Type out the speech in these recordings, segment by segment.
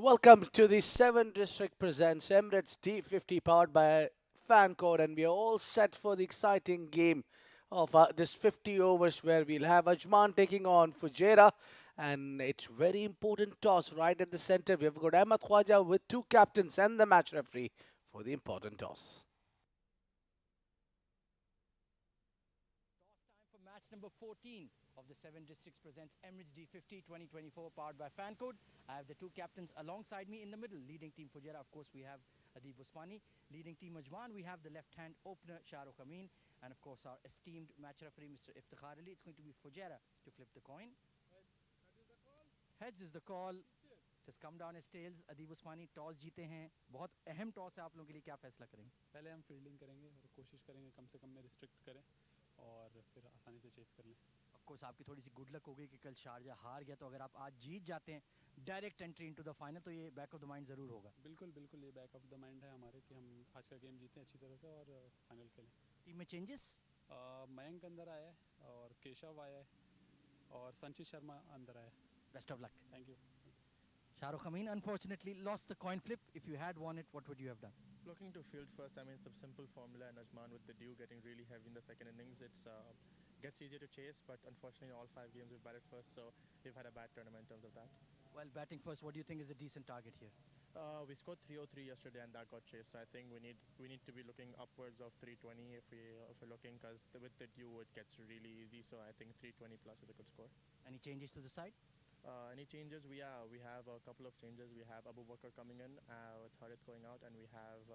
Welcome to the 7 District Presents Emirates D50 powered by Fancode, and we are all set for the exciting game of this 50 overs where we'll have Ajman taking on Fujairah, and it's very important toss right at the center. We've got Ahmed Khwaja with two captains and the match referee for the important toss. Toss time for match number 14 of the 7 Districts Presents Emirates D50 2024 powered by Fancode. I have the two captains alongside me in the middle. Leading team Fujairah, of course, we have Adib Usmani. Leading team Ajman, we have the left-hand opener Shahrukh Amin. And of course, our esteemed match referee, Mr. Iftikhar Ali. It's going to be Fujairah to flip the coin. Heads is the call. It has come down as tails. Adib Usmani toss जीते हैं. बहुत अहम toss है आप लोगों के लिए. क्या फैसला करेंगे? पहले हम फील्डिंग करेंगे और कोशिश करेंगे कम से कम में रिस्ट्रिक्ट करें और फिर आसानी से चेस कर लें. ऑफ कोर्स आपकी थोड़ी सी गुड लक हो गई कि कल शारजा हार गया, तो अगर आप आज जीत जाते हैं direct entry into the final, तो ये बैक ऑफ द माइंड ज़रूर होगा. बिल्कुल बिल्कुल ये बैक ऑफ द माइंड है हमारे कि हम आज का गेम जीतें अच्छी तरह से और फाइनल खेलें. टीम में चेंजेस? मयंक अंदर आया है और केशव आया है और संचित शर्मा अंदर आया है. Best of luck. Thank you. Shahrukh Amin unfortunately lost the coin flip. If you had won it, what would you have done? Looking to field first, I mean, it's a simple formula, and Ajman with the dew getting really heavy in the second innings, it's gets easier to chase, but unfortunately all 5 games we've batted first, so we've had a bad tournament in terms of that. Well, batting first, what do you think is a decent target here? We scored 303 yesterday, and that got chased, so I think we need to be looking upwards of 320 if we're looking, because with the dew it gets really easy, so I think 320 plus is a good score. Any changes to the side? Any changes? We have a couple of changes. We have Abu Bakr coming in with Harith going out, and we have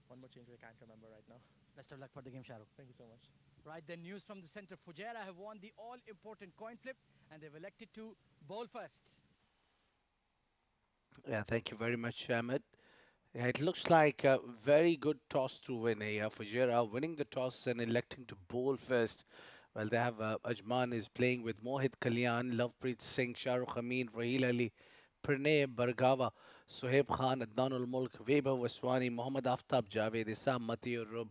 one more change I can't remember right now. Best of luck for the game, Shahrukh. Thank you so much. Right, then news from the center. Fujairah have won the all-important coin flip, and they've elected to bowl first. Yeah, thank you very much, Ahmed. Yeah, it looks like a very good toss to win here. Fujairah winning the toss and electing to bowl first. Well, they have Ajman is playing with Mohit Kalyan, Lovepreet Singh, Shahrukh Amin, Raheel Ali, Pranay Bargava, Sohaib Khan, Adnanul Mulk, Weber Waswani, Mohammad Aftab Javed, Issam Mati Rub,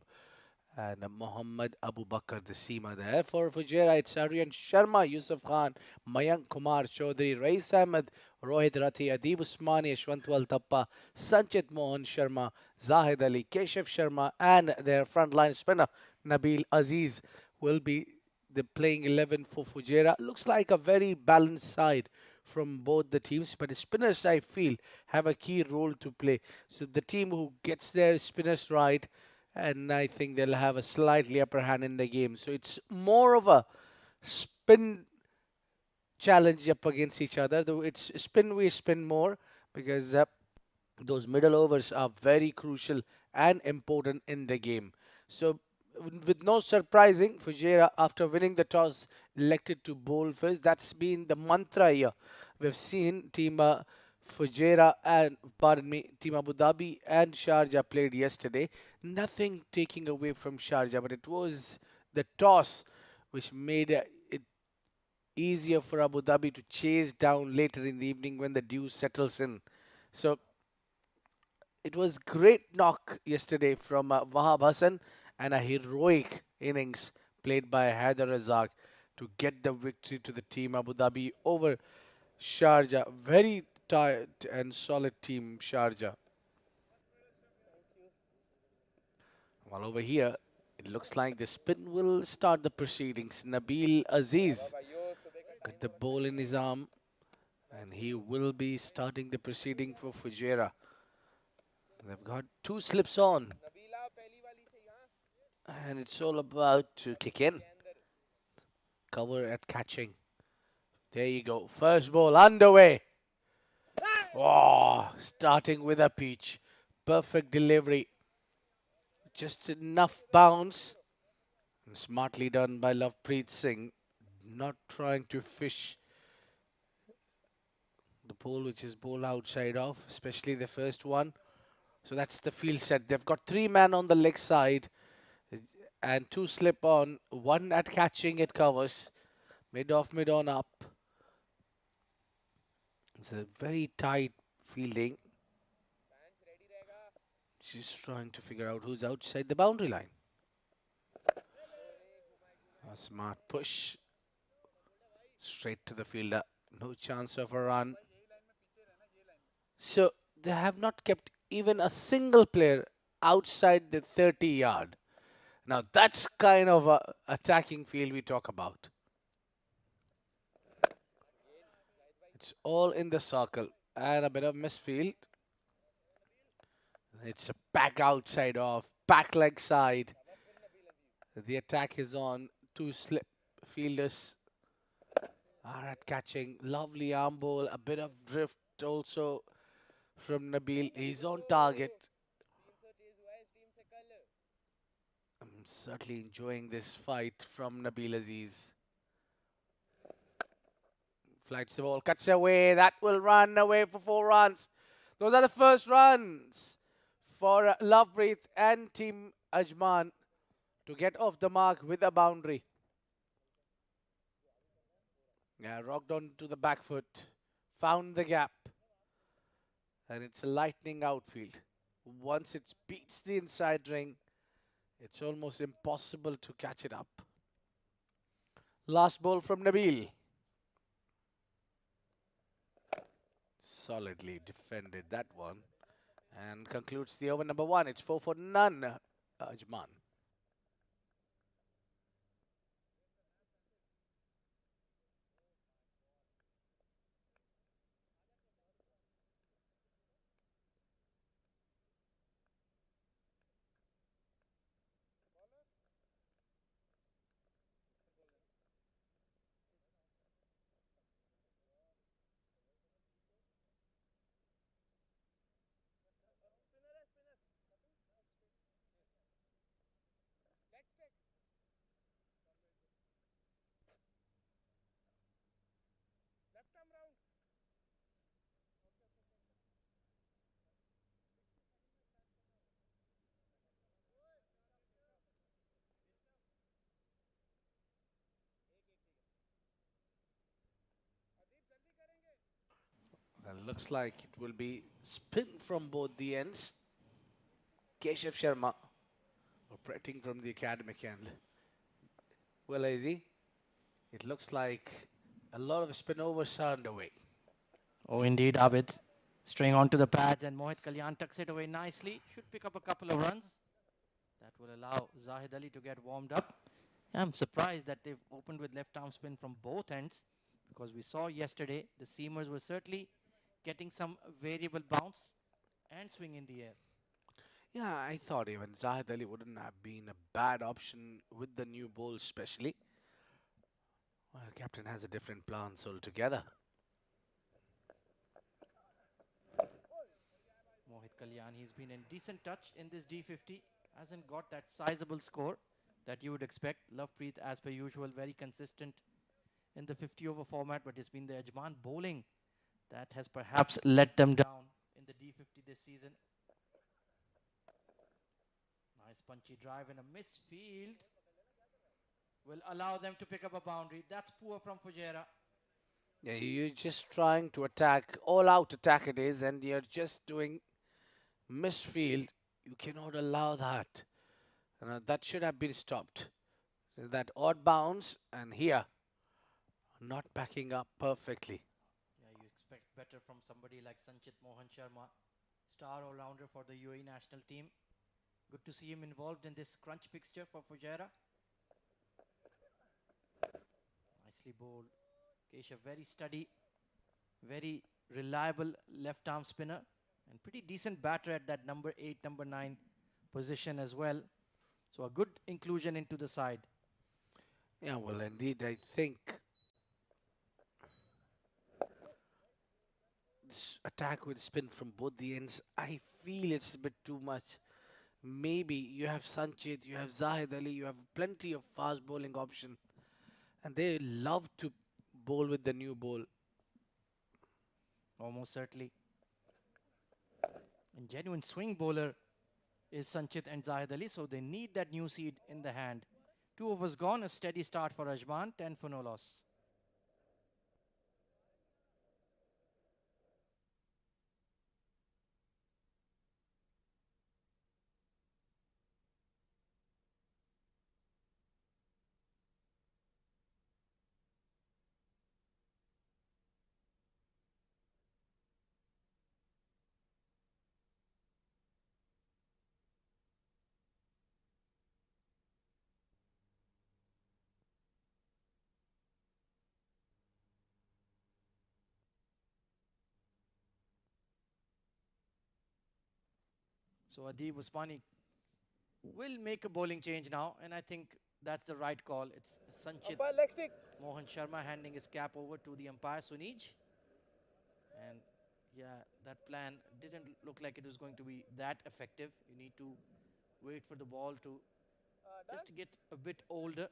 and Mohammad Abu Bakr the Seema there. For Fujairah, it's Aryan Sharma, Yusuf Khan, Mayank Kumar Chaudhary, Rais Ahmed, Rohit Rathi, Adib Usmani, Yashwantwal Tappa, Sanchit Mohan Sharma, Zahid Ali, Keshav Sharma, and their frontline spinner, Nabil Aziz, will be the playing 11 for Fujairah. Looks like a very balanced side from both the teams, but the spinners, I feel, have a key role to play. So the team who gets their spinners right, and I think they'll have a slightly upper hand in the game. So it's more of a spin challenge up against each other. Though it's spin we spin more, because those middle overs are very crucial and important in the game. So with no surprising, Fujairah, after winning the toss, elected to bowl first. That's been the mantra here. We've seen Team Fujairah and, pardon me, Team Abu Dhabi and Sharjah played yesterday. Nothing taking away from Sharjah, but it was the toss which made it easier for Abu Dhabi to chase down later in the evening when the dew settles in. So it was great knock yesterday from Wahab Hassan, and a heroic innings played by Haider Razak to get the victory to the team Abu Dhabi over Sharjah. Very tight and solid team Sharjah. While over here, it looks like the spin will start the proceedings. Nabil Aziz got the ball in his arm, and he will be starting the proceeding for Fujairah. They've got two slips on, and it's all about to kick in. Cover at catching. There you go. First ball underway. Oh, starting with a peach. Perfect delivery. Just enough bounce. And smartly done by Lovepreet Singh. Not trying to fish the ball, which is ball outside off, especially the first one. So that's the field set. They've got three men on the leg side and two slip on. One at catching, it covers. Mid off, mid on up. It's a very tight fielding. She's trying to figure out who's outside the boundary line. A smart push. Straight to the fielder. No chance of a run. So they have not kept even a single player outside the 30 yard. Now that's kind of a attacking field we talk about. It's all in the circle and a bit of misfield. It's a back outside off, back leg side. The attack is on. Two slip fielders are at catching. Lovely arm ball, a bit of drift also from Nabil. He's on target. I'm certainly enjoying this fight from Nabil Aziz. Flights the ball, cuts away. That will run away for 4 runs. Those are the first runs for Lovepreet and Team Ajman to get off the mark with a boundary. Yeah, rocked on to the back foot, found the gap, and it's a lightning outfield. Once it beats the inside ring, it's almost impossible to catch it up. Last ball from Nabil. Solidly defended that one and concludes the over number one. It's 4 for none, Ajman. And looks like it will be spin from both the ends. Keshav Sharma operating from the academic end. Well, Izzy, it looks like a lot of spin overs are underway. Oh, indeed, Abid. Straying onto the pads, and Mohit Kalyan tucks it away nicely. Should pick up a couple of runs. That will allow Zahid Ali to get warmed up. Yeah, I'm surprised that they've opened with left arm spin from both ends, because we saw yesterday the seamers were certainly getting some variable bounce and swing in the air. Yeah, I thought even Zahid Ali wouldn't have been a bad option with the new ball, especially. Well, captain has a different plans altogether. Mohit Kalyan, he's been in decent touch in this D50. Hasn't got that sizable score that you would expect. Lovepreet, as per usual, very consistent in the 50 over format, but it's been the Ajman bowling that has perhaps let them down in the D50 this season. Nice punchy drive and a misfield will allow them to pick up a boundary. That's poor from Fujairah. Yeah, you're just trying to attack, all out attack it is, and you're just doing misfield. You cannot allow that. That should have been stopped. So that odd bounce, and here, not backing up perfectly. Yeah, you expect better from somebody like Sanchit Mohan Sharma, star all-rounder for the UAE national team. Good to see him involved in this crunch fixture for Fujairah. Nicely bowled. Keshav very steady, very reliable left arm spinner, and pretty decent batter at that number 8, number 9 position as well. So a good inclusion into the side. Yeah, well, indeed, I think this attack with spin from both the ends, I feel it's a bit too much. Maybe you have Sanchit, you have Zahid Ali, you have plenty of fast bowling option, and they love to bowl with the new ball. Almost certainly. And genuine swing bowler is Sanchit and Zahid Ali, so they need that new seed in the hand. 2 overs gone, a steady start for Ajman, 10 for no loss. So Adib Usmani will make a bowling change now, and I think that's the right call. It's Sanchit Mohan Sharma handing his cap over to the umpire Sunij, and yeah, that plan didn't look like it was going to be that effective. You need to wait for the ball to just to get a bit older.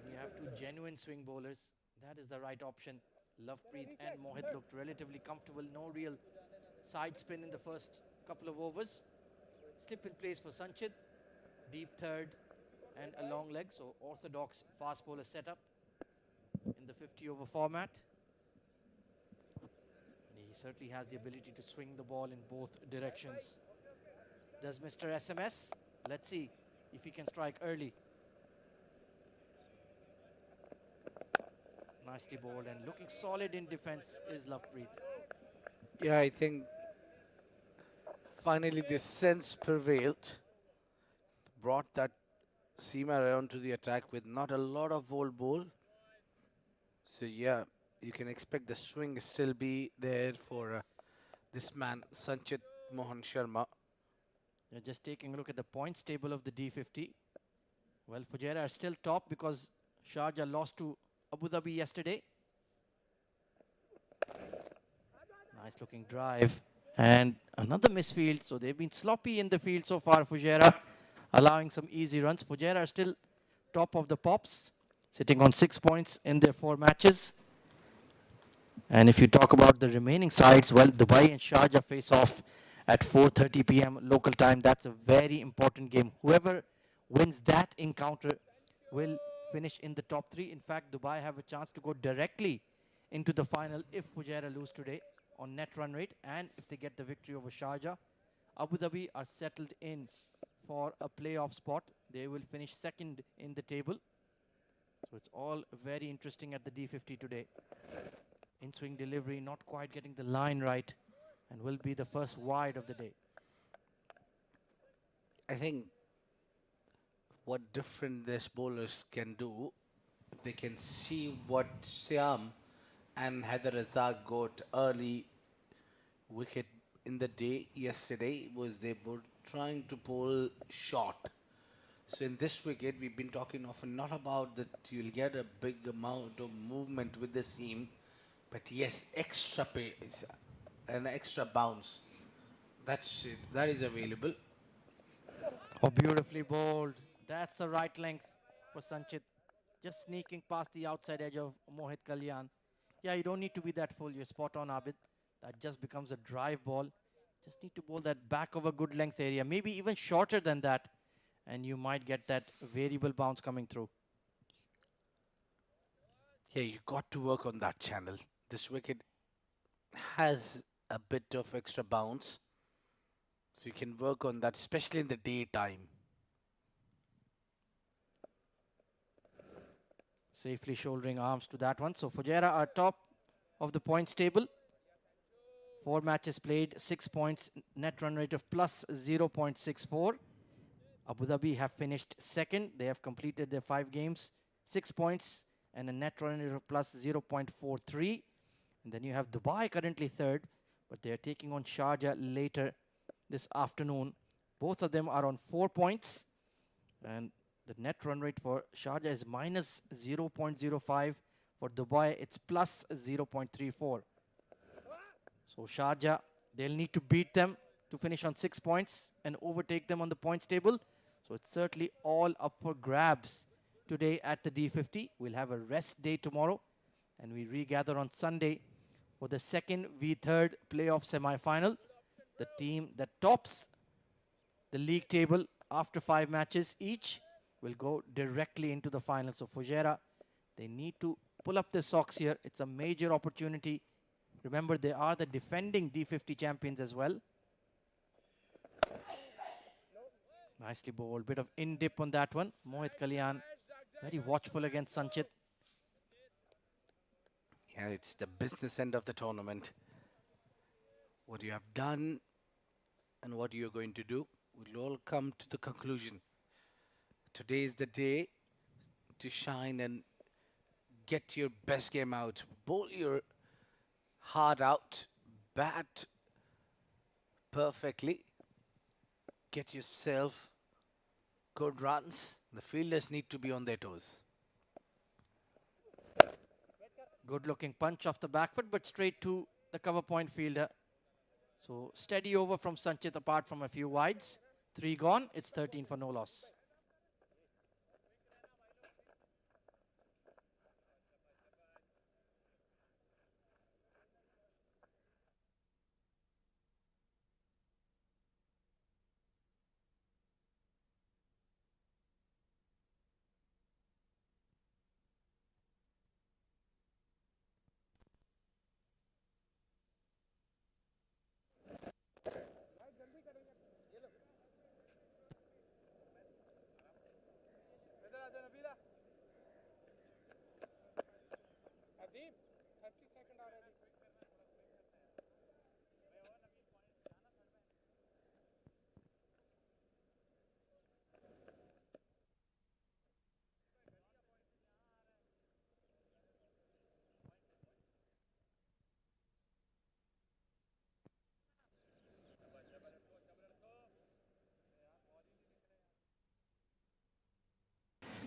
When you have two genuine swing bowlers, that is the right option. Lovepreet and Mohit looked relatively comfortable. No real side spin in the first couple of overs. Slip in place for Sanchit. Deep third and a long leg. So orthodox fast bowler setup in the 50 over format. And he certainly has the ability to swing the ball in both directions. Does Mr. SMS? Let's see if he can strike early. Nicely bowled and looking solid in defense is Lovepreet. Yeah, I think finally the sense prevailed, brought that seam around to the attack with not a lot of bowl. So yeah, you can expect the swing still be there for this man, Sanchit Mohan Sharma. You're just taking a look at the points table of the D50. Well, Fujairah are still top because Sharjah lost to Abu Dhabi yesterday. Nice looking drive. And another misfield. So they've been sloppy in the field so far, Fujairah, allowing some easy runs. Fujairah are still top of the pops, sitting on 6 points in their 4 matches. And if you talk about the remaining sides, well, Dubai and Sharjah face off at 4:30 p.m. local time. That's a very important game. Whoever wins that encounter will finish in the top 3. In fact, Dubai have a chance to go directly into the final if Fujairah lose today on net run rate and if they get the victory over Sharjah. Abu Dhabi are settled in for a playoff spot. They will finish second in the table. So it's all very interesting at the D50 today. In swing delivery, not quite getting the line right, and will be the first wide of the day. I think what different these bowlers can do, if they can see what Siam and Heather Razak got early wicket in the day yesterday was they were trying to bowl short. So in this wicket, we've been talking often not about that you'll get a big amount of movement with the seam, but yes, extra pace, an extra bounce. That's it. That is available. Oh, beautifully bowled. That's the right length for Sanchit. Just sneaking past the outside edge of Mohit Kalyan. Yeah, you don't need to be that full. You're spot on, Abid. That just becomes a drive ball. Just need to bowl that back of a good length area, maybe even shorter than that, and you might get that variable bounce coming through. Yeah, you got to work on that channel. This wicket has a bit of extra bounce, so you can work on that, especially in the daytime. Safely shouldering arms to that one. So Fujairah are top of the points table. 4 matches played, 6 points, net run rate of plus 0.64. Abu Dhabi have finished second. They have completed their 5 games, 6 points, and a net run rate of plus 0.43. And then you have Dubai currently third, but they are taking on Sharjah later this afternoon. Both of them are on 4 points, and the net run rate for Sharjah is minus 0.05. For Dubai, it's plus 0.34. So Sharjah, they'll need to beat them to finish on 6 points and overtake them on the points table. So it's certainly all up for grabs today at the D50. We'll have a rest day tomorrow, and we regather on Sunday for the second v third playoff semi-final. The team that tops the league table after 5 matches each will go directly into the final. So Fujairah, they need to pull up their socks here. It's a major opportunity. Remember, they are the defending D50 champions as well. Nicely bowled. Bit of in-dip on that one. Mohit Kalyan, very watchful against Sanchit. Yeah, it's the business end of the tournament. What you have done and what you're going to do will all come to the conclusion. Today is the day to shine and get your best game out. Bowl your heart out, bat perfectly, get yourself good runs. The fielders need to be on their toes. Good looking punch off the back foot, but straight to the cover point fielder. So steady over from Sanchit apart from a few wides. 3 gone, it's 13 for no loss.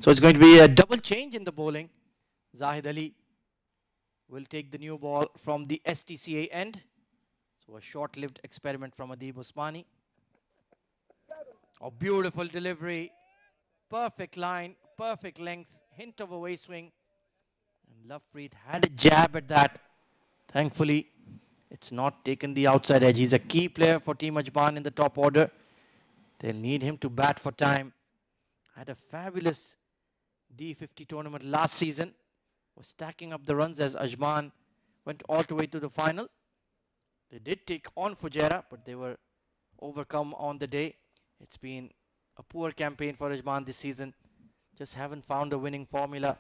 So it's going to be a double change in the bowling. Zahid Ali will take the new ball from the STCA end. So a short-lived experiment from Adib Usmani. A beautiful delivery. Perfect line, perfect length, hint of a way swing. And Lovepreet had a jab at that. Thankfully, it's not taken the outside edge. He's a key player for Team Ajman in the top order. They'll need him to bat for time. Had a fabulous D50 tournament last season. Was stacking up the runs as Ajman went all the way to the final. They did take on Fujairah, but they were overcome on the day. It's been a poor campaign for Ajman this season. Just haven't found a winning formula.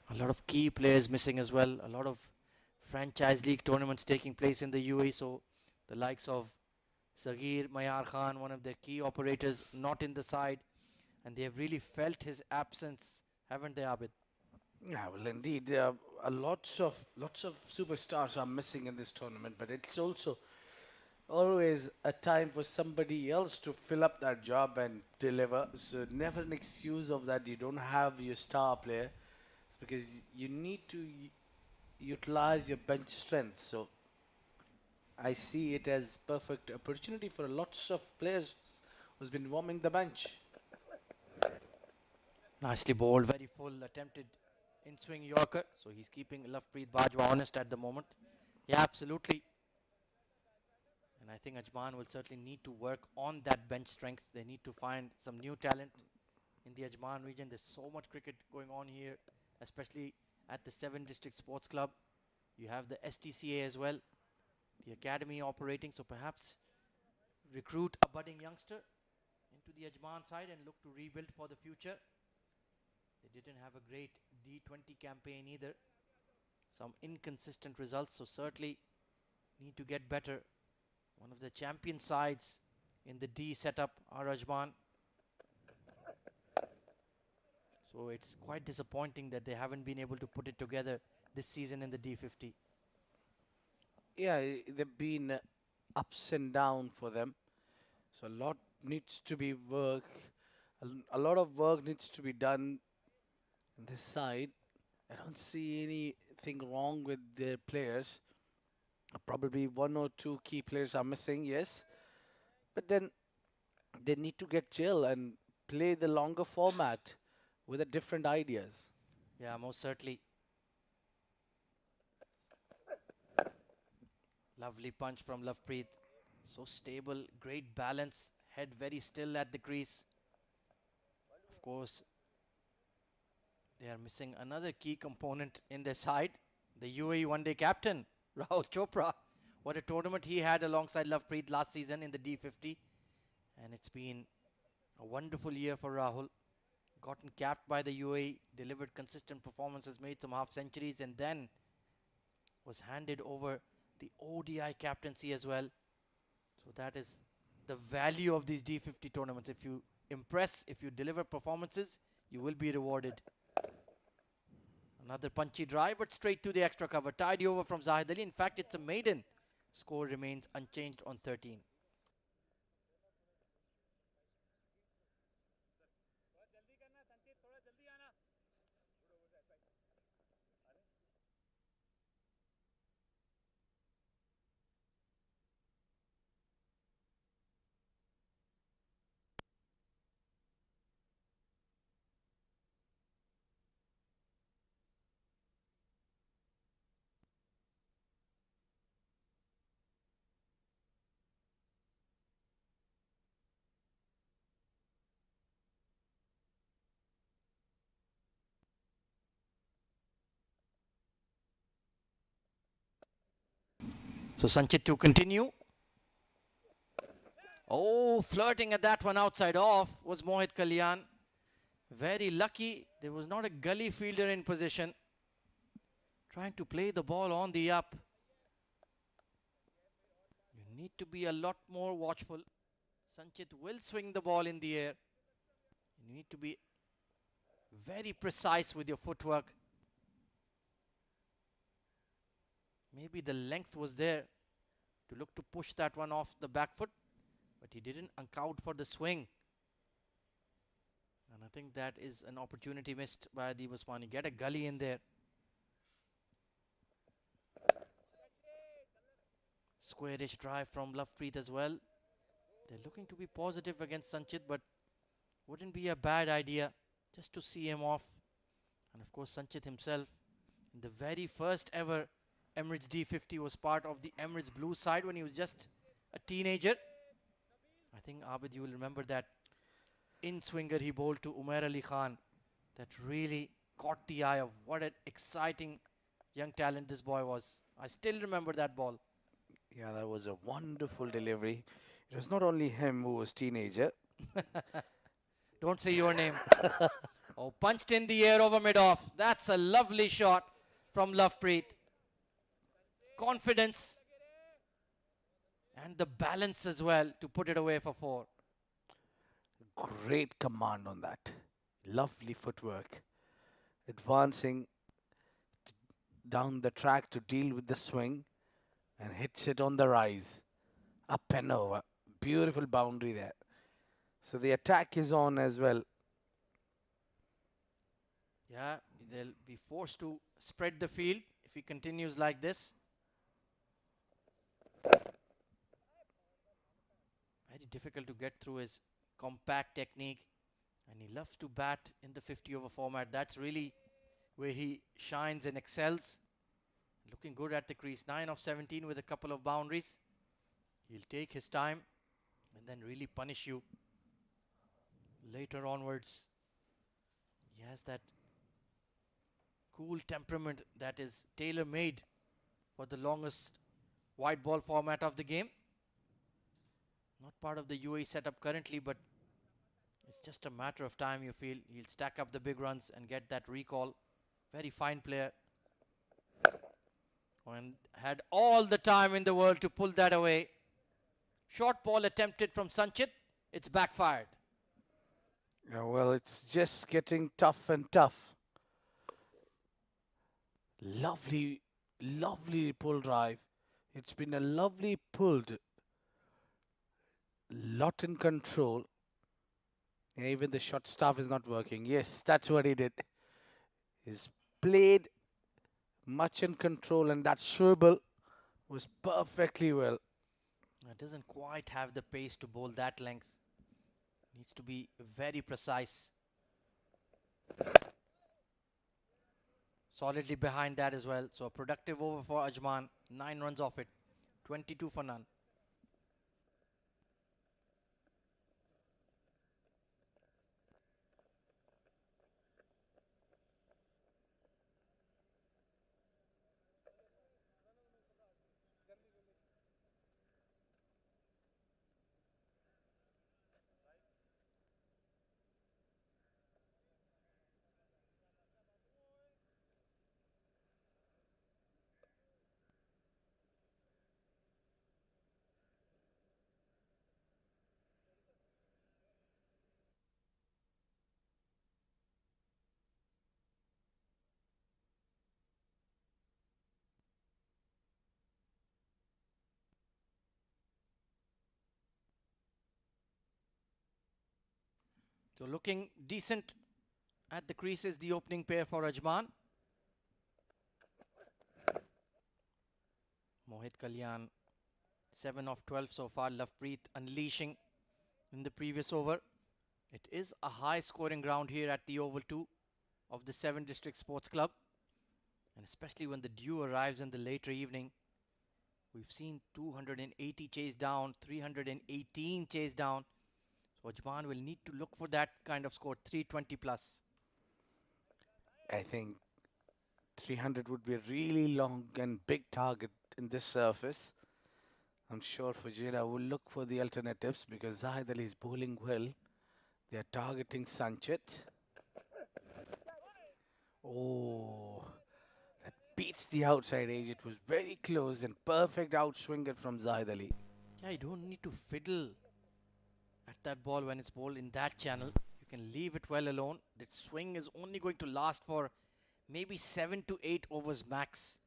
A lot of key players missing as well. A lot of franchise league tournaments taking place in the UAE. So the likes of Sagir Mayar Khan, one of their key operators, not in the side. And they have really felt his absence, haven't they, Abid? Yeah, well, indeed, lots of superstars are missing in this tournament, but it's also always a time for somebody else to fill up that job and deliver. So never an excuse of that you don't have your star player. It's because you need to utilize your bench strength. So I see it as perfect opportunity for lots of players who's been warming the bench. Nicely bowled, very full, attempted in swing Yorker. So he's keeping Lovepreet Bajwa honest at the moment. Yeah, absolutely. And I think Ajman will certainly need to work on that bench strength. They need to find some new talent in the Ajman region. There's so much cricket going on here, especially at the 7 District Sports Club. You have the STCA as well, the academy operating. So perhaps recruit a budding youngster into the Ajman side and look to rebuild for the future. They didn't have a great D20 campaign either. Some inconsistent results, so certainly need to get better. One of the champion sides in the D setup are Ajman. So it's quite disappointing that they haven't been able to put it together this season in the D50. Yeah, they've been ups and down for them. So a lot needs to be work. A lot of work needs to be done on this side. I don't see anything wrong with their players. Probably one or two key players are missing, yes. But then they need to get chill and play the longer format with the different ideas. Yeah, most certainly. Lovely punch from Lovepreet. So stable, great balance. Head very still at the crease. Of course, they are missing another key component in their side. The UAE one-day captain, Rahul Chopra. What a tournament he had alongside Lovepreet last season in the D50. And it's been a wonderful year for Rahul. Gotten capped by the UAE, delivered consistent performances, made some half centuries, and then was handed over the ODI captaincy as well. So that is the value of these D50 tournaments. If you impress, if you deliver performances, you will be rewarded. Another punchy drive, but straight to the extra cover. Tidy over from Zahid Ali. In fact, it's a maiden Score remains unchanged on 13. So Sanchit to continue. Oh, flirting at that one outside off was Mohit Kalyan. Very lucky there was not a gully fielder in position. Trying to play the ball on the up. You need to be a lot more watchful. Sanchit will swing the ball in the air. You need to be very precise with your footwork. Maybe the length was there to look to push that one off the back foot, but he didn't account for the swing. And I think that is an opportunity missed by Adib Usmani. Get a gully in there. Squarish drive from Lovepreet as well. They're looking to be positive against Sanchit, but wouldn't be a bad idea just to see him off. And of course, Sanchit himself, in the very first ever Emirates D50, was part of the Emirates Blue side when he was just a teenager. I think, Abid, you will remember that in-swinger he bowled to Umair Ali Khan that really caught the eye of what an exciting young talent this boy was. I still remember that ball. Yeah, that was a wonderful delivery. It was not only him who was teenager. Don't say your name. Oh, punched in the air over mid-off. That's a lovely shot from Lovepreet. Confidence and the balance as well to put it away for 4. Great command on that. Lovely footwork. Advancing down the track to deal with the swing and hits it on the rise. Up and over. Beautiful boundary there. So the attack is on as well. Yeah, they'll be forced to spread the field if he continues like this. Very difficult to get through his compact technique. And he loves to bat in the 50 over format. That's really where he shines and excels. Looking good at the crease. 9 of 17 with a couple of boundaries. He'll take his time and then really punish you later onwards. He has that cool temperament that is tailor-made for the longest white ball format of the game. Not part of the UAE setup currently, but it's just a matter of time. You feel he'll stack up the big runs and get that recall. Very fine player. And had all the time in the world to pull that away. Short ball attempted from Sanchit. It's backfired. Yeah, well, it's just getting tough and tough. Lovely, lovely pull drive. It's been a lovely pulled. Lot in control. Yeah, even the short staff is not working. Yes, that's what he did. He's played much in control, and that swivel was perfectly well. It doesn't quite have the pace to bowl that length. Needs to be very precise. Solidly behind that as well. So a productive over for Ajman. 9 runs off it. 22 for none. So looking decent at the creases, the opening pair for Ajman. Mohit Kalyan, 7 of 12 so far. Lovepreet unleashing in the previous over. It is a high scoring ground here at the Oval 2 of the 7 District Sports Club. And especially when the dew arrives in the later evening. We've seen 280 chase down, 318 chase down. So Ajman will need to look for that kind of score, 320 plus. I think 300 would be a really long and big target in this surface. I'm sure Fujairah will look for the alternatives because Zahid Ali is bowling well. They are targeting Sanchit. Oh, that beats the outside edge. It was very close and perfect outswinger from Zahid Ali. Yeah, you don't need to fiddle at that ball when it's bowled in that channel. You can leave it well alone. That swing is only going to last for maybe 7 to 8 overs max.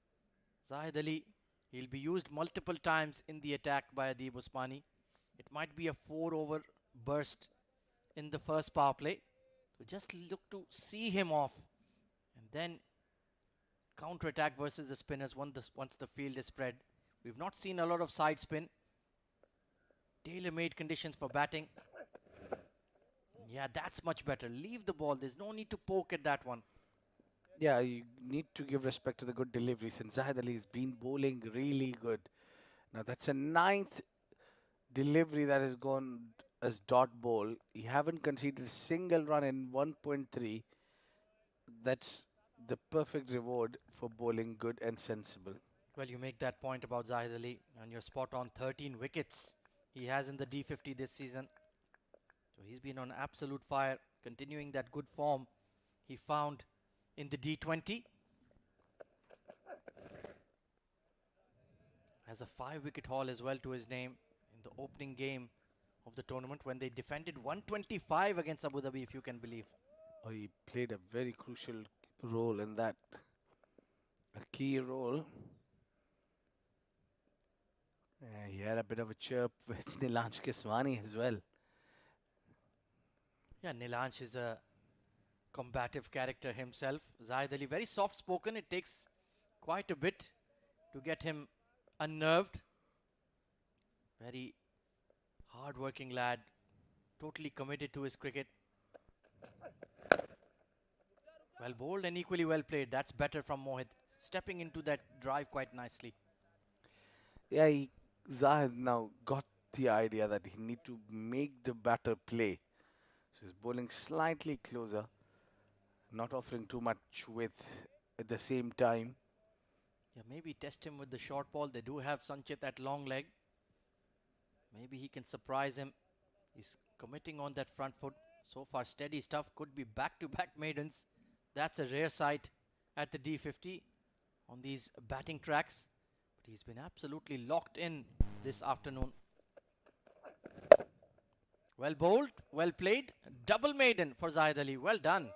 Zahid Ali, he'll be used multiple times in the attack by Adib Usmani. It might be a 4 over burst in the first power play. So just look to see him off and then counter-attack versus the spinners once the field is spread. We've not seen a lot of side spin. Tailor-made conditions for batting. Yeah, that's much better. Leave the ball. There's no need to poke at that one. Yeah, you need to give respect to the good deliveries, and Zahid Ali has been bowling really good. Now that's a ninth delivery that has gone as dot ball. You haven't conceded a single run in 1.3. That's the perfect reward for bowling good and sensible. Well, you make that point about Zahid Ali, and you're spot on. 13 wickets he has in the D50 this season. So he's been on absolute fire, continuing that good form he found in the D20. Has a 5-wicket haul as well to his name in the opening game of the tournament when they defended 125 against Abu Dhabi, if you can believe. Oh, he played a very crucial role in that. A key role. He had a bit of a chirp with Nilansh Kiswani as well. Yeah, Nilansh is a combative character himself. Zahid Ali, very soft spoken. It takes quite a bit to get him unnerved. Very hard working lad, totally committed to his cricket. Well bowled and equally well played. That's better from Mohit, stepping into that drive quite nicely. Yeah, Zahid now got the idea that he need to make the batter play. So he's bowling slightly closer, not offering too much width at the same time. Yeah, maybe test him with the short ball. They do have Sanchit at long leg. Maybe he can surprise him. He's committing on that front foot. So far, steady stuff. Could be back-to-back maidens. That's a rare sight at the D50 on these batting tracks. But he's been absolutely locked in this afternoon. Well bowled, well played. Double maiden for Zahid Ali. Well done.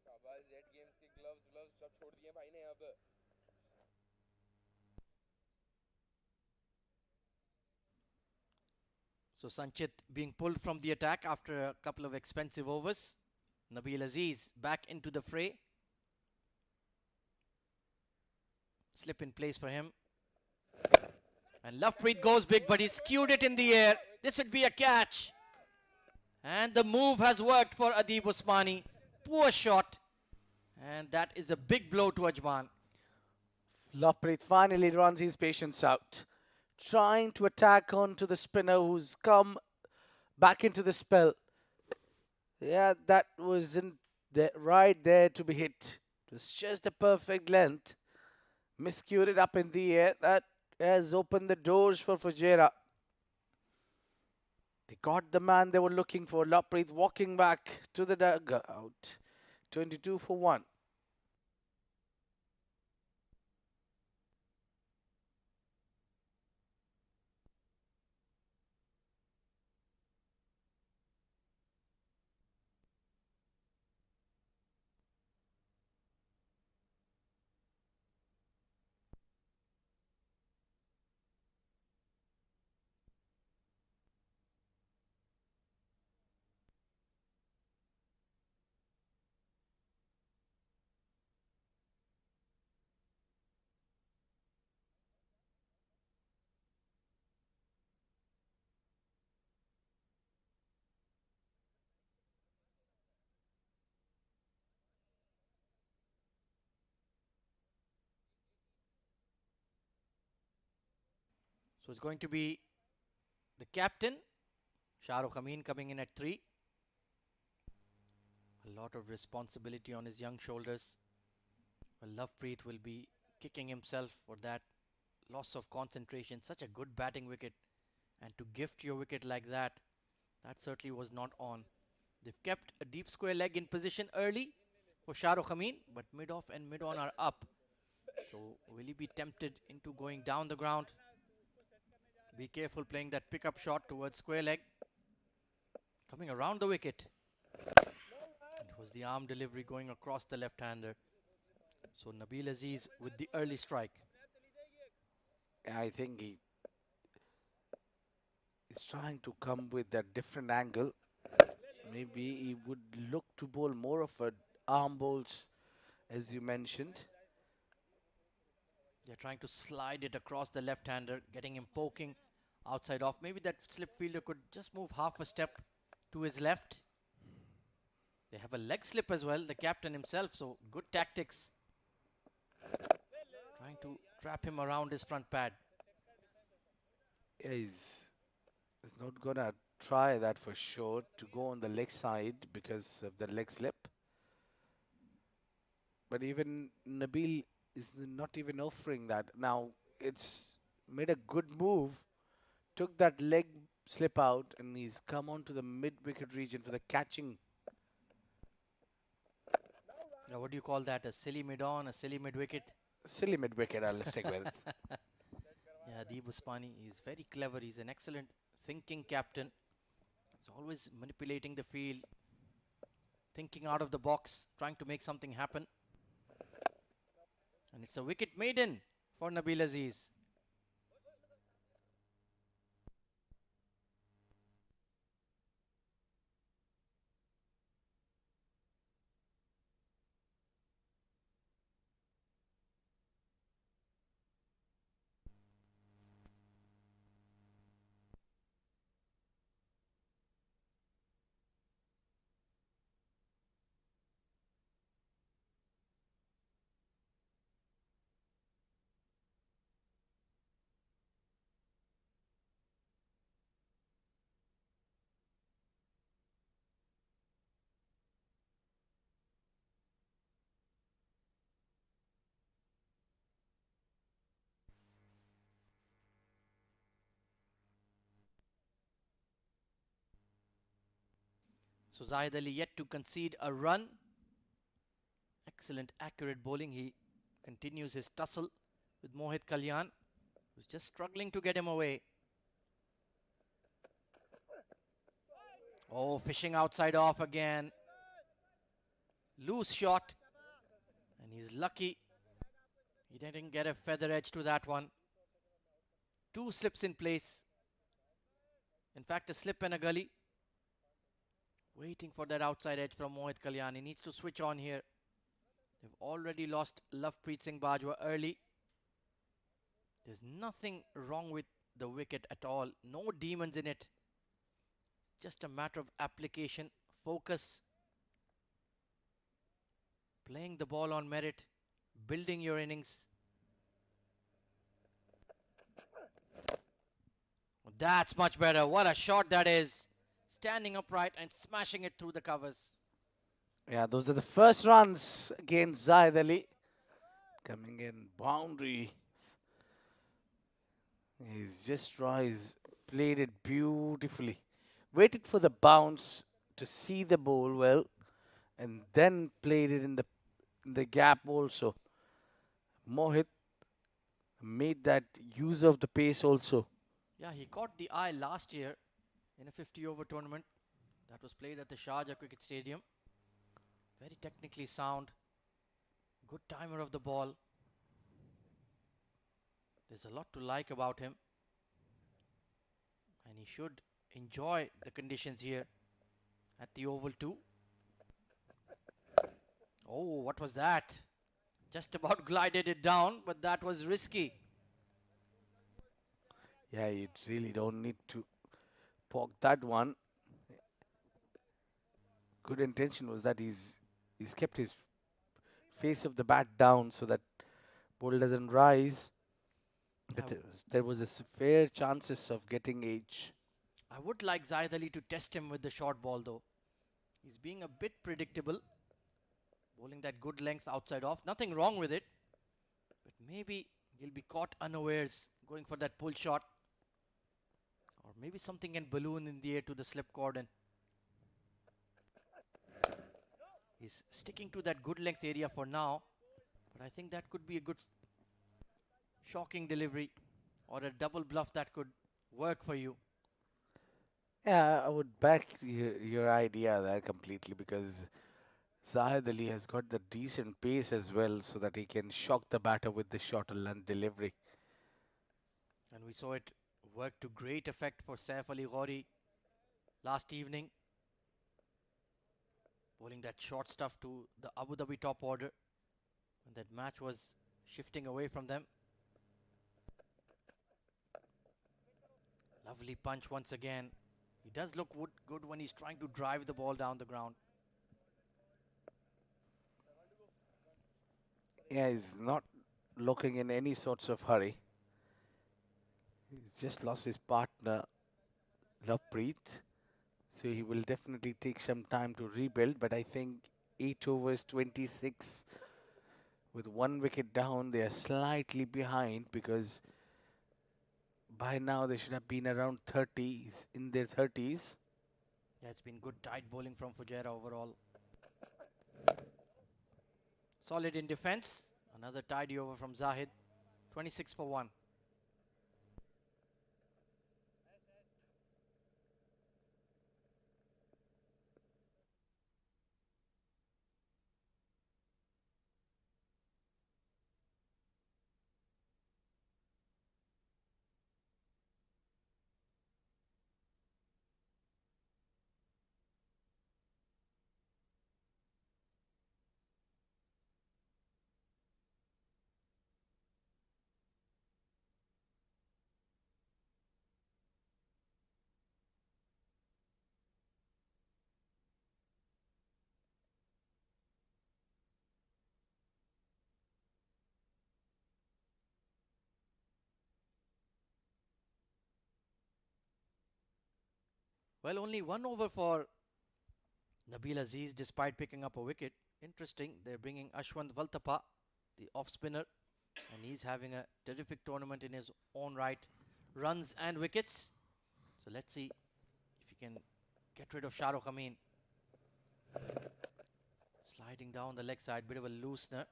शाबाश Z games के gloves gloves सब छोड़ दिए भाई ने अब So Sanchit being pulled from the attack after a couple of expensive overs. Nabil Aziz back into the fray. Slip in place for him. And Lovepreet goes big, but he skewed it in the air. This would be a catch. And the move has worked for Adib Usmani. Poor shot. And that is a big blow to Ajman. Lovepreet finally runs his patience out. trying to attack onto the spinner who's come back into the spell. Yeah, that wasn't right there to be hit. It was just the perfect length. Miscued it up in the air. That has opened the doors for Fujairah. They got the man they were looking for. Lopreet walking back to the dugout. 22 for 1. So it's going to be the captain, Shahrukh Amin, coming in at 3. A lot of responsibility on his young shoulders. Well, Lovepreet will be kicking himself for that loss of concentration. Such a good batting wicket. And to gift your wicket like that, that certainly was not on. They've kept a deep square leg in position early for Shahrukh Amin, but mid-off and mid-on are up. So will he be tempted into going down the ground? Be careful playing that pickup shot towards square leg. Coming around the wicket. It was the arm delivery going across the left-hander. So Nabil Aziz with the early strike. I think he is trying to come with a different angle. Maybe he would look to bowl more of a arm bowls, as you mentioned. They're trying to slide it across the left-hander, getting him poking outside off. Maybe that slip fielder could just move half a step to his left. They have a leg slip as well, the captain himself, so good tactics. Trying to trap him around his front pad. Yeah, he's not gonna try that for sure to go on the leg side because of the leg slip. But even Nabil is not even offering that. Now it's made a good move, took that leg slip out, and he's come on to the mid wicket region for the catching. Now, what do you call that? A silly mid-on, a silly mid-wicket? Silly mid wicket, I'll stick with. Yeah, Deep Usmani is very clever. He's an excellent thinking captain. He's always manipulating the field, thinking out of the box, trying to make something happen. And it's a wicket maiden for Nabil Aziz. So Zahid Ali yet to concede a run. Excellent, accurate bowling. He continues his tussle with Mohit Kalyan, who's just struggling to get him away. Oh, fishing outside off again. Loose shot. And he's lucky. He didn't get a feather edge to that one. Two slips in place. In fact, a slip and a gully. Waiting for that outside edge from Mohit Kalyan. He needs to switch on here. They've already lost Lovepreet Singh Bajwa early. There's nothing wrong with the wicket at all. No demons in it. Just a matter of application, focus, playing the ball on merit, building your innings. That's much better. What a shot that is. Standing upright and smashing it through the covers. Yeah, those are the first runs against Zahid Ali. Coming in boundary. He's just rise, played it beautifully. Waited for the bounce to see the ball well, and then played it in the gap also. Mohit made that use of the pace also. Yeah, he caught the eye last year in a 50 over tournament that was played at the Sharjah Cricket Stadium. Very technically sound, good timer of the ball. There's a lot to like about him, and he should enjoy the conditions here at the Oval too. Oh, what was that? Just about glided it down, but that was risky. Yeah, you really don't need to poke that one. Good intention was that he's kept his face of the bat down so that ball doesn't rise. Yeah, But there was a fair chances of getting edge. I would like Zaid Ali to test him with the short ball though. He's being a bit predictable, bowling that good length outside off. Nothing wrong with it, but maybe he'll be caught unawares going for that pull shot. Or maybe something can balloon in the air to the slip cord and he's sticking to that good length area for now. But I think that could be a good shocking delivery or a double bluff that could work for you. Yeah, I would back your idea there completely because Zahid Ali has got the decent pace as well so that he can shock the batter with the shorter length delivery. And we saw it work to great effect for Saif Ali Ghori last evening, bowling that short stuff to the Abu Dhabi top order when that match was shifting away from them. Lovely punch once again. He does look good when he's trying to drive the ball down the ground. Yeah, he's not looking in any sorts of hurry. He's just lost his partner, Lovepreet. So he will definitely take some time to rebuild. But I think 8 overs, 26 with one wicket down, they are slightly behind because by now they should have been around 30s, in their 30s. Yeah, it's been good tight bowling from Fujairah overall. Solid in defense. Another tidy over from Zahid. 26 for 1. Well, only 1 over for Nabil Aziz despite picking up a wicket. Interesting, they're bringing Ashwant Valtapa, the off spinner, and he's having a terrific tournament in his own right. Runs and wickets. So let's see if he can get rid of Shahrukh Amin. Sliding down the leg side, bit of a loosener.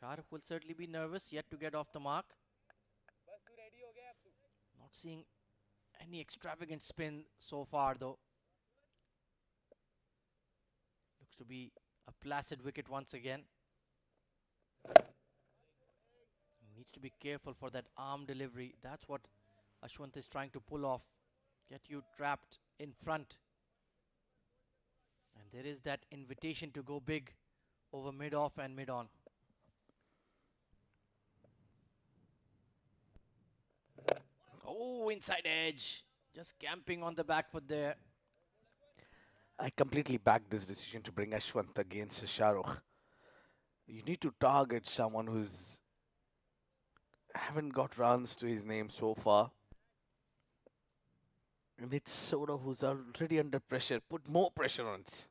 Shahrukh will certainly be nervous, yet to get off the mark. Not seeing any extravagant spin so far though. Looks to be a placid wicket once again. He needs to be careful for that arm delivery. That's what Ashwant is trying to pull off. Get you trapped in front. And there is that invitation to go big over mid-off and mid-on. Oh, inside edge. Just camping on the back foot there. I completely back this decision to bring Ashwant against Shahrukh. You need to target someone who's haven't got runs to his name so far. And it's Soda who's already under pressure. Put more pressure on it.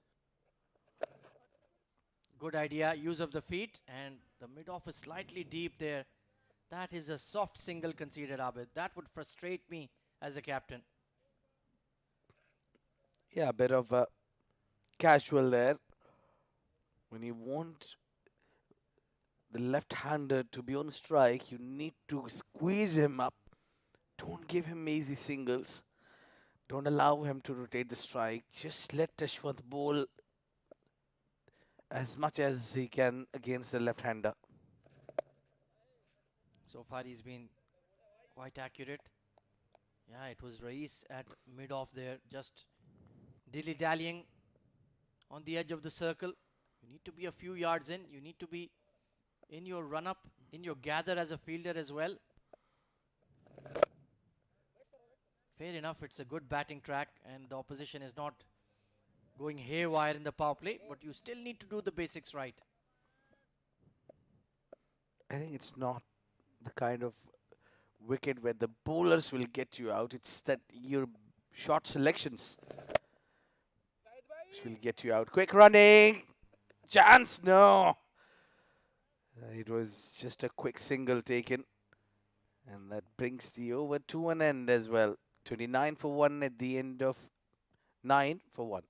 Good idea. Use of the feet. And the mid-off is slightly deep there. That is a soft single conceded, Abid. That would frustrate me as a captain. Yeah, a bit of a casual there. When you want the left-hander to be on strike, you need to squeeze him up. Don't give him easy singles. Don't allow him to rotate the strike. Just let Ashwant bowl as much as he can against the left-hander. So far, he's been quite accurate. Yeah, it was Rais at mid-off there, just dilly-dallying on the edge of the circle. You need to be a few yards in. You need to be in your run-up, in your gather as a fielder as well. Fair enough, it's a good batting track and the opposition is not going haywire in the power play, but you still need to do the basics right. I think it's not the kind of wicket where the bowlers will get you out. It's that your short selections will get you out. Quick running! Chance! No! It was just a quick single taken. And that brings the over to an end as well. 29 for 1 at the end of 9 for 1.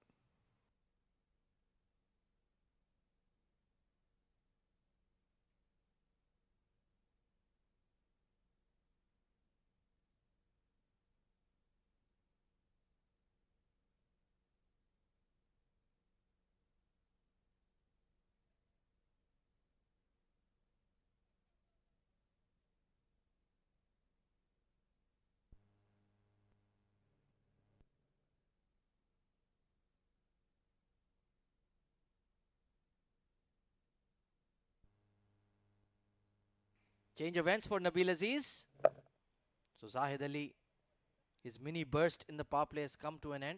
Change of ends for Nabil Aziz. So Zahid Ali, his mini burst in the power play has come to an end.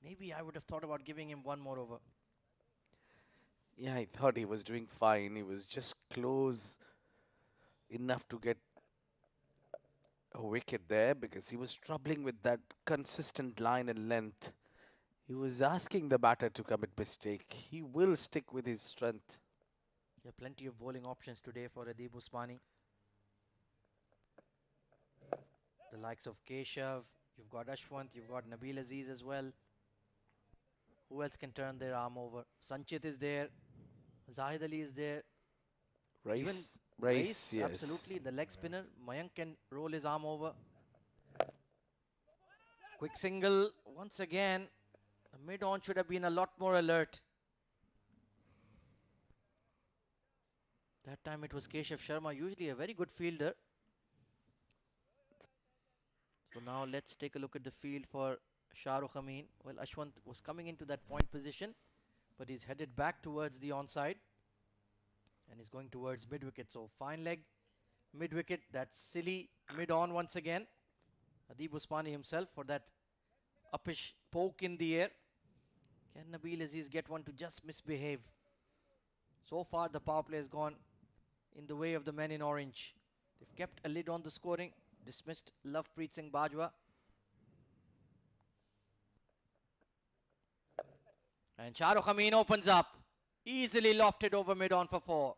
Maybe I would have thought about giving him one more over. Yeah, I thought he was doing fine. He was just close enough to get a wicket there because he was troubling with that consistent line and length. He was asking the batter to commit mistake. He will stick with his strength. There are plenty of bowling options today for Adib Usmani. The likes of Keshav, you've got Ashwant, you've got Nabil Aziz as well. Who else can turn their arm over? Sanchit is there. Zahid Ali is there. Even Rice, Rais, yes. absolutely. The leg spinner. Mayank can roll his arm over. Quick single. Once again, the mid-on should have been a lot more alert. That time it was Keshav Sharma, usually a very good fielder. So now let's take a look at the field for Shahrukh Amin. Well, Ashwant was coming into that point position, but he's headed back towards the onside. And he's going towards mid-wicket. So fine leg, mid-wicket. That's silly mid-on once again. Adib Usmani himself for that uppish poke in the air. Can Nabil Aziz get one to just misbehave? So far the power play has gone in the way of the men in orange. They've kept a lid on the scoring. Dismissed Lovepreet Singh Bajwa. And Shahrukh Amin opens up. Easily lofted over mid-on for 4.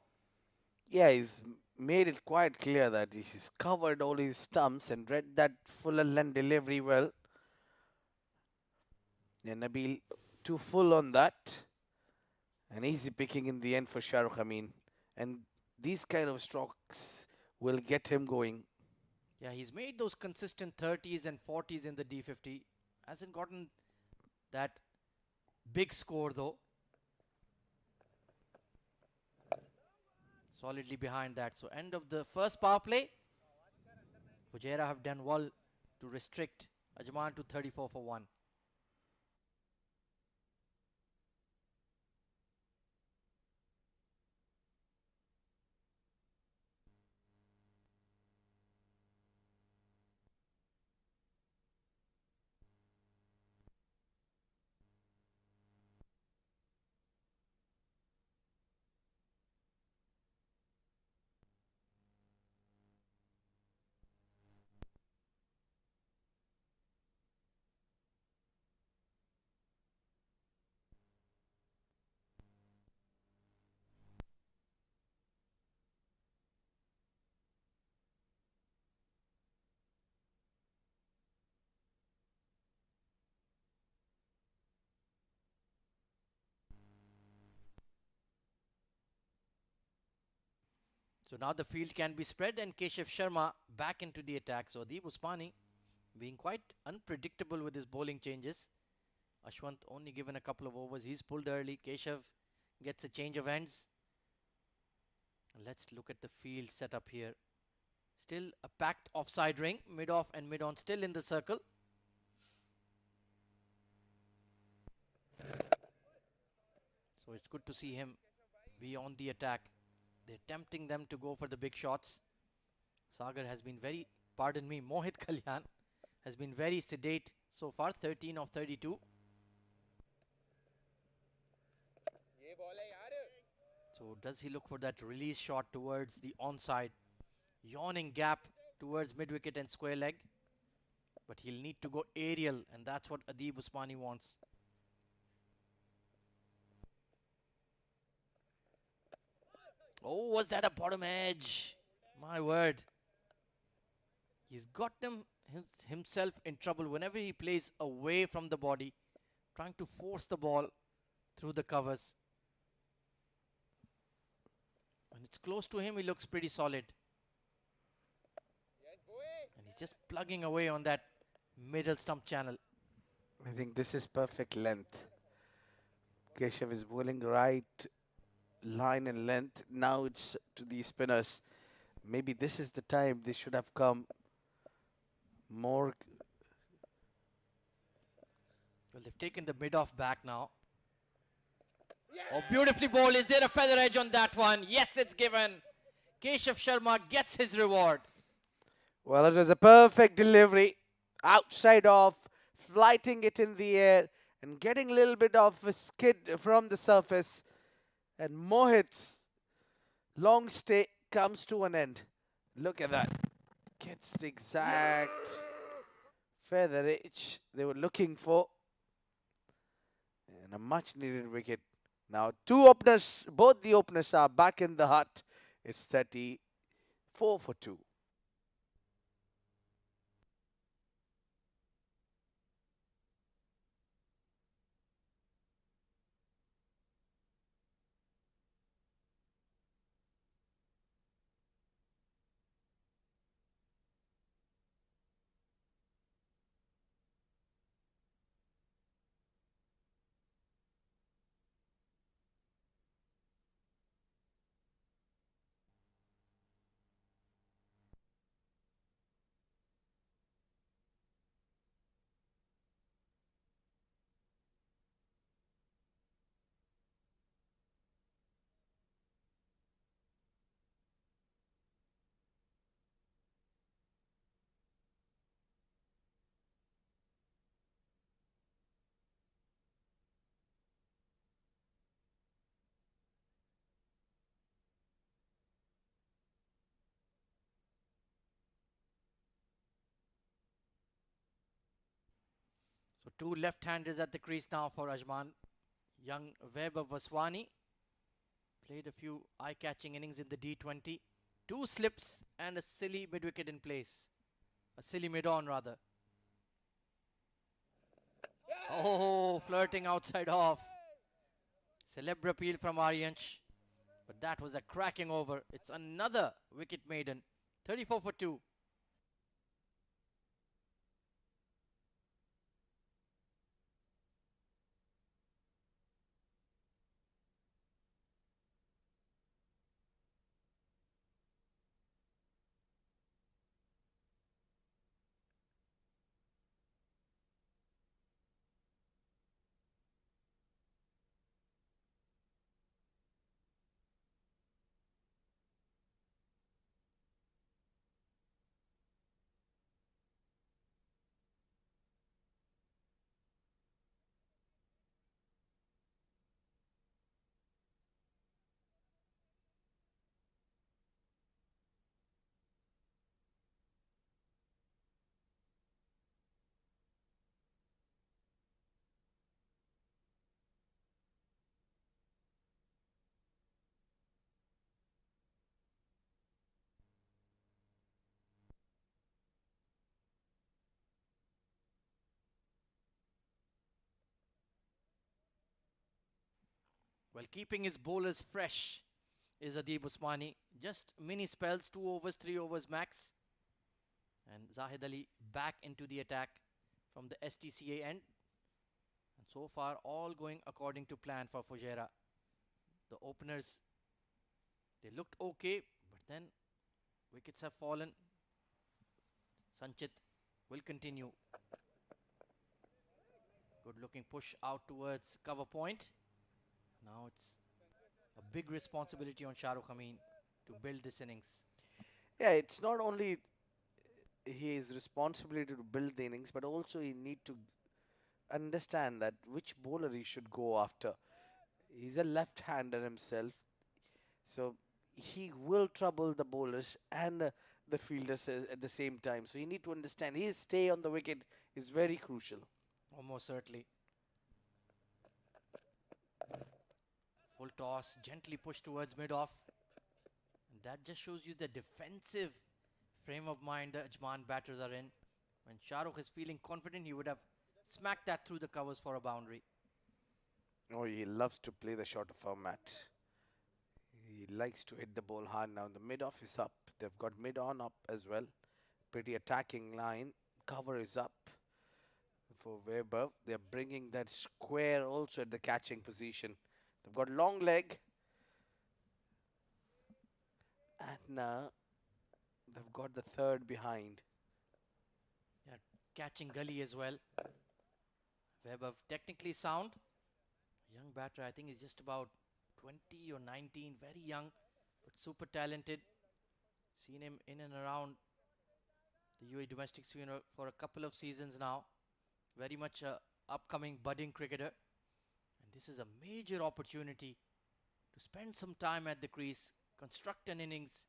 Yeah, he's made it quite clear that he's covered all his stumps and read that full length delivery well. Yeah, Nabil too full on that. And easy picking in the end for Shahrukh Amin. And these kind of strokes will get him going. Yeah, he's made those consistent 30s and 40s in the D50. Hasn't gotten that big score though. Solidly behind that. So end of the first power play. Fujairah have done well to restrict Ajman to 34 for 1. So now the field can be spread and Keshav Sharma back into the attack. So Deep Usmani being quite unpredictable with his bowling changes. Ashwant only given a couple of overs. He's pulled early. Keshav gets a change of ends. Let's look at the field setup here. Still a packed offside ring. Mid-off and mid-on still in the circle. So it's good to see him be on the attack. They're tempting them to go for the big shots. Sagar has been very, pardon me, Mohit Kalyan has been very sedate so far, 13 of 32. ये ball है यार. So does he look for that release shot towards the onside? Yawning gap towards mid-wicket and square leg. But he'll need to go aerial, and that's what Adib Usmani wants. Oh, was that a bottom edge? My word. He's got himself in trouble whenever he plays away from the body, trying to force the ball through the covers. When it's close to him, he looks pretty solid. Yes, boy. And he's just plugging away on that middle stump channel. I think this is perfect length. Keshav is bowling right line and length. Now it's to the spinners. Maybe this is the time they should have come more. Well, they've taken the mid-off back now. Oh, beautifully bowled. Is there a feather edge on that one? Yes, it's given. Keshav Sharma gets his reward. Well, it was a perfect delivery. Outside off, flighting it in the air and getting a little bit of a skid from the surface. And Mohit's long stay comes to an end. Look at that. Gets the exact feather edge they were looking for. And a much needed wicket. Now, two openers, both the openers are back in the hut. It's 34 for 2. So two left-handers at the crease now for Ajman. Young Weber Vaswani played a few eye-catching innings in the D20. Two slips and a silly mid-wicket in place. A silly mid-on rather. Oh, flirting outside off. Celebra appeal from Aryansh. But that was a cracking over. It's another wicket maiden. 34 for 2. While keeping his bowlers fresh is Adib Usmani. Just mini spells, 2 overs, 3 overs max. And Zahid Ali back into the attack from the STCA end. And so far, all going according to plan for Fujairah. The openers, they looked okay, but then wickets have fallen. Sanchit will continue. Good looking push out towards cover point. Now it's a big responsibility on Shahrukh Amin to build this innings. Yeah, it's not only his responsibility to build the innings, but also he need to understand that which bowler he should go after. He's a left-hander himself, so he will trouble the bowlers and the fielders at the same time. So you need to understand his stay on the wicket is very crucial. Almost certainly. Full toss, gently pushed towards mid-off. And that just shows you the defensive frame of mind the Ajman batters are in. When Shahrukh is feeling confident, he would have smacked that through the covers for a boundary. Oh, he loves to play the shorter format. He likes to hit the ball hard. Now the mid-off is up. They've got mid-on up as well. Pretty attacking line. Cover is up for Weber. They're bringing that square also at the catching position. They've got long leg. And now they've got the third behind. Yeah, catching gully as well. Weber technically sound. Young batter, I think he's just about 20 or 19. Very young, but super talented. Seen him in and around the UAE domestic scene for a couple of seasons now. Very much a upcoming budding cricketer. And this is a major opportunity to spend some time at the crease, construct an innings,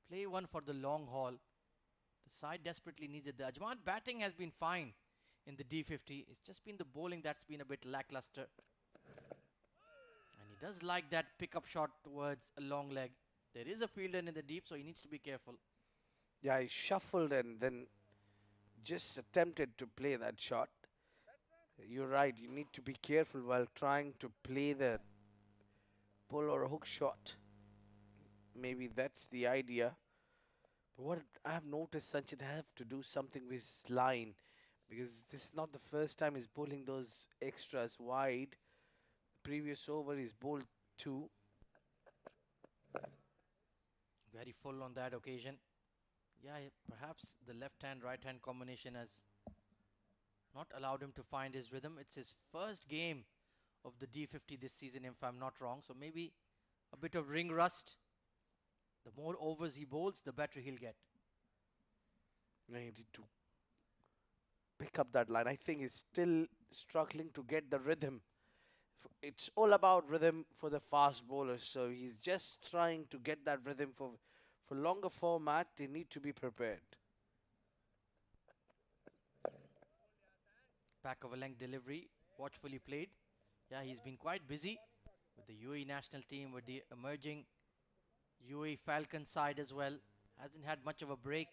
play one for the long haul. The side desperately needs it. The Ajman batting has been fine in the D50. It's just been the bowling that's been a bit lackluster. And he does like that pickup shot towards a long leg. There is a fielder in the deep, so he needs to be careful. Yeah, he shuffled and then just attempted to play that shot. You're right, you need to be careful while trying to play the pull or hook shot. Maybe that's the idea. But what I've noticed, Sanchit have to do something with his line because this is not the first time he's bowling those extras wide. Previous over he's bowled two. Very full on that occasion. Yeah, perhaps the left hand, right hand combination has not allowed him to find his rhythm. It's his first game of the D50 this season, if I'm not wrong. So maybe a bit of ring rust. The more overs he bowls, the better he'll get. I need to pick up that line. I think he's still struggling to get the rhythm. It's all about rhythm for the fast bowlers. So he's just trying to get that rhythm for longer format. They need to be prepared. Back of a length delivery, watchfully played. Yeah, he's been quite busy with the UAE national team, with the emerging UAE Falcon side as well. Hasn't had much of a break.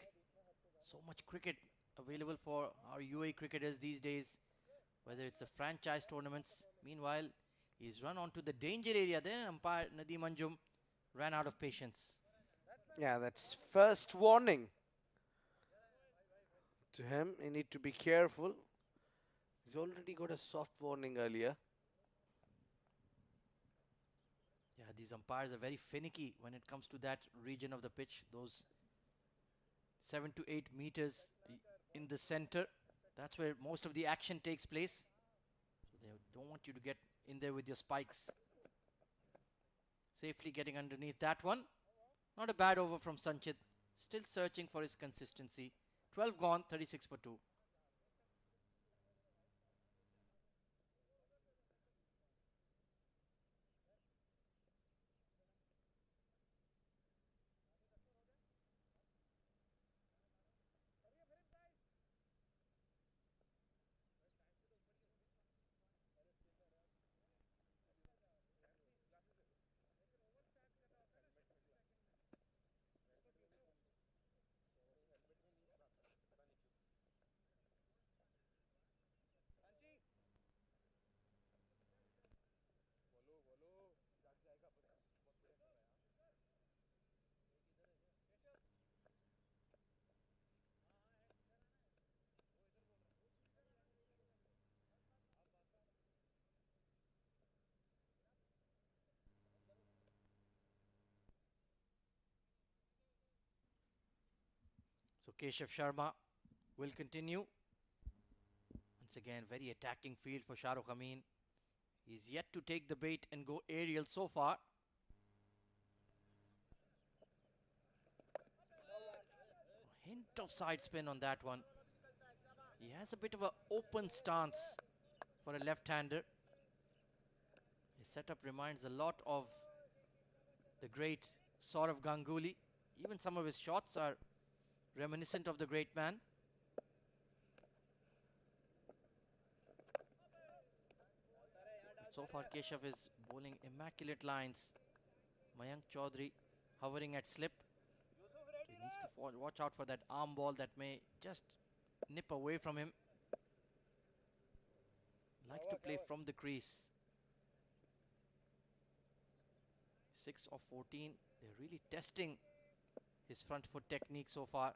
So much cricket available for our UAE cricketers these days, whether it's the franchise tournaments. Meanwhile, he's run onto the danger area there. Umpire Nadeem Anjum ran out of patience. Yeah, that's first warning to him. He need to be careful. He's already got a soft warning earlier. Yeah, these umpires are very finicky when it comes to that region of the pitch. Those 7 to 8 meters in the center. That's where most of the action takes place. So they don't want you to get in there with your spikes. Safely getting underneath that one. Not a bad over from Sanchit. Still searching for his consistency. 12 gone, 36 for 2. So Keshav Sharma will continue. Once again, very attacking field for Shahrukh Amin. He's yet to take the bait and go aerial so far. A hint of side spin on that one. He has a bit of an open stance for a left-hander. His setup reminds a lot of the great Saurav Ganguly. Even some of his shots are reminiscent of the great man. So far, Keshav is bowling immaculate lines. Mayank Chaudhary hovering at slip. He needs to watch out for that arm ball that may just nip away from him. Likes to play from the crease. 6 of 14. They're really testing his front foot technique so far.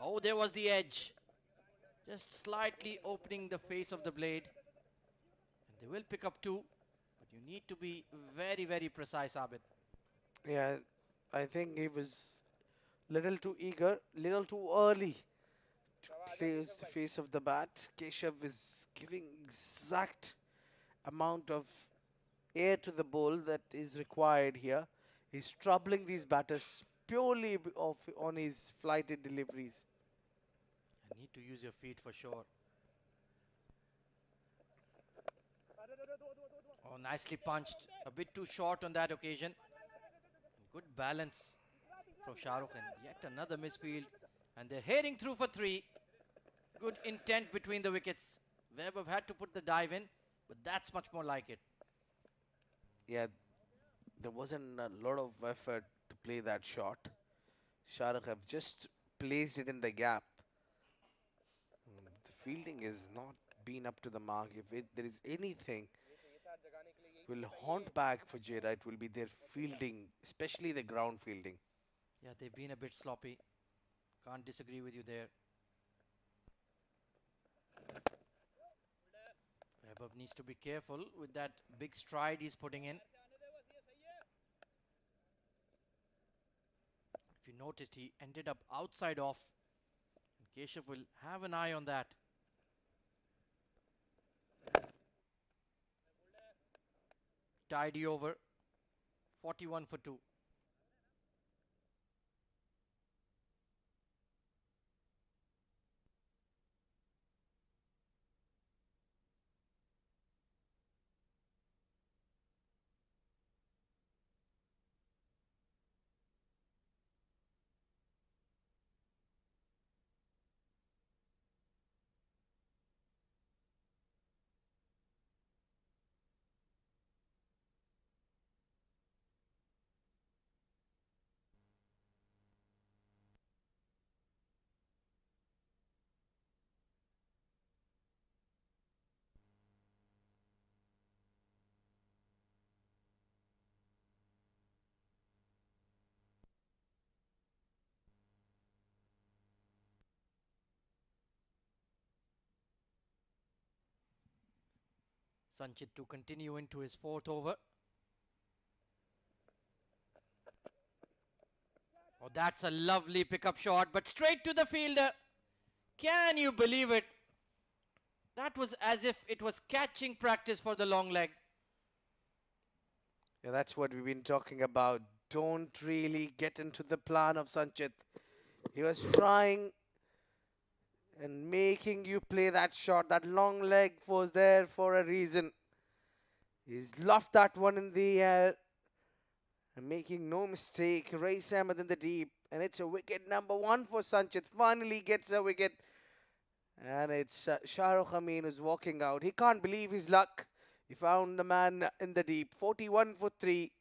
Oh, there was the edge. Just slightly opening the face of the blade. And they will pick up 2. But you need to be very, very precise, Abid. Yeah, I think he was little too eager, little too early to place the face of the bat. Keshav is giving exact amount of air to the ball that is required here. He's troubling these batters purely on his flighted deliveries. You need to use your feet for sure. Oh, nicely punched. A bit too short on that occasion. Good balance from Shahrukh, and yet another misfield. And they're heading through for 3. Good intent between the wickets. Webb have had to put the dive in, but that's much more like it. Yeah, there wasn't a lot of effort to play that shot. Shahrukh have just placed it in the gap. The fielding is not been up to the mark. If there is anything will haunt back for Fujairah, it will be their fielding, especially the ground fielding. Yeah, they've been a bit sloppy. Can't disagree with you there. Webb needs to be careful with that big stride he's putting in. If you noticed, he ended up outside off. And Keshav will have an eye on that. Tidy over. 41 for 2. Sanchit to continue into his 4th over. Oh, that's a lovely pickup shot, but straight to the fielder. Can you believe it? That was as if it was catching practice for the long leg. Yeah, that's what we've been talking about. Don't really get into the plan of Sanchit. He was trying and making you play that shot. That long leg was there for a reason. He's lofted that one in the air and making no mistake. Race Ahmed in the deep, and it's a wicket number 1 for Sanchit. Finally gets a wicket, and it's Shahrukh Amin who's walking out. He can't believe his luck. He found the man in the deep. 41 for 3.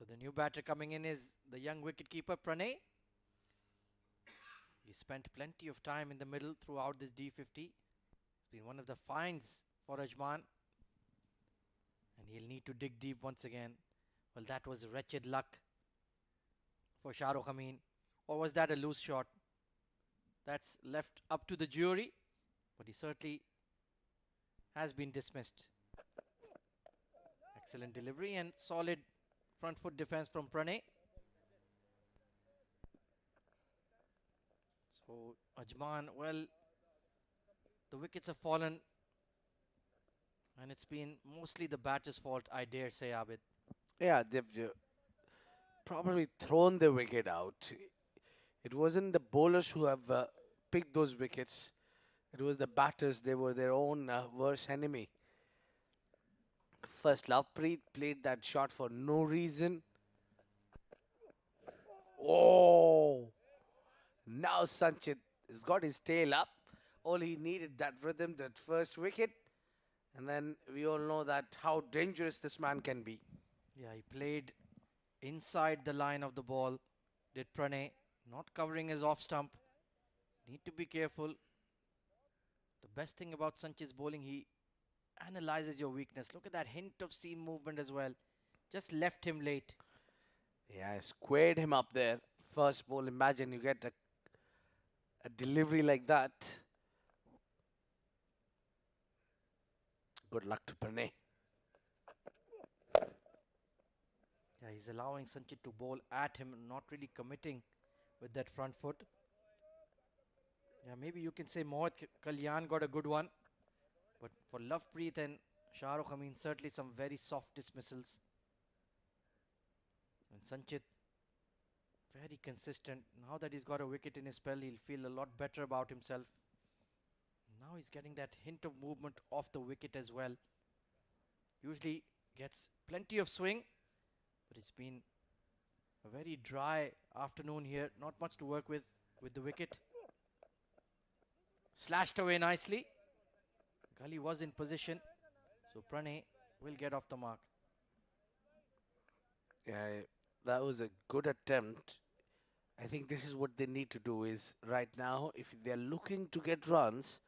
the new batter coming in is the young wicketkeeper Pranay. He spent plenty of time in the middle throughout this D50. It's been one of the finds for Ajman. And he'll need to dig deep once again. Well, that was wretched luck for Shahrukh Amin. Or was that a loose shot? That's left up to the jury. But he certainly has been dismissed. Excellent delivery and solid front foot defense from Pranay. So Ajman, well, the wickets have fallen. And it's been mostly the batter's fault, I dare say, Abid. Yeah, they've probably thrown the wicket out. It wasn't the bowlers who have picked those wickets. It was the batters. They were their own worst enemy. First, Lovepreet played that shot for no reason. Oh! Now Sanchit has got his tail up. All he needed that rhythm, that first wicket. And then we all know that how dangerous this man can be. Yeah, he played inside the line of the ball. Did Pranay, not covering his off stump. Need to be careful. The best thing about Sanchit's bowling, he analyzes your weakness. Look at that hint of seam movement as well. Just left him late. Yeah, I squared him up there. First ball, imagine you get a delivery like that. Good luck to Pranay. Yeah, he's allowing Sanchit to bowl at him, not really committing with that front foot. Yeah, maybe you can say Mohit Kalyan got a good one. But for Lovepreet and Shahrukh, I mean, certainly some very soft dismissals. And Sanchit, very consistent. Now that he's got a wicket in his spell, he'll feel a lot better about himself. Now he's getting that hint of movement off the wicket as well. Usually gets plenty of swing, but it's been a very dry afternoon here. Not much to work with the wicket. Slashed away nicely. Gully was in position, so Pranay will get off the mark. Yeah, that was a good attempt. I think this is what they need to do is right now, if they're looking to get runs,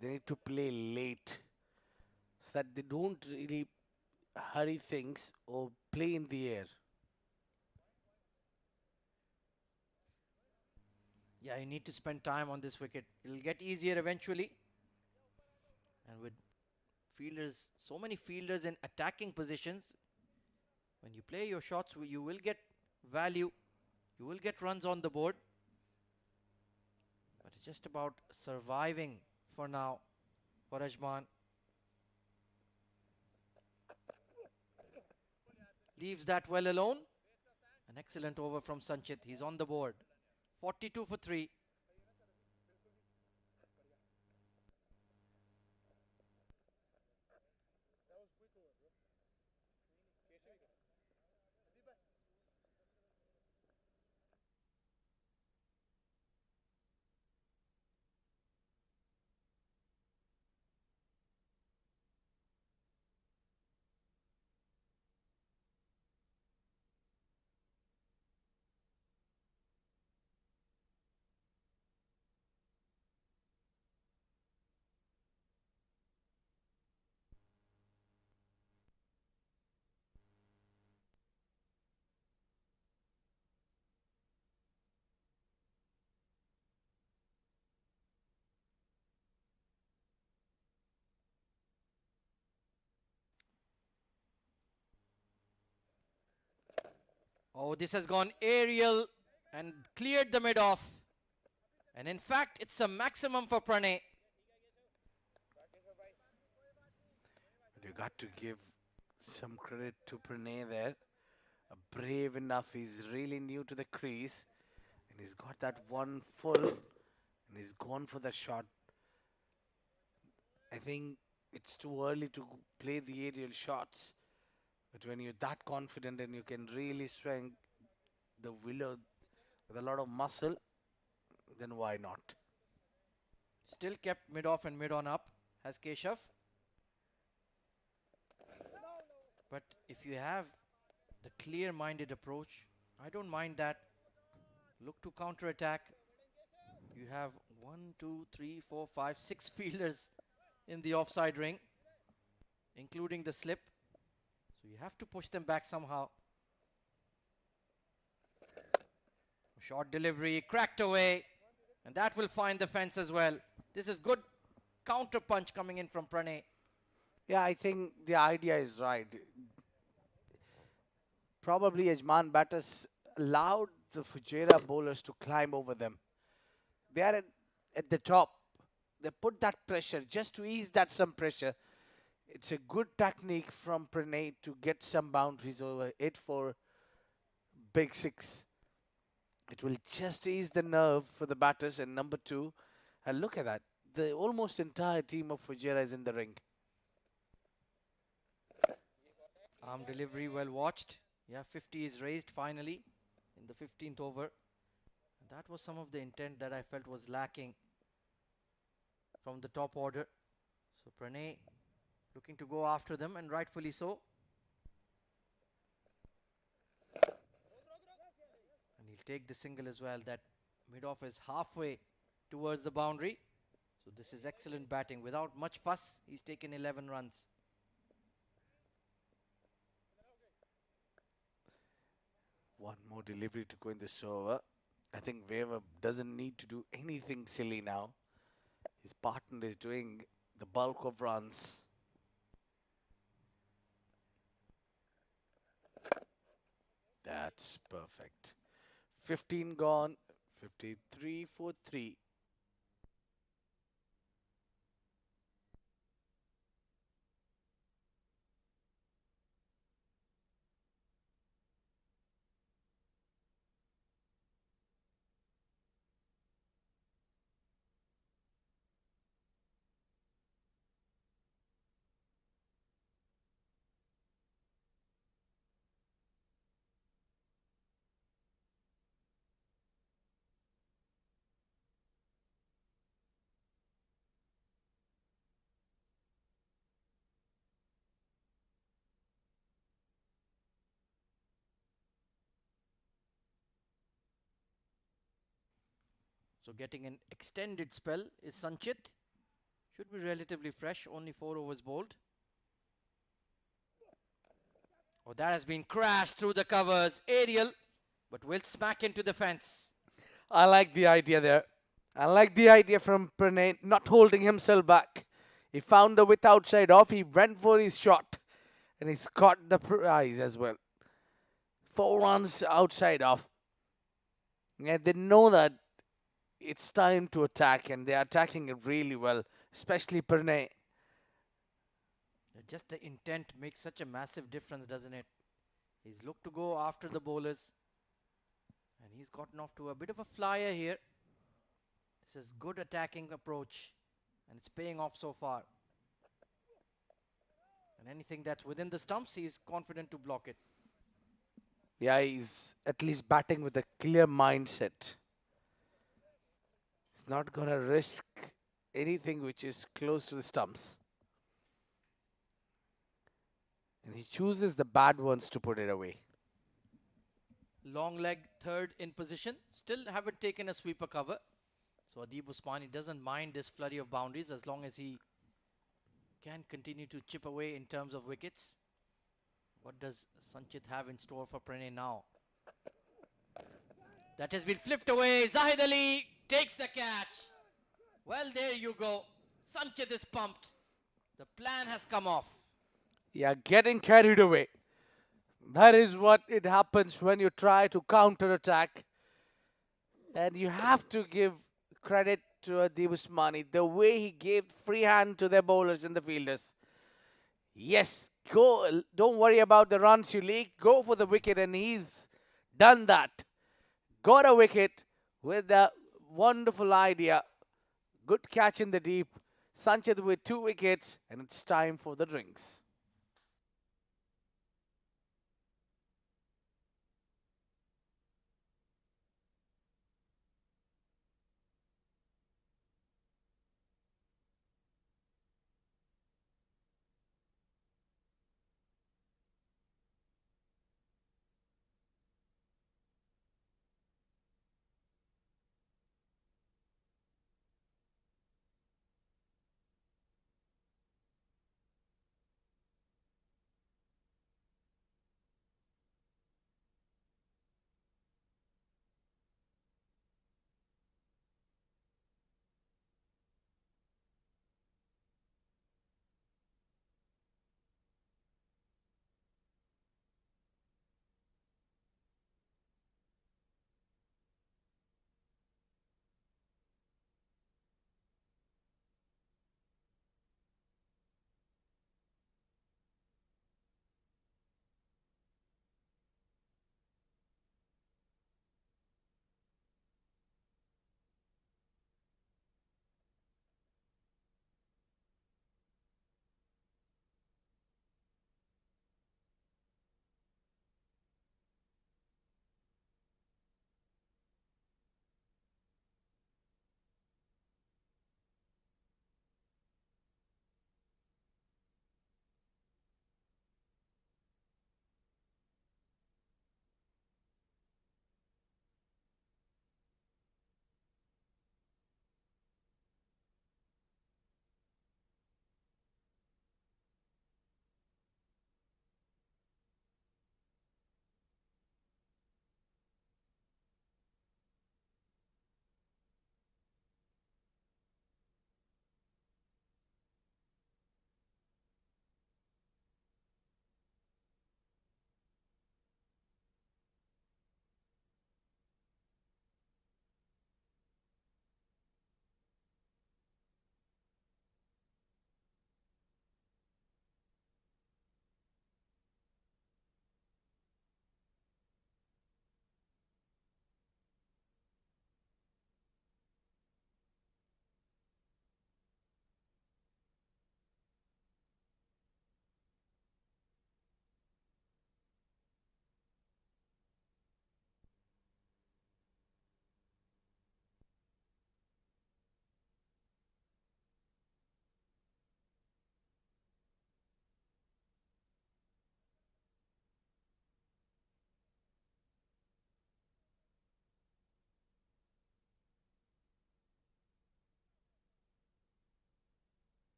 they need to play late so that they don't really hurry things or play in the air. Yeah, you need to spend time on this wicket. It'll get easier eventually. And with fielders, so many fielders in attacking positions, when you play your shots, you will get value. You will get runs on the board. But it's just about surviving for now for Ajman. Leaves that well alone. An excellent over from Sanchit. He's on the board. 42 for 3. Oh, this has gone aerial and cleared the mid off. And in fact, it's a maximum for Pranay. But you got to give some credit to Pranay there. Brave enough. He's really new to the crease. And he's got that one full. And he's gone for the shot. I think it's too early to play the aerial shots. But when you're that confident and you can really swing the willow with a lot of muscle, then why not? Still kept mid off and mid on up, has Keshav. But if you have The clear-minded approach. I don't mind that. Look to counter-attack. You have 6 fielders in the offside ring, including the slip. So you have to push them back somehow. Short delivery, cracked away. And that will find the fence as well. This is good counter punch coming in from Pranay. Yeah, I think the idea is right. Probably Ajman batters allowed the Fujairah bowlers to climb over them. They are at the top. They put that pressure just to ease that some pressure. It's a good technique from Pranay to get some boundaries over it for big six. It will just ease the nerve for the batters. And number two, and look at that. The almost entire team of Fujairah is in the ring. Arm delivery well watched. Yeah, 50 is raised finally in the 15th over. And that was some of the intent that I felt was lacking from the top order. So Pranay looking to go after them, and rightfully so. And he'll take the single as well. That mid-off is halfway towards the boundary. So this is excellent batting. Without much fuss, he's taken 11 runs. One more delivery to go in this over. I think Weaver doesn't need to do anything silly now. His partner is doing the bulk of runs. That's perfect. 15 gone, 53 for 3. So getting an extended spell is Sanchit. Should be relatively fresh, only 4 overs bowled. Oh, that has been crashed through the covers. Aerial, but will smack into the fence. I like the idea there. I like the idea from Pranay not holding himself back. He found the width outside off. He went for his shot. And he's caught the prize as well. 4 runs outside off. Yeah, they know that it's time to attack, and they're attacking it really well, especially Pranay. Just the intent makes such a massive difference, doesn't it? He's looked to go after the bowlers. And he's gotten off to a bit of a flyer here. This is good attacking approach. And it's paying off so far. And anything that's within the stumps, he's confident to block it. Yeah, he's at least batting with a clear mindset. He's not going to risk anything which is close to the stumps. And he chooses the bad ones to put it away. Long leg third in position. Still haven't taken a sweeper cover. So Adib Usmani doesn't mind this flurry of boundaries as long as he can continue to chip away in terms of wickets. What does Sanchit have in store for Pranay now? That has been flipped away. Zahid Ali takes the catch. Well, there you go. Sanchit is pumped. The plan has come off. Yeah, getting carried away. That is what it happens when you try to counter-attack. And you have to give credit to Adib Usmani, the way he gave free hand to their bowlers and the fielders. Yes, go. Don't worry about the runs you leak. Go for the wicket, and he's done that. Got a wicket with a wonderful idea. Good catch in the deep. Sanchit with 2 wickets, and it's time for the drinks.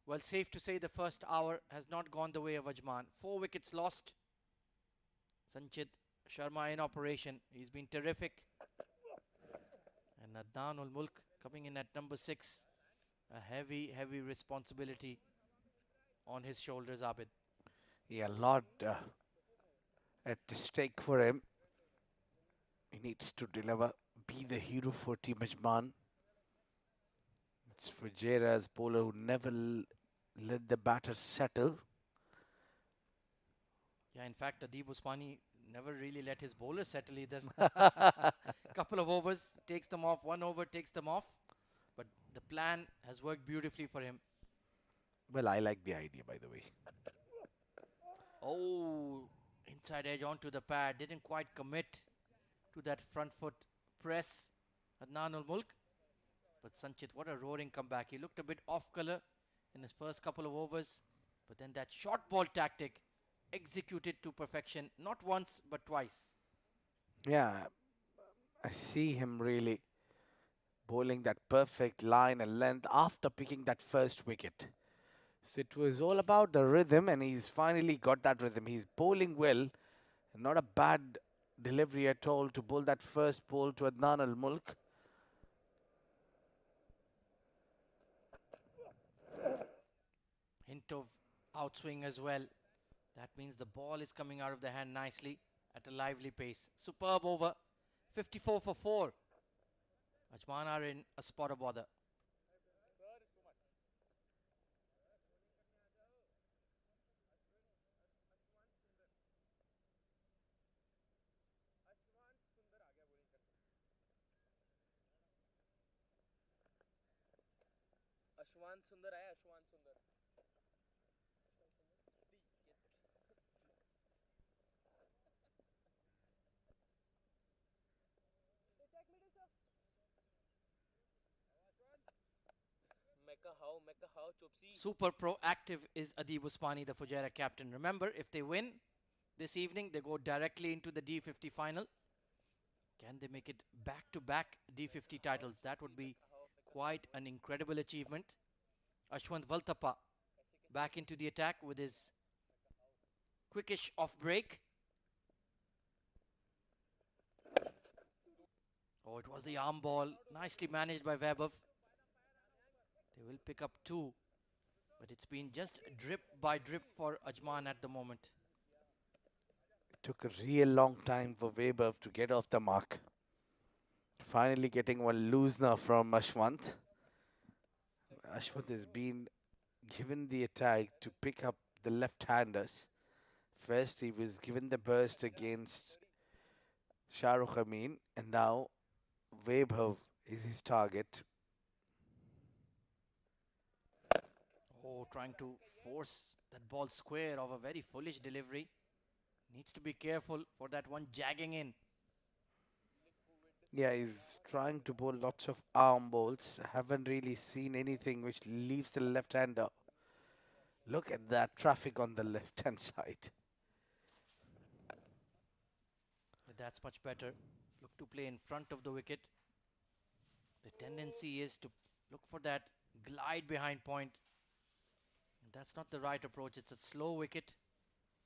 Well, safe to say the first hour has not gone the way of Ajman. 4 wickets lost. Sanchit Sharma in operation. He's been terrific. And Adnan ul Mulk coming in at number 6. A heavy, heavy responsibility on his shoulders, Abid. Yeah, a lot at stake for him. He needs to deliver, be the hero for Team Ajman. It's Fujairah's bowler who never let the batter settle. Yeah, in fact, Adib Usmani never really let his bowlers settle either. Couple of overs, takes them off. 1 over, takes them off. But the plan has worked beautifully for him. Well, I like the idea, by the way. Oh, inside edge onto the pad. Didn't quite commit to that front foot press. Adnan ul Mulk. But Sanchit, what a roaring comeback. He looked a bit off color in his first couple of overs. But then that short ball tactic executed to perfection. Not once, but twice. Yeah, I see him really bowling that perfect line and length after picking that first wicket. So it was all about the rhythm, and he's finally got that rhythm. He's bowling well, not a bad delivery at all to bowl that first ball to Adnan al Mulk. Hint of outswing as well. That means the ball is coming out of the hand nicely at a lively pace. Superb over. 54 for 4. Ajman are in a spot of bother. अश्वान सुंदर आया अश्वान सुंदर मैं कहाओ चुपसी Super proactive is Adib Usmani, the Fujairah captain. Remember, if they win this evening, they go directly into the D50 final. Can they make it back-to-back D50 titles? That would be quite an incredible achievement. Ashwant Valtapa back into the attack with his quickish off break. Oh, it was the arm ball. Nicely managed by Vaibhav. They will pick up 2. But it's been just drip by drip for Ajman at the moment. It took a real long time for Weber to get off the mark. Finally getting one loose now from Ashwant. Ashwant has been given the attack to pick up the left-handers. First, he was given the burst against Shahrukh Amin, and now Vaibhav is his target. Oh, trying to force that ball square of a very foolish delivery. Needs to be careful for that one jagging in. Yeah, he's trying to bowl lots of arm balls. Haven't really seen anything which leaves the left-hander. Look at that traffic on the left-hand side. That's much better. Look to play in front of the wicket. The tendency is to look for that glide behind point. And that's not the right approach. It's a slow wicket.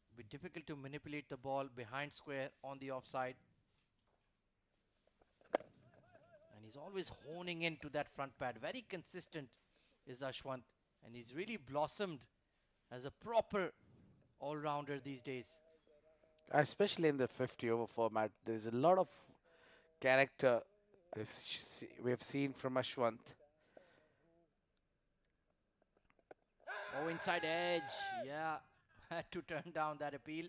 It'll be difficult to manipulate the ball behind square on the offside. And he's always honing into that front pad. Very consistent is Ashwant. And he's really blossomed as a proper all-rounder these days. Especially in the 50 over format, there's a lot of character we've seen from Ashwant. Oh, inside edge. Yeah, had to turn down that appeal.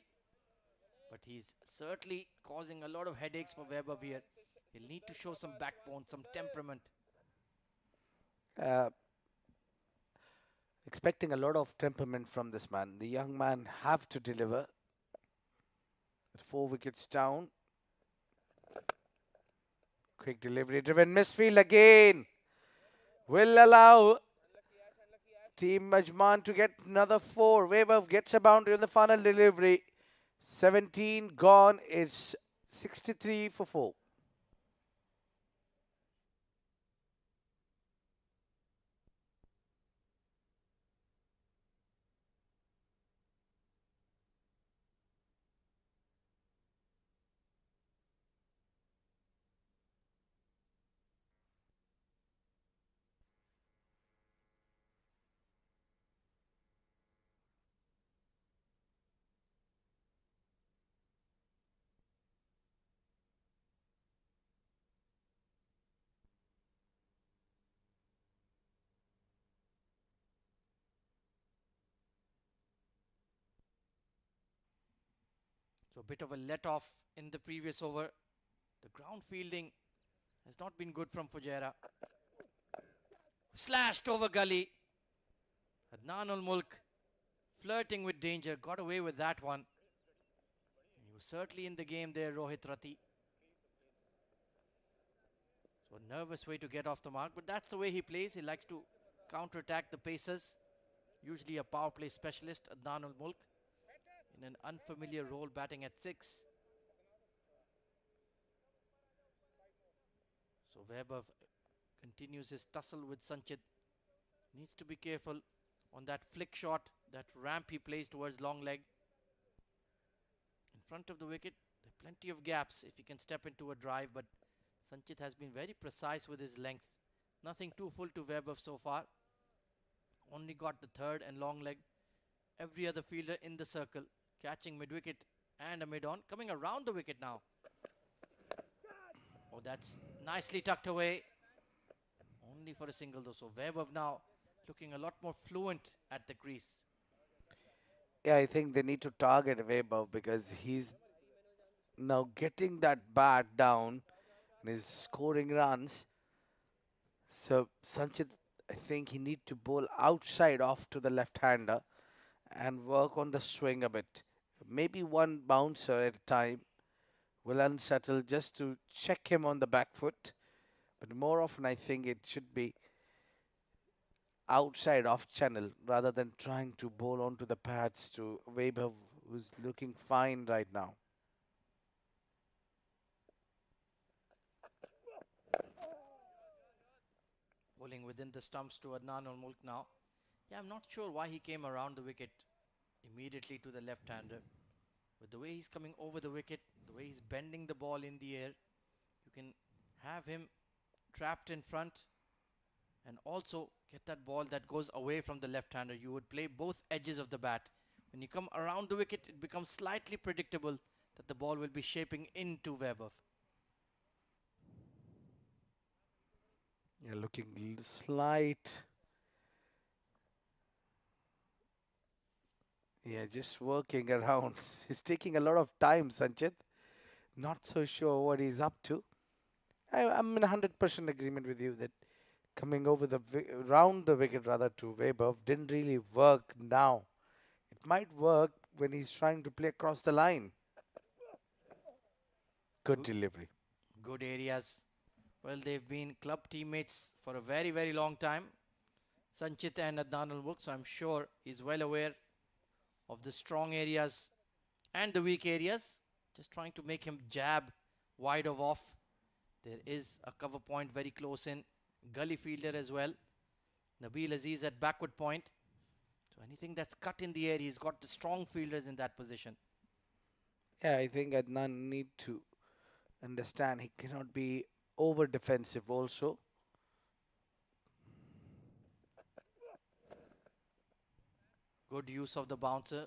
But he's certainly causing a lot of headaches for Weber here. He'll need to show some backbone, some temperament. Uh, Expecting a lot of temperament from this man. The young man have to deliver. With 4 wickets down. Quick delivery driven misfield again. Will allow Team Ajman to get another 4. Weber gets a boundary on the final delivery. 17 gone. It's 63 for 4. So a bit of a let off in the previous over. The ground fielding has not been good from Fujairah. Slashed over gully. Adnan ul Mulk flirting with danger. Got away with that one. He was certainly in the game there, Rohit Rati. So a nervous way to get off the mark, but that's the way he plays. He likes to counter-attack the pacers. Usually a power play specialist, Adnan ul Mulk, in an unfamiliar role, batting at 6. So Vaibhav continues his tussle with Sanchit. Needs to be careful on that flick shot, that ramp he plays towards long leg. In front of the wicket, there are plenty of gaps if he can step into a drive, but Sanchit has been very precise with his length. Nothing too full to Vaibhav so far. Only got the third and long leg. Every other fielder in the circle, catching mid-wicket and a mid-on. Coming around the wicket now. Oh, that's nicely tucked away. Only for a single though. So Vaibhav now looking a lot more fluent at the crease. Yeah, I think they need to target Weber because he's now getting that bat down and is scoring runs. So Sanchit, I think he need to bowl outside off to the left-hander and work on the swing a bit. Maybe one bouncer at a time will unsettle just to check him on the back foot. But more often, I think it should be outside off channel rather than trying to bowl onto the pads to Weber, who's looking fine right now. Bowling within the stumps to Adnan ul Mulk now. Yeah, I'm not sure why he came around the wicket immediately to the left-hander. With the way he's coming over the wicket, the way he's bending the ball in the air, you can have him trapped in front and also get that ball that goes away from the left-hander. You would play both edges of the bat. When you come around the wicket, it becomes slightly predictable that the ball will be shaping into Vaibhav. Yeah, looking slight. Yeah, just working around. He's taking a lot of time, Sanchit. Not so sure what he's up to. I'm in 100% agreement with you that coming over round the wicket rather to Weber didn't really work now. It might work when he's trying to play across the line. Good Good, delivery. good areas. Well, they've been club teammates for a very, very long time. Sanchit and Adnan ul Mulk, so I'm sure he's well aware of the strong areas and the weak areas. Just trying to make him jab wide of off. There is a cover point very close in. Gully fielder as well. Nabil Aziz at backward point. So anything that's cut in the air, he's got the strong fielders in that position. Yeah, I think Adnan need to understand he cannot be over defensive also. Good use of the bouncer.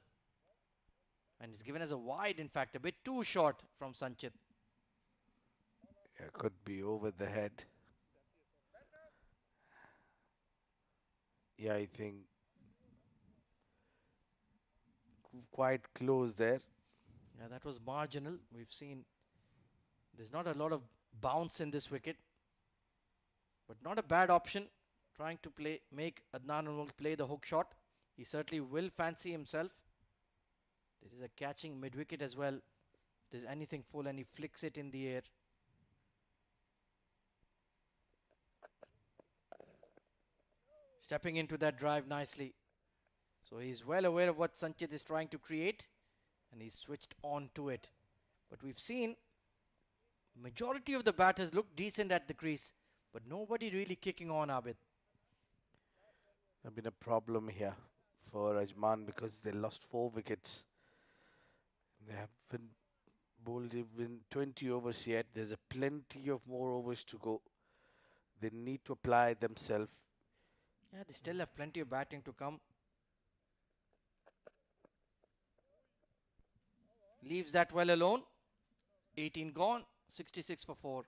And it's given as a wide, in fact, a bit too short from Sanchit. Yeah, could be over the head. Yeah, I think quite close there. Yeah, that was marginal. We've seen there's not a lot of bounce in this wicket, but not a bad option. Trying to make Adnan ul Mulk play the hook shot. He certainly will fancy himself. There is a catching mid-wicket as well. If there's anything full and he flicks it in the air. Stepping into that drive nicely. So he's well aware of what Sanchit is trying to create and he's switched on to it. But we've seen majority of the batters look decent at the crease, but nobody really kicking on, Abid. There's been a problem here for Ajman because they lost 4 wickets. They haven't bowled even 20 overs yet. There's a plenty of more overs to go. They need to apply themselves. Yeah, they still have plenty of batting to come. Leaves that well alone. 18 gone, 66 for 4.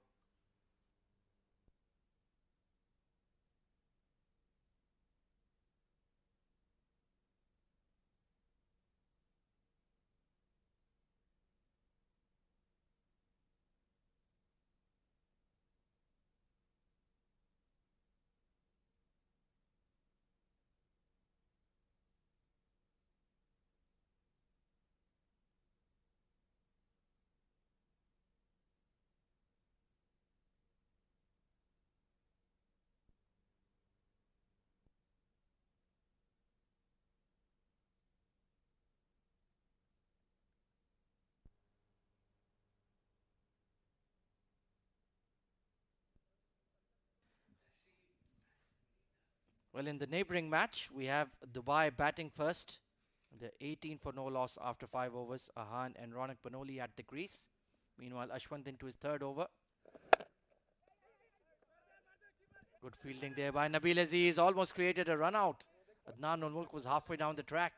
Well, in the neighbouring match, we have Dubai batting first. They're 18 for no loss after 5 overs. Ahan and Ronak Banoli at the crease. Meanwhile, Ashwant into his third over. Good fielding there by Nabil Aziz. Almost created a run out. Adnan ul Mulk was halfway down the track.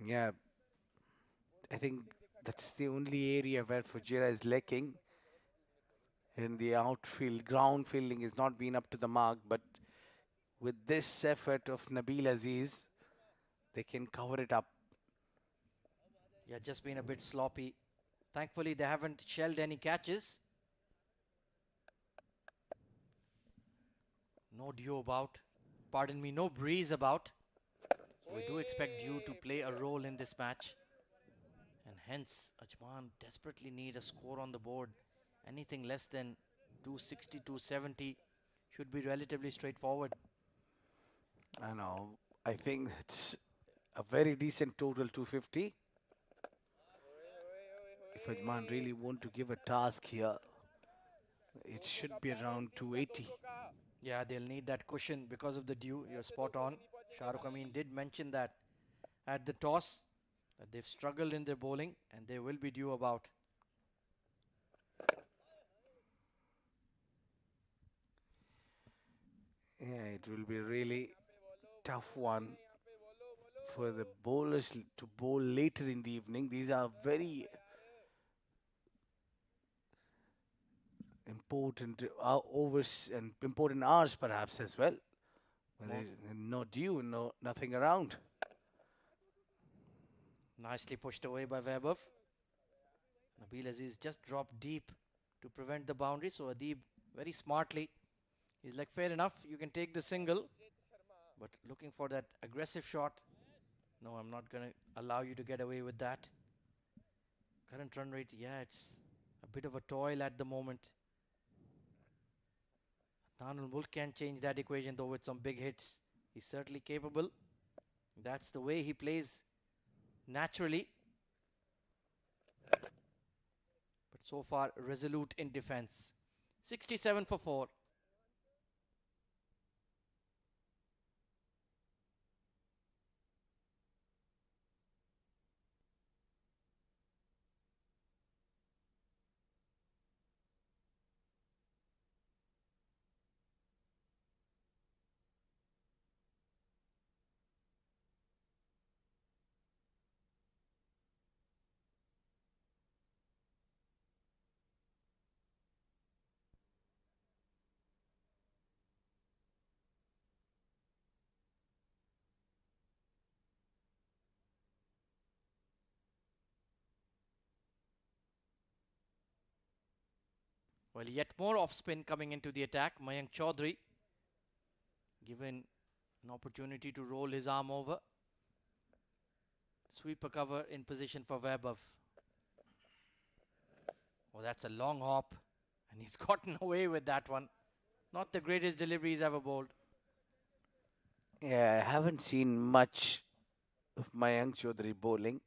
Yeah, I think that's the only area where Fujairah is lacking. In the outfield, ground fielding has not been up to the mark, but with this effort of Nabil Aziz, they can cover it up. Yeah, just been a bit sloppy. Thankfully, they haven't shelled any catches. No dew about. Pardon me, no breeze about. So we do expect dew to play a role in this match. And hence, Ajman desperately need a score on the board. Anything less than 260, 270 should be relatively straightforward. I know. I think it's a very decent total 250. If Ajman really want to give a task here, it should be around 280. Yeah, they'll need that cushion because of the dew. You're spot on. Shahrukh Amin did mention that at the toss, that they've struggled in their bowling and they will be due about. Yeah, it will be really tough one for the bowlers to bowl later in the evening. These are very important overs and important hours perhaps as well. When Most there's no dew, no nothing around. nicely pushed away by Vaibhav. Nabil Aziz just dropped deep to prevent the boundary. So Adib very smartly, he's like, fair enough, you can take the single, but looking for that aggressive shot. No, I'm not going to allow you to get away with that. Current run rate, yeah, it's a bit of a toil at the moment. Tanul Mulk can change that equation though with some big hits. He's certainly capable. That's the way he plays naturally. But so far, resolute in defense. 67 for 4. Well, yet more off spin coming into the attack. Mayank Chaudhary given an opportunity to roll his arm over. Sweeper cover in position for Vaibhav. Oh, that's a long hop. And he's gotten away with that one. Not the greatest delivery he's ever bowled. Yeah, I haven't seen much of Mayank Chaudhary bowling.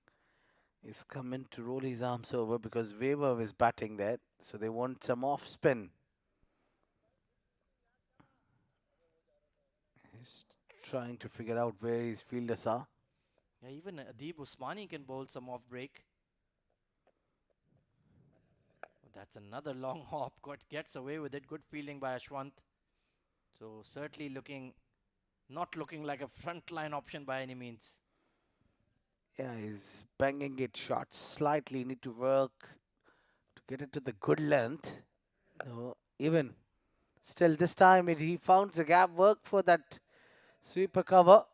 He's come in to roll his arms over because Weber is batting there, so they want some off spin. He's trying to figure out where his fielders are. Yeah, even Adib Usmani can bowl some off break. Oh, that's another long hop. Gets away with it. Good fielding by Ashwant. So certainly not looking like a frontline option by any means. Yeah, he's banging it short slightly. Need to work to get it to the good length. No, even still, this time he found the gap work for that sweeper cover.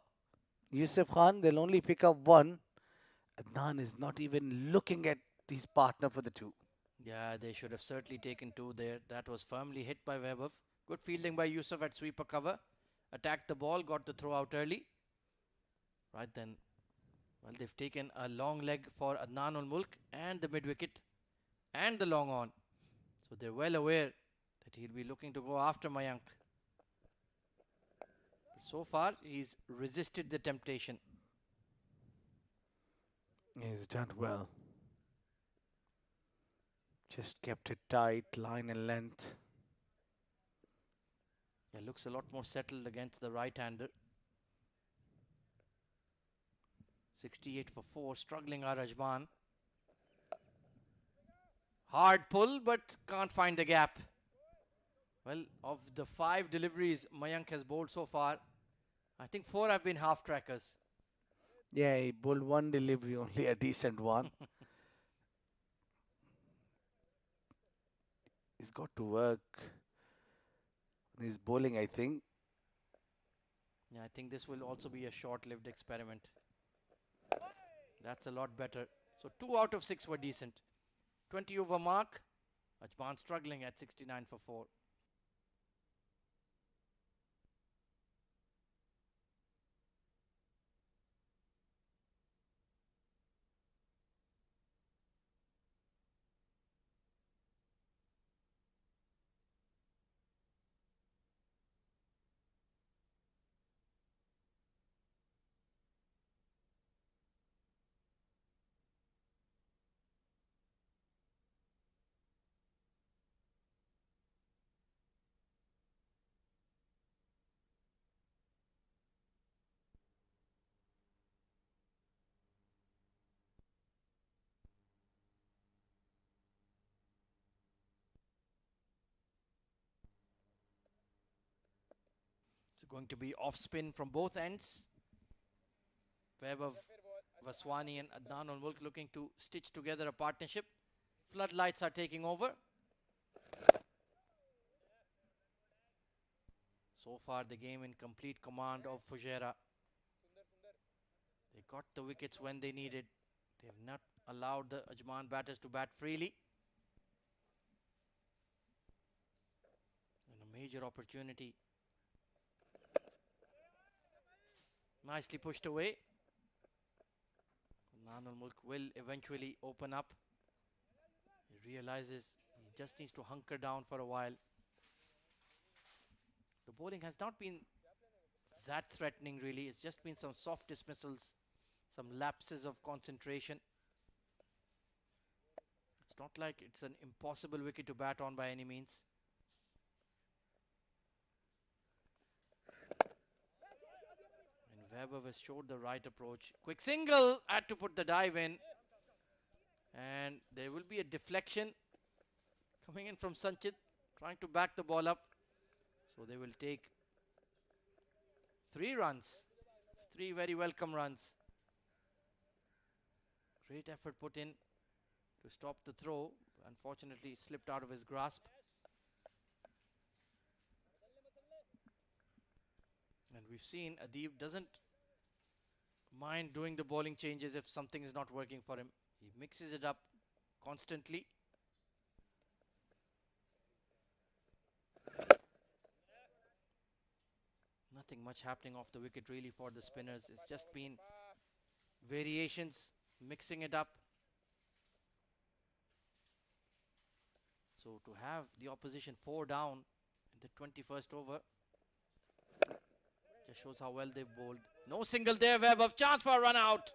Yusuf Khan, they'll only pick up one. Adnan is not even looking at his partner for the two. Yeah, they should have certainly taken two there. That was firmly hit by Vaibhav. Good fielding by Yusuf at sweeper cover. Attacked the ball, got the throw out early. Right then, well, they've taken a long leg for Adnan ul Mulk and the mid wicket and the long on. So they're well aware that he'll be looking to go after Mayank. But so far, he's resisted the temptation. He's done well. Just kept it tight, line and length. Yeah, looks a lot more settled against the right-hander. 68 for 4. Struggling are Ajman. Hard pull, but can't find the gap. Well, of the 5 deliveries Mayank has bowled so far, I think 4 have been half trackers. Yeah, he bowled one delivery, only a decent one. He's got to work on his bowling, I think. Yeah, I think this will also be a short-lived experiment. That's a lot better. So 2 out of 6 were decent. 20 over mark. Ajman struggling at 69 for 4. It's going to be off spin from both ends. Web of Vaswani and Adnan ul Mulk looking to stitch together a partnership. Floodlights are taking over. So far, the game in complete command of Fujairah. They got the wickets when they needed. They have not allowed the Ajman batters to bat freely. And a major opportunity. Nicely pushed away. Adnan ul Mulk will eventually open up. He realizes he just needs to hunker down for a while. The bowling has not been that threatening really. It's just been some soft dismissals, some lapses of concentration. It's not like it's an impossible wicket to bat on by any means. And Weber has showed the right approach. Quick single, had to put the dive in. And there will be a deflection coming in from Sanchit, trying to back the ball up. So they will take 3 runs. 3 very welcome runs. Great effort put in to stop the throw. Unfortunately, slipped out of his grasp. And we've seen Adib doesn't mind doing the bowling changes if something is not working for him. He mixes it up constantly. Nothing much happening off the wicket really for the spinners. It's just been variations, mixing it up. So to have the opposition 4 down in the 21st over just shows how well they've bowled. No single there, Webb of chance for a run out.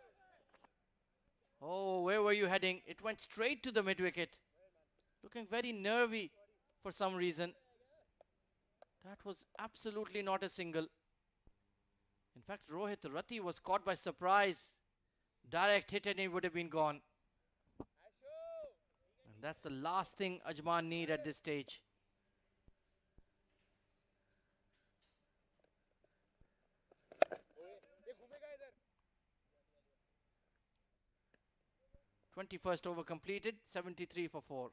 Oh, where were you heading? It went straight to the mid wicket. Looking very nervy for some reason. That was absolutely not a single. In fact, Rohit Rathi was caught by surprise. Direct hit and he would have been gone. And that's the last thing Ajman need at this stage. ये घूमेगा इधर 21st over completed, 73 for 4.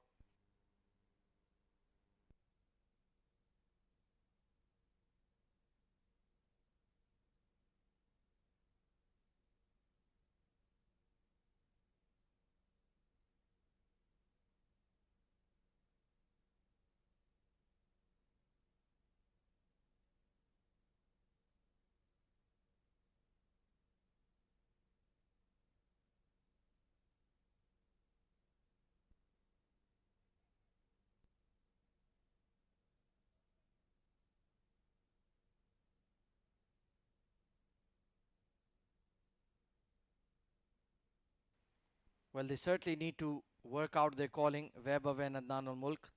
Well, they certainly need to work out their calling, Webb and Adnan ul Mulk.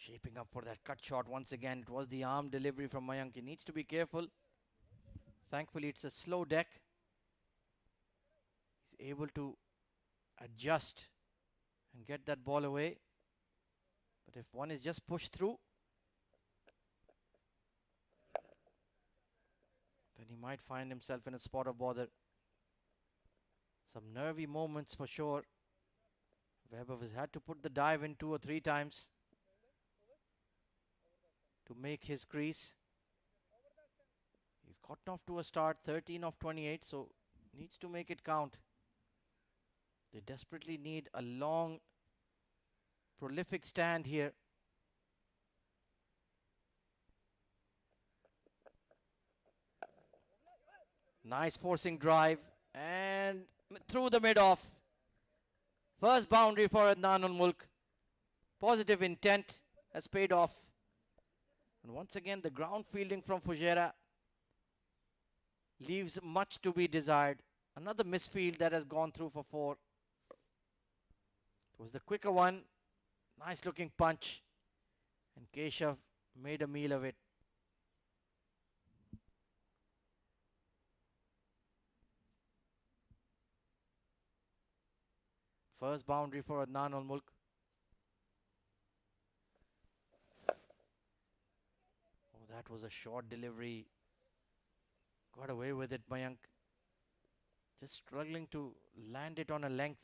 Shaping up for that cut shot once again. It was the arm delivery from Mayank. He needs to be careful. Thankfully, it's a slow deck. He's able to adjust and get that ball away. But if one is just pushed through, then he might find himself in a spot of bother. Some nervy moments for sure. Webber has had to put the dive in 2 or 3 times to make his crease. He's gotten off to a start, 13 of 28, so needs to make it count. They desperately need a long, prolific stand here. Nice forcing drive and through the mid-off. First boundary for Adnan ul Mulk. Positive intent has paid off. And once again, the ground fielding from Fujairah leaves much to be desired. Another misfield that has gone through for 4. It was the quicker one. Nice looking punch. And Keshav made a meal of it. First boundary for Adnan ul Mulk. Oh, that was a short delivery. Got away with it, Mayank. Just struggling to land it on a length.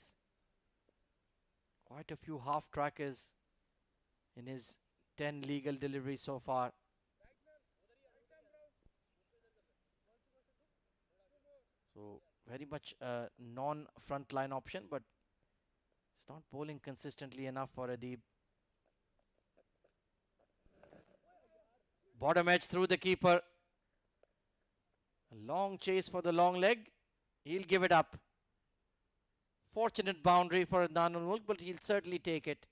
Quite a few half trackers in his 10 legal deliveries so far. So very much a non-front line option, but it's not bowling consistently enough for Adeeb. Bottom edge through the keeper. A long chase for the long leg. He'll give it up. Fortunate boundary for Adnan ul Mulk, but he'll certainly take it.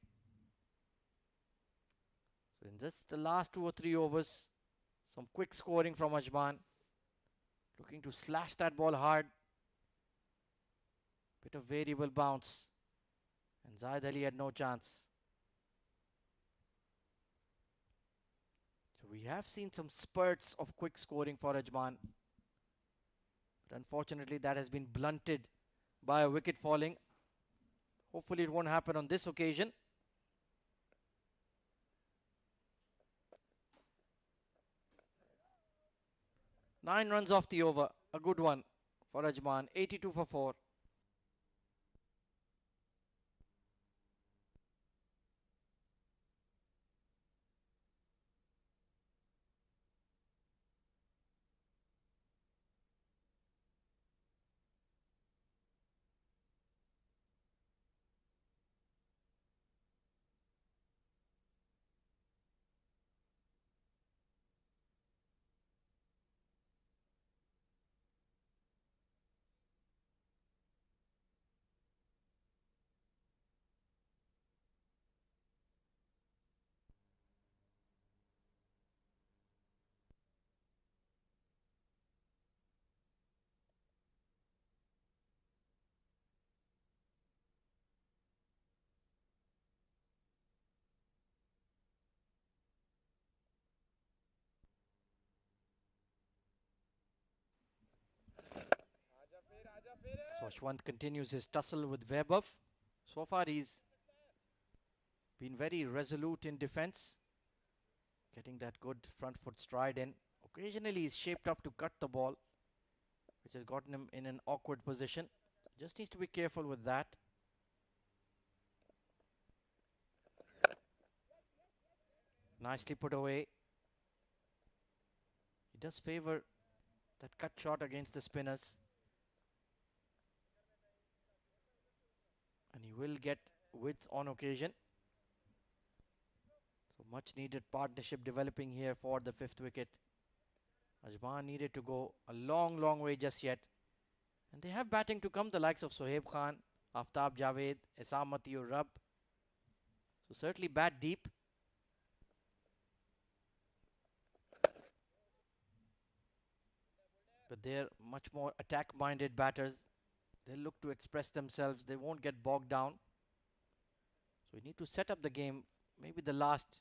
So in just the last 2 or 3 overs, some quick scoring from Ajman. Looking to slash that ball hard. Bit of variable bounce. And Zaid Ali had no chance. So we have seen some spurts of quick scoring for Ajman. But unfortunately, that has been blunted by a wicket falling. Hopefully it won't happen on this occasion. Nine runs off the over. A good one for Ajman. 82 for 4. So Ashwant continues his tussle with Vaibhav. So far he's been very resolute in defense. Getting that good front foot stride in. Occasionally he's shaped up to cut the ball, which has gotten him in an awkward position. Just needs to be careful with that. Nicely put away. He does favor that cut shot against the spinners. And he will get width on occasion. So much needed partnership developing here for the 5th wicket. Ajman needed to go a long, long way just yet. And they have batting to come, the likes of Sohaib Khan, Aftab Javed, Esamati ur Rab. So certainly bat deep. But they're much more attack-minded batters. They'll look to express themselves. They won't get bogged down. So we need to set up the game. Maybe the last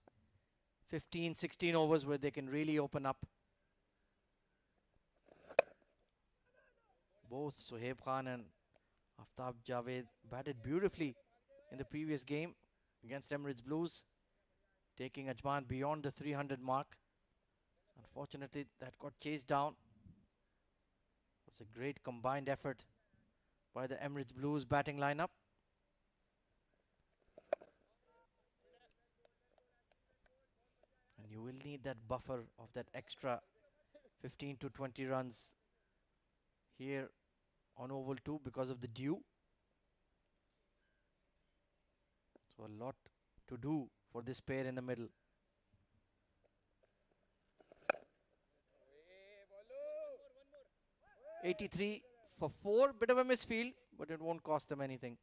15, 16 overs where they can really open up. Both Sohaib Khan and Aftab Javed batted beautifully in the previous game against Emirates Blues, taking Ajman beyond the 300 mark. Unfortunately, that got chased down. It was a great combined effort by the Emirates Blues batting lineup. And you will need that buffer of that extra 15 to 20 runs here on Oval 2 because of the dew. So a lot to do for this pair in the middle. 83 for 4, bit of a misfield, but it won't cost them anything.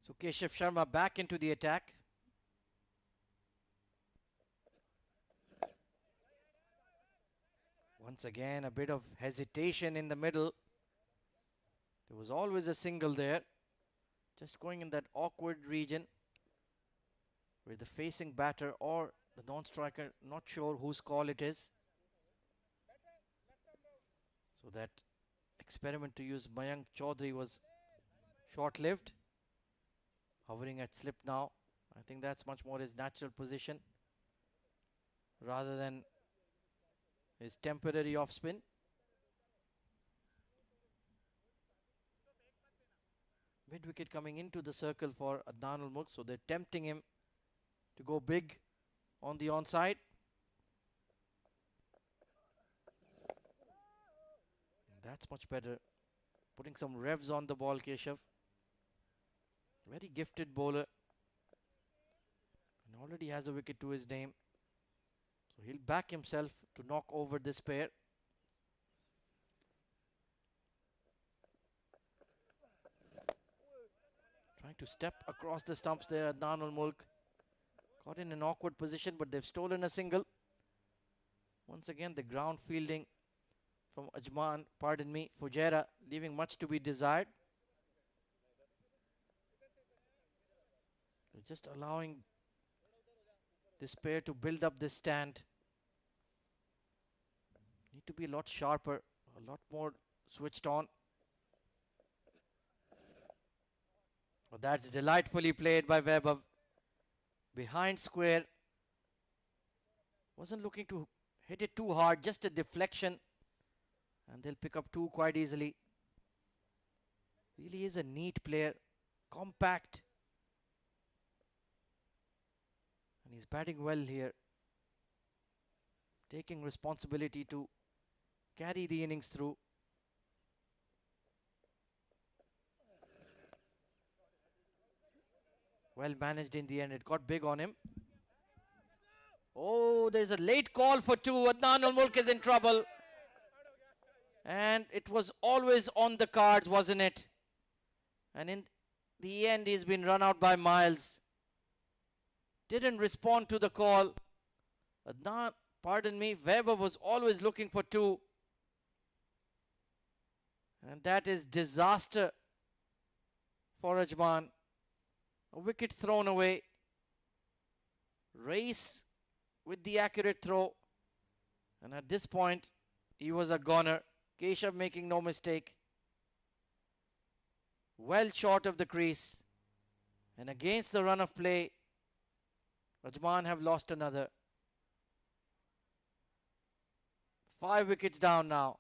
So Keshav Sharma back into the attack. Once again, a bit of hesitation in the middle. There was always a single there. Just going in that awkward region where the facing batter or the non-striker, not sure whose call it is. So that experiment to use Mayank Chaudhary was short-lived. Hovering at slip now. I think that's much more his natural position rather than his temporary off spin. Mid wicket coming into the circle for Adnan Ul-Mulk, so they're tempting him to go big on the onside. That's much better. Putting some revs on the ball, Keshav. Very gifted bowler. And already has a wicket to his name. So he'll back himself to knock over this pair. Trying to step across the stumps there, Adnan Ul-Mulk. Got in an awkward position, but they've stolen a single. Once again, the ground fielding from Ajman, Fujairah, leaving much to be desired. They're just allowing this pair to build up this stand. Need to be a lot sharper, a lot more switched on. Oh, that's delightfully played by Vaibhav. Behind square. Wasn't looking to hit it too hard, just a deflection. And they'll pick up 2 quite easily. Really is a neat player. Compact. And he's batting well here. Taking responsibility to carry the innings through. Well managed in the end. It got big on him. Oh, there's a late call for 2. Adnan Ul-Mulk is in trouble. And it was always on the cards, wasn't it? And in the end, he's been run out by Miles. Didn't respond to the call. Adnan, Vaibhav was always looking for 2. And that is disaster for Ajman. A wicket thrown away. Race with the accurate throw. And at this point, he was a goner. Keshav making no mistake. Well short of the crease. And against the run of play, Ajman have lost another. 5 wickets down now.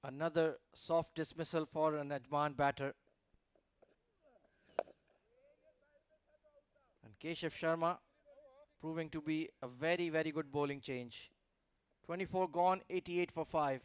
Another soft dismissal for an Ajman batter. And Keshav Sharma proving to be a very, very good bowling change. 24 gone, 88 for 5.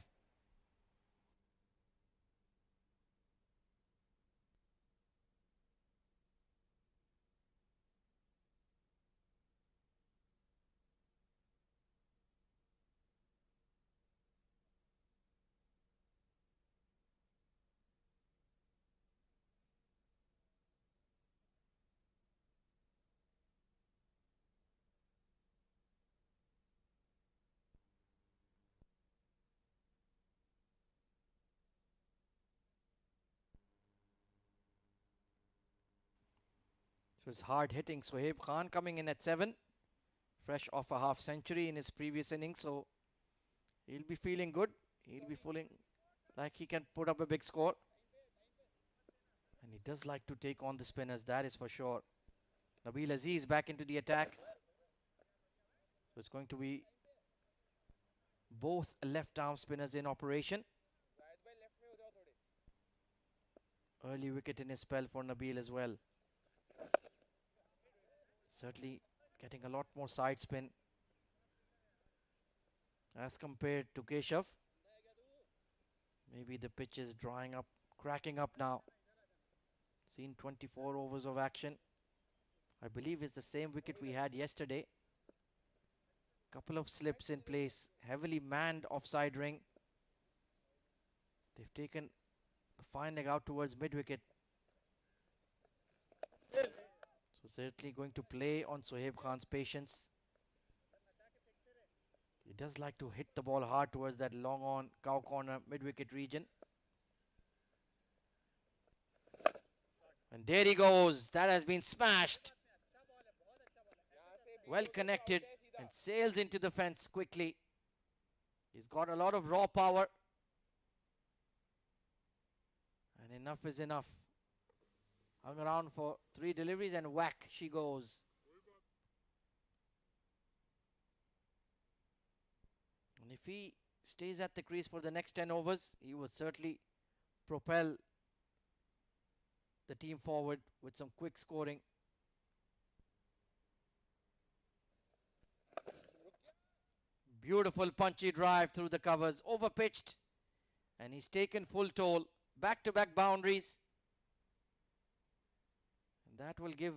So it's hard hitting. Sohaib Khan coming in at 7. Fresh off a half century in his previous innings. So he'll be feeling good. He'll be feeling like he can put up a big score. And he does like to take on the spinners, that is for sure. Nabil Aziz back into the attack. So it's going to be both left arm spinners in operation. शायद भाई left में हो जाओ थोड़े. Early wicket in his spell for Nabil as well. Certainly getting a lot more side spin as compared to Keshav. Maybe the pitch is drying up, cracking up now. Seen 24 overs of action. I believe it's the same wicket we had yesterday. Couple of slips in place. Heavily manned offside ring. They've taken the fine leg out towards mid-wicket. So certainly going to play on Sohaib Khan's patience. He does like to hit the ball hard towards that long on cow corner mid-wicket region. And there he goes. That has been smashed. Well connected and sails into the fence quickly. He's got a lot of raw power. And enough is enough. Hung around for 3 deliveries and whack she goes. And if he stays at the crease for the next 10 overs, he will certainly propel the team forward with some quick scoring. Beautiful punchy drive through the covers, overpitched, and he's taken full toll. Back-to-back boundaries. And that will give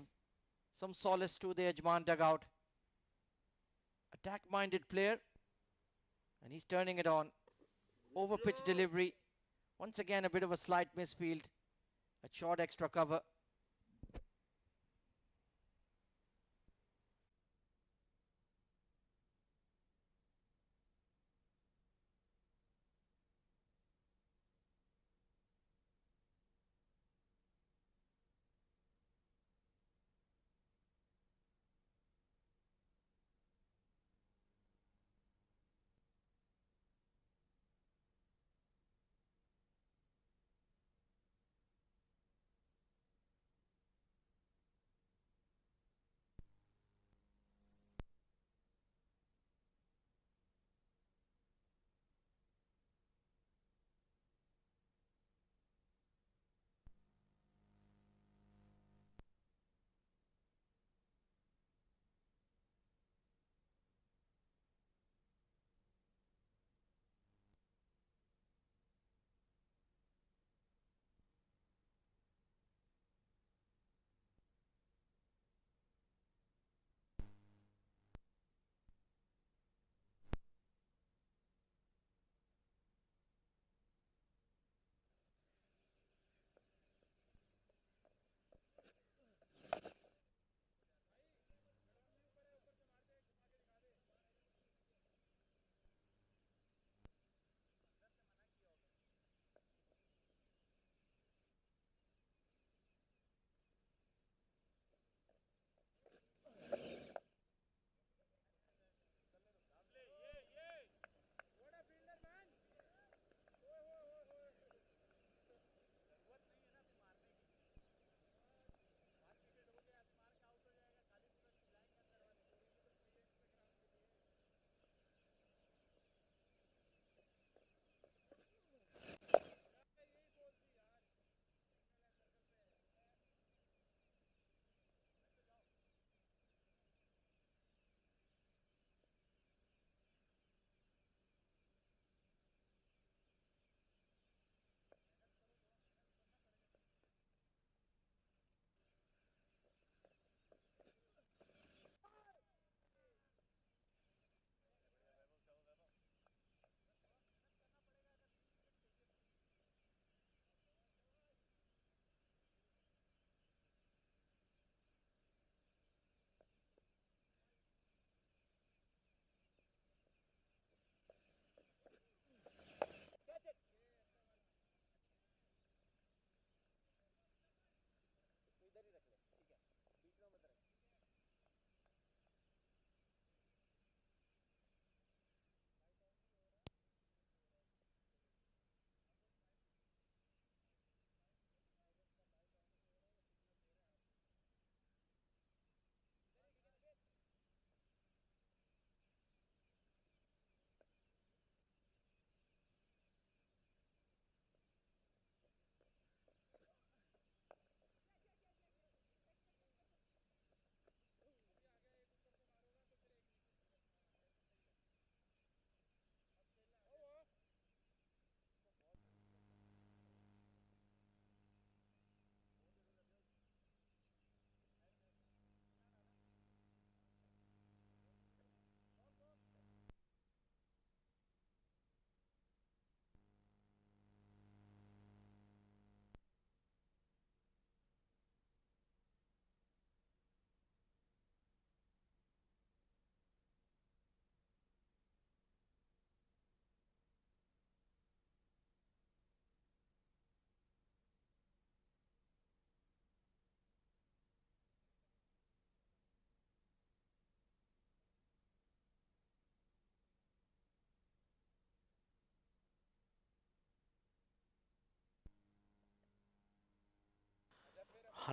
some solace to the Ajman dugout. Attack-minded player, and he's turning it on. Overpitch delivery. Once again, a bit of a slight misfield. A short extra cover.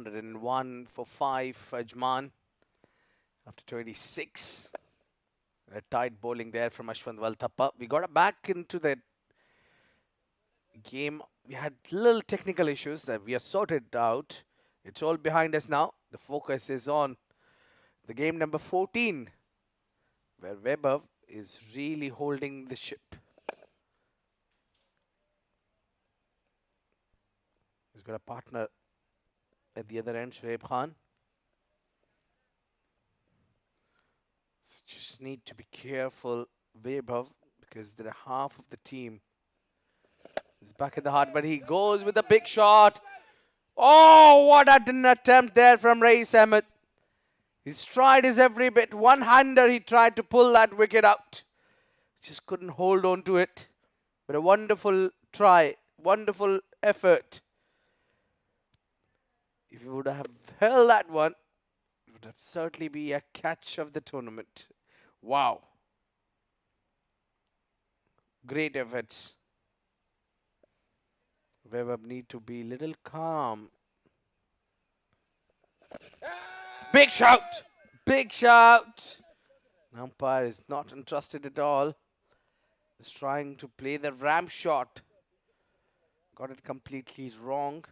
101 for 5 for Ajman after 26. A tight bowling there from Ashwant Valthappa. We got back into the game. We had little technical issues that we have sorted out. It's all behind us now. The focus is on the game number 14, where Weber is really holding the ship. He's got a partner at the other end, Shoaib Khan. Just need to be careful, Weber, because there are half of the team is back in the heart, but he goes with a big shot. Oh, what an attempt there from Rais Ahmed. His stride is every bit. One-hander, he tried to pull that wicket out. Just couldn't hold on to it. But a wonderful try, wonderful effort. If you would have held that one, it would have certainly be a catch of the tournament. Wow. Great efforts. Weber need to be a little calm. Big shout! Big shout! Umpire is not interested at all. He's trying to play the ramp shot. Got it completely wrong.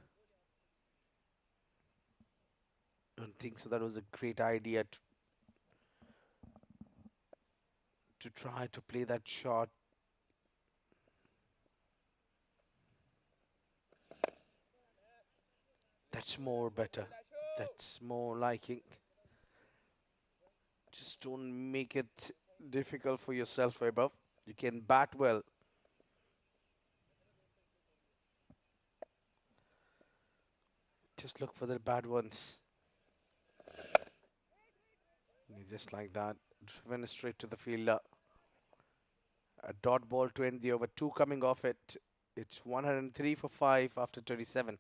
Don't think so. That was a great idea to try to play that shot. That's more better. That's more liking. Just don't make it difficult for yourself, Weber. You can bat well. Just look for the bad ones. Just like that. Driven straight to the fielder. A dot ball to end the over. 2 coming off it. It's 103 for 5 after 27.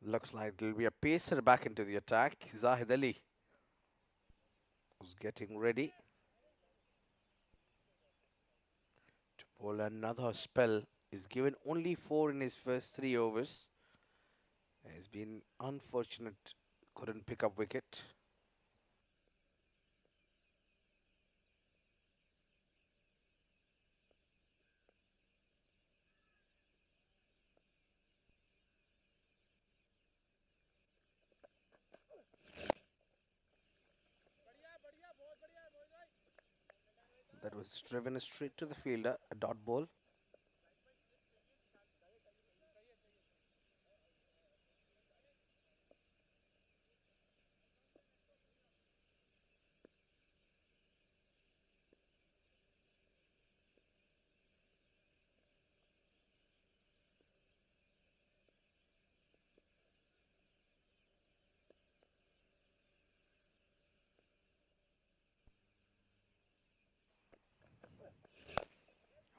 Looks like there'll be a pacer back into the attack. Zahid Ali who's getting ready to bowl another spell. He's given only 4 in his first 3 overs. He's been unfortunate, couldn't pick up wicket. That was driven straight to the fielder, a dot ball.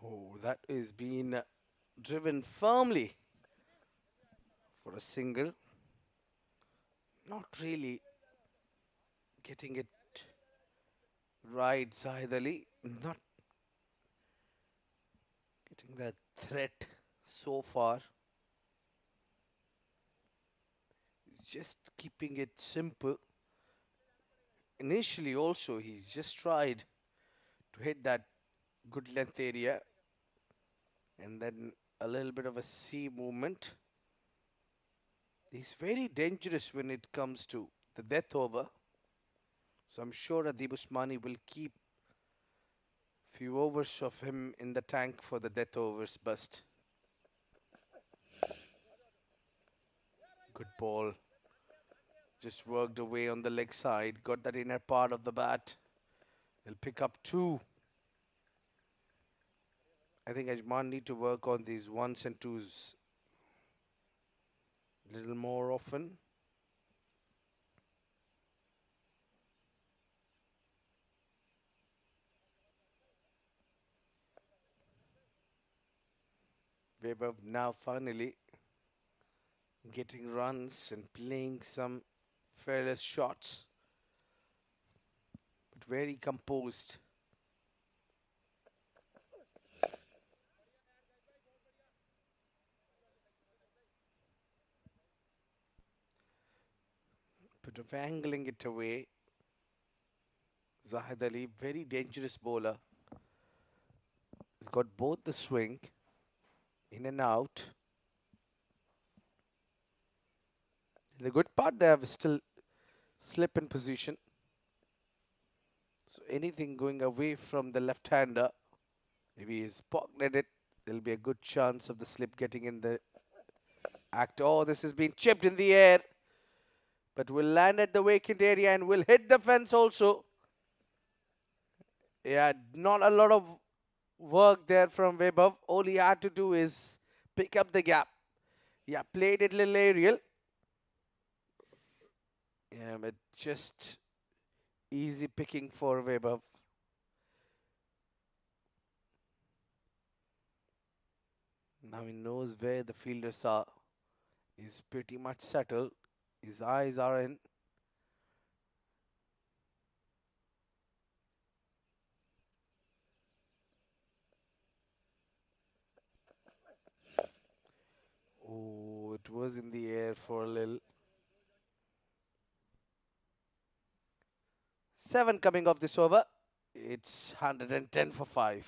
Oh, that is being driven firmly for a single. Not really getting it right, Zahid Ali. Not getting that threat so far. Just keeping it simple. Initially also, he's just tried to hit that good length area. And then a little bit of a C movement. He's very dangerous when it comes to the death over. So I'm sure Adib Usmani will keep few overs of him in the tank for the death overs bust. Good ball. Just worked away on the leg side, got that inner part of the bat. They'll pick up two. I think Ajman need to work on these ones and twos a little more often. Weber now finally getting runs and playing some fearless shots, but very composed. But of angling it away, Zahid Ali, very dangerous bowler. He's got both the swing, in and out. The good part, they have still slip in position. So anything going away from the left-hander, maybe he's pocketed it, there'll be a good chance of the slip getting in the act. Oh, this has been chipped in the air, but will land at the vacant area and will hit the fence also. Yeah, not a lot of work there from Weber. All he had to do is pick up the gap. Yeah, played it little aerial. Yeah, but just easy picking for Weber. Now he knows where the fielders are. He's pretty much settled. His eyes are in. Oh, it was in the air for a little. 7 coming off this over. It's 110 for 5.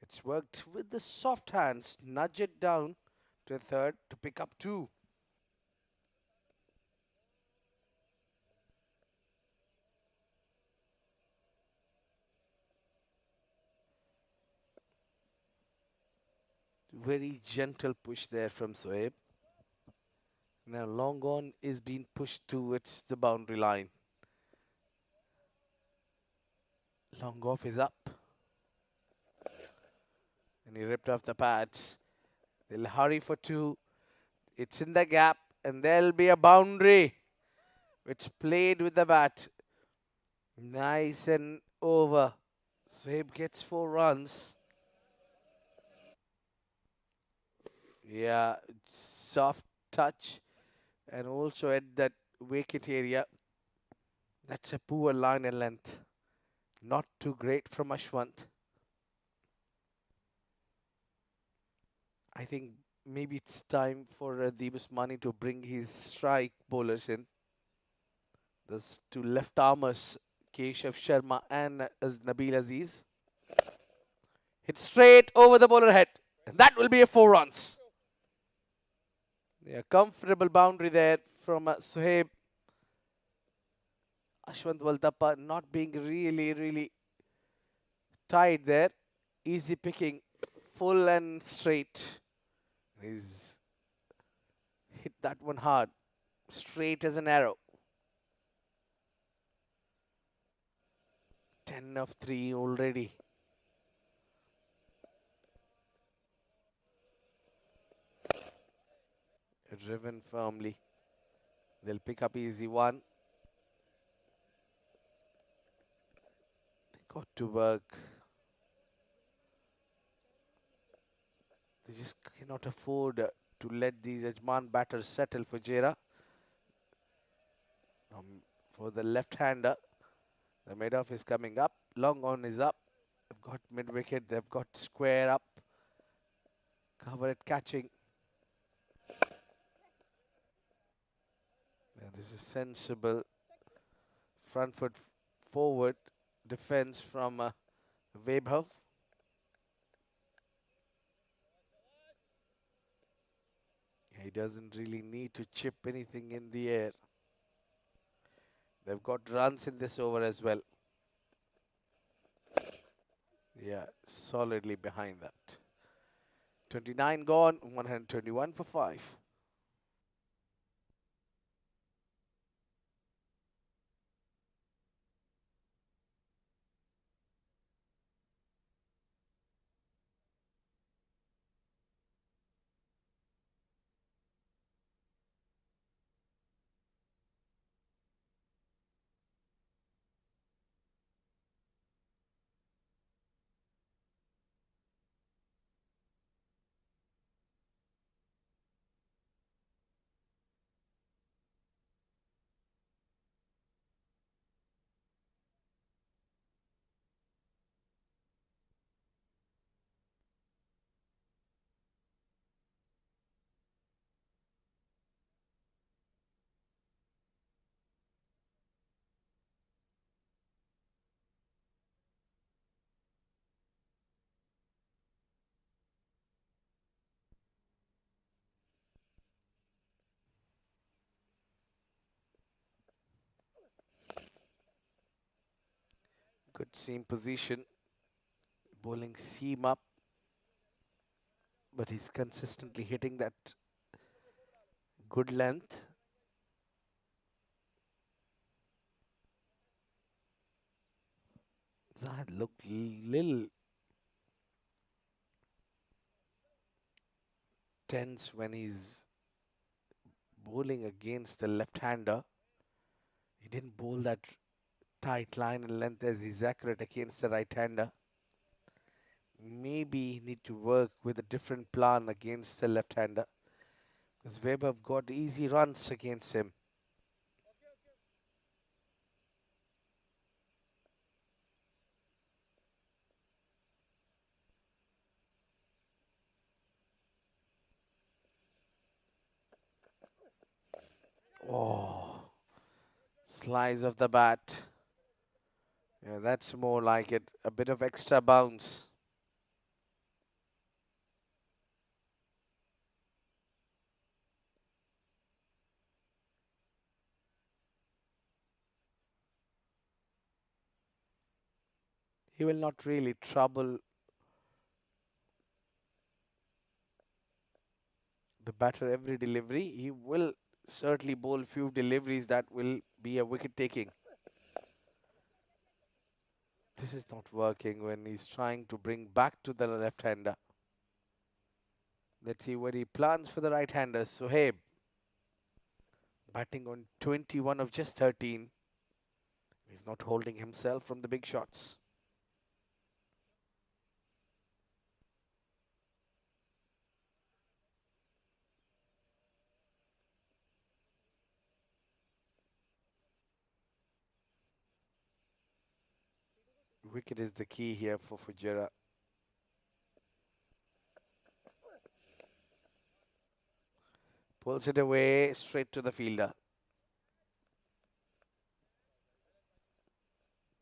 It's worked with the soft hands. Nudge it down to a third to pick up 2. Very gentle push there from Soeb. Now long on is being pushed towards the boundary line. Long off is up. And he ripped off the pads. They'll hurry for 2. It's in the gap. And there'll be a boundary. It's played with the bat. Nice and over. Soeb gets 4 runs. Yeah, soft touch. And also at that wicket area. That's a poor line and length. Not too great from Ashwant. I think maybe it's time for Deebus Mani to bring his strike bowlers in. Those two left armers, Keshav Sharma and Nabil Aziz. Hit straight over the bowler head. And that will be a 4 runs. Yeah, comfortable boundary there from Sohaib. Ashwant Valdappa not being really tight there. Easy picking, full and straight. He's hit that one hard, straight as an arrow. 10 of 3 already. Driven firmly. They'll pick up easy one. They got to work. They just cannot afford to let these Ajman batters settle for Fujairah. For the left-hander, the mid-off is coming up. Long on is up. They've got mid-wicket. They've got square up. Cover it catching. Yeah, this is sensible front foot forward defense from Vaibhav. He doesn't really need to chip anything in the air. They've got runs in this over as well. Yeah, solidly behind that. 29 gone, 121 for 5. Good seam position. Bowling seam up. But he's consistently hitting that good length. Zahid looked little tense when he's bowling against the left-hander. He didn't bowl that tight line and length as he's accurate against the right-hander. Maybe he need to work with a different plan against the left-hander. Because Weber got easy runs against him. Oh, slice of the bat. Yeah, that's more like it. A bit of extra bounce. He will not really trouble the batter every delivery. He will certainly bowl few deliveries that will be a wicket taking. This is not working when he's trying to bring back to the left-hander. Let's see what he plans for the right-hander. Sohaib batting on 21 of just 13. He's not holding himself from the big shots. Wicket is the key here for Fujairah. Pulls it away straight to the fielder.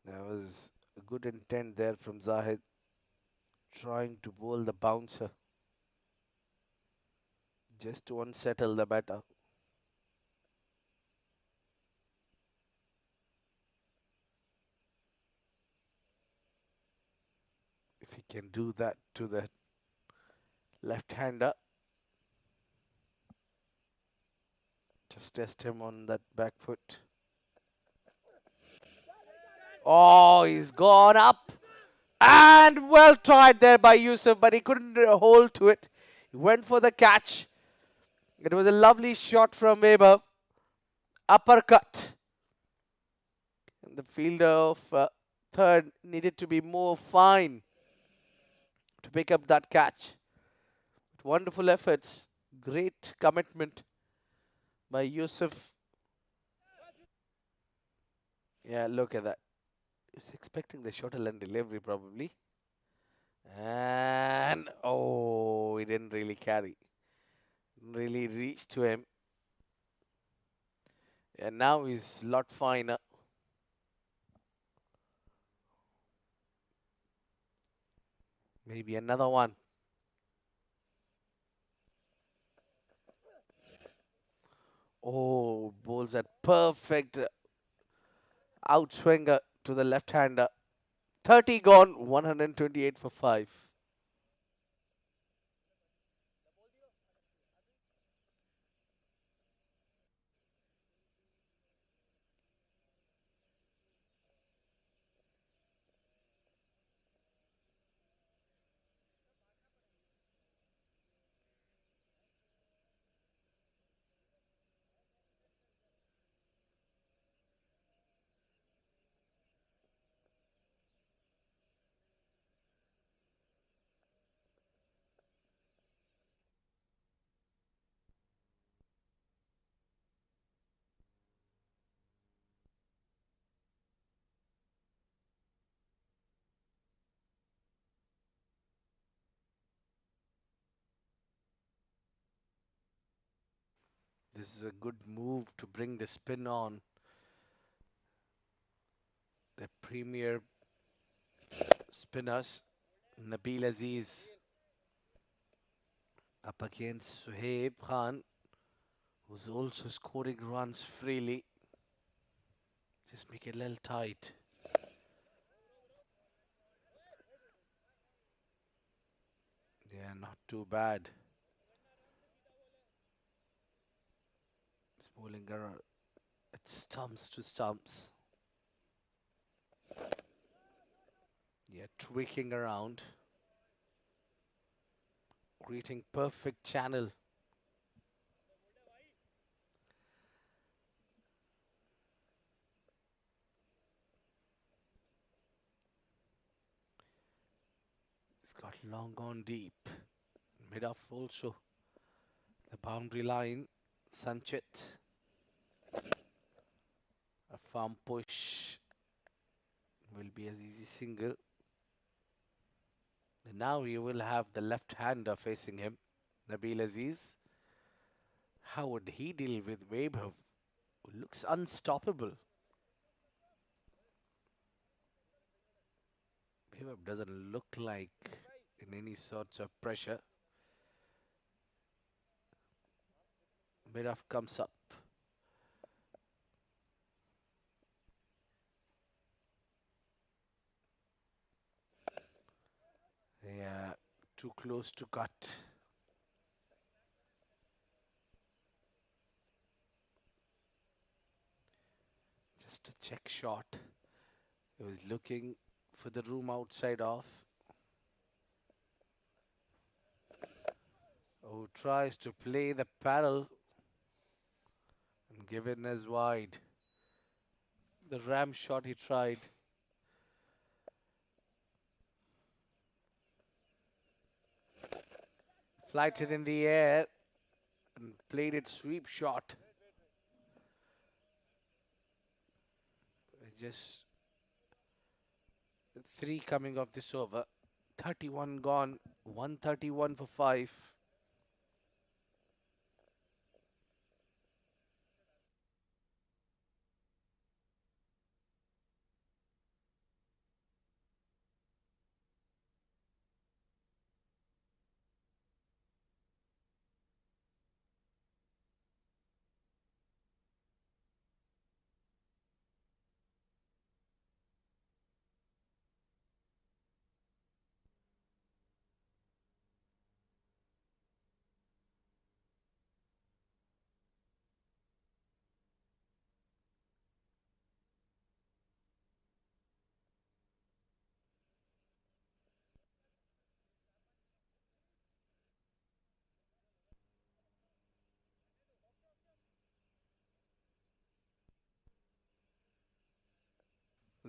There was a good intent there from Zahid, trying to bowl the bouncer just to unsettle the batter. If he can do that to the left-hander, just test him on that back foot. Oh, he's gone up. And well tried there by Yusuf, but he couldn't hold to it. He went for the catch. It was a lovely shot from Weber. Uppercut. And the fielder of third needed to be more fine to pick up that catch. Wonderful efforts. Great commitment by Yusuf. Yeah, look at that. He was expecting the shuttle and delivery probably. And oh, he didn't really carry. Didn't really reach to him. And now he's a lot finer. Maybe another one. Oh, bowls at perfect outswinger to the left hander. 30 gone, 128 for 5. This is a good move to bring the spin on. The premier spinners, Nabil Aziz, up against Suhaib Khan, who's also scoring runs freely. Just make it a little tight. Yeah, not too bad. It's bowling around. It stumps to stumps. Yeah, tweaking around. Creating perfect channel. It's got long gone deep. Mid off also. The boundary line. Sanchit. A farm push will be as easy single. And now he will have the left hander facing him. Nabil Aziz. How would he deal with Vaibhav? Who looks unstoppable. Vaibhav doesn't look like in any sorts of pressure. Mid off comes up. Yeah, too close to cut. Just a check shot. He was looking for the room outside off. Oh, tries to play the paddle and given as wide. The ram shot he tried. Flighted in the air and played it sweep shot. Just three coming off this over. 31 gone. 131 for 5.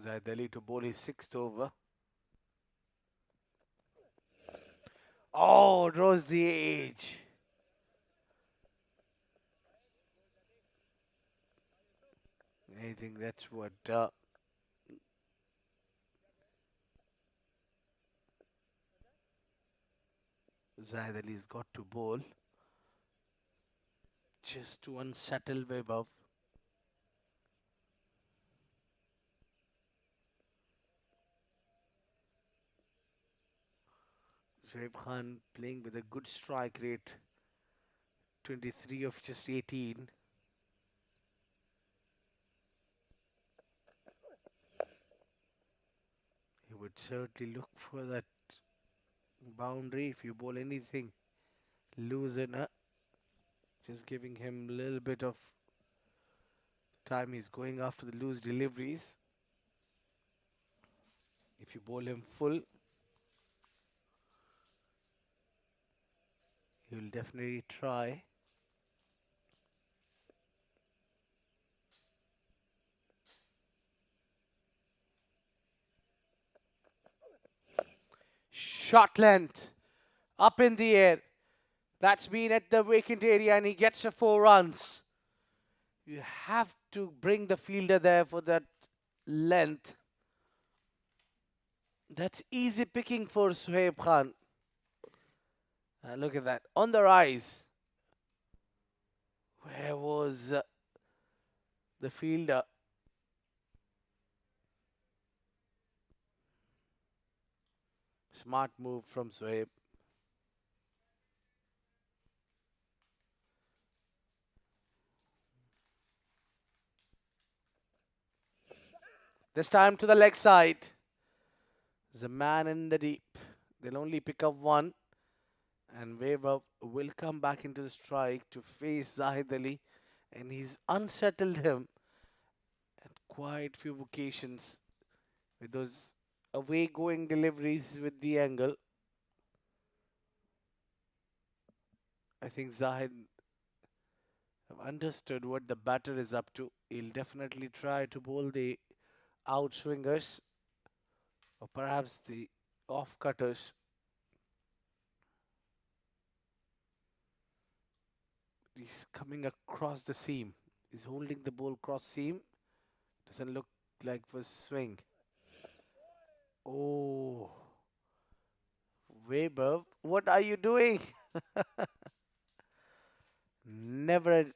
Zahid Ali to bowl his sixth over. Oh, draws the edge. I think that's what Zahid Ali's got to bowl. Just to unsettle Webber. Shoaib Khan playing with a good strike rate. 23 of just 18. He would certainly look for that boundary if you bowl anything. Looser, just giving him a little bit of time. He's going after the loose deliveries. If you bowl him full, he will definitely try. Shot length up in the air. That's been at the vacant area and he gets a 4 runs. You have to bring the fielder there for that length. That's easy picking for Shoaib Khan. Look at that. On the rise. Where was the fielder? Smart move from Shoaib. This time to the leg side. There's a man in the deep. They'll only pick up one. And Weber will come back into the strike to face Zahid Ali. And he's unsettled him at quite few occasions with those away going deliveries with the angle. I think Zahid have understood what the batter is up to. He'll definitely try to bowl the outswingers or perhaps the off cutters. He's coming across the seam. He's holding the ball cross seam. Doesn't look like for swing. Oh, Weber, what are you doing? Never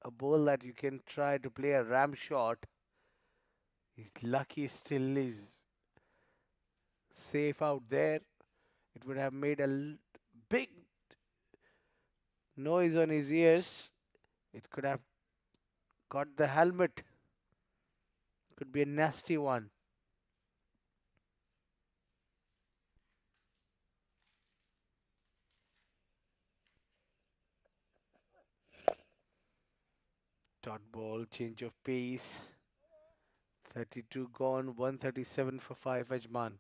a ball that you can try to play a ram shot. He's lucky still is safe out there. It would have made a big noise on his ears. It could have got the helmet. Could be a nasty one. Dot ball, change of pace. 32 gone, 137 for 5 Ajman.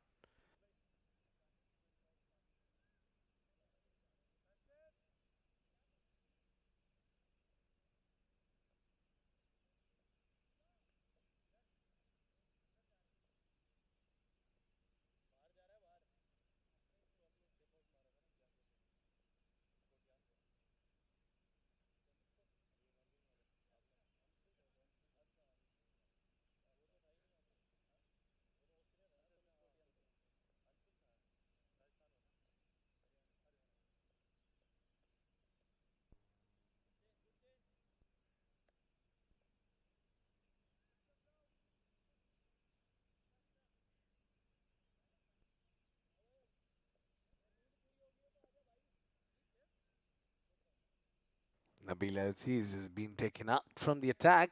Nabil Aziz has been taken out from the attack.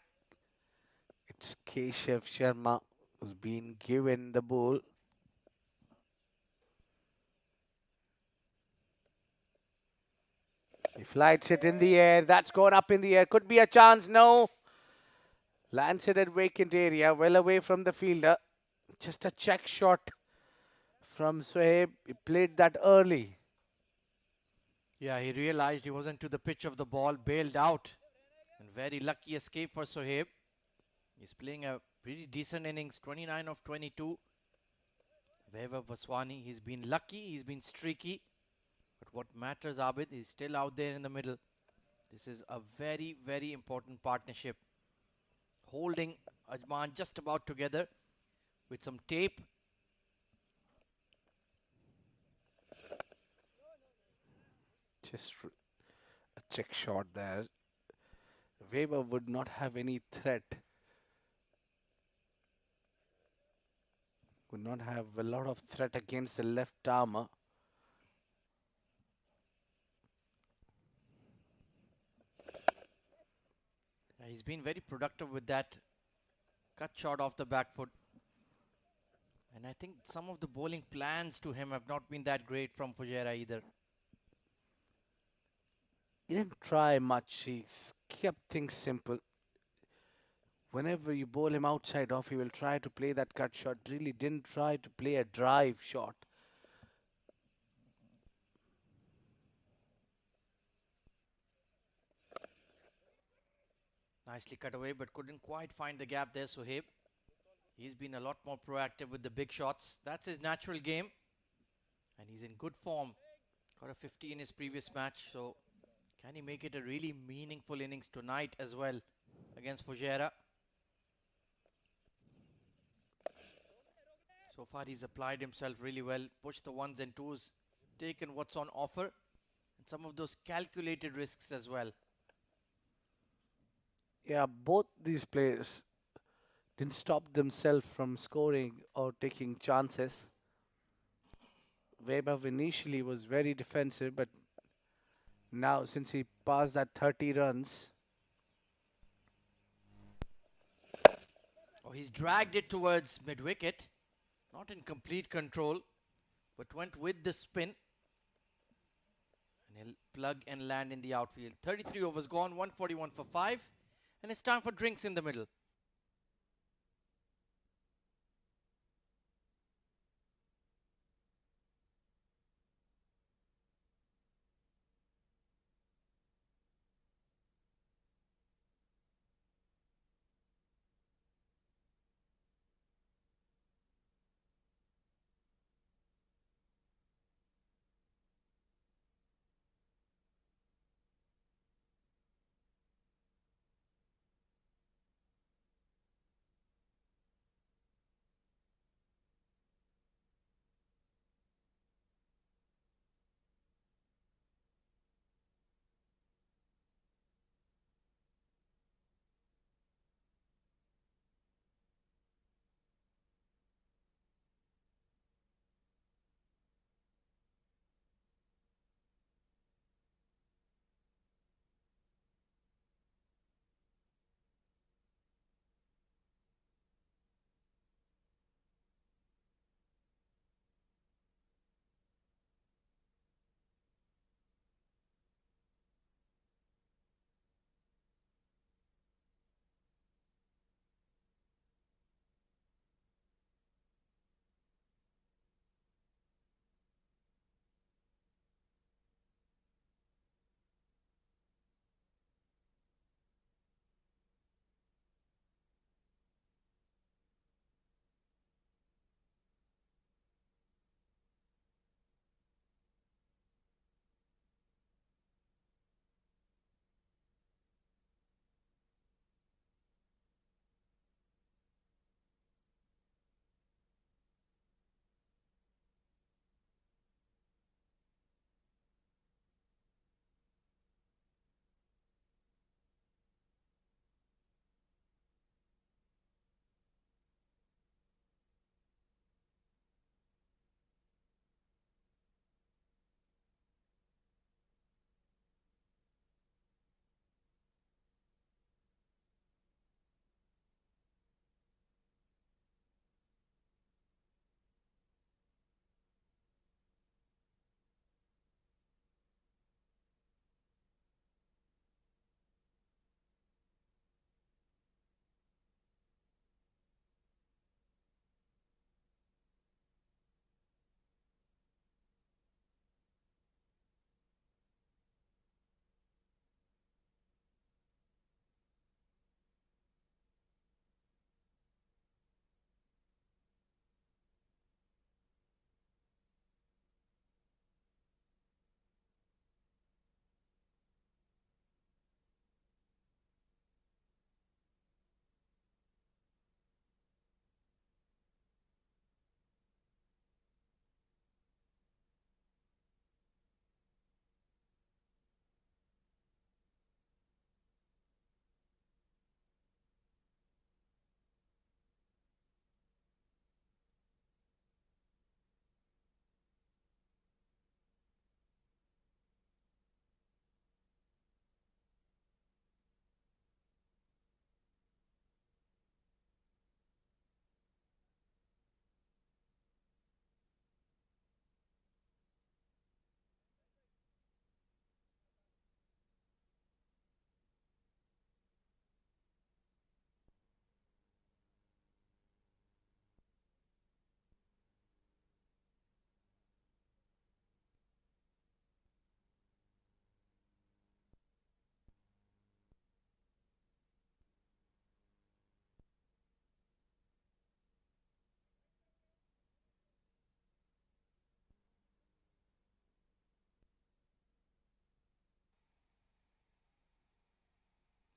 It's Keshav Sharma who's been given the ball. He flights it in the air. That's gone up in the air. Could be a chance. No. Lands it at vacant area, well away from the fielder. Just a check shot from Sohaib. He played that early. Yeah, he realized he wasn't to the pitch of the ball, bailed out. And very lucky escape for Sohaib. He's playing a pretty decent innings, 29 of 22. Vaibhav Vaswani, he's been lucky, he's been streaky. But what matters, Abid, he's still out there in the middle. This is a very, very important partnership. Holding Ajman just about together with some tape. Just a check shot there. Weber would not have any threat, would not have a lot of threat against the left armour. He's been very productive with that cut shot off the back foot. And I think some of the bowling plans to him have not been that great from Fujairah either. He didn't try much, kept things simple. Whenever you bowl him outside off, he will try to play that cut shot. Really didn't try to play a drive shot. Nicely cut away, but couldn't quite find the gap there, Sohaib. He's been a lot more proactive with the big shots. That's his natural game. And he's in good form. Got a 50 in his previous match. So can he make it a really meaningful innings tonight as well against Fujairah? So far he's applied himself really well. Pushed the ones and twos. Taken what's on offer. And some of those calculated risks as well. Yeah, both these players didn't stop themselves from scoring or taking chances. Weber initially was very defensive, but now since he passed that 30 runs, Oh, he's dragged it towards mid-wicket. Not in complete control, but went with the spin. And he'll plug and land in the outfield. 33 overs gone, 141 for 5. And it's time for drinks in the middle.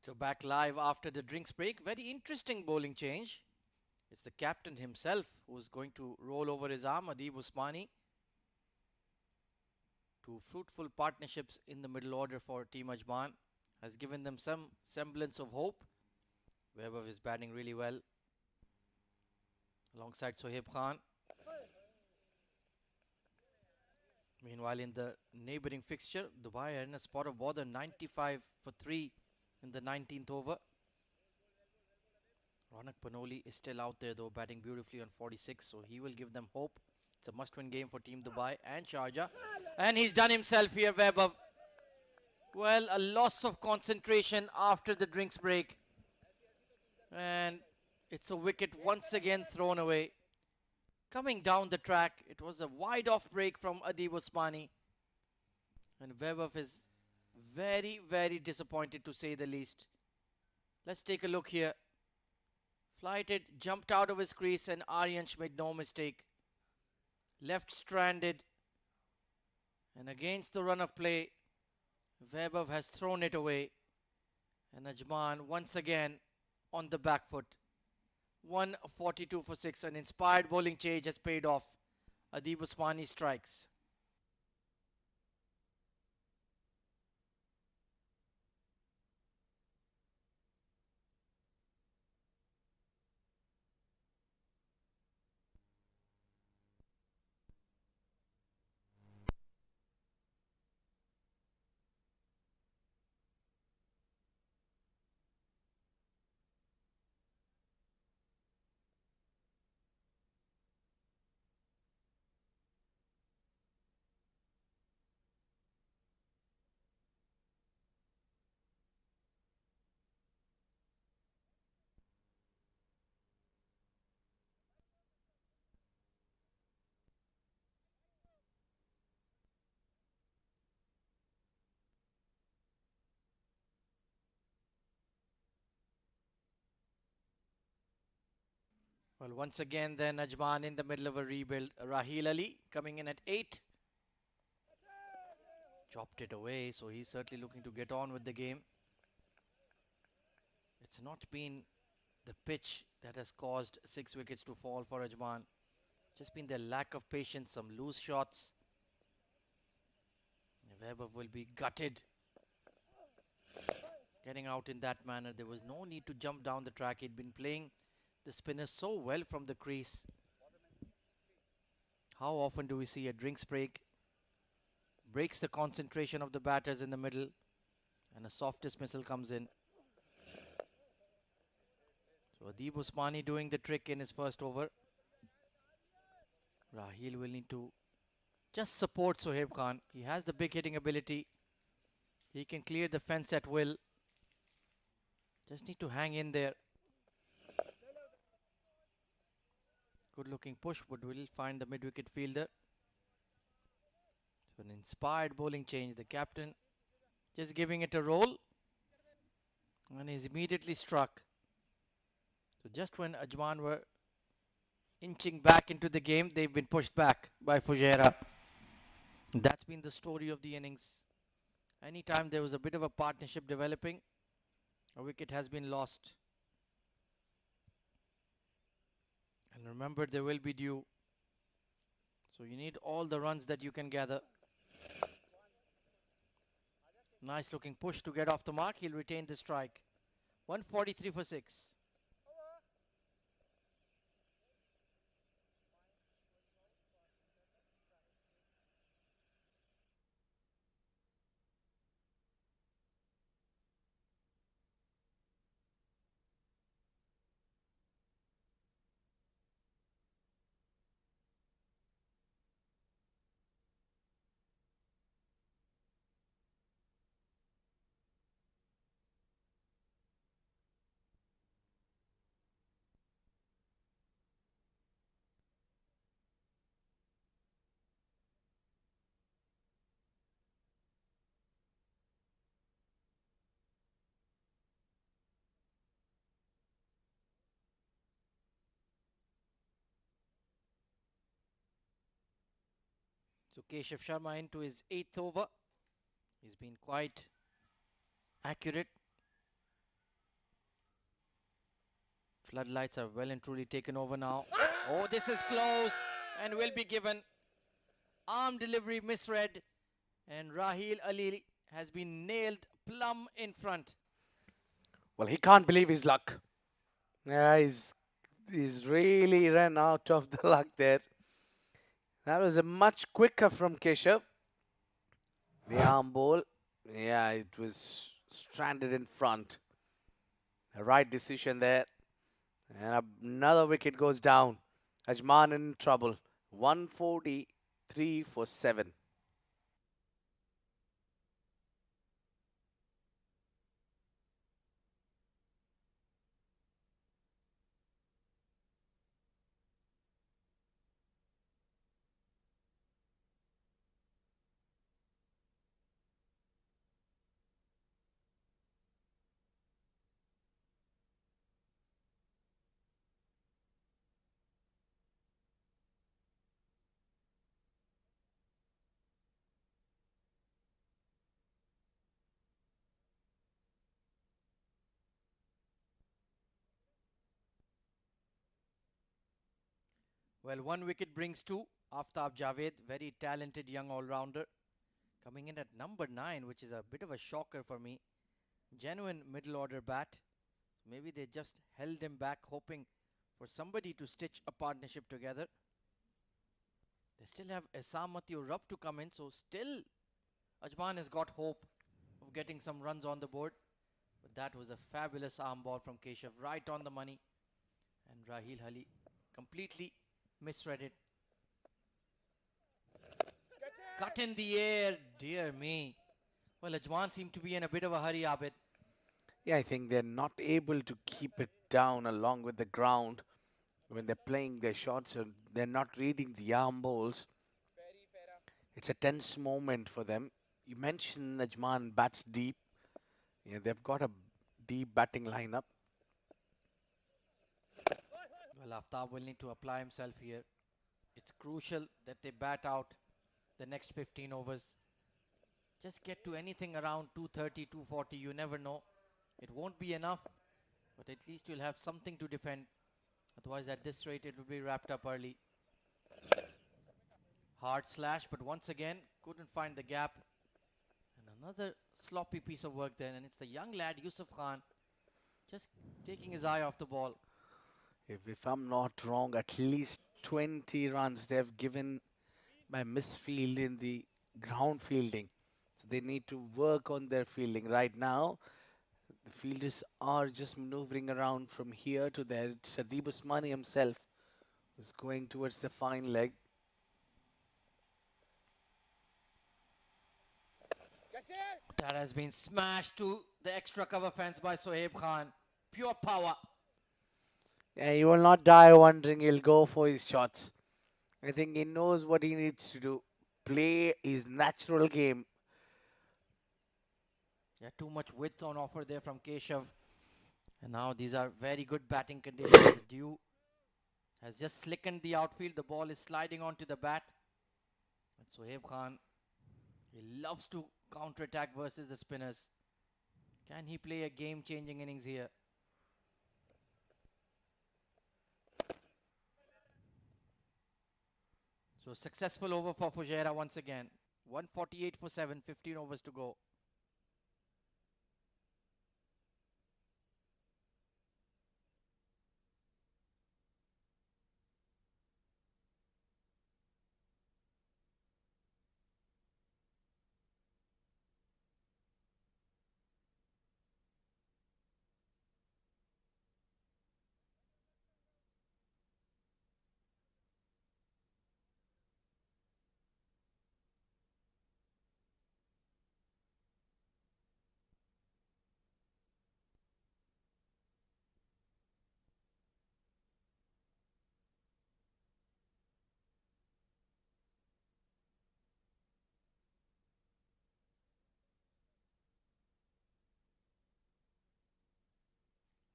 So back live after the drinks break. Very interesting bowling change. It's the captain himself who's going to roll over his arm, Adib Usmani. Two fruitful partnerships in the middle order for Team Ajman has given them some semblance of hope. Webber is batting really well alongside Sohaib Khan. Meanwhile, in the neighbouring fixture, Dubai are in a spot of bother, 95 for 3 in the 19th over. Ronak Panoli is still out there though, batting beautifully on 46, so he will give them hope. It's a must-win game for Team Dubai and Sharjah. And he's done himself here, Webber. Well, a loss of concentration after the drinks break. And it's a wicket once again thrown away. Coming down the track, it was a wide off break from Adib Usmani. And Webber is very, very disappointed to say the least. Let's take a look here. Flighted, jumped out of his crease and Aryansh made no mistake. Left stranded. And against the run of play, Webber has thrown it away. And Ajman once again on the back foot. 142 for 6. An inspired bowling change has paid off. Adib Usmani strikes. Well, once again, then Ajman in the middle of a rebuild. Raheel Ali coming in at 8. Chopped it away, so he's certainly looking to get on with the game. It's not been the pitch that has caused 6 wickets to fall for Ajman. Just been their lack of patience, some loose shots. Webber will be gutted. Getting out in that manner, there was no need to jump down the track. He'd been playing the spinner so well from the crease. How often do we see a drinks break? Breaks the concentration of the batters in the middle. And a soft dismissal comes in. So Adib Usmani doing the trick in his first over. Raheel will need to just support Sohaib Khan. He has the big hitting ability. He can clear the fence at will. Just need to hang in there. Good looking push, but will find the mid-wicket fielder. So an inspired bowling change. The captain just giving it a roll. And he's immediately struck. So just when Ajman were inching back into the game, they've been pushed back by Fujairah. That's been the story of the innings. Anytime there was a bit of a partnership developing, a wicket has been lost. And remember, there will be dew. So you need all the runs that you can gather. Nice looking push to get off the mark. He'll retain the strike. 143 for 6. So Keshav Sharma into his 8th over. He's been quite accurate. Floodlights are well and truly taken over now. Oh, this is close and will be given. Arm delivery misread, and Rahil Ali has been nailed plumb in front. Well, he can't believe his luck. Yeah, he's really ran out of the luck there. That was a much quicker from Keshav. The arm ball, yeah, it was stranded in front. The right decision there. And another wicket goes down. Ajman in trouble. 143 for 7. Well, one wicket brings two. Aftab Javed, very talented young all-rounder, coming in at number 9, which is a bit of a shocker for me. Genuine middle order bat. Maybe they just held him back, hoping for somebody to stitch a partnership together. They still have Essam Matthew Rupp to come in, so still Ajman has got hope of getting some runs on the board. But that was a fabulous arm ball from Keshav, right on the money. And Rahil Ali completely misread it. Cut in the air, dear me. Well, Ajman seemed to be in a bit of a hurry, Abid. Yeah, I think they're not able to keep it down along with the ground when they're playing their shots, and they're not reading the arm balls. It's a tense moment for them. You mentioned Ajman bats deep. Yeah, they've got a deep batting lineup. Well, Aftab will need to apply himself here. It's crucial that they bat out the next 15 overs. Just get to anything around 230, 240, you never know. It won't be enough, but at least you'll have something to defend. Otherwise, at this rate, it will be wrapped up early. Hard slash, but once again, couldn't find the gap. And another sloppy piece of work there, and it's the young lad, Yusuf Khan, just taking his eye off the ball. If I'm not wrong, at least 20 runs they've given by misfield in the ground fielding. So they need to work on their fielding. Right now, the fielders are just maneuvering around from here to there. It's Adib Usmani himself who's going towards the fine leg. That has been smashed to the extra cover fence by Sohaib Khan. Pure power. Yeah, he will not die wondering. He'll go for his shots. I think he knows what he needs to do. Play his natural game. Yeah, too much width on offer there from Keshav. And now these are very good batting conditions. The dew has just slickened the outfield. The ball is sliding onto the bat. And Sohaib Khan, he loves to counter-attack versus the spinners. Can he play a game-changing innings here? So successful over for Fujairah once again. 148 for 7, 15 overs to go.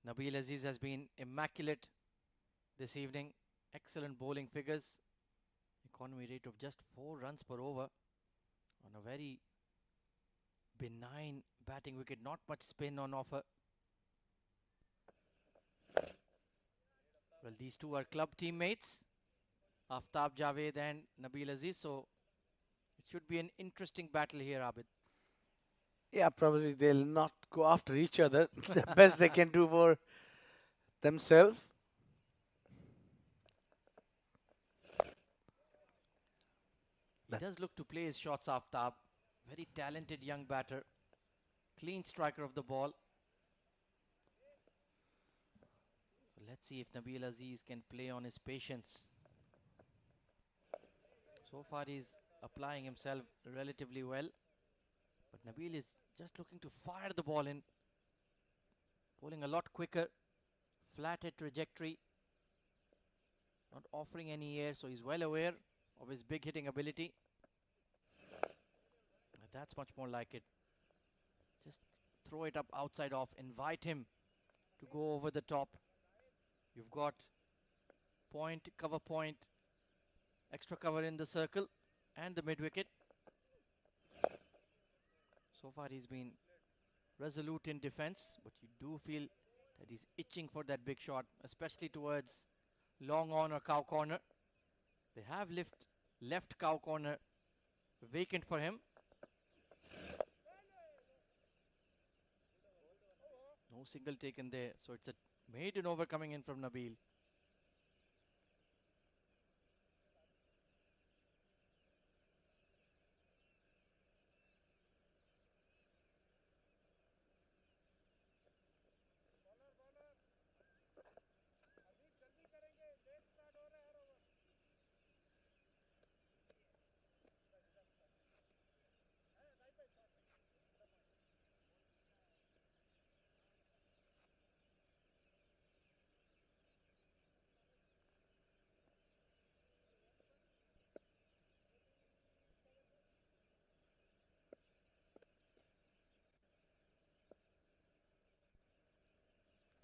Nabil Aziz has been immaculate this evening. Excellent bowling figures. Economy rate of just 4 runs per over on a very benign batting wicket. Not much spin on offer. Well, these two are club teammates, Aftab Javed and Nabil Aziz. So it should be an interesting battle here, Abid. Yeah, probably they'll not go after each other. The best they can do for themselves. He does look to play his shots, Aftab. Very talented young batter. Clean striker of the ball. So let's see if Nabil Aziz can play on his patience. So far he's applying himself relatively well. But Nabil is just looking to fire the ball in. Bowling a lot quicker. Flatter trajectory. Not offering any air, so he's well aware of his big hitting ability. That's much more like it. Just throw it up outside off. Invite him to go over the top. You've got point, cover point, extra cover in the circle and the mid wicket. So far he's been resolute in defense, but you do feel that he's itching for that big shot, especially towards long on or cow corner. They have left cow corner vacant for him. No single taken there, so it's a maiden over coming in from Nabil.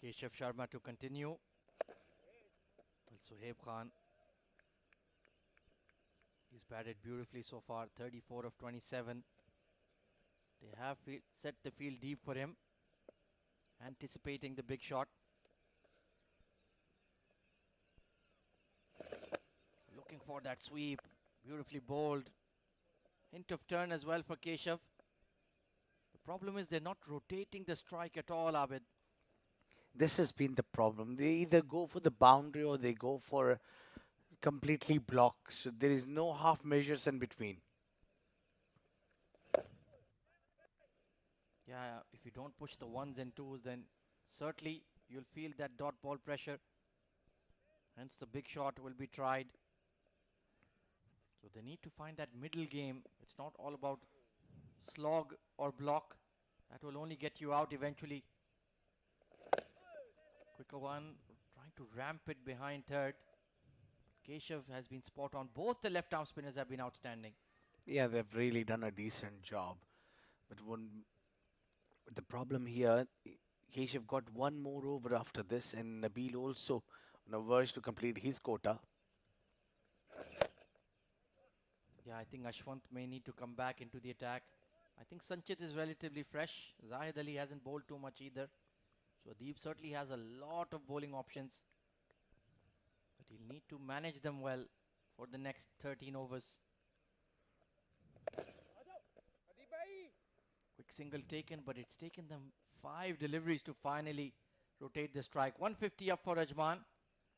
Keshav Sharma to continue. Well, Suhaib Khan, he's batted beautifully so far, 34 of 27. They have set the field deep for him, anticipating the big shot. Looking for that sweep, beautifully bowled. Hint of turn as well for Keshav. The problem is they're not rotating the strike at all, Abid. This has been the problem. They either go for the boundary or they go for completely block. So there is no half measures in between. Yeah, if you don't push the ones and twos, then certainly you'll feel that dot ball pressure. Hence the big shot will be tried. So they need to find that middle game. It's not all about slog or block. That will only get you out eventually. Quicker one, trying to ramp it behind third. Keshav has been spot on. Both the left arm spinners have been outstanding. Yeah, they've really done a decent job. But the problem here, Keshav got one more over after this, and Nabil also on the verge to complete his quota. Yeah, I think Ashwant may need to come back into the attack. I think Sanchit is relatively fresh. Zahid Ali hasn't bowled too much either. So Deep certainly has a lot of bowling options. But he'll need to manage them well for the next 13 overs. Quick single taken, but it's taken them 5 deliveries to finally rotate the strike. 150 up for Ajman.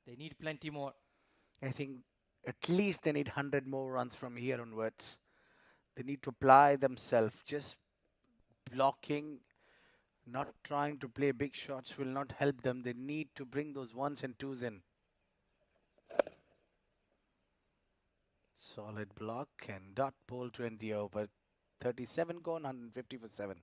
They need plenty more. I think at least they need 100 more runs from here onwards. They need to apply themselves. Just blocking, not trying to play big shots will not help them. They need to bring those ones and twos in. Solid block and dot ball to end the over. 37 gone, 150 for 7.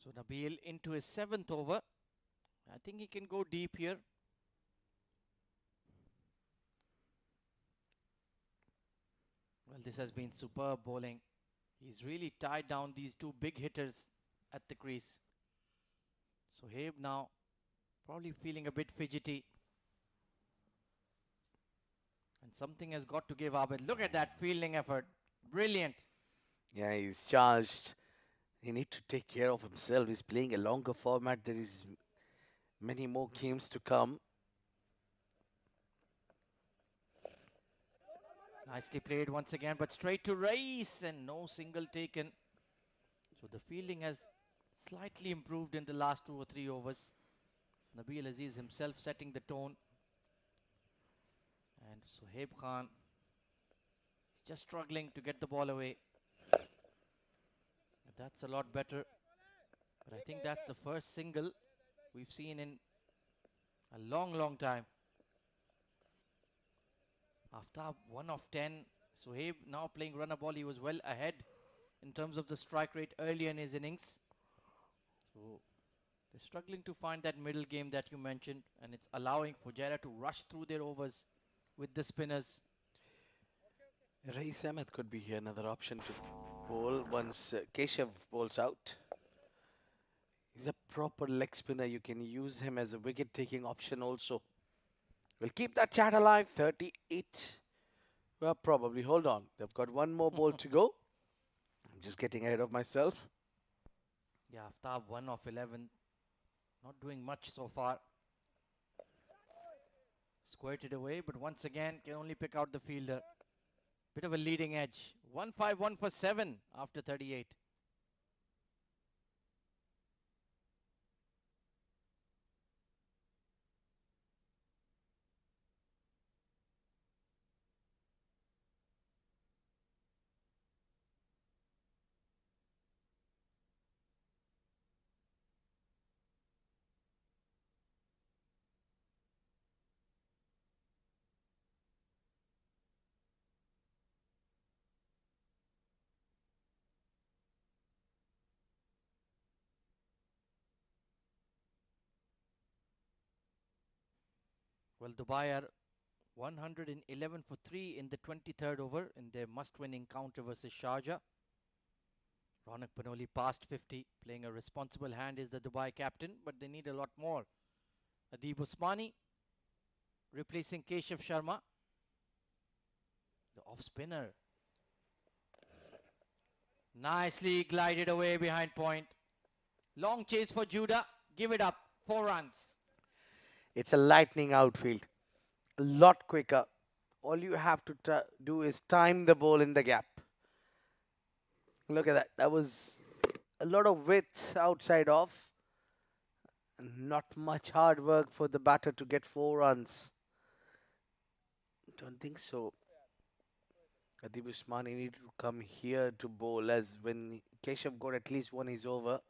So Nabil into his 7th over. I think he can go deep here. Well, this has been superb bowling. He's really tied down these two big hitters at the crease. So Habe now probably feeling a bit fidgety. And something has got to give Abid. Look at that fielding effort. Brilliant. Yeah, he's charged. He need to take care of himself. He's playing a longer format. There is many more games to come. Nicely played once again, but straight to race and no single taken. So the fielding has slightly improved in the last 2 or 3 overs. Nabil Aziz himself setting the tone. And Sohaib Khan is just struggling to get the ball away. But that's a lot better. But I think that's the first single we've seen in a long, long time. Aftab 1 of 10. Sohaib now playing runner ball. He was well ahead in terms of the strike rate earlier in his innings. So they're struggling to find that middle game that you mentioned, and it's allowing Fujairah to rush through their overs with the spinners. Rais Ahmed could be here, another option to bowl once Keshav bowls out. He's a proper leg spinner. You can use him as a wicket-taking option also. We'll keep that chat alive. 38. Well, probably. Hold on. They've got one more ball to go. I'm just getting ahead of myself. Yeah, Aftab 1 of 11. Not doing much so far. Squirted away, but once again can only pick out the fielder. Bit of a leading edge. 151 for 7 after 38. Well, Dubai are 111 for 3 in the 23rd over in their must-win encounter versus Sharjah. Ronak Panoli past 50, playing a responsible hand is the Dubai captain, but they need a lot more. Adib Usmani replacing Keshav Sharma. The off-spinner. Nicely glided away behind point. Long chase for Judah. Give it up. 4 runs. It's a lightning outfield. A lot quicker. All you have to do is time the ball in the gap. Look at that. That was a lot of width outside off. Not much hard work for the batter to get 4 runs. Don't think so. Adib Usmani needed to come here to bowl, as when Keshav got at least one is over.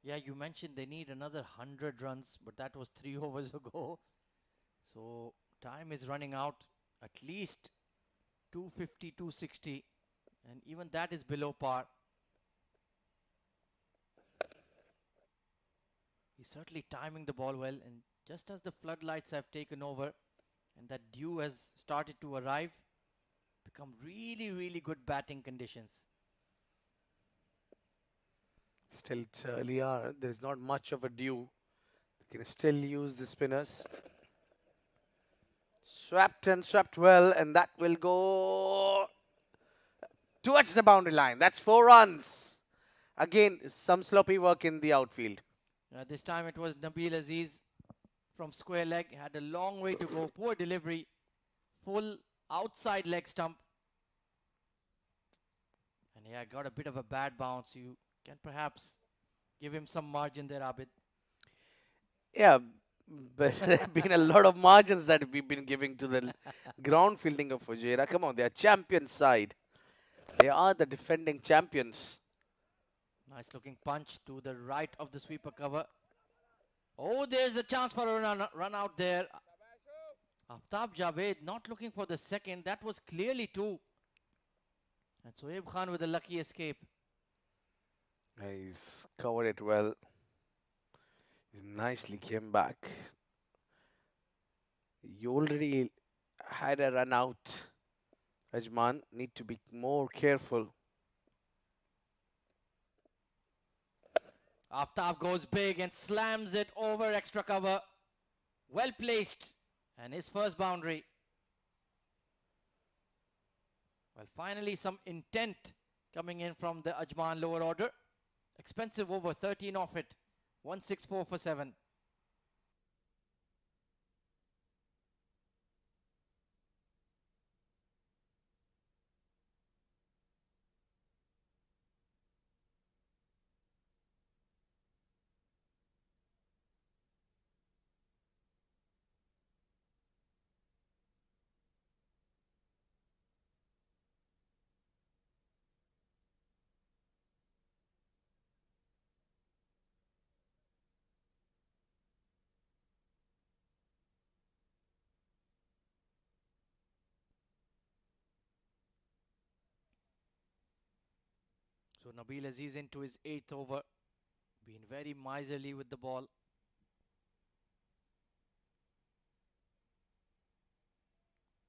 Yeah, you mentioned they need another 100 runs, but that was 3 overs ago. So time is running out. At least 250, 260. And even that is below par. He's certainly timing the ball well. And just as the floodlights have taken over and that dew has started to arrive, become really, really good batting conditions. Still, it's early hour. There's not much of a dew. They can still use the spinners. Swept and swept well, and that will go towards the boundary line. That's 4 runs. Again, some sloppy work in the outfield. This time it was Nabil Aziz from square leg. Had a long way to go. Poor delivery. Full outside leg stump. And yeah, got a bit of a bad bounce. You can perhaps give him some margin there, Abid. Yeah, but there have been a lot of margins that we've been giving to the ground fielding of Fujairah. Come on, they are champion side. They are the defending champions. Nice looking punch to the right of the sweeper cover. Oh, there's a chance for a run out there. Aftab Javed not looking for the second. That was clearly 2. And Sohaib Khan with a lucky escape. He's covered it well. He nicely came back. You already had a run out. Ajman, need to be more careful. Aftab goes big and slams it over extra cover. Well placed. And his first boundary. Well, finally some intent coming in from the Ajman lower order. Expensive over 13 off it. 164 for 7. So Nabil Aziz into his 8th over. Been very miserly with the ball.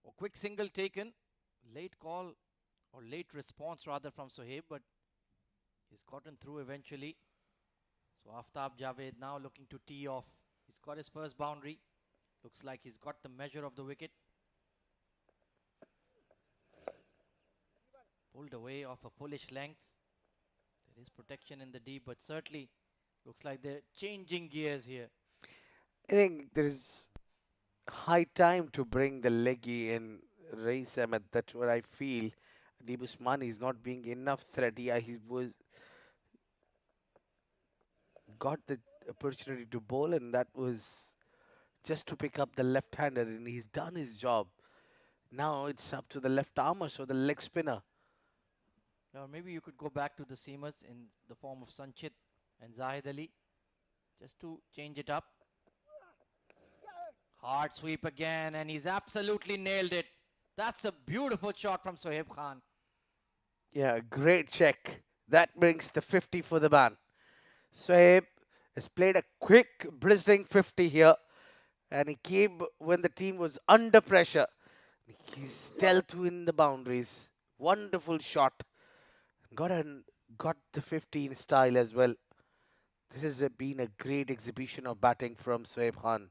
A quick single taken. Late call or late response rather from Sohaib, but he's gotten through eventually. So Aftab Javed now looking to tee off. He's got his first boundary. Looks like he's got the measure of the wicket. Pulled away off a foolish length. There is protection in the deep, but certainly looks like they're changing gears here. I think there is high time to bring the leggy in race Ahmed. That's what I feel. Deep Usmani is not being enough threat. Yeah, he was got the opportunity to bowl, and that was just to pick up the left-hander, and he's done his job. Now it's up to the left armer, so the leg spinner. Or maybe you could go back to the seamers in the form of Sanchit and Zahid Ali just to change it up. Hard sweep again, and he's absolutely nailed it. That's a beautiful shot from Sohaib Khan. Yeah, great check. That brings the 50 for the man. Swaib has played a quick, blistering 50 here, and he came when the team was under pressure. He's dealt in the boundaries. Wonderful shot. Got got the 50 in style as well. This has been a great exhibition of batting from Sohaib Khan.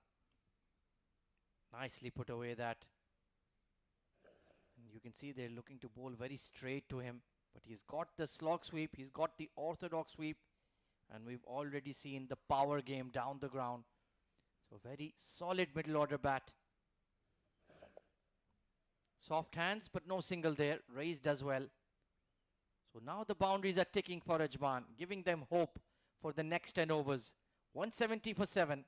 Nicely put away that. And you can see they're looking to bowl very straight to him. But he's got the slog sweep, he's got the orthodox sweep, and we've already seen the power game down the ground. So very solid middle order bat. Soft hands, but no single there. Raised as well. So now the boundaries are ticking for Ajman, giving them hope for the next 10 overs. 170 for 7.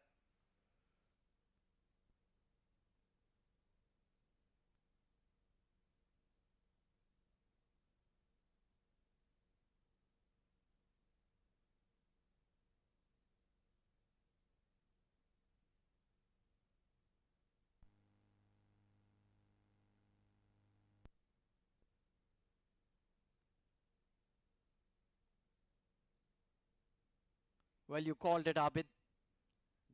Well, you called it, Abid.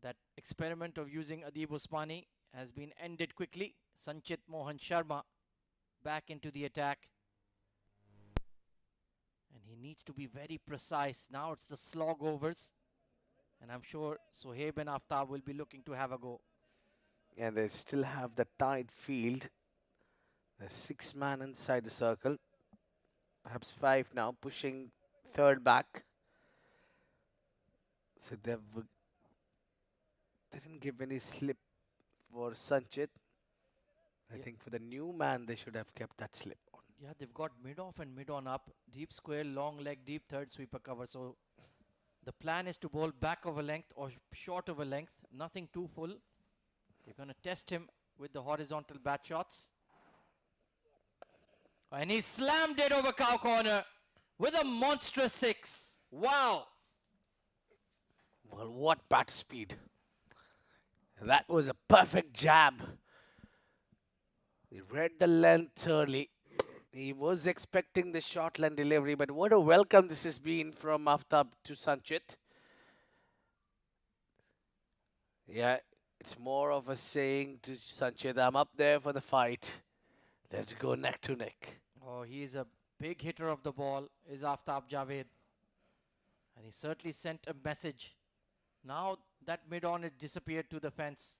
That experiment of using Adib Usmani has been ended quickly. Sanchit Mohan Sharma back into the attack. And he needs to be very precise. Now it's the slog overs. And I'm sure Sohaib and Aftab will be looking to have a go. And they still have the tight field. There's 6 man inside the circle. Perhaps 5 now, pushing third back. So they didn't give any slip for Sanchit. I Yeah. think for the new man, they should have kept that slip on. Yeah, they've got mid off and mid on up. Deep square, long leg, deep third sweeper cover. So the plan is to bowl back of a length or short of a length. Nothing too full. They're going to test him with the horizontal bat shots. And he slammed it over cow corner with a monstrous 6. Wow. Well, what bat speed! That was a perfect jab. He read the length early He was expecting the shortland delivery, but what a welcome this has been from Aftab to Sanchit. Yeah, it's more of a saying to Sanchit, I'm up there for the fight. Let's go neck to neck. Oh, he is a big hitter of the ball, is Aftab Javed. And he certainly sent a message. Now that mid-on has disappeared to the fence.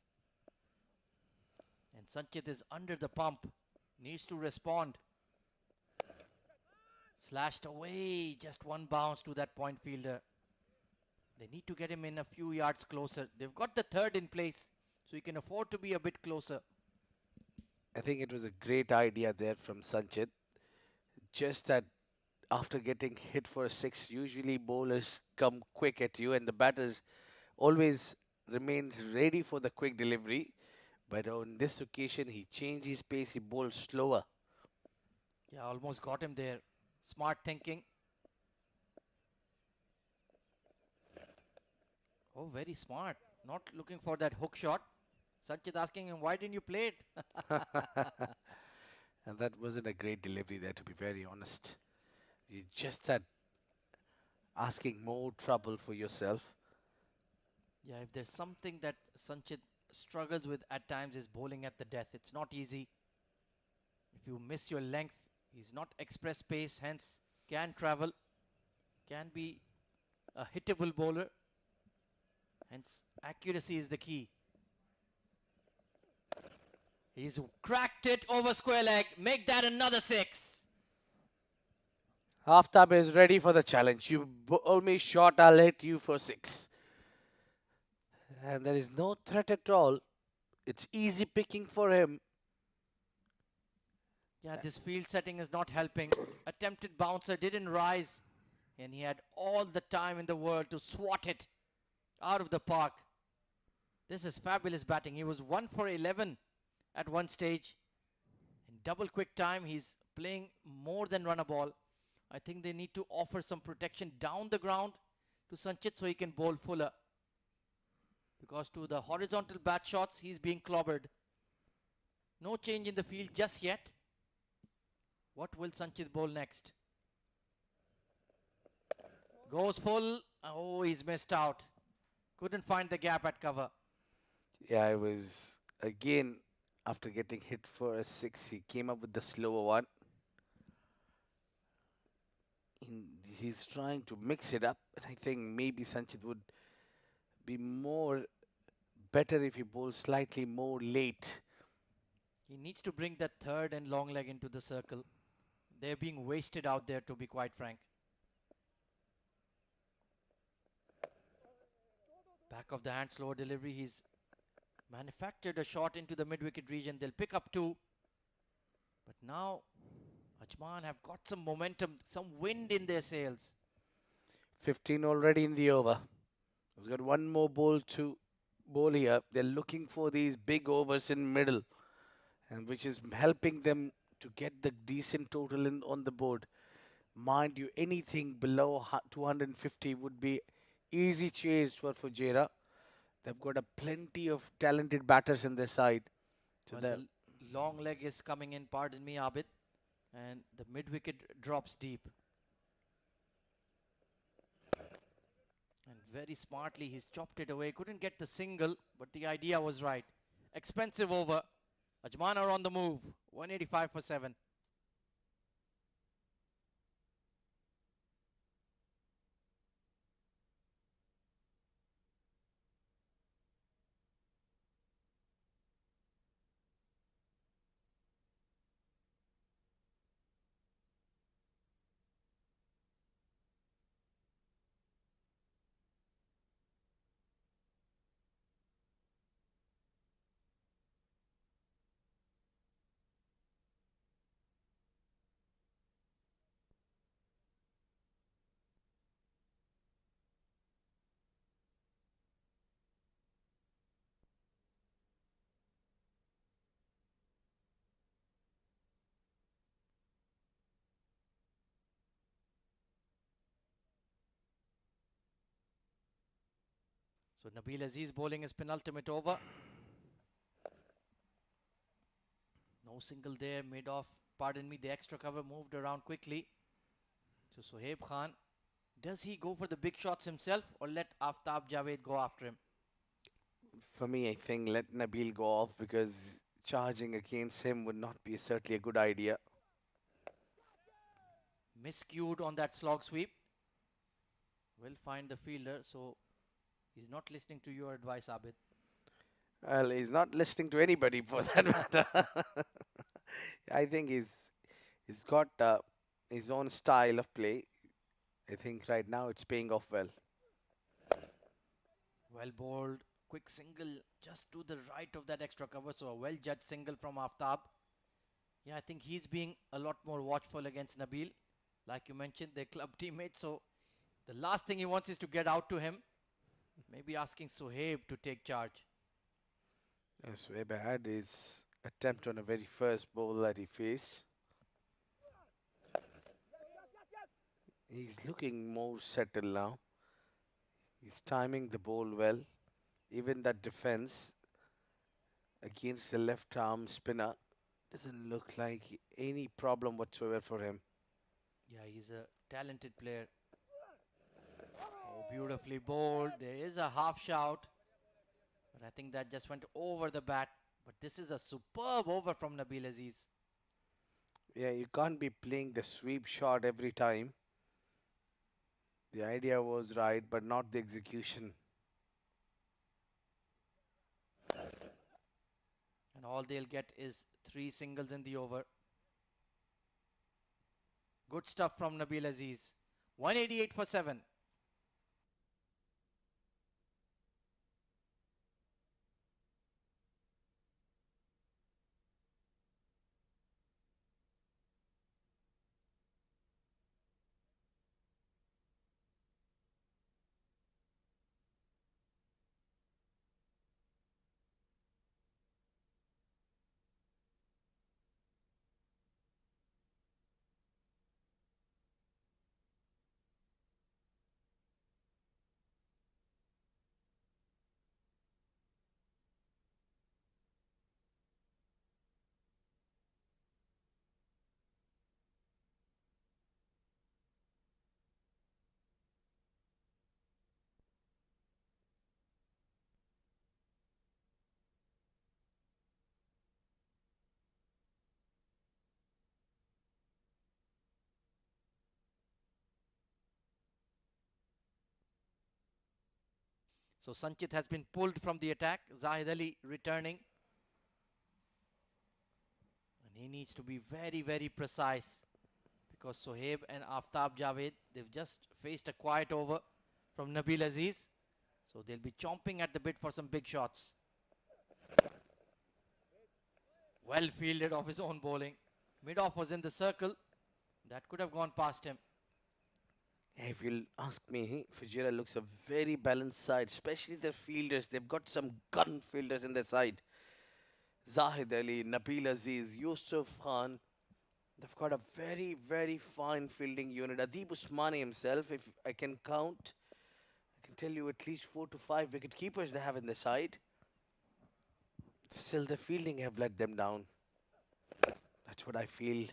And Sanchit is under the pump. Needs to respond. Slashed away. Just one bounce to that point fielder. They need to get him in a few yards closer. They've got the third in place, so he can afford to be a bit closer. I think it was a great idea there from Sanchit. Just that after getting hit for a six, usually bowlers come quick at you, and the batters always remains ready for the quick delivery. But on this occasion, he changed his pace. He bowled slower. Yeah, almost got him there. Smart thinking. Oh, very smart. Not looking for that hook shot. Sanchit asking him, why didn't you play it? And that wasn't a great delivery there, to be very honest. You just had asking more trouble for yourself. Yeah, if there's something that Sanchit struggles with at times is bowling at the death. It's not easy. If you miss your length, he's not express pace, hence can travel, can be a hittable bowler. Hence, accuracy is the key. He's cracked it over square leg. Make that another six. Aftab is ready for the challenge. You bowl me short, I'll hit you for six. And there is no threat at all. It's easy picking for him. Yeah, this field setting is not helping. Attempted bouncer didn't rise. And he had all the time in the world to swat it out of the park. This is fabulous batting. He was 1 for 11 at one stage. In double quick time, he's playing more than run a ball. I think they need to offer some protection down the ground to Sanchit so he can bowl fuller. Because to the horizontal bat shots, he's being clobbered. No change in the field just yet. What will Sanchit bowl next? Goes full. Oh, he's missed out. Couldn't find the gap at cover. Yeah, I was again after getting hit for a six, he came up with the slower one. He's trying to mix it up, and I think maybe Sanchit would be more better if he bowls slightly more late. He needs to bring that third and long leg into the circle. They're being wasted out there, to be quite frank. Back of the hand, slower delivery. He's manufactured a shot into the mid-wicket region. They'll pick up two. But now, Ajman have got some momentum, some wind in their sails. 15 already in the over. He's got one more bowl to bowl here. They're looking for these big overs in middle, and which is helping them to get the decent total in on the board. Mind you, anything below 250 would be easy chase for Fujairah. They've got a plenty of talented batters in their side. So Well, that the long leg is coming in, pardon me, Abid. And the mid-wicket drops deep. And very smartly, he's chopped it away. Couldn't get the single, but the idea was right. Expensive over. Ajman are on the move. 185 for 7. So Nabil Aziz bowling his penultimate over. No single there, made off pardon me, the extra cover moved around quickly to Sohaib Khan. Does he go for the big shots himself or let Aftab Javed go after him? For me, I think let Nabil go off because charging against him would not be certainly a good idea. Miscued on that slog sweep. Will find the fielder, so he's not listening to your advice, Abid. Well, he's not listening to anybody for that matter. I think he's got his own style of play. I think right now it's paying off well. Well bowled. Quick single just to the right of that extra cover. So a well judged single from Aftab. Yeah, I think he's being a lot more watchful against Nabil. Like you mentioned, their club teammates. So the last thing he wants is to get out to him. Maybe asking Sohaib to take charge. Shoaib had his attempt on a very first ball that he faced. He's looking more settled now. He's timing the ball well. Even that defense against the left arm spinner doesn't look like any problem whatsoever for him. Yeah, he's a talented player. Oh, beautifully bowled. There is a half shout. But I think that just went over the bat. But this is a superb over from Nabil Aziz. Yeah, you can't be playing the sweep shot every time. The idea was right, but not the execution. And all they'll get is 3 singles in the over. Good stuff from Nabil Aziz. 188 for 7. So Sanchit has been pulled from the attack. Zahid Ali returning. And he needs to be very, very precise. Because Sohaib and Aftab Javed, they've just faced a quiet over from Nabil Aziz. So they'll be chomping at the bit for some big shots. Well fielded off his own bowling. Mid-off was in the circle. That could have gone past him. If you'll ask me, Fujairah looks a very balanced side, especially their fielders. They've got some gun fielders in their side. Zahid Ali, Nabil Aziz, Yusuf Khan. They've got a very, very fine fielding unit. Adib Usmani himself, if I can count, I can tell you at least 4 to 5 wicket keepers they have in the side. Still, the fielding have let them down. That's what I feel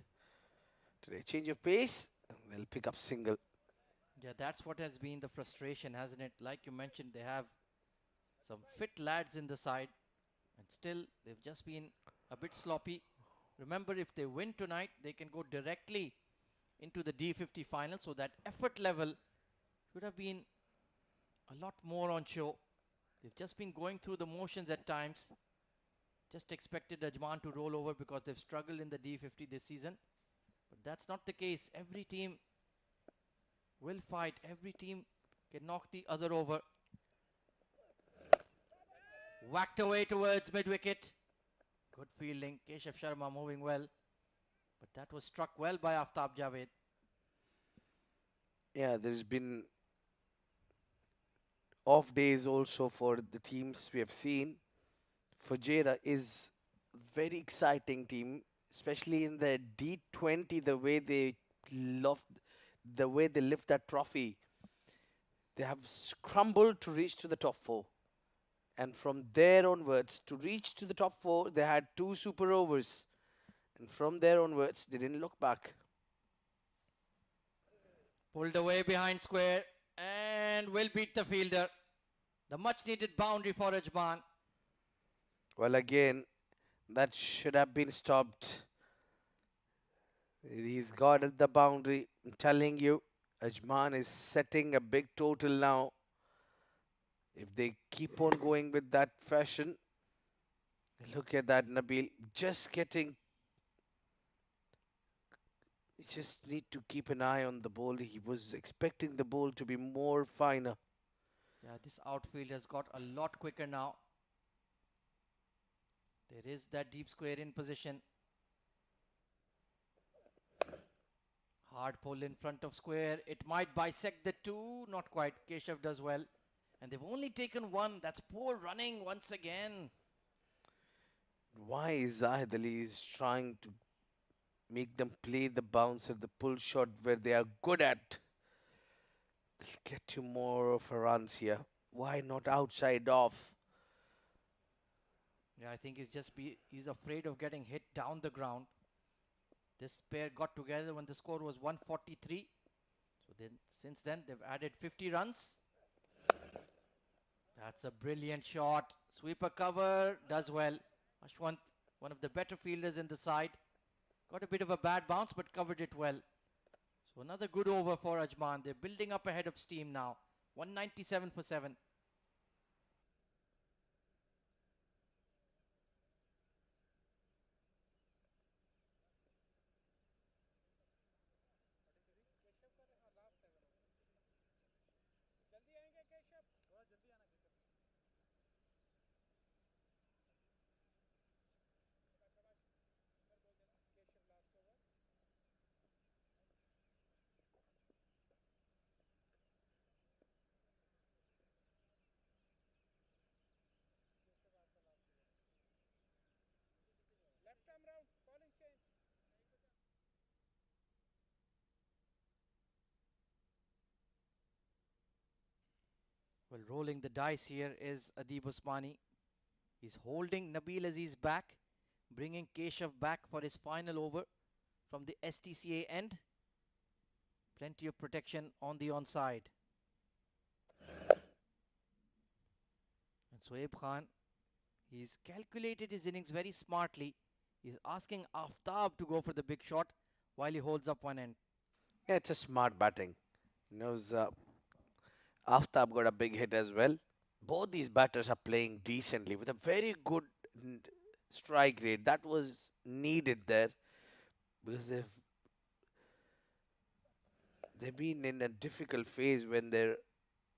today. Change of pace, they'll pick up single. Yeah, that's what has been the frustration, hasn't it? Like you mentioned, they have some fit lads in the side, and still they've just been a bit sloppy. Remember, if they win tonight, they can go directly into the D50 final, so that effort level should have been a lot more on show. They've just been going through the motions at times. Just expected Ajman to roll over because they've struggled in the D50 this season. But that's not the case. Every team will fight. Every team can knock the other over. Whacked away towards mid-wicket. Good fielding. Keshav Sharma moving well. But that was struck well by Aftab Javed. Yeah, there's been off days also for the teams we have seen. Fujairah is very exciting team, especially in the D20, the way they love, the way they lift that trophy. They have scrambled to reach to the top 4. And from there onwards, to reach to the top 4, they had 2 super overs. And from there onwards, they didn't look back. Pulled away behind square and will beat the fielder. The much needed boundary for Ajman. Well, again, that should have been stopped. He's got at the boundary. I'm telling you, Ajman is setting a big total now. If they keep on going with that fashion, look at that, Nabil. Just getting. You just need to keep an eye on the ball. He was expecting the ball to be more finer. Yeah, this outfield has got a lot quicker now. There is that deep square in position. Hard pull in front of square. It might bisect the two. Not quite. Keshav does well. And they've only taken one. That's poor running once again. Why is Zahid Ali is trying to make them play the bouncer, the pull shot where they are good at? They'll get you more of a runs here. Why not outside off? Yeah, I think he's afraid of getting hit down the ground. This pair got together when the score was 143. So then, since then, they've added 50 runs. That's a brilliant shot. Sweeper cover, does well. Ashwant, one of the better fielders in the side. Got a bit of a bad bounce, but covered it well. So another good over for Ajman. They're building up ahead of steam now. 197 for 7. Well, rolling the dice here is Adib Usmani. He's holding Nabil Aziz back, bringing Keshav back for his final over from the STCA end. Plenty of protection on the onside. And Soeb Khan, he's calculated his innings very smartly. He's asking Aftab to go for the big shot while he holds up one end. Yeah, it's a smart batting. Knows Aftab got a big hit as well. Both these batters are playing decently with a very good strike rate. That was needed there because they've been in a difficult phase when their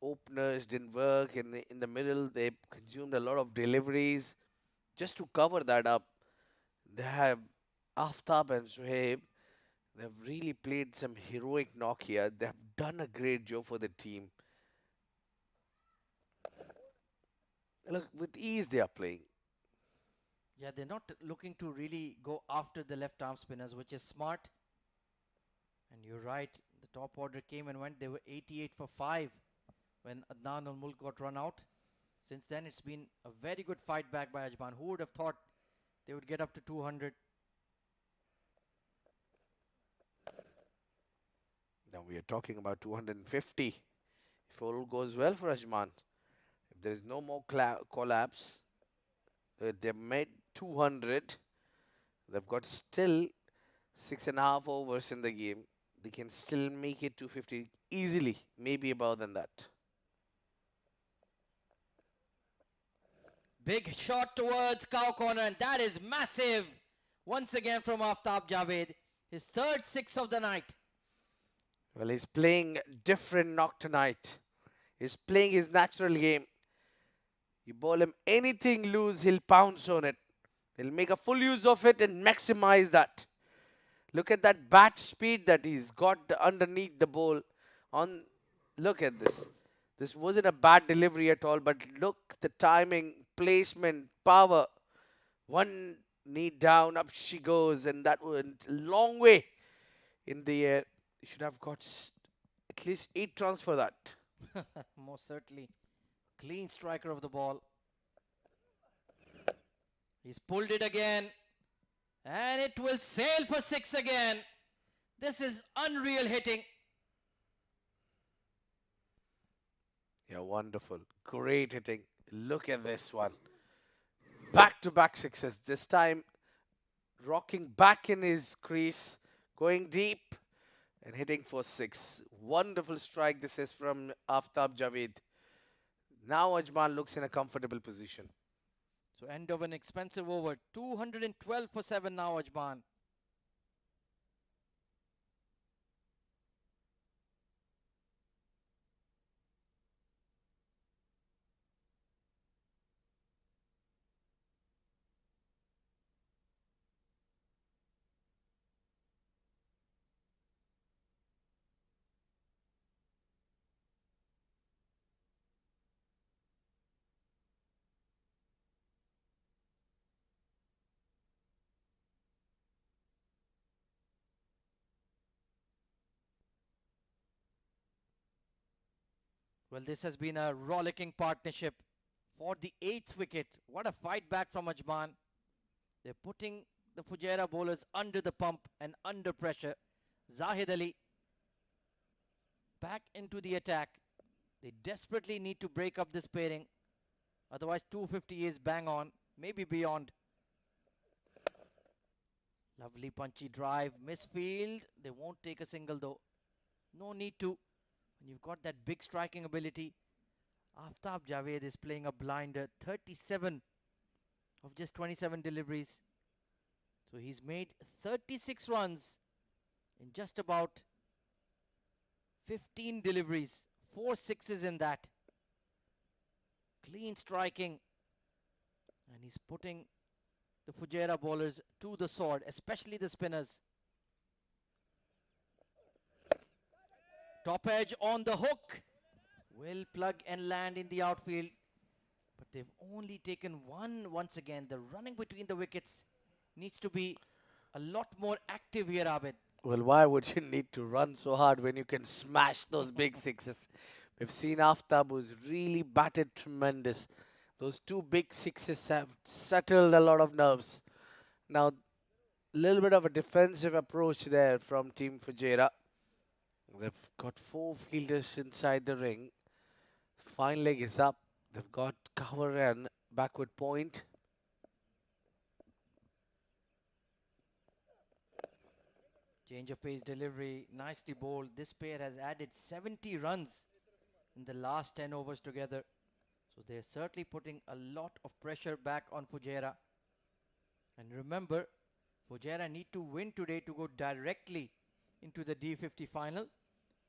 openers didn't work. In the middle, they consumed a lot of deliveries. Just to cover that up, they have Aftab and Suhaib. They've really played some heroic knock here. They have done a great job for the team. Look, with ease they are playing. Yeah, they're not looking to really go after the left arm spinners, which is smart. And you're right, the top order came and went. They were 88 for 5 when Adnan ul Mulk got run out. Since then, it's been a very good fight back by Ajman. Who would have thought they would get up to 200? Now we are talking about 250. If all goes well for Ajman, if there is no more collapse, they've made 200. They've got still 6.5 overs in the game. They can still make it 250 easily, maybe above than that. Big shot towards cow corner, and that is massive. Once again from Aftab Javed. His third six of the night. Well, he's playing different knock tonight. He's playing his natural game. You ball him anything loose, he'll pounce on it. He'll make a full use of it and maximize that. Look at that bat speed that he's got underneath the ball. Look at this. This wasn't a bad delivery at all, but look the timing, placement, power. One knee down, up she goes, and that went a long way in the air. You should have got at least 8 runs for that. Most certainly. Clean striker of the ball. He's pulled it again. And it will sail for 6 again. This is unreal hitting. Yeah, wonderful. Great hitting. Look at this one. Back to back sixes. This time rocking back in his crease, going deep and hitting for 6. Wonderful strike this is from Aftab Javed. Now Ajman looks in a comfortable position. So end of an expensive over. 212 for 7 now, Ajman. Well, this has been a rollicking partnership for the 8th wicket. What a fight back from Ajman. They're putting the Fujairah bowlers under the pump and under pressure. Zahid Ali back into the attack. They desperately need to break up this pairing. Otherwise, 250 is bang on, maybe beyond. Lovely punchy drive, misfield. They won't take a single though. No need to. When you've got that big striking ability, Aftab Javed is playing a blinder. 37 of just 27 deliveries. So he's made 36 runs in just about 15 deliveries. 4 sixes in that. Clean striking. And he's putting the Fujairah bowlers to the sword, especially the spinners. Top edge on the hook. Will plug and land in the outfield. But they've only taken one once again. The running between the wickets needs to be a lot more active here, Abid. Well, why would you need to run so hard when you can smash those big sixes? We've seen Aftab who's really batted tremendous. Those two big sixes have settled a lot of nerves. Now, a little bit of a defensive approach there from Team Fujairah. They've got 4 fielders inside the ring. Fine leg is up. They've got cover and backward point. Change of pace delivery, nicely bowled. This pair has added 70 runs in the last 10 overs together. So they're certainly putting a lot of pressure back on Fujairah. And remember, Fujairah need to win today to go directly into the D50 final.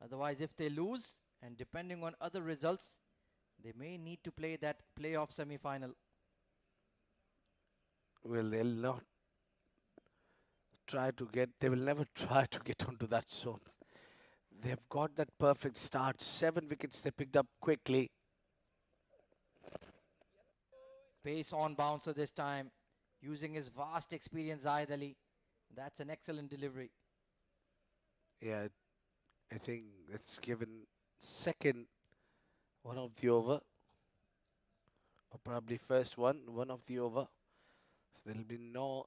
Otherwise, if they lose, and depending on other results, they may need to play that playoff semi-final. Well, they'll not try to get, they will never try to get onto that zone. They've got that perfect start. 7 wickets they picked up quickly. Pace on bouncer this time, using his vast experience, Zahid Ali. That's an excellent delivery. Yeah, I think it's given second one of the over, or probably first one of the over. So there'll be no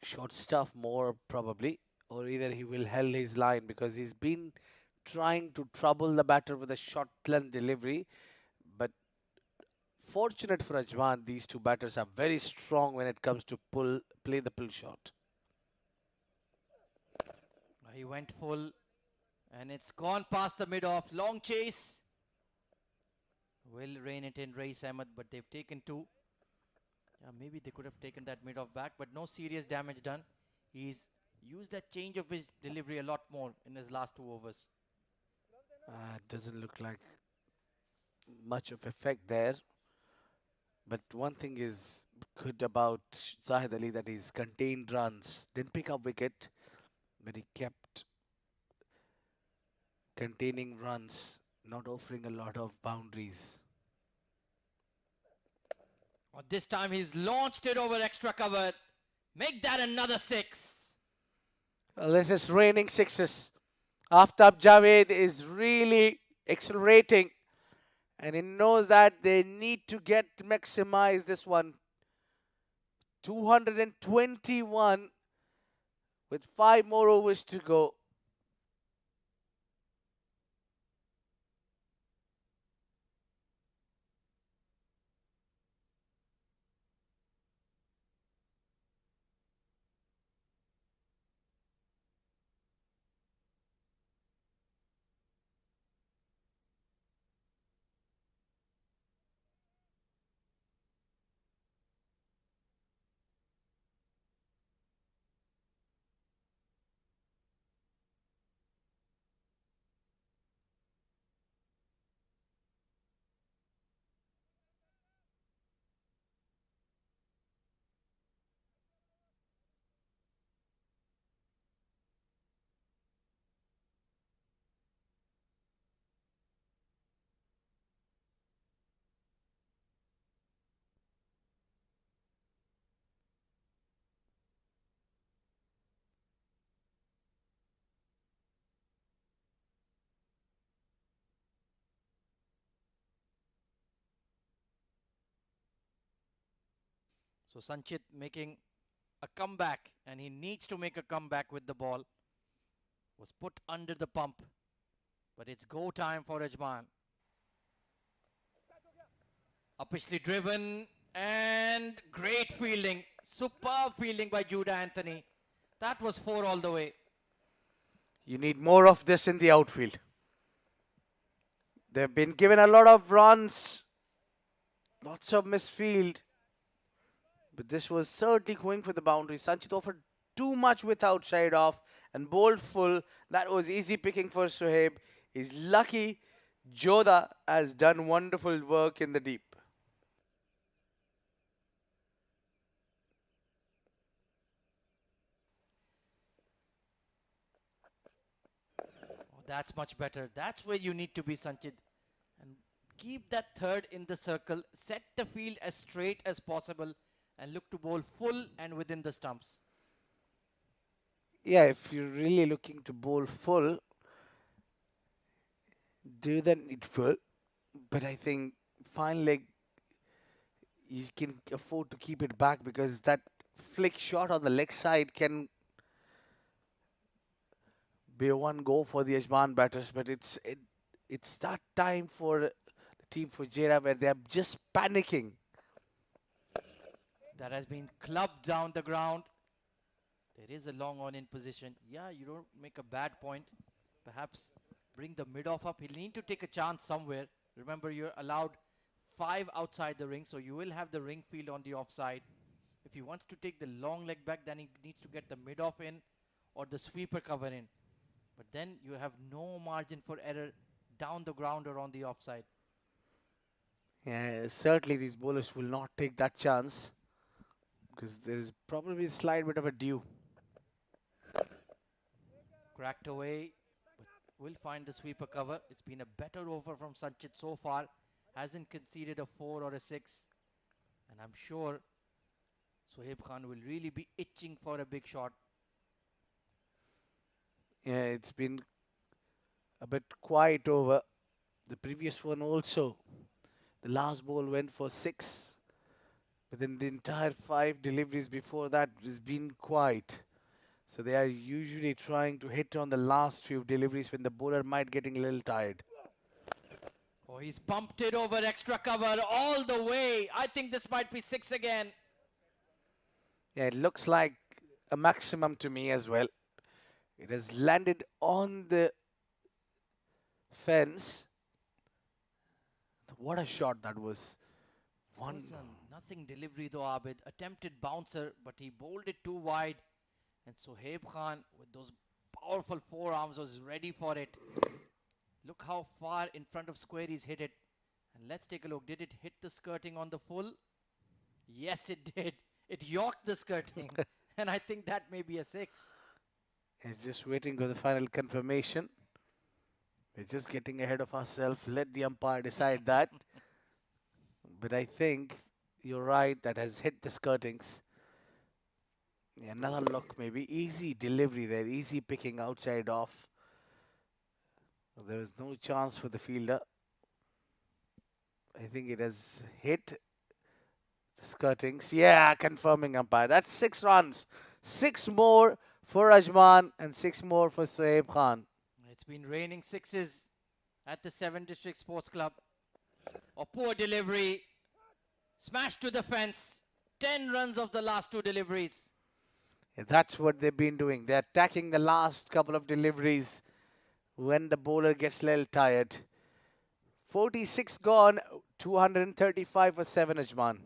short stuff more probably, or either he will held his line because he's been trying to trouble the batter with a short length delivery. But fortunate for Ajman, these two batters are very strong when it comes to play the pull shot. He went full, and it's gone past the mid-off. Long chase. Will rein it in, Race Ahmed, but they've taken 2. Yeah, maybe they could have taken that mid-off back, but no serious damage done. He's used that change of his delivery a lot more in his last 2 overs. Doesn't look like much of effect there. But one thing is good about Zahid Ali that he's contained runs. Didn't pick up wicket, but he kept containing runs, not offering a lot of boundaries. This time he's launched it over extra cover. Make that another 6. Well, this is raining sixes. Aftab Javed is really accelerating, and he knows that they need to maximize this one. 221 with 5 more overs to go. So Sanchit making a comeback, and he needs to make a comeback with the ball. Was put under the pump, but it's go time for Ajman. Upishly driven and great fielding. Superb fielding by Judah Anthony. That was 4 all the way. You need more of this in the outfield. They've been given a lot of runs, lots of misfield, but this was certainly going for the boundary. Sanchit offered too much with outside off and bowled full. That was easy picking for Sohaib. He's lucky. Joda has done wonderful work in the deep. Oh, that's much better. That's where you need to be, Sanchit. And keep that third in the circle. Set the field as straight as possible and look to bowl full and within the stumps. Yeah, if you're really looking to bowl full, do then it full. But I think fine leg, you can afford to keep it back because that flick shot on the leg side can be a one go for the Ajman batters. But it's that time for the team Fujairah where they are just panicking. That has been clubbed down the ground. There is a long on in position. Yeah, you don't make a bad point. Perhaps bring the mid off up. He'll need to take a chance somewhere. Remember, you're allowed 5 outside the ring, so you will have the ring field on the offside. If he wants to take the long leg back, then he needs to get the mid off in or the sweeper cover in. But then you have no margin for error down the ground or on the offside. Yeah, certainly these bowlers will not take that chance because there is probably a slight bit of a dew. Cracked away, but will find the sweeper cover. It's been a better over from Sanchit so far. Hasn't conceded a 4 or a 6. And I'm sure Sohaib Khan will really be itching for a big shot. Yeah, it's been a bit quiet over. The previous one also. The last ball went for 6. But then the entire 5 deliveries before that has been quiet. So they are usually trying to hit on the last few deliveries when the bowler might getting a little tired. Oh, he's pumped it over extra cover all the way. I think this might be 6 again. Yeah, it looks like a maximum to me as well. It has landed on the fence. What a shot that was. One. Was nothing delivery though, Abid. Attempted bouncer, but he bowled it too wide. And Sohaib Khan, with those powerful forearms, was ready for it. Look how far in front of square he's hit it. And let's take a look. Did it hit the skirting on the full? Yes, it did. It yorked the skirting. And I think that may be a 6. He's just waiting for the final confirmation. We're just getting ahead of ourselves. Let the umpire decide that. But I think you're right. That has hit the skirtings. Yeah, another look maybe. Easy delivery there. Easy picking outside off. There is no chance for the fielder. I think it has hit the skirtings. Yeah, confirming umpire. That's 6 runs. 6 more for Ajman and 6 more for Sohaib Khan. It's been raining sixes at the 7 District Sports Club. A poor delivery. Smash to the fence. 10 runs of the last two deliveries. That's what they've been doing. They're attacking the last couple of deliveries when the bowler gets a little tired. 46 gone, 235 for 7 Ajman.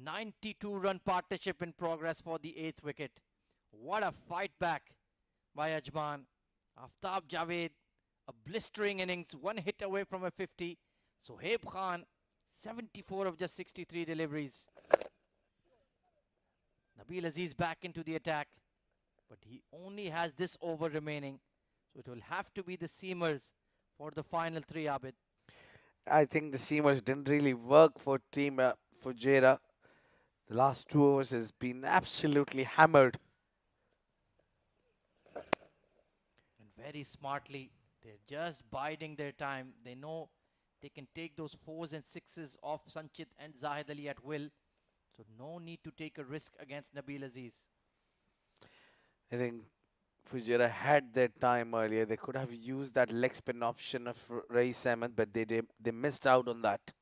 92-run partnership in progress for the 8th wicket. What a fight back by Ajman. Aftab Javed, a blistering innings, one hit away from a 50. Sohaib Khan, 74 of just 63 deliveries. Nabil Aziz back into the attack, but he only has this over remaining. So it will have to be the seamers for the final three, Abid. I think the seamers didn't really work for team Fujairah. The last 2 overs has been absolutely hammered. And very smartly, they're just biding their time. They know they can take those fours and sixes off Sanchit and Zahid Ali at will. So no need to take a risk against Nabil Aziz. I think Fujairah had their time earlier. They could have used that leg spin option of Rais Ahmed, but they missed out on that.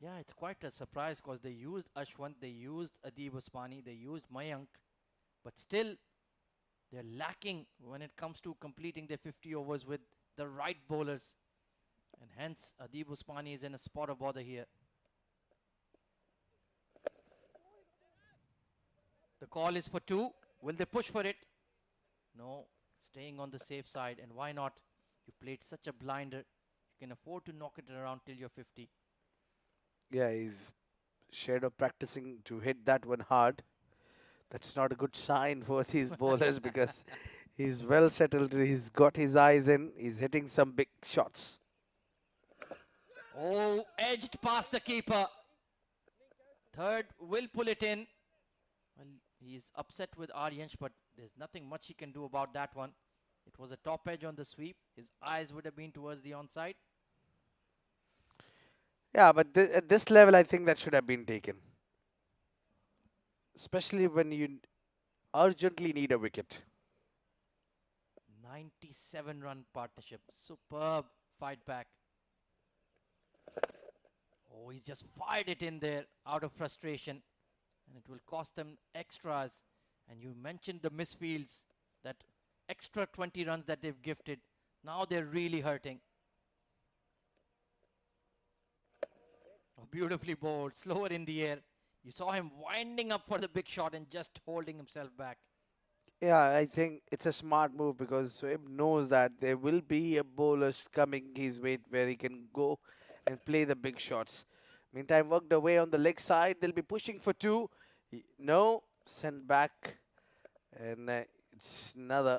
Yeah, it's quite a surprise because they used Ashwant, they used Adib Usmani, they used Mayank, but still they're lacking when it comes to completing their 50 overs with the right bowlers. And hence Adib Usmani is in a spot of bother here. The call is for two. Will they push for it? No, staying on the safe side. And why not? You played such a blinder. You can afford to knock it around till you're 50. Yeah, he's Shadow practicing to hit that one hard. That's not a good sign for these bowlers because he's well settled. He's got his eyes in. He's hitting some big shots. Oh, edged past the keeper. Third will pull it in. Well, he's upset with Aryansh, but there's nothing much he can do about that one. It was a top edge on the sweep. His eyes would have been towards the onside. Yeah, but at this level, I think that should have been taken, especially when you urgently need a wicket. 97-run partnership. Superb fight back. Oh, he's just fired it in there out of frustration. And it will cost them extras. And you mentioned the misfields, that extra 20 runs that they've gifted. Now they're really hurting. Oh, beautifully bowled, slower in the air. You saw him winding up for the big shot and just holding himself back. Yeah, I think it's a smart move because Soeb knows that there will be a bowlers coming his way where he can go and play the big shots. Meantime, worked away on the leg side. They'll be pushing for two. No, sent back. And it's another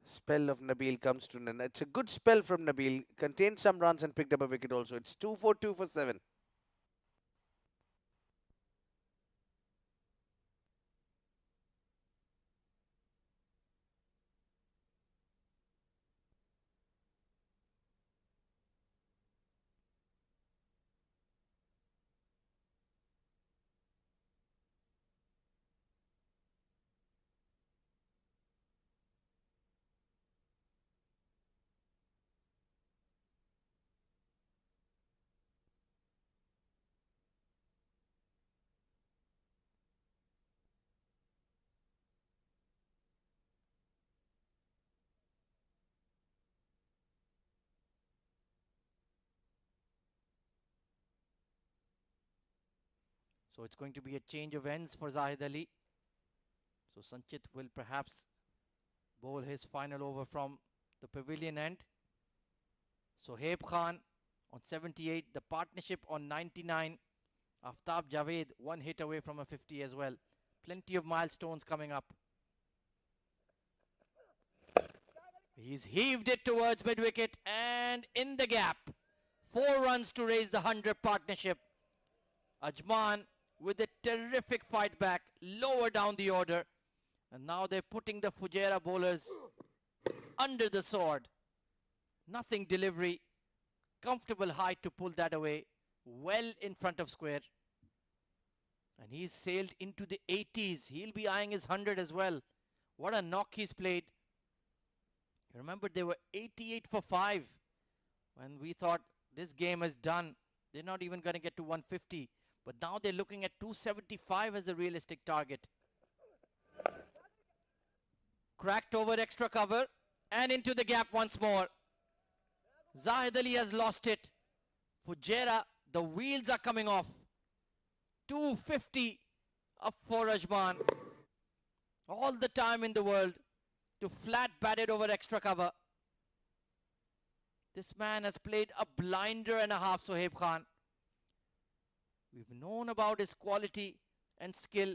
spell of Nabil comes to an end. It's a good spell from Nabil. Contained some runs and picked up a wicket also. It's 2 for 7. So it's going to be a change of ends for Zahid Ali. So Sanchit will perhaps bowl his final over from the pavilion end. Sohaib Khan on 78, the partnership on 99. Aftab Javed, one hit away from a 50 as well. Plenty of milestones coming up. He's heaved it towards mid-wicket and in the gap. 4 runs to raise the 100 partnership. Ajman with a terrific fight back, lower down the order. And now they're putting the Fujairah bowlers under the sword. Nothing delivery. Comfortable height to pull that away. Well in front of square. And he's sailed into the 80s. He'll be eyeing his 100 as well. What a knock he's played. Remember, they were 88 for 5 when we thought this game is done. They're not even going to get to 150. But now they're looking at 275 as a realistic target. Cracked over extra cover and into the gap once more. Zahid Ali has lost it. Fujairah, the wheels are coming off. 250 up for Ajman. All the time in the world to flat bat it over extra cover. This man has played a blinder and a half, Sohaib Khan. We've known about his quality and skill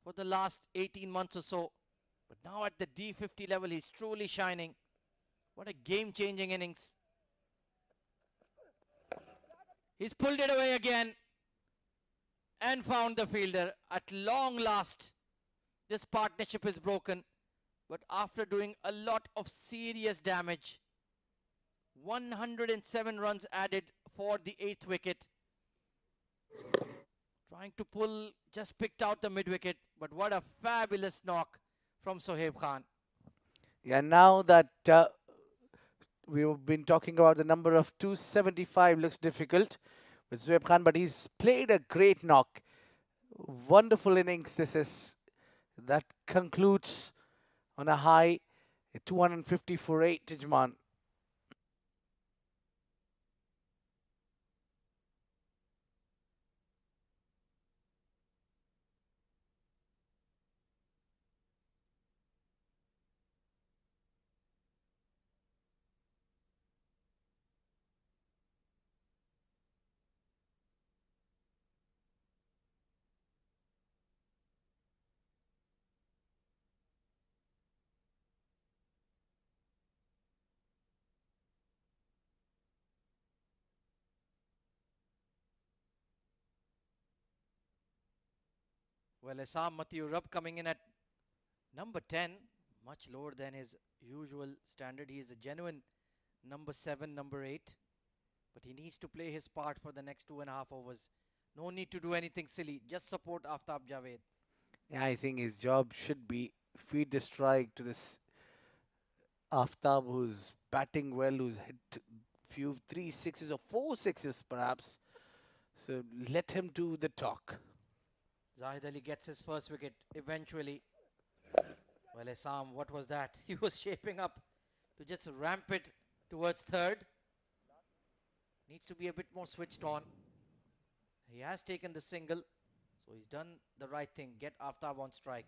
for the last 18 months or so. But now at the D50 level, he's truly shining. What a game-changing innings. He's pulled it away again and found the fielder. At long last, this partnership is broken. But after doing a lot of serious damage, 107 runs added for the 8th wicket. Trying to pull, just picked out the mid-wicket. But what a fabulous knock from Sohaib Khan. Yeah, now that we've been talking about the number of 275 looks difficult with Sohaib Khan, but he's played a great knock. Wonderful innings this is. That concludes on a high, 250 for 8, Ajman. Well, Assam Mathieu coming in at number 10, much lower than his usual standard. He is a genuine number 7, number 8. But he needs to play his part for the next 2.5 overs. No need to do anything silly. Just support Aftab Javed. Yeah, I think his job should be feed the strike to this Aftab, who's batting well, who's hit few 3 sixes or 4 sixes perhaps. So let him do the talk. Zahid Ali gets his first wicket eventually. Well, Assam, what was that? He was shaping up to just ramp it towards third. Needs to be a bit more switched on. He has taken the single, so he's done the right thing. Get Aftab on strike.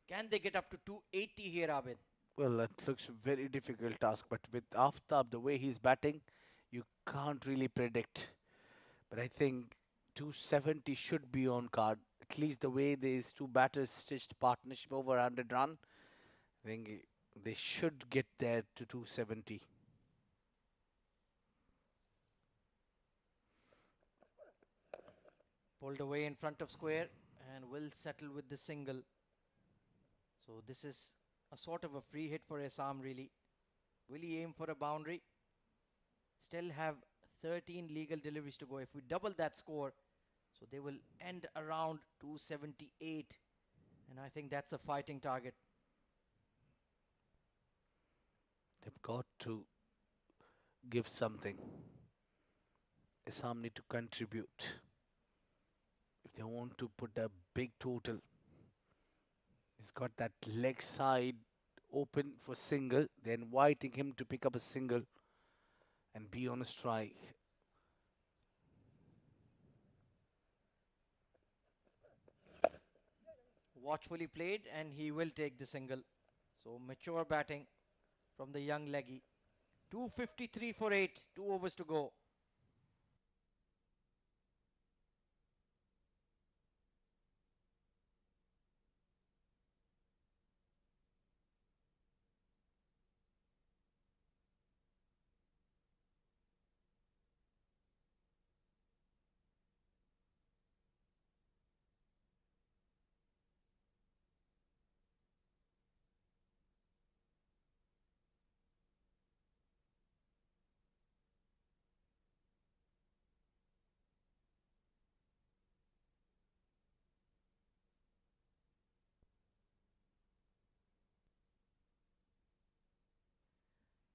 Can they get up to 280 here, Abid? Well, that looks a very difficult task, but with Aftab, the way he's batting, you can't really predict. But I think 270 should be on card. At least the way these two batters stitched partnership over 100 run, I think they should get there to 270. Pulled away in front of square and will settle with the single. So this is a sort of a free hit for Assam really. Will he aim for a boundary? Still have 13 legal deliveries to go. If we double that score, so they will end around 278. And I think that's a fighting target. They've got to give something. Assam need to contribute. If they want to put a big total, he's got that leg side open for single. They're inviting him to pick up a single and be on a strike. Watchfully played and he will take the single. So mature batting from the young leggy. 253 for 8, 2 overs to go.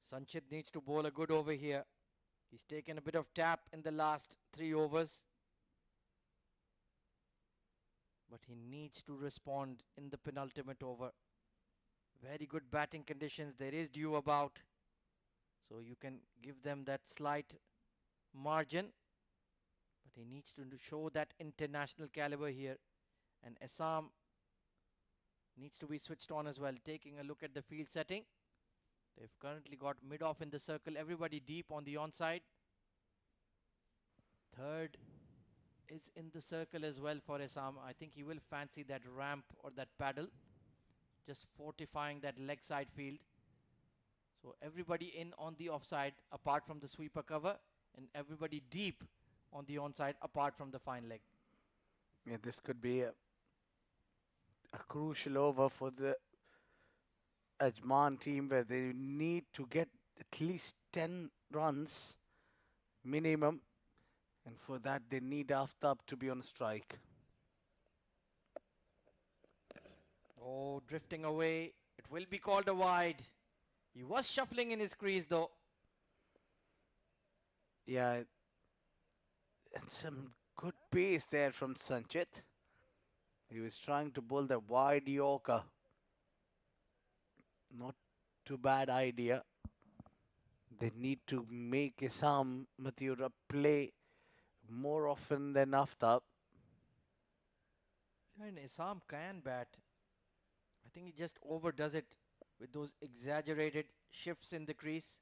Sanchit needs to bowl a good over here. He's taken a bit of tap in the last 3 overs. But he needs to respond in the penultimate over. Very good batting conditions. There is dew about. So you can give them that slight margin. But he needs to show that international caliber here. And Assam needs to be switched on as well. Taking a look at the field setting. They've currently got mid-off in the circle. Everybody deep on the onside. Third is in the circle as well for Assam. I think he will fancy that ramp or that paddle. Just fortifying that leg side field. So everybody in on the offside apart from the sweeper cover. And everybody deep on the onside apart from the fine leg. Yeah, this could be a crucial over for the Ajman team where they need to get at least 10 runs minimum, and for that they need Aftab to be on strike. Oh, drifting away. It will be called a wide. He was shuffling in his crease though. Yeah, and some good pace there from Sanchit. He was trying to bowl the wide Yorker. Not too bad idea. They need to make Assam Mathura play more often than Aftab. And Assam can bat. I think he just overdoes it with those exaggerated shifts in the crease.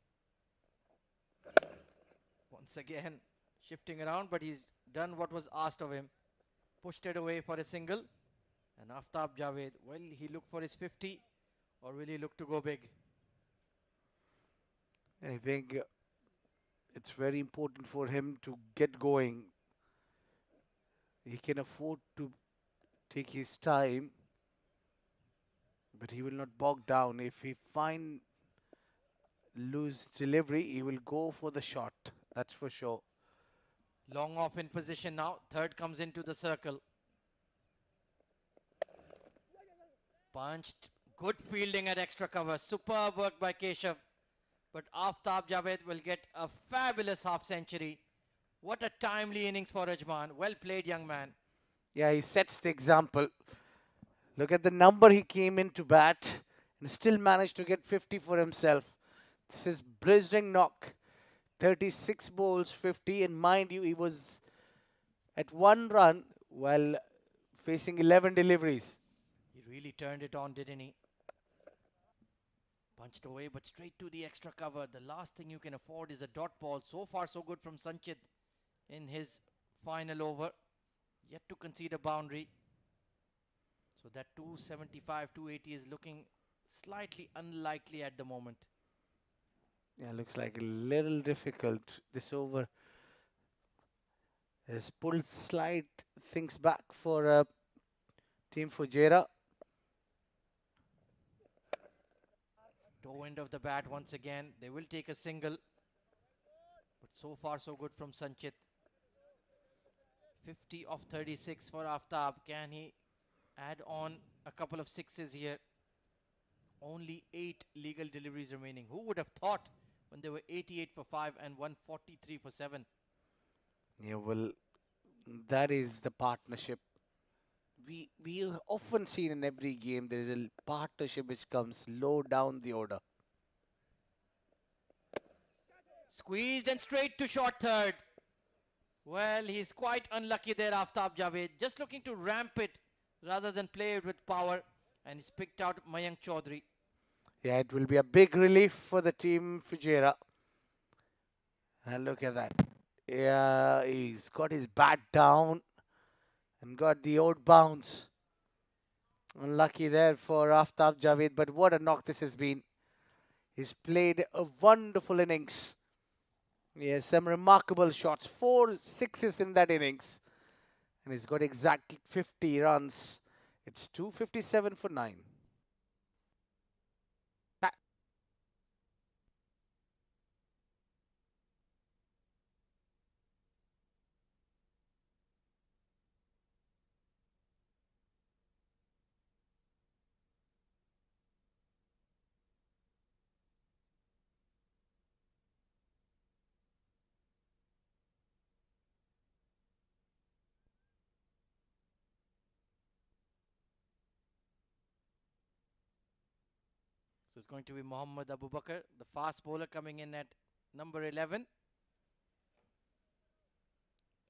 Once again, shifting around, but he's done what was asked of him. Pushed it away for a single. And Aftab Javed, will he look for his 50 or will he look to go big? I think it's very important for him to get going. He can afford to take his time, but he will not bog down. If he find loose delivery, he will go for the shot. That's for sure. Long off in position now. Third comes into the circle. Punched. Good fielding at extra cover. Superb work by Keshav. But Aftab Javed will get a fabulous half century. What a timely innings for Ajman. Well played, young man. Yeah, he sets the example. Look at the number he came in to bat and still managed to get 50 for himself. This is blistering knock. 36 balls, 50, and mind you, he was at 1 run while facing 11 deliveries. He really turned it on, didn't he? Punched away, but straight to the extra cover. The last thing you can afford is a dot ball. So far, so good from Sanchit in his final over. Yet to concede a boundary. So that 275, 280 is looking slightly unlikely at the moment. Yeah, looks like a little difficult. This over has pulled slight things back for Team Fujairah. Toe end of the bat once again. They will take a single. But so far so good from Sanchit. 50 of 36 for Aftab. Can he add on a couple of sixes here? Only 8 legal deliveries remaining. Who would have thought when they were 88 for 5 and 143 for 7? Yeah, well, that is the partnership. We often see in every game there is a partnership which comes low down the order. Squeezed and straight to short third. Well, he's quite unlucky there, Aftab Javed. Just looking to ramp it rather than play it with power. And he's picked out Mayank Chaudhary. Yeah, it will be a big relief for the team Fujairah. And look at that. Yeah, he's got his bat down and got the odd bounce. Unlucky there for Aftab Javed, but what a knock this has been. He's played a wonderful innings. Yes, some remarkable shots. 4 sixes in that innings. And he's got exactly 50 runs. It's 257 for 9. So it's going to be Mohammad Abu Bakr, the fast bowler coming in at number 11.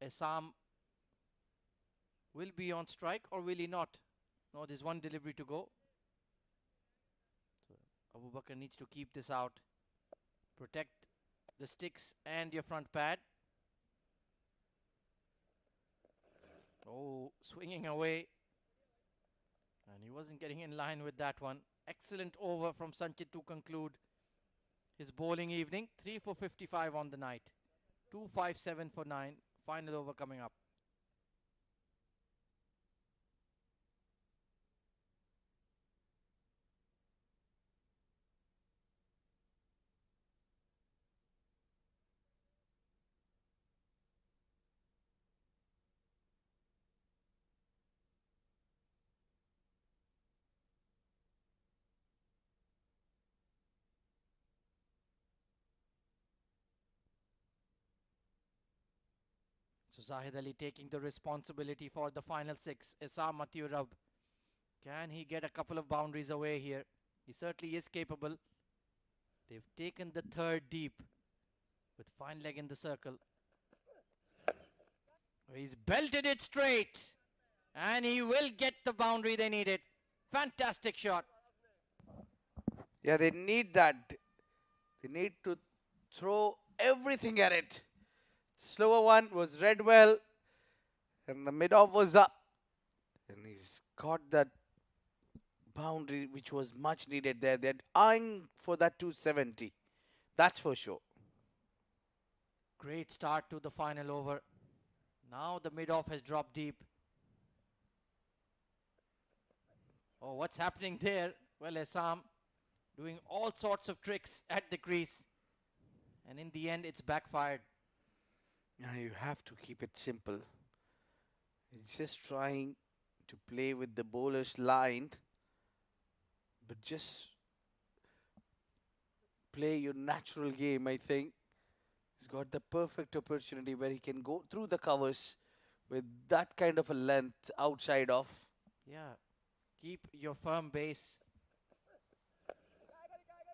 Essam will be on strike or will he not? No, there's one delivery to go. So Abu Bakr needs to keep this out. Protect the sticks and your front pad. Oh, swinging away. And he wasn't getting in line with that one. Excellent over from Sanchit to conclude his bowling evening. 3 for 55 on the night. 257 for 9. Final over coming up. So Zahid Ali taking the responsibility for the final 6. Essam Mathurab. Can he get a couple of boundaries away here? He certainly is capable. They've taken the third deep with fine leg in the circle. He's belted it straight. And he will get the boundary they needed. Fantastic shot. Yeah, they need that. They need to throw everything at it. Slower one was read well, and the mid-off was up. And he's got that boundary which was much needed there. They're eyeing for that 270. That's for sure. Great start to the final over. Now the mid-off has dropped deep. Oh, what's happening there? Well, Essam doing all sorts of tricks at the crease. And in the end, it's backfired. Now you have to keep it simple. It's just trying to play with the bowler's line, but just play your natural game, I think. He's got the perfect opportunity where he can go through the covers with that kind of a length outside of. Yeah, keep your firm base.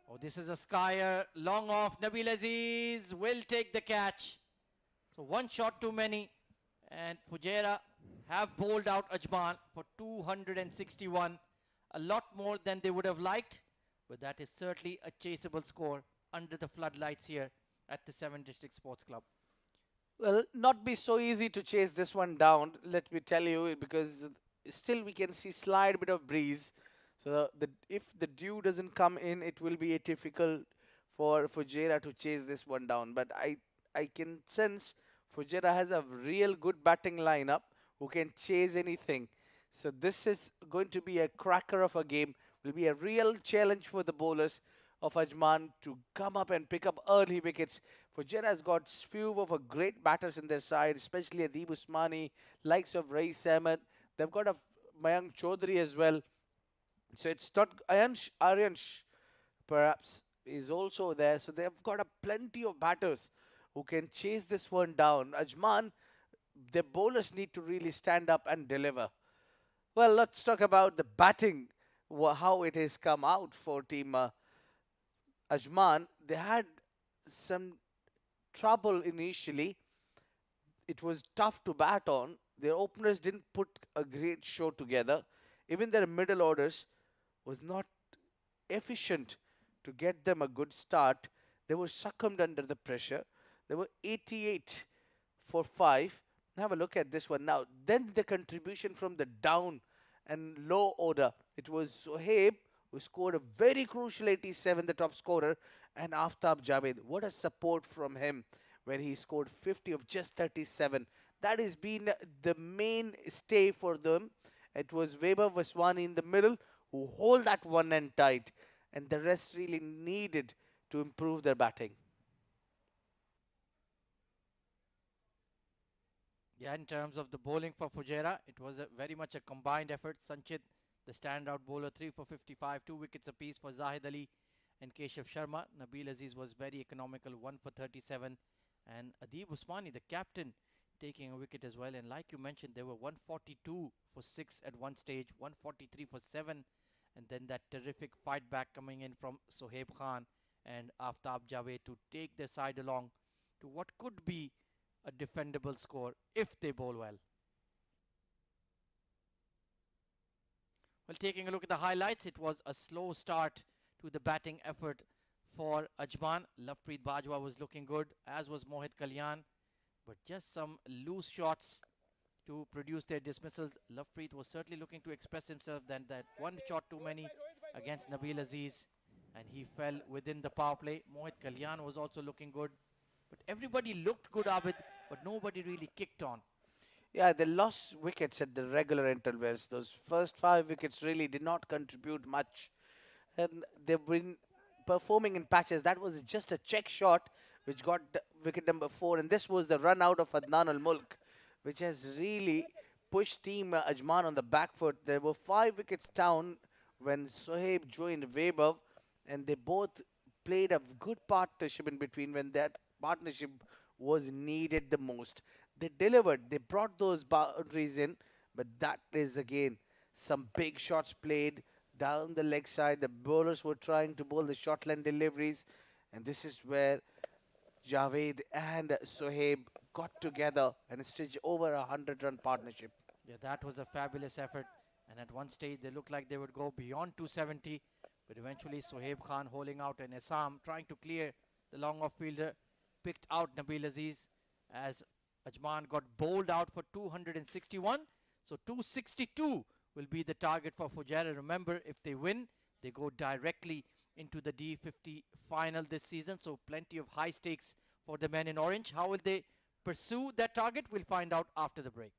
Oh, this is a skyer. Long off. Nabil Aziz will take the catch. So one shot too many. And Fujairah have bowled out Ajman for 261. A lot more than they would have liked. But that is certainly a chaseable score under the floodlights here at the 7 District Sports Club. Well, not be so easy to chase this one down, let me tell you, because still we can see slight bit of breeze. So if the dew doesn't come in, it will be difficult for Fujairah to chase this one down. But I can sense Fujairah has a real good batting lineup who can chase anything. So this is going to be a cracker of a game. Will be a real challenge for the bowlers of Ajman to come up and pick up early wickets. Fujairah has got few of a great batters in their side, especially Adib Usmani, likes of Rais Ahmed. They've got a Mayank Chaudhary as well. So it's not Aryansh perhaps is also there. So they've got a plenty of batters who can chase this one down. Ajman, the bowlers need to really stand up and deliver. Well, let's talk about the batting, how it has come out for team Ajman. They had some trouble initially. It was tough to bat on. Their openers didn't put a great show together. Even their middle orders was not efficient to get them a good start. They were succumbed under the pressure. They were 88 for 5. Have a look at this one now. Then the contribution from the down and low order. It was Sohaib who scored a very crucial 87, the top scorer, and Aftab Javed. What a support from him, where he scored 50 of just 37. That has been the mainstay for them. It was Weber Vaswani in the middle who hold that one end tight, and the rest really needed to improve their batting. Yeah, in terms of the bowling for Fujairah, it was very much a combined effort. Sanchit, the standout bowler, 3 for 55, 2 wickets apiece for Zahid Ali and Keshav Sharma. Nabil Aziz was very economical, 1 for 37. And Adib Usmani, the captain, taking a wicket as well. And like you mentioned, there were 142 for 6 at one stage, 143 for 7. And then that terrific fight back coming in from Sohaib Khan and Aftab Javed to take their side along to what could be a defendable score if they bowl well. Well, taking a look at the highlights, it was a slow start to the batting effort for Ajman. Lovepreet Bajwa was looking good, as was Mohit Kalyan, but just some loose shots to produce their dismissals. Lovepreet was certainly looking to express himself, then that one shot too many against Nabil Aziz, and he fell within the power play. Mohit Kalyan was also looking good, but everybody looked good, Abid, but nobody really kicked on. Yeah, they lost wickets at the regular intervals. Those first 5 wickets really did not contribute much. And they've been performing in patches. That was just a check shot which got wicket number 4. And this was the run out of Adnan Al Mulk, which has really pushed team Ajman on the back foot. There were 5 wickets down when Sohaib joined Weber, and they both played a good partnership in between when that partnership was needed the most. They delivered, they brought those boundaries in, but that is again some big shots played down the leg side. The bowlers were trying to bowl the shortland deliveries, and this is where Javed and Sohaib got together and stitched over 100-run partnership. Yeah, that was a fabulous effort. And at one stage, they looked like they would go beyond 270. But eventually, Sohaib Khan holding out and Assam trying to clear the long off fielder picked out Nabil Aziz as Ajman got bowled out for 261. So 262 will be the target for Fujairah. Remember, if they win, they go directly into the D50 final this season. So plenty of high stakes for the men in orange. How will they pursue that target? We'll find out after the break.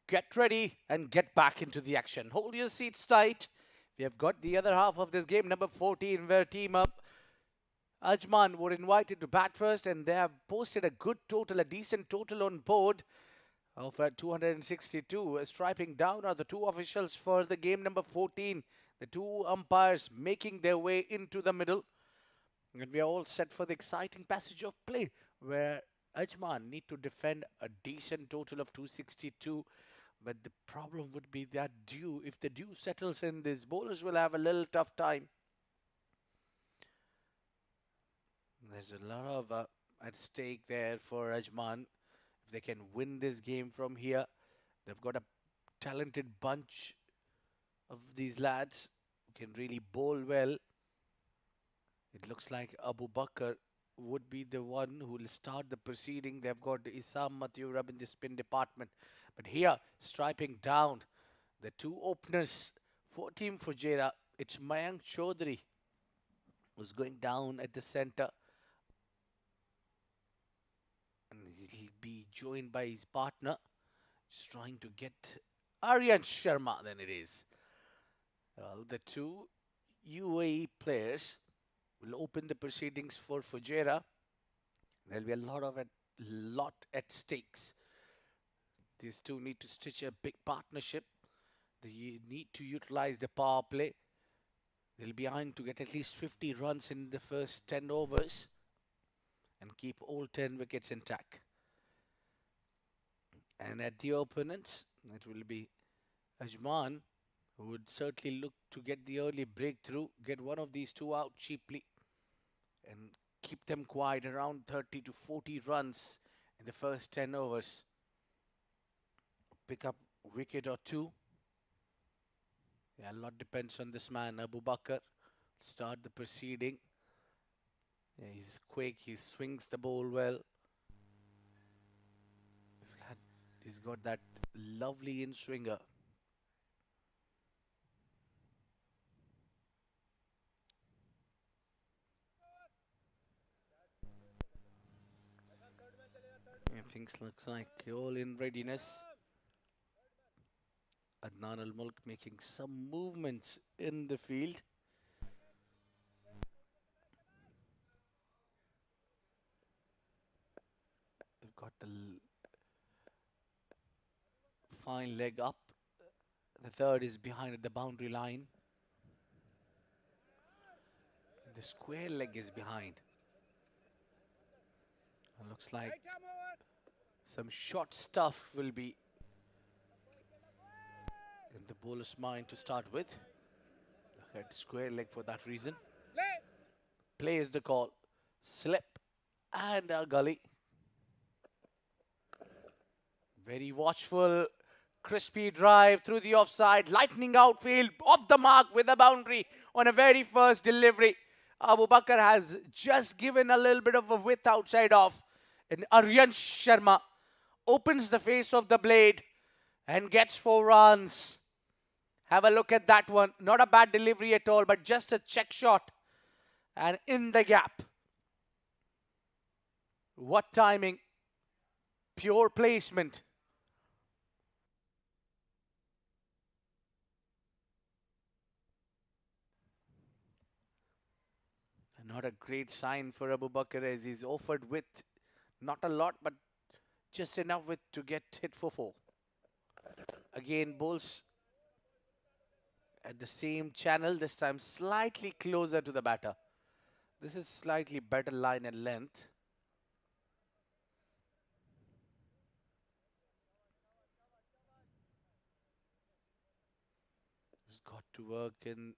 get ready and get back into the action. Hold your seats tight. We have got the other half of this game, number 14, where team up Ajman were invited to bat first, and they have posted a good total, a decent total on board of 262. Striping down are the two officials for the game number 14. The two umpires making their way into the middle. And we are all set for the exciting passage of play, where Ajman need to defend a decent total of 262. But the problem would be that dew, if the dew settles in, these bowlers will have a little tough time. There's a lot of at stake there for Ajman. If they can win this game from here, they've got a talented bunch of these lads who can really bowl well. It looks like Abu Bakr would be the one who will start the proceeding. They've got Isam Mathurab in the spin department. But here, striping down, the two openers for Team Fujairah, it's Mayank Chaudhary who's going down at the center. And he'll be joined by his partner. Just trying to get Aryan Sharma, then it is. Well, the two UAE players will open the proceedings for Fujairah. There'll be a lot at stakes. These two need to stitch a big partnership. They need to utilize the power play. They'll be eyeing to get at least 50 runs in the first 10 overs and keep all 10 wickets intact. And at the opponents, it will be Ajman, who would certainly look to get the early breakthrough, get one of these two out cheaply, and keep them quiet around 30 to 40 runs in the first 10 overs. Pick up wicket or two. Yeah, a lot depends on this man, Abu Bakr. Start the proceeding. Yeah, he's quick, he swings the ball well. He's got that lovely in-swinger. Yeah, things looks like all in readiness. Adnan Al-Mulk making some movements in the field. They've got the fine leg up. The third is behind at the boundary line. The square leg is behind. It looks like some short stuff will be in the bowler's mind to start with. Head square leg for that reason. Play is the call. Slip and a gully. Very watchful, crispy drive through the offside, lightning outfield, off the mark with a boundary on a very first delivery. Abu Bakr has just given a little bit of a width outside off. And Aryan Sharma opens the face of the blade and gets 4 runs. Have a look at that one. Not a bad delivery at all, but just a check shot. And in the gap. What timing. Pure placement. Not a great sign for Abu Bakr as he's offered with not a lot, but just enough with to get hit for 4. Again, bowls at the same channel, this time slightly closer to the batter. This is slightly better line and length. He's got to work in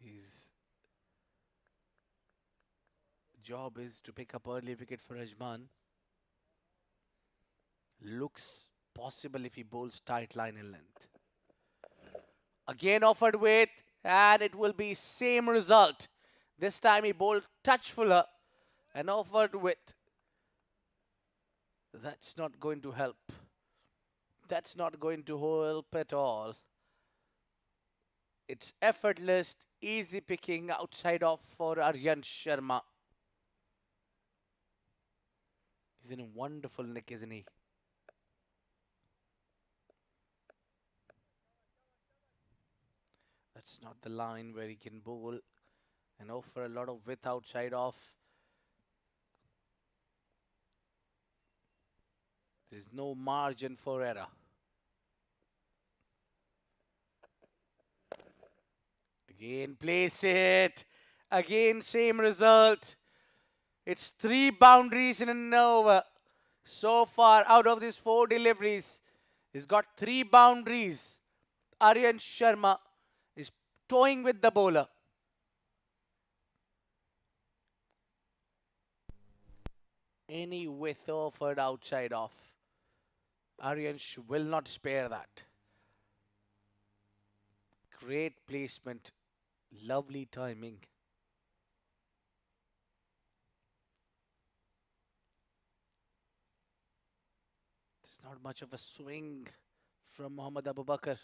his job is to pick up early wicket for Ajman. Looks possible if he bowls tight line and length. Again offered with, and it will be same result. This time he bowled touch fuller and offered with. That's not going to help. That's not going to help at all. It's effortless, easy picking outside off for Aryan Sharma. He's in a wonderful nick, isn't he? That's not the line where he can bowl and offer a lot of width outside off. There's no margin for error. Again, placed it. Again, same result. It's 3 boundaries in an over. So far, out of these 4 deliveries, he's got 3 boundaries. Aryan Sharma is toying with the bowler. Any width offered outside off. Aryansh will not spare that. Great placement. Lovely timing. There's not much of a swing from Mohammad Abu Bakr.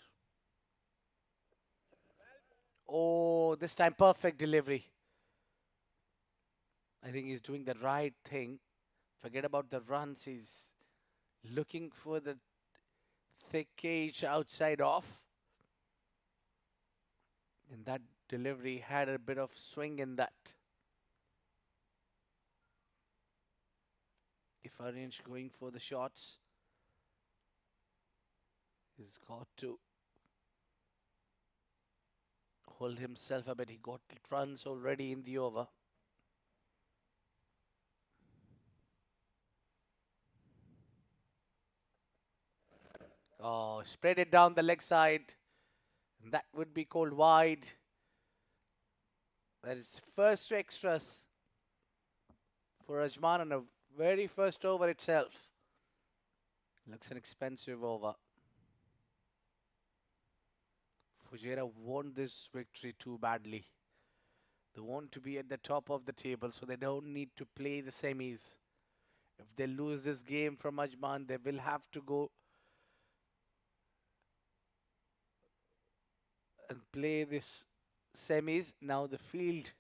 Oh, this time perfect delivery. I think he's doing the right thing. Forget about the runs. He's looking for the thick cage outside off. And that delivery had a bit of swing in that. If Aryansh going for the shots, he's got to hold himself a bit. He got runs already in the over. Oh, spread it down the leg side. And that would be called wide. That is the first extras for Ajman on a very first over itself. Looks an expensive over. Fujairah want this victory too badly. They want to be at the top of the table, so they don't need to play the semis. If they lose this game from Ajman, they will have to go and play this semis. Now the field,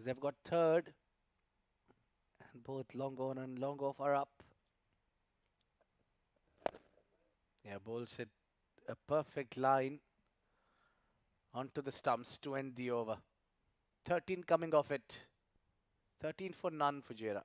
they've got third, and both long on and long off are up. Yeah, bowls it a perfect line onto the stumps to end the over. 13 coming off it. 13 for none, Fujairah.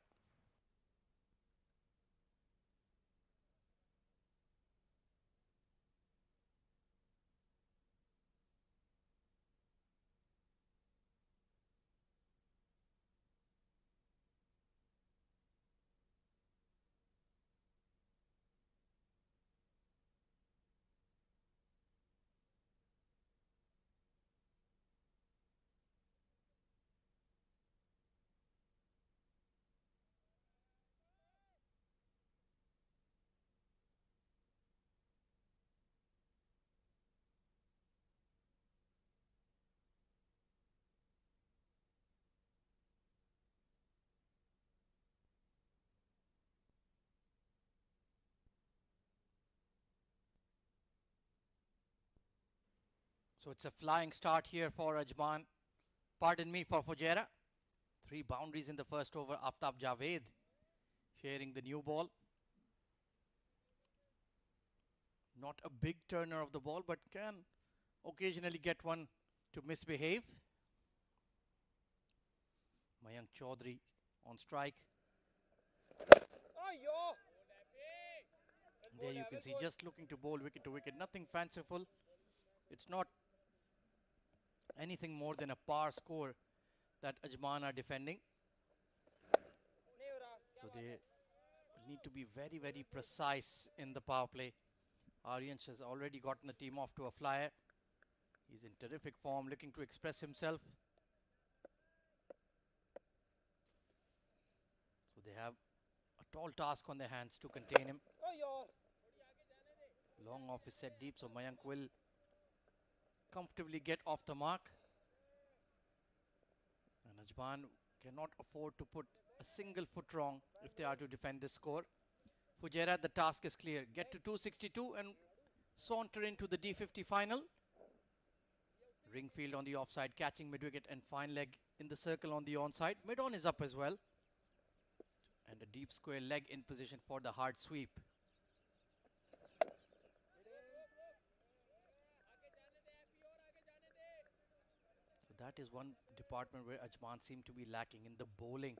So it's a flying start here for Ajman. Pardon me, for Fujairah. 3 boundaries in the first over. Aftab Javed sharing the new ball. Not a big turner of the ball, but can occasionally get one to misbehave. Mayank Chaudhary on strike. There you can see, just looking to bowl wicket to wicket. Nothing fanciful. It's not anything more than a par score that Ajman are defending. So they need to be very, very precise in the power play. Aryansh has already gotten the team off to a flyer. He's in terrific form, looking to express himself. So they have a tall task on their hands to contain him. Long off is set deep, so Mayank will comfortably get off the mark. And Ajman cannot afford to put a single foot wrong if they are to defend this score. Fujairah, the task is clear. Get to 262 and saunter into the D50 final. Ringfield on the offside, catching mid-wicket, and fine leg in the circle on the onside. Mid-on is up as well. And a deep square leg in position for the hard sweep. So that is one department where Ajman seemed to be lacking in the bowling.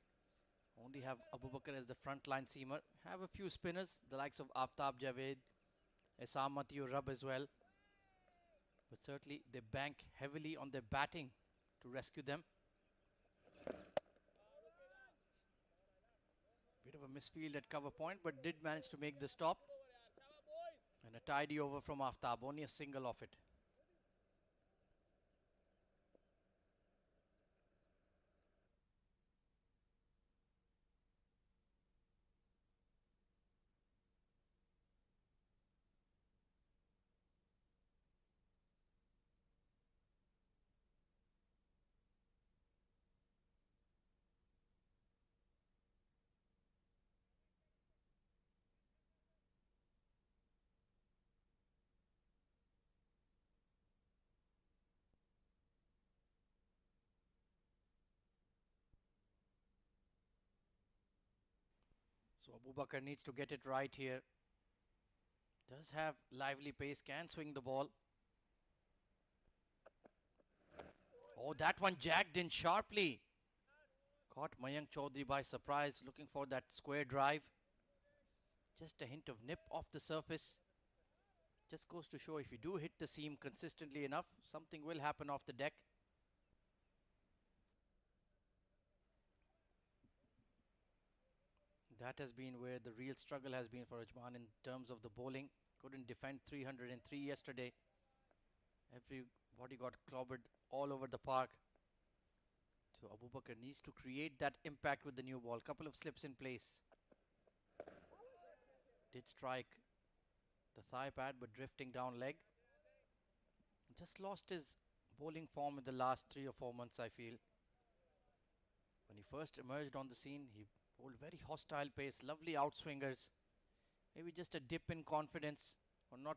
Only have Abu Bakr as the front line seamer. Have a few spinners, the likes of Aftab Javed, Esam Matiur Rab as well. But certainly they bank heavily on their batting to rescue them. Bit of a misfield at cover point, but did manage to make the stop. And a tidy over from Aftab, only a single off it. So Abu Bakr needs to get it right here. Does have lively pace, can swing the ball. Oh, that one jagged in sharply. Caught Mayank Chaudhary by surprise, looking for that square drive. Just a hint of nip off the surface. Just goes to show if you do hit the seam consistently enough, something will happen off the deck. That has been where the real struggle has been for Ajman in terms of the bowling. Couldn't defend 303 yesterday. Everybody got clobbered all over the park. So Abu Bakr needs to create that impact with the new ball. Couple of slips in place. Did strike the thigh pad, but drifting down leg. Just lost his bowling form in the last 3 or 4 months, I feel. When he first emerged on the scene, he bowled very hostile pace, lovely outswingers. Maybe just a dip in confidence, or not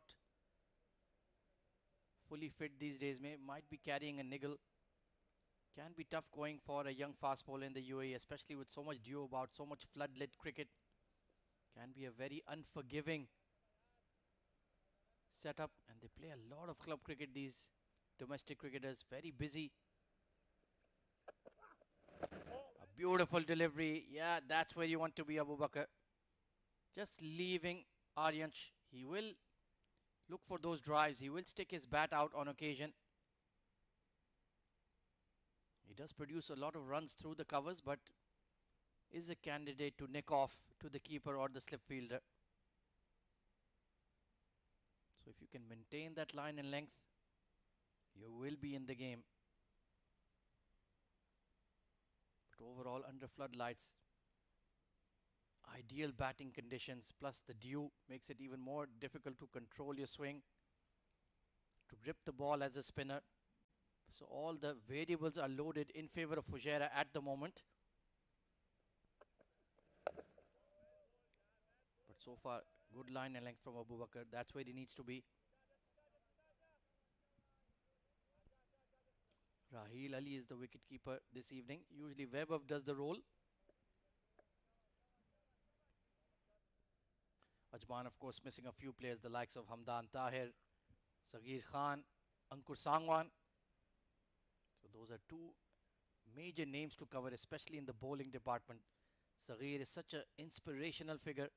fully fit these days. Might be carrying a niggle. Can be tough going for a young fast bowler in the UAE, especially with so much dew about, so much floodlit cricket. Can be a very unforgiving setup, and they play a lot of club cricket, these domestic cricketers. Very busy. A beautiful delivery. Yeah, that's where you want to be, Abu Bakr. Just leaving Aryansh. He will look for those drives. He will stick his bat out on occasion. He does produce a lot of runs through the covers, but is a candidate to nick off to the keeper or the slip fielder. So if you can maintain that line and length, you will be in the game. But overall, under floodlights, ideal batting conditions plus the dew makes it even more difficult to control your swing, to grip the ball as a spinner. So all the variables are loaded in favor of Fujairah at the moment. But so far, good line and length from Abu Bakr. That's where he needs to be. Raheel Ali is the wicketkeeper this evening. Usually Webber does the role. Ajman, of course, missing a few players, the likes of Hamdan Tahir, Sagir Khan, Ankur Sangwan. So those are two major names to cover, especially in the bowling department. Sagir is such an inspirational figure.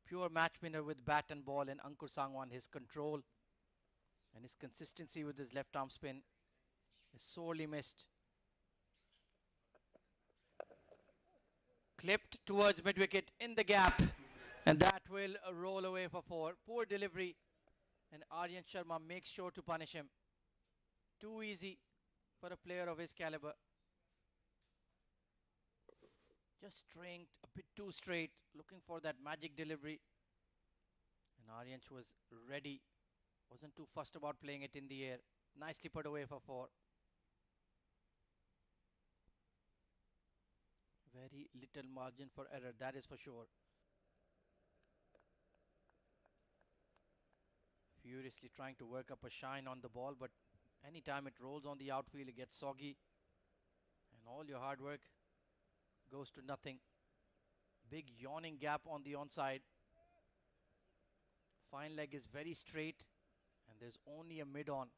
Pure match winner with bat and ball, and Ankur Sangwan, his control and his consistency with his left arm spin is sorely missed. Clipped towards mid-wicket in the gap, and that will roll away for 4. Poor delivery, and Aryan Sharma makes sure to punish him. Too easy for a player of his caliber. Just straying a bit too straight, looking for that magic delivery. And Aryansh was ready, wasn't too fussed about playing it in the air. Nicely put away for 4. Very little margin for error, that is for sure. Furiously trying to work up a shine on the ball, but anytime it rolls on the outfield, it gets soggy. And all your hard work goes to nothing. Big yawning gap on the onside. Fine leg is very straight and there's only a mid-on.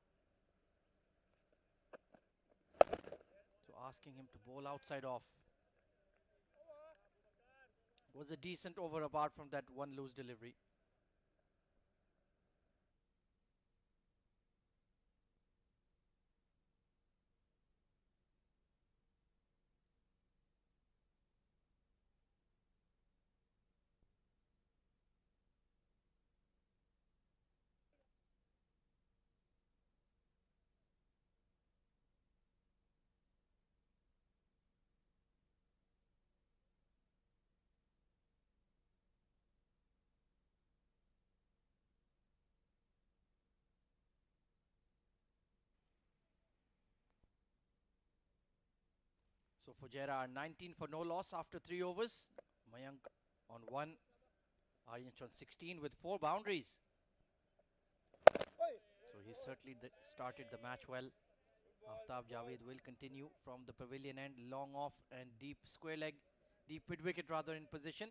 So asking him to bowl outside off. Was a decent over apart from that one loose delivery. So Fujairah are 19 for no loss after 3 overs. Mayank on 1. Aryansh on 16 with 4 boundaries. So he certainly started the match well. Aftab Javed will continue from the pavilion end, long off and deep square leg, deep mid wicket rather in position.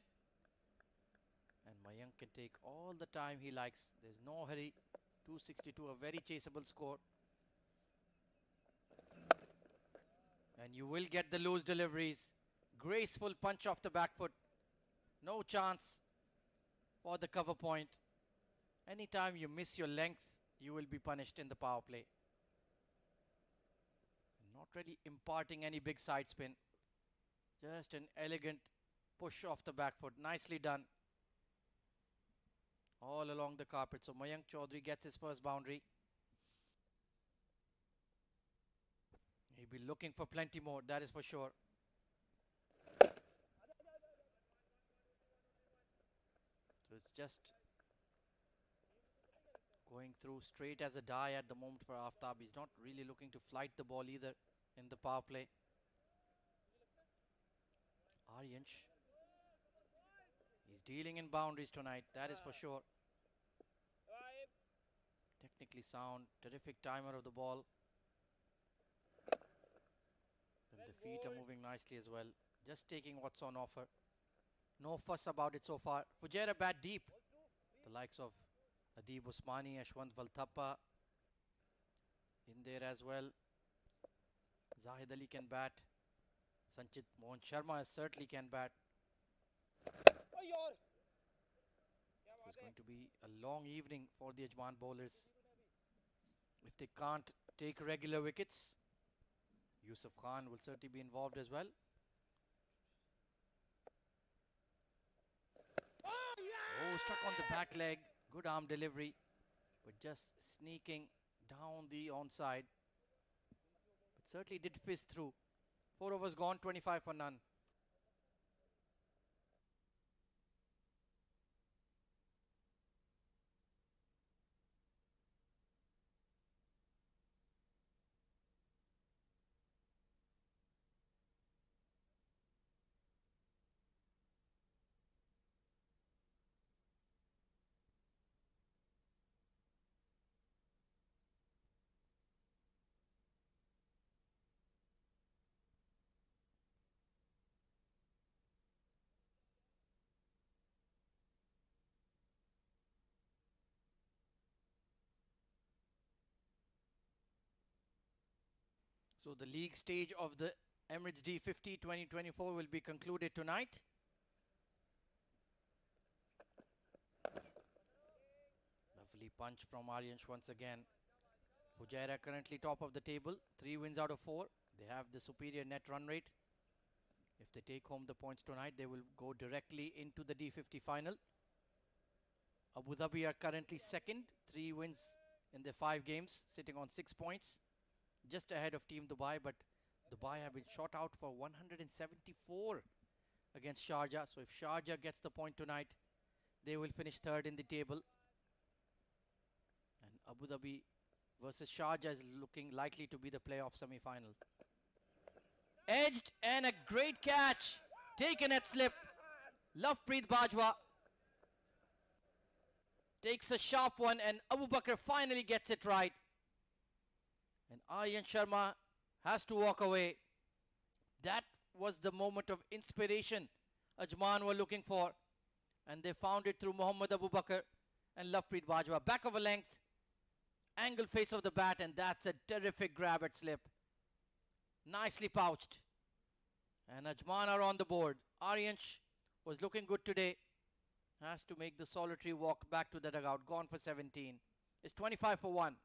And Mayank can take all the time he likes. There's no hurry. 262, a very chaseable score. And you will get the loose deliveries. Graceful punch off the back foot. No chance for the cover point. Anytime you miss your length, you will be punished in the power play. Not really imparting any big side spin. Just an elegant push off the back foot. Nicely done. All along the carpet. So Mayank Chaudhary gets his first boundary. He'll be looking for plenty more, that is for sure. So it's just going through straight as a die at the moment for Aftab. He's not really looking to flight the ball either in the power play. Aryansh. He's dealing in boundaries tonight, that is for sure. Technically sound, terrific timer of the ball. And the feet are moving nicely as well. Just taking what's on offer. No fuss about it so far. Fujairah bat deep. The likes of Adib Usmani, Ashwant Valthappa in there as well. Zahid Ali can bat. Sanchit Mohan Sharma certainly can bat. It's going to be a long evening for the Ajman bowlers. If they can't take regular wickets, Yusuf Khan will certainly be involved as well. Oh, struck on the back leg. Good arm delivery. But just sneaking down the onside. But certainly did fizz through. 4 overs gone, 25 for none. So the league stage of the Emirates D50 2024 will be concluded tonight. Lovely punch from Aryansh once again. Fujairah currently top of the table. 3 wins out of 4. They have the superior net run rate. If they take home the points tonight, they will go directly into the D50 final. Abu Dhabi are currently second. 3 wins in their 5 games, sitting on 6 points. Just ahead of Team Dubai, but Dubai have been shot out for 174 against Sharjah. So if Sharjah gets the point tonight, they will finish third in the table. And Abu Dhabi versus Sharjah is looking likely to be the playoff semi-final. Edged and a great catch. Taken at slip. Lovepreet Bajwa takes a sharp one and Abu Bakr finally gets it right. And Aryan Sharma has to walk away. That was the moment of inspiration Ajman were looking for. And they found it through Mohammad Abu Bakr and Lovepreet Bajwa. Back of a length. Angle face of the bat, and that's a terrific grab at slip. Nicely pouched. And Ajman are on the board. Aryansh was looking good today. Has to make the solitary walk back to the dugout. Gone for 17. It's 25 for 1.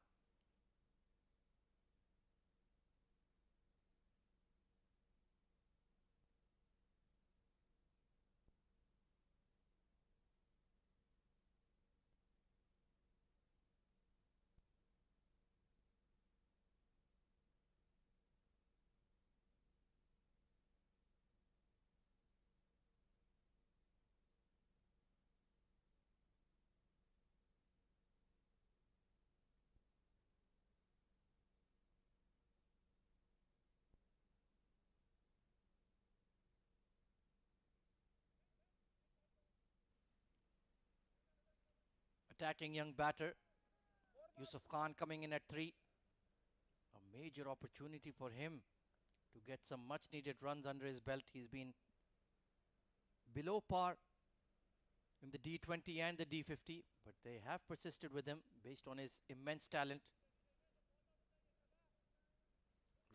Attacking young batter. Yusuf Khan coming in at 3. A major opportunity for him to get some much needed runs under his belt. He's been below par in the D20 and the D50, but they have persisted with him based on his immense talent.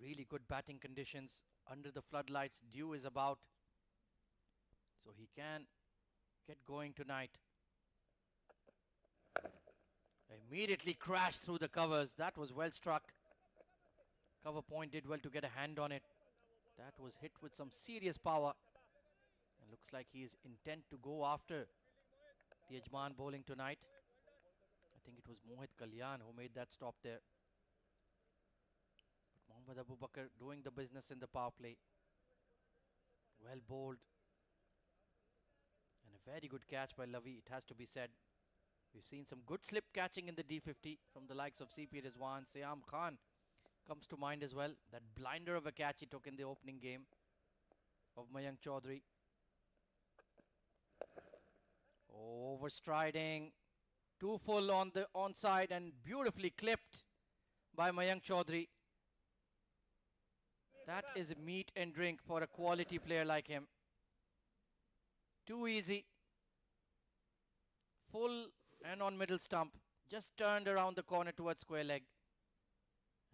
Really good batting conditions under the floodlights. Dew is about, so he can get going tonight. Immediately crashed through the covers. That was well struck. Cover point did well to get a hand on it. That was hit with some serious power. And looks like he is intent to go after the Ajman bowling tonight. I think it was Mohit Kalyan who made that stop there. But Mohammad Abu Bakr doing the business in the power play. Well bowled. And a very good catch by Lavi, it has to be said. We've seen some good slip catching in the D50 from the likes of CP Rizwan. Sayam Khan comes to mind as well. That blinder of a catch he took in the opening game of Mayank Chaudhary. Overstriding. Too full on the onside and beautifully clipped by Mayank Chaudhary. That is meat and drink for a quality player like him. Too easy. Full and on middle stump. Just turned around the corner towards square leg.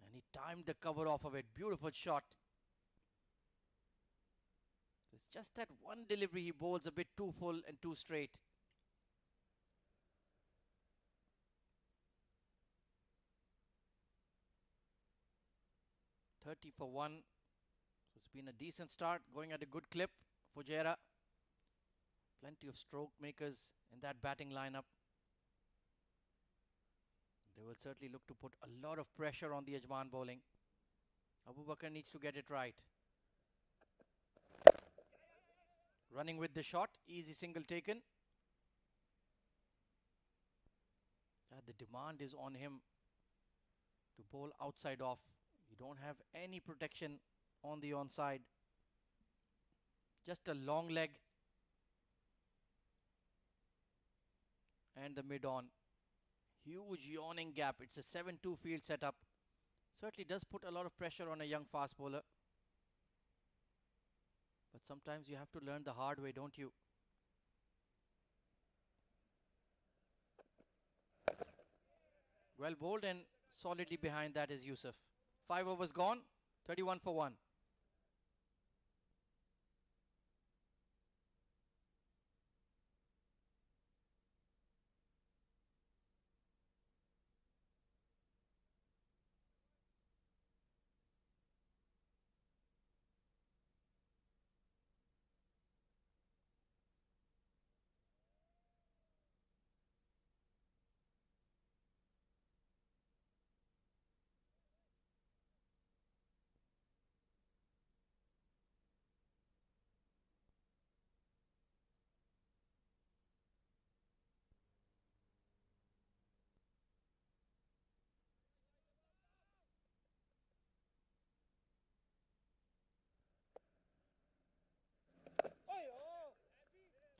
And he timed the cover off of it. Beautiful shot. It's just that one delivery he bowls a bit too full and too straight. .30 for 1. So it's been a decent start. Going at a good clip. Fujairah. Plenty of stroke makers in that batting lineup. They will certainly look to put a lot of pressure on the Ajman bowling. Abu Bakr needs to get it right. Running with the shot. Easy single taken. The demand is on him to bowl outside off. You don't have any protection on the onside. Just a long leg. And the mid-on. Huge yawning gap. It's a 7-2 field setup. Certainly does put a lot of pressure on a young fast bowler. But sometimes you have to learn the hard way, don't you? Well bowled, and solidly behind that is Yusuf. 5 overs gone. 31 for 1.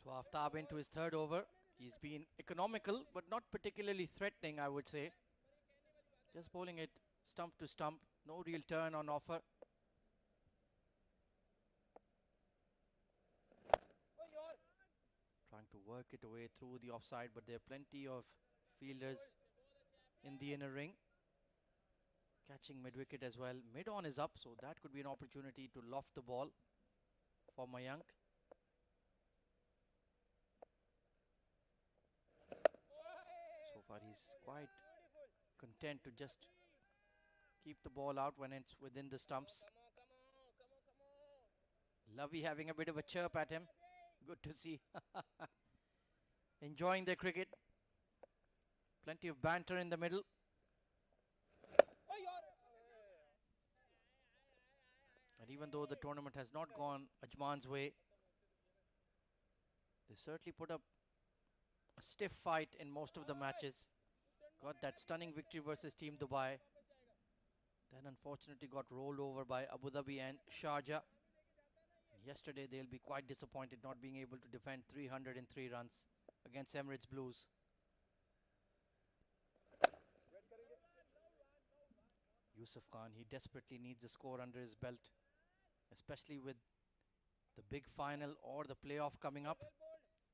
So Aftab into his third over. He's been economical, but not particularly threatening, I would say. Just bowling it stump to stump. No real turn on offer. Trying to work it away through the offside, but there are plenty of fielders in the inner ring. Catching mid-wicket as well. Mid-on is up, so that could be an opportunity to loft the ball for Mayank. So far he's quite content to just keep the ball out when it's within the stumps. Lovey having a bit of a chirp at him. Good to see. Enjoying their cricket. Plenty of banter in the middle. And even though the tournament has not gone Ajman's way, they certainly put up a stiff fight in most of the matches. Got that stunning victory versus Team Dubai. Then unfortunately got rolled over by Abu Dhabi and Sharjah. Yesterday they'll be quite disappointed not being able to defend 303 runs against Emirates Blues. Yusuf Khan, he desperately needs a score under his belt, especially with the big final or the playoff coming up.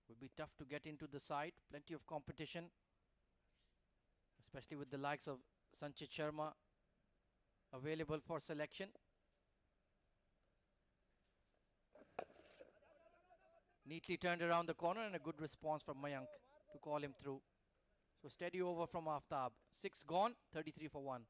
Would be tough to get into the side. Plenty of competition, especially with the likes of Sanchit Sharma available for selection. Neatly turned around the corner and a good response from Mayank to call him through. So steady over from Aftab. 6 gone, 33 for 1.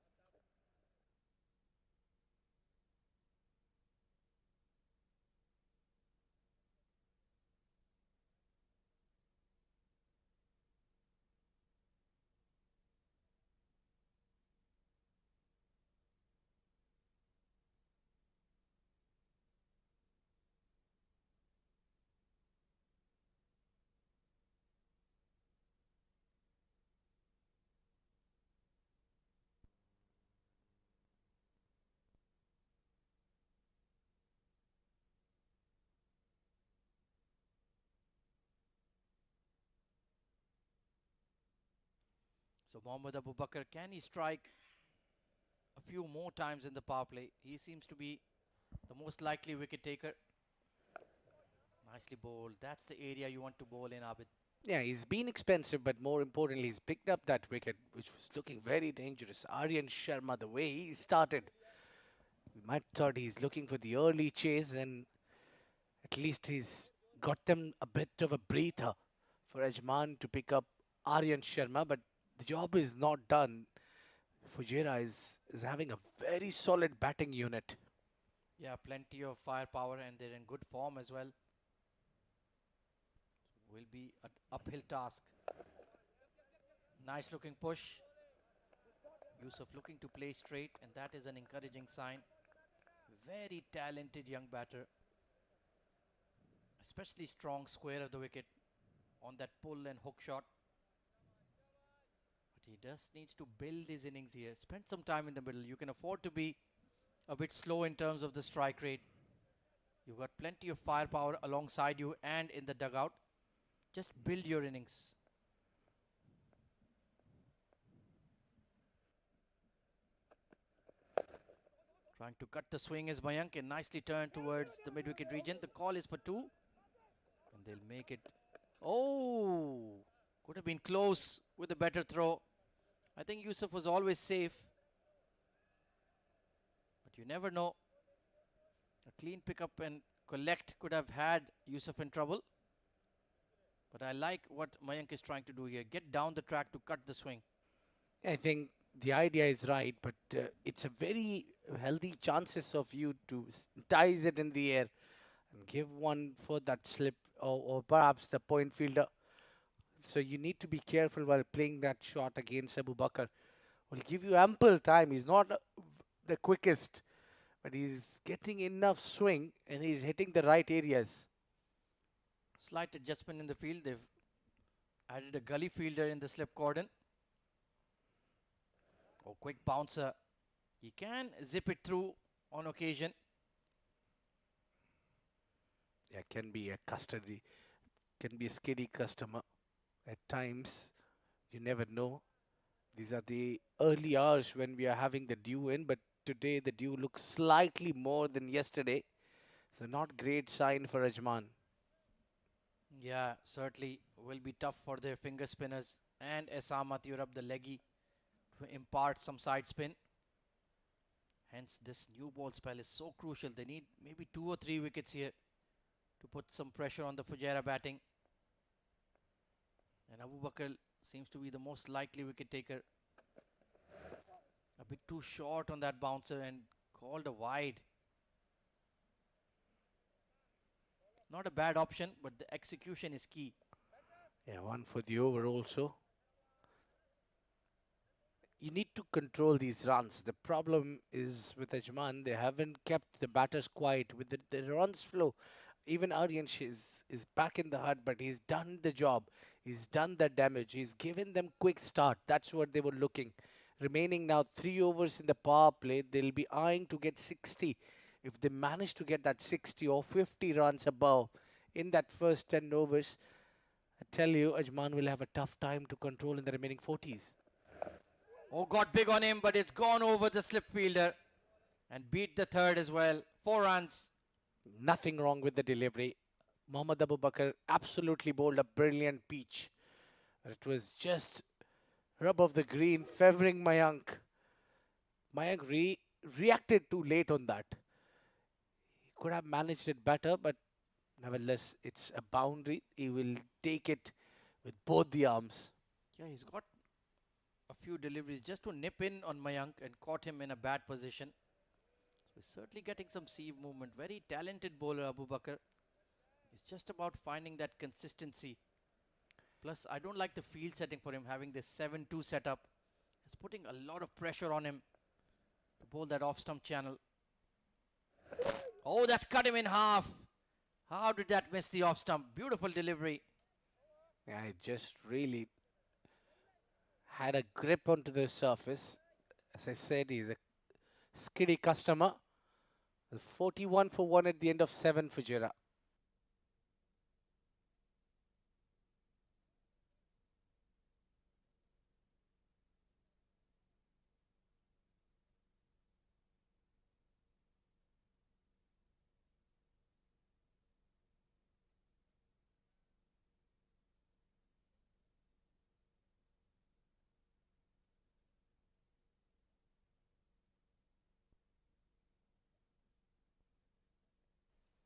So Mohammad Abu Bakr, can he strike a few more times in the power play? He seems to be the most likely wicket taker. Nicely bowled. That's the area you want to bowl in, Abid. Yeah, he's been expensive, but more importantly, he's picked up that wicket, which was looking very dangerous. Aryan Sharma, the way he started, we might thought he's looking for the early chase, and at least he's got them a bit of a breather for Ajman to pick up Aryan Sharma, but the job is not done. Fujairah is having a very solid batting unit. Yeah, plenty of firepower and they're in good form as well. Will be an uphill task. Nice looking push. Yusuf looking to play straight, and that is an encouraging sign. Very talented young batter. Especially strong square of the wicket on that pull and hook shot. But he just needs to build his innings here. Spend some time in the middle. You can afford to be a bit slow in terms of the strike rate. You've got plenty of firepower alongside you and in the dugout. Just build your innings. Trying to cut the swing is Mayank and nicely turned towards the mid-wicket region. The call is for 2. And they'll make it. Oh! Could have been close with a better throw. I think Yusuf was always safe. But you never know. A clean pickup and collect could have had Yusuf in trouble. But I like what Mayank is trying to do here. Get down the track to cut the swing. I think the idea is right, but it's a very healthy chances of you to ties it in the air and give one for that slip, or perhaps the point fielder. So you need to be careful while playing that shot against Abu Bakr. Will give you ample time. He's not the quickest, but he's getting enough swing and he's hitting the right areas. Slight adjustment in the field. They've added a gully fielder in the slip cordon. Oh, quick bouncer. He can zip it through on occasion. Yeah, can be a custody, can be a skiddy customer at times. You never know. These are the early hours when we are having the dew in, but today the dew looks slightly more than yesterday. So not great sign for Ajman. Yeah, certainly will be tough for their finger spinners and Esamat Europe, the leggy, to impart some side spin. Hence, this new ball spell is so crucial. They need maybe 2 or 3 wickets here to put some pressure on the Fujairah batting. And Abu Bakr seems to be the most likely wicket taker. A bit too short on that bouncer and called a wide. Not a bad option, but the execution is key. Yeah, one for the over also. You need to control these runs. The problem is with Ajman, they haven't kept the batters quiet with the runs flow. Even Aryansh is back in the hut, but he's done the job. He's done the damage. He's given them quick start. That's what they were looking. Remaining now 3 overs in the power play, they'll be eyeing to get 60. If they manage to get that 60 or 50 runs above in that first 10 overs, I tell you, Ajman will have a tough time to control in the remaining 40s. Oh, got big on him, but it's gone over the slip fielder and beat the third as well. 4 runs. Nothing wrong with the delivery. Mohammad Abu Bakr absolutely bowled a brilliant pitch. It was just rub of the green favoring Mayank. Mayank reacted too late on that. He could have managed it better, but nevertheless, it's a boundary. He will take it with both the arms. Yeah, he's got a few deliveries just to nip in on Mayank and caught him in a bad position. So he's certainly getting some sieve movement. Very talented bowler, Abu Bakr. It's just about finding that consistency. Plus, I don't like the field setting for him, having this 7-2 setup. It's putting a lot of pressure on him to bowl that off-stump channel. Oh, that's cut him in half. How did that miss the off-stump? Beautiful delivery. Yeah, he just really had a grip onto the surface. As I said, he's a skiddy customer. 41 for 1 at the end of 7 for Fujairah.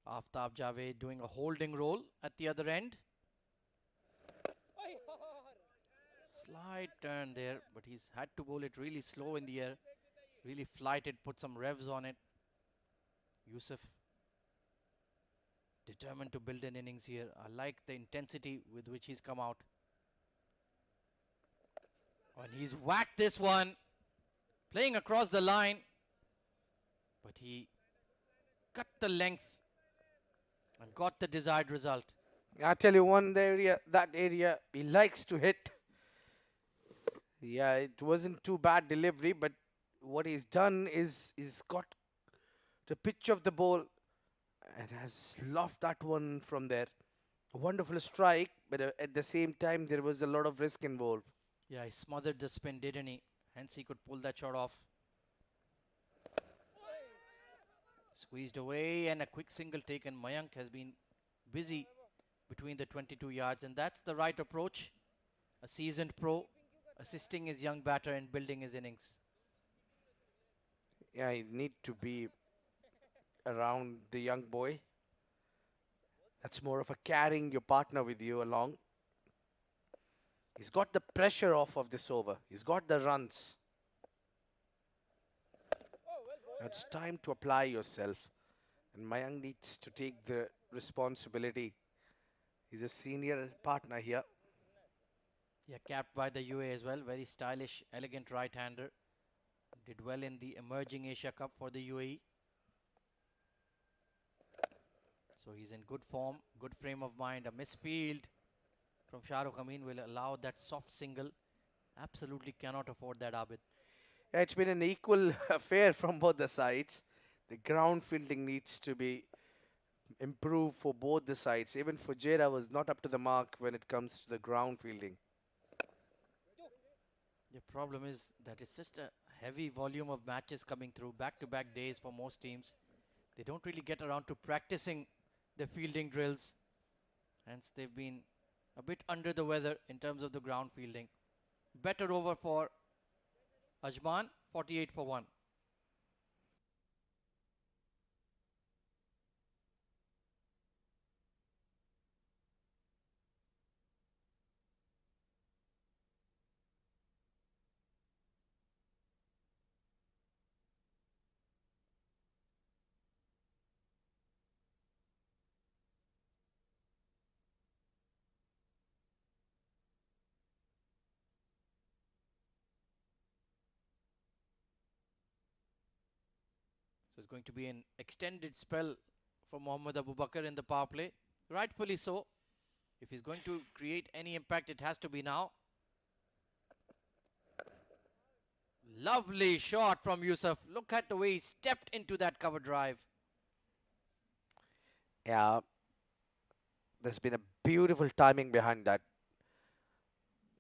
Aftab Javed doing a holding role at the other end. Slight turn there, but he's had to bowl it really slow in the air. Really flight it, put some revs on it. Yusuf determined to build an innings here. I like the intensity with which he's come out. And he's whacked this one. Playing across the line. But he cut the length and got the desired result. I tell you that area he likes to hit. Yeah, it wasn't too bad delivery, but what he's done is he's got the pitch of the ball and has lofted that one from there. A wonderful strike, but at the same time there was a lot of risk involved. Yeah, he smothered the spin, didn't he? Hence he could pull that shot off. Squeezed away and a quick single taken. Mayank has been busy between the 22 yards, and that's the right approach. A seasoned pro assisting his young batter in building his innings. Yeah, you need to be around the young boy. That's more of a carrying your partner with you along. He's got the pressure off of this over. He's got the runs. Now it's time to apply yourself. And Mayank needs to take the responsibility. He's a senior partner here. Yeah, capped by the UAE as well. Very stylish, elegant right-hander. Did well in the emerging Asia Cup for the UAE. So he's in good form, good frame of mind. A misfield from Shahrukh Amin will allow that soft single. Absolutely cannot afford that, Abid. Yeah, it's been an equal affair from both the sides. The ground fielding needs to be improved for both the sides. Even Fujairah was not up to the mark when it comes to the ground fielding. The problem is that it's just a heavy volume of matches coming through, back-to-back days for most teams. They don't really get around to practicing the fielding drills. Hence, they've been a bit under the weather in terms of the ground fielding. Better over for Ajman, 48 for 1. So it's going to be an extended spell for Mohammad Abu Bakr in the power play. Rightfully so. If he's going to create any impact, it has to be now. Lovely shot from Yusuf. Look at the way he stepped into that cover drive. Yeah, there's been a beautiful timing behind that.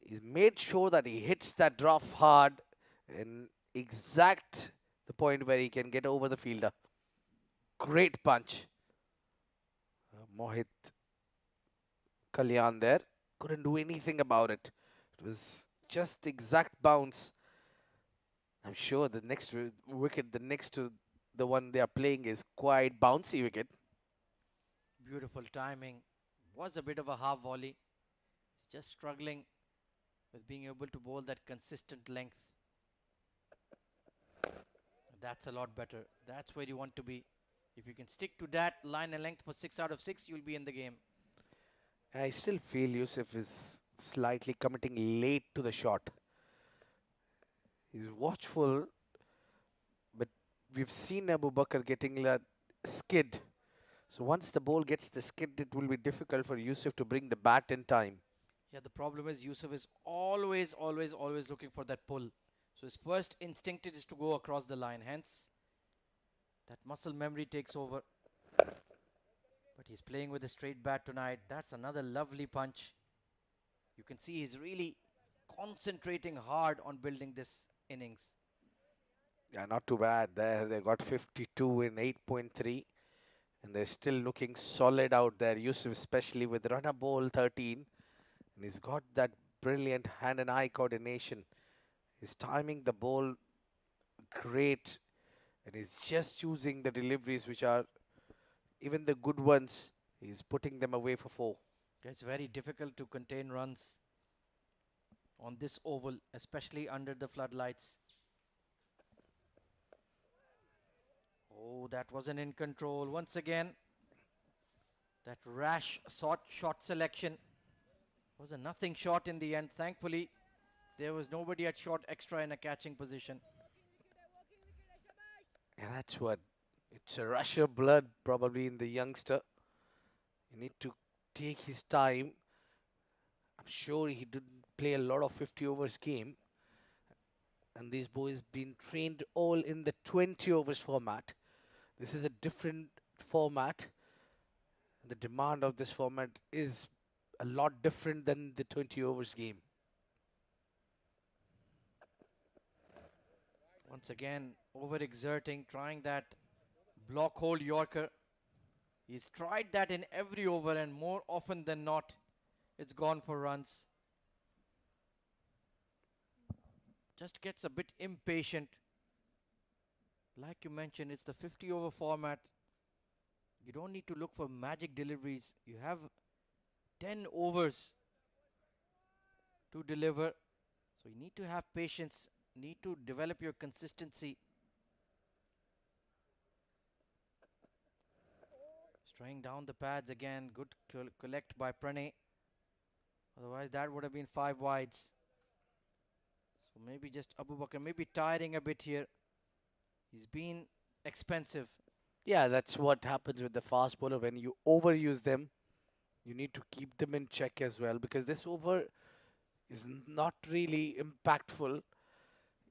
He's made sure that he hits that rough hard and exact the point where he can get over the fielder. Great punch. Mohit Kalyan there couldn't do anything about it. It was just exact bounce. I'm sure the next wicket, the next to the one they are playing, is quite bouncy wicket. Beautiful timing. Was a bit of a half volley. He's just struggling with being able to bowl that consistent length. That's a lot better. That's where you want to be. If you can stick to that line and length for 6 out of 6, you'll be in the game. I still feel Yusuf is slightly committing late to the shot. He's watchful, but we've seen Abu Bakr getting that skid. So once the ball gets the skid, it will be difficult for Yusuf to bring the bat in time. Yeah, the problem is Yusuf is always, always, always looking for that pull. So his first instinct is to go across the line. Hence, that muscle memory takes over. But he's playing with a straight bat tonight. That's another lovely punch. You can see he's really concentrating hard on building this innings. Yeah, not too bad. There they got 52 in 8.3, and they're still looking solid out there. Yusuf, especially with runner ball 13, and he's got that brilliant hand and eye coordination. He's timing the ball great, and he's just choosing the deliveries which are even the good ones. He's putting them away for 4. It's very difficult to contain runs on this oval, especially under the floodlights. Oh, that wasn't in control. Once again, that rash shot selection was a nothing shot in the end. Thankfully, there was nobody at short extra in a catching position. Yeah, that's what. It's a rush of blood probably in the youngster. You need to take his time. I'm sure he didn't play a lot of 50 overs game. And these boys been trained all in the 20 overs format. This is a different format. The demand of this format is a lot different than the 20 overs game. Once again, overexerting, trying that block hold Yorker. He's tried that in every over, and more often than not, it's gone for runs. Just gets a bit impatient. Like you mentioned, it's the 50 over format. You don't need to look for magic deliveries. You have 10 overs to deliver. So you need to have patience, need to develop your consistency. Straying down the pads again. Good collect by Pranay. Otherwise, that would have been 5 wides. So maybe just Abu Bakr, maybe tiring a bit here. He's been expensive. Yeah, that's what happens with the fast bowler. When you overuse them, you need to keep them in check as well, because this over is not really impactful.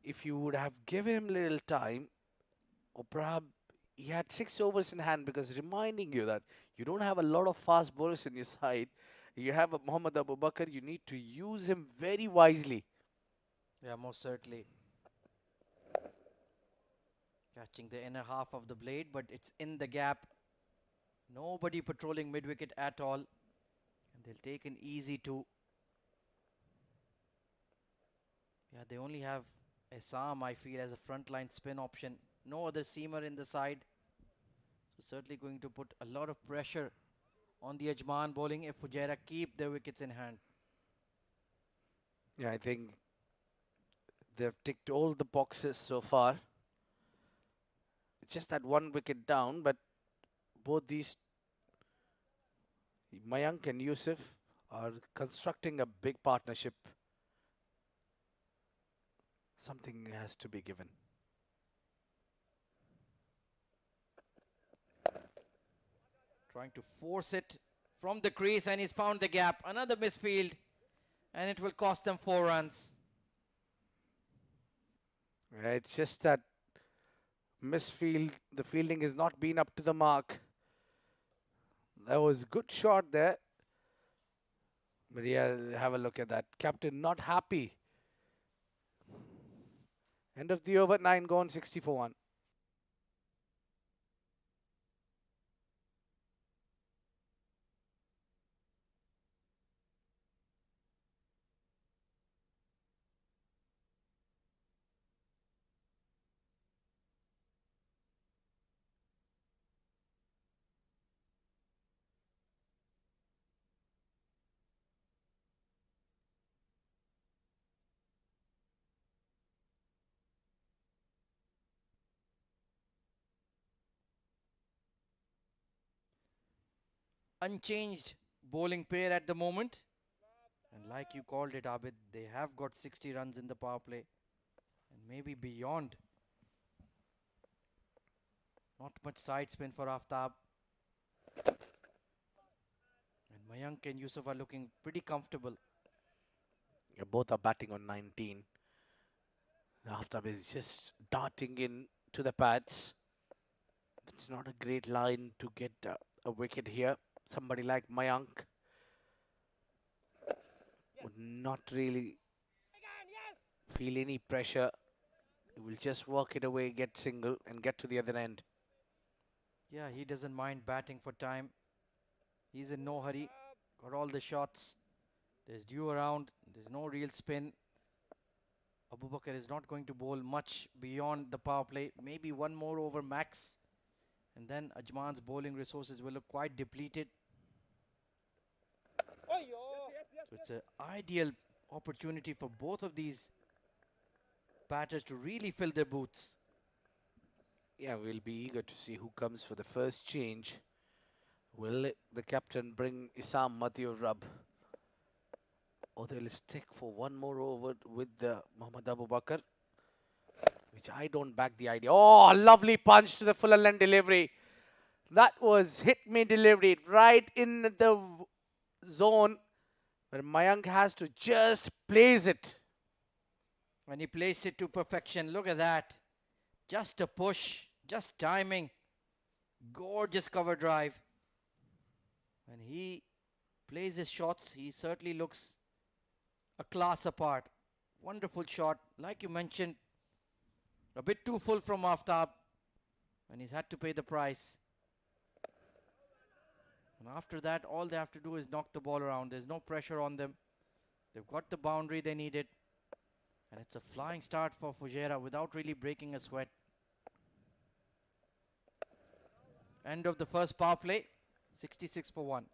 If you would have given him little time, or perhaps he had 6 overs in hand, because reminding you that you don't have a lot of fast bowlers in your side. You have a Mohammad Abu Bakr, you need to use him very wisely. Yeah, most certainly. Catching the inner half of the blade, but it's in the gap. Nobody patrolling mid-wicket at all. They'll take an easy two. Yeah, they only have Assam, I feel, as a frontline spin option. No other seamer in the side. So certainly going to put a lot of pressure on the Ajman bowling if Fujairah keep their wickets in hand. Yeah, I think they've ticked all the boxes so far. It's just that one wicket down, but both these Mayank and Yusuf are constructing a big partnership. Something has to be given. Trying to force it from the crease, and he's found the gap. Another misfield, and it will cost them 4 runs. Yeah, it's just that misfield, the fielding has not been up to the mark. That was a good shot there. But yeah, have a look at that. Captain not happy. End of the over, 9 gone, 60 for 1. Unchanged bowling pair at the moment. And like you called it, Abid, they have got 60 runs in the power play. And maybe beyond. Not much side spin for Aftab. And Mayank and Yusuf are looking pretty comfortable. Yeah, both are batting on 19. Aftab is just darting in to the pads. It's not a great line to get a wicket here. Somebody like Mayank would not really feel any pressure. He will just work it away, get single, and get to the other end. Yeah, he doesn't mind batting for time. He's in no hurry. Got all the shots. There's dew around. There's no real spin. Abu Bakr is not going to bowl much beyond the power play. Maybe one more over max. And then Ajman's bowling resources will look quite depleted. So it's an ideal opportunity for both of these batters to really fill their boots. Yeah, we'll be eager to see who comes for the first change. Will the captain bring Isam Mathew Rub? Or they'll stick for one more over with the Muhammad Abu Bakr, which I don't back the idea. Oh, a lovely punch to the fuller length delivery. That was hit me delivery right in the zone where Mayank has to just place it. When he placed it to perfection, look at that. Just a push, just timing. Gorgeous cover drive. When he plays his shots, he certainly looks a class apart. Wonderful shot. Like you mentioned, a bit too full from Aftab. And he's had to pay the price. And after that, all they have to do is knock the ball around. There's no pressure on them. They've got the boundary they needed. And it's a flying start for Fujairah without really breaking a sweat. End of the first power play, 66 for 1.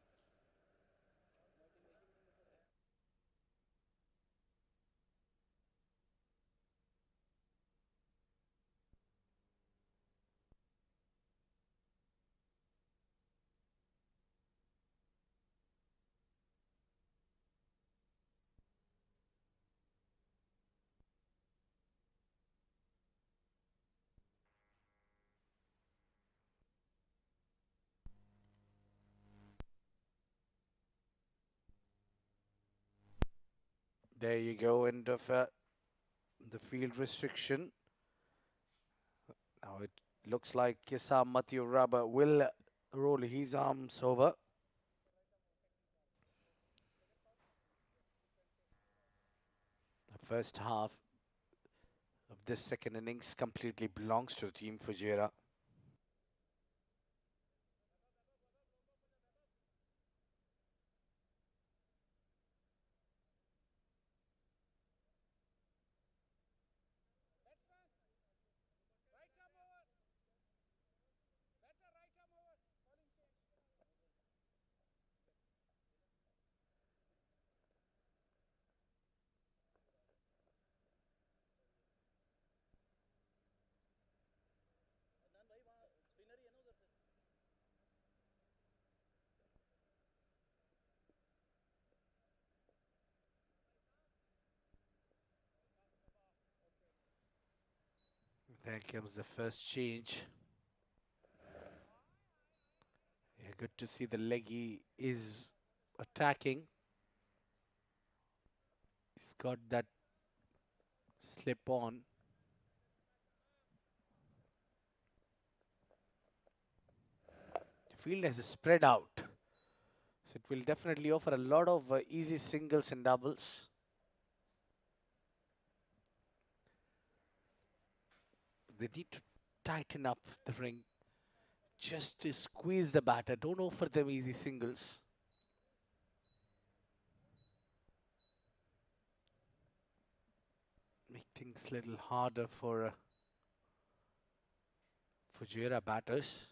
There you go, end of the field restriction. Now it looks like Isam Mathew Rub will roll his arms over. The first half of this second innings completely belongs to Team Fujairah. There comes the first change. Yeah, good to see the leggy is attacking. He's got that slip on. The field has spread out. So it will definitely offer a lot of easy singles and doubles. They need to tighten up the ring just to squeeze the batter. Don't offer them easy singles. Make things a little harder for Fujairah batters.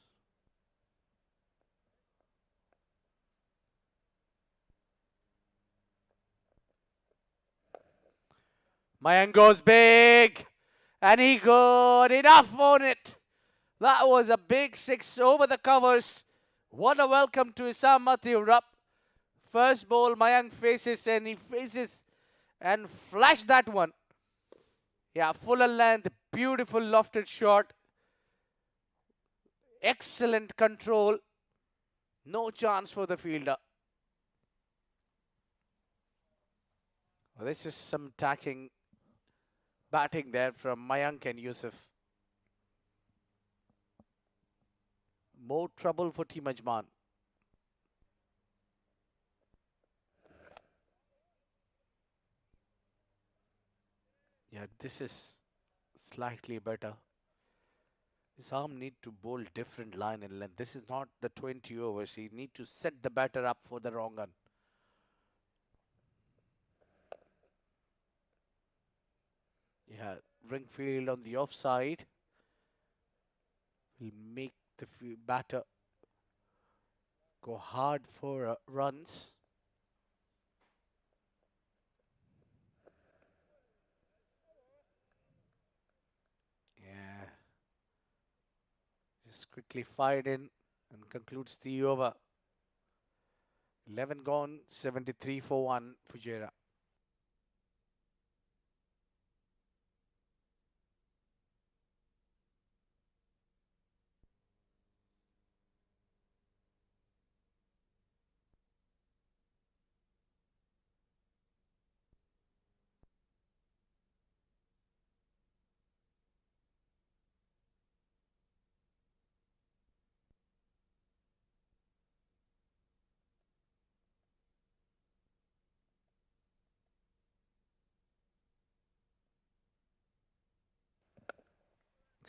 Mayank goes big, and he got enough on it. That was a big six over the covers. What a welcome to Isam Mathieu. First ball, Mayank faces, and he faces and flashed that one. Yeah, fuller length, beautiful lofted shot. Excellent control. No chance for the fielder. Well, this is some attacking batting there from Mayank and Yusuf. More trouble for Team Ajman. Yeah, this is slightly better. His arm need to bowl different line and length. This is not the 20 overs. He need to set the batter up for the wrong one. Yeah, Ringfield on the offside will make the batter go hard for runs. Yeah, just quickly fired in and concludes the over. 11 gone, 73 for 1 Fujairah.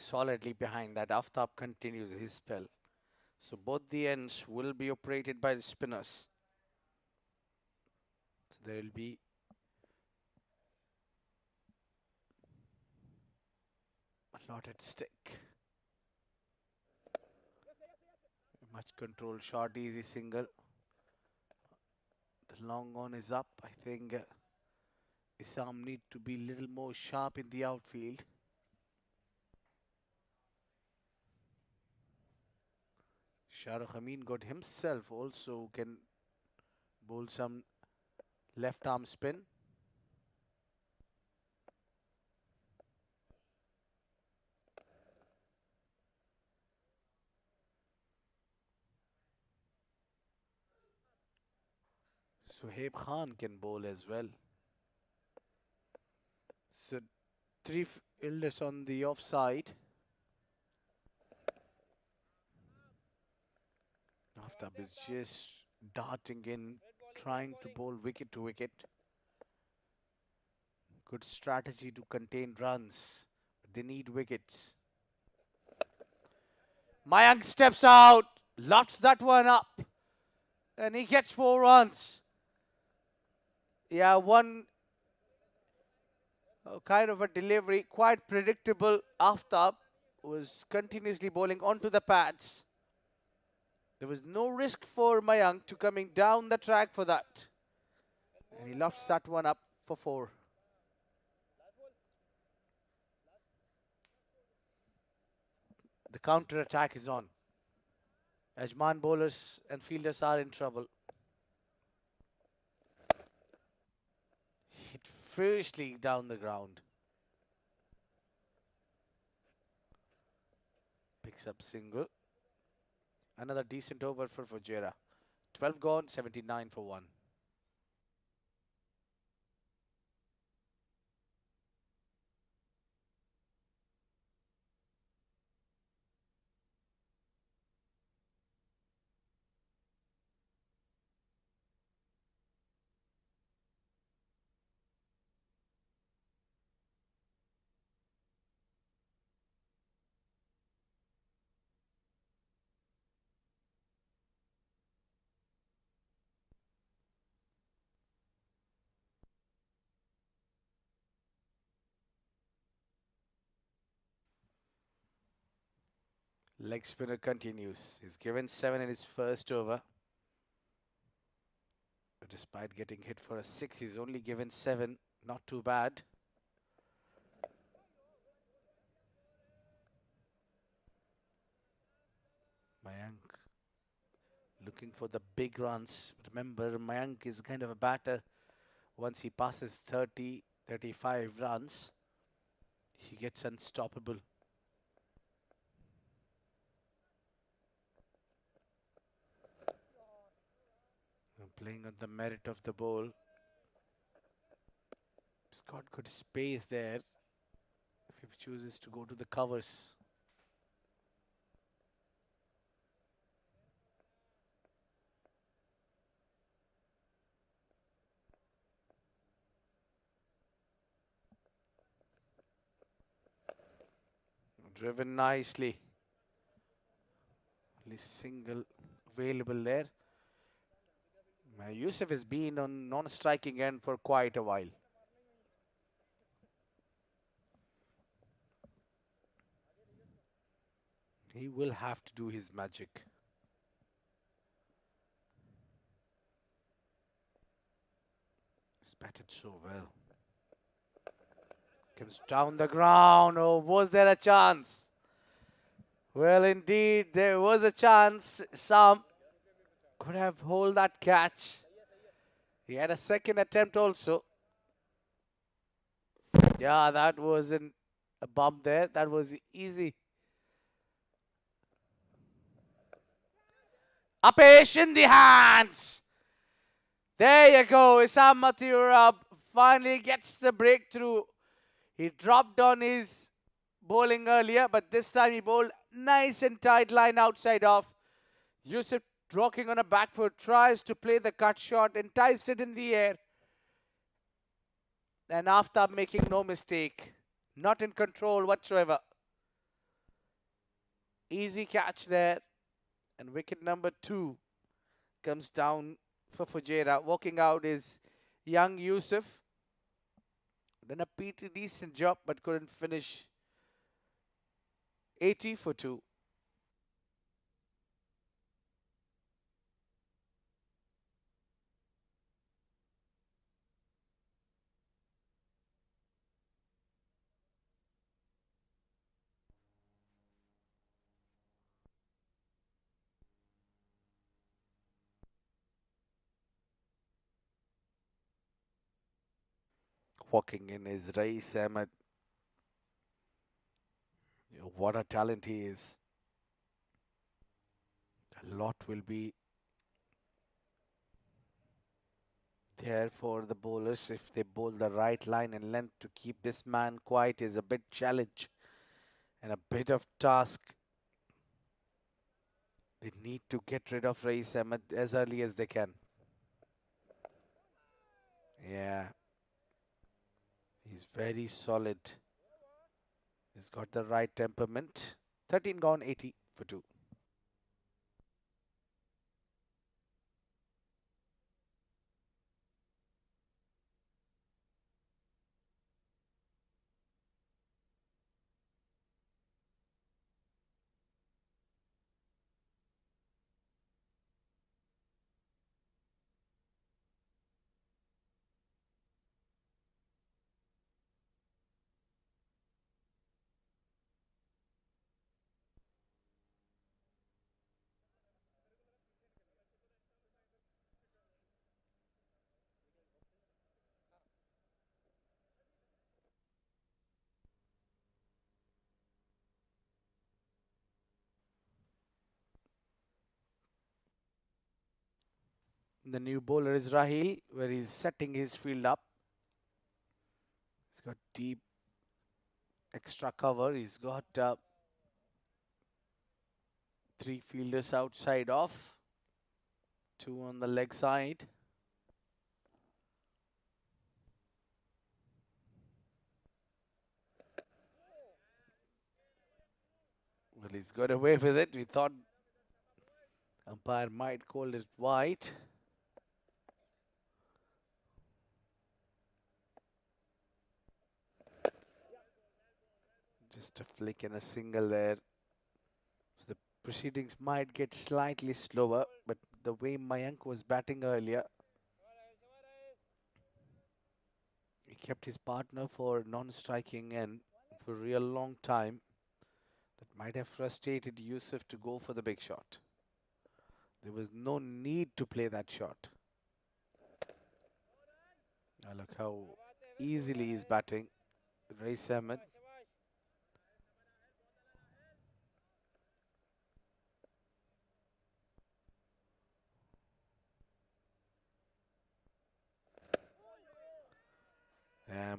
Solidly behind that, Aftab continues his spell. So both the ends will be operated by the spinners. So there will be a lot at stake. Much control shot, easy single. The long on is up. I think Isam need to be a little more sharp in the outfield. Shahrukh Amin got himself also can bowl some left arm spin. Suhaib Khan can bowl as well. So three fielders on the offside. Aftab is just darting in, trying to bowl wicket to wicket. Good strategy to contain runs. But they need wickets. Mayank steps out, lofts that one up, and he gets 4 runs. Yeah, one kind of a delivery, quite predictable. Aftab was continuously bowling onto the pads. There was no risk for Mayank to coming down the track for that. And he lofts that one up for 4. The counter attack is on. Ajman bowlers and fielders are in trouble. Hit fiercely down the ground. Picks up single. Another decent over for Fujairah. 12 gone, 79 for 1. Leg spinner continues. He's given 7 in his first over. But despite getting hit for a 6, he's only given 7. Not too bad. Mayank looking for the big runs. Remember, Mayank is kind of a batter. Once he passes 30, 35 runs, he gets unstoppable. Playing on the merit of the ball. He's got good space there if he chooses to go to the covers. Driven nicely. Only single available there. Yusuf has been on non-striking end for quite a while. He will have to do his magic. He's batted so well. Comes down the ground. Oh, was there a chance? Well, indeed, there was a chance. Some could have hold that catch. He had a second attempt also. Yeah, that wasn't a bump there. That was easy. Upish in the hands. There you go. Isam Mathura finally gets the breakthrough. He dropped on his bowling earlier, but this time he bowled nice and tight line outside off. Yusuf rocking on a back foot, tries to play the cut shot, enticed it in the air. And Aftab making no mistake. Not in control whatsoever. Easy catch there. And wicket number 2 comes down for Fujairah. Walking out is young Yusuf. Done a pretty decent job, but couldn't finish. 80 for 2. Walking in is Rais Ahmed. What a talent he is. A lot will be there for the bowlers if they bowl the right line and length. To keep this man quiet is a bit challenge and a bit of task. They need to get rid of Rais Ahmed as early as they can. Yeah. He's very solid. He's got the right temperament. 13 gone, 80 for 2. The new bowler is Rahil, where he's setting his field up. He's got deep extra cover. He's got three fielders outside off, two on the leg side. Well, he's got away with it. We thought umpire might call it wide. Just a flick and a single there. So the proceedings might get slightly slower, but the way Mayank was batting earlier, he kept his partner for non-striking and for a real long time. That might have frustrated Yusuf to go for the big shot. There was no need to play that shot. Now look how easily he's batting. Race Ahmed.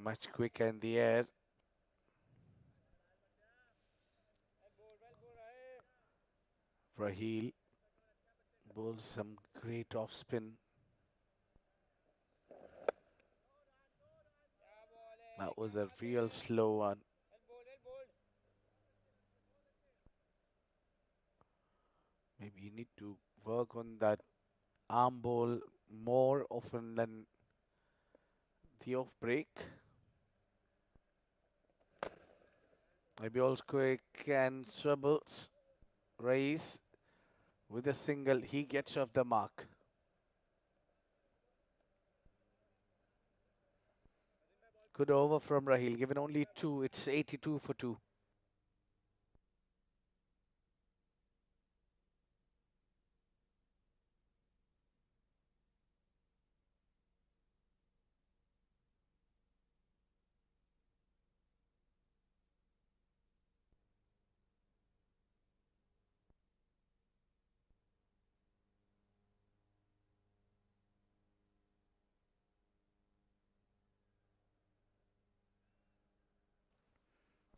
Much quicker in the air. Raheel bowls some great off spin. That was a real slow one. Maybe you need to work on that arm ball more often than the off break. Maybe also quick and swivels. Race with a single. He gets off the mark. Good over from Raheel. Given only two, it's 82 for 2.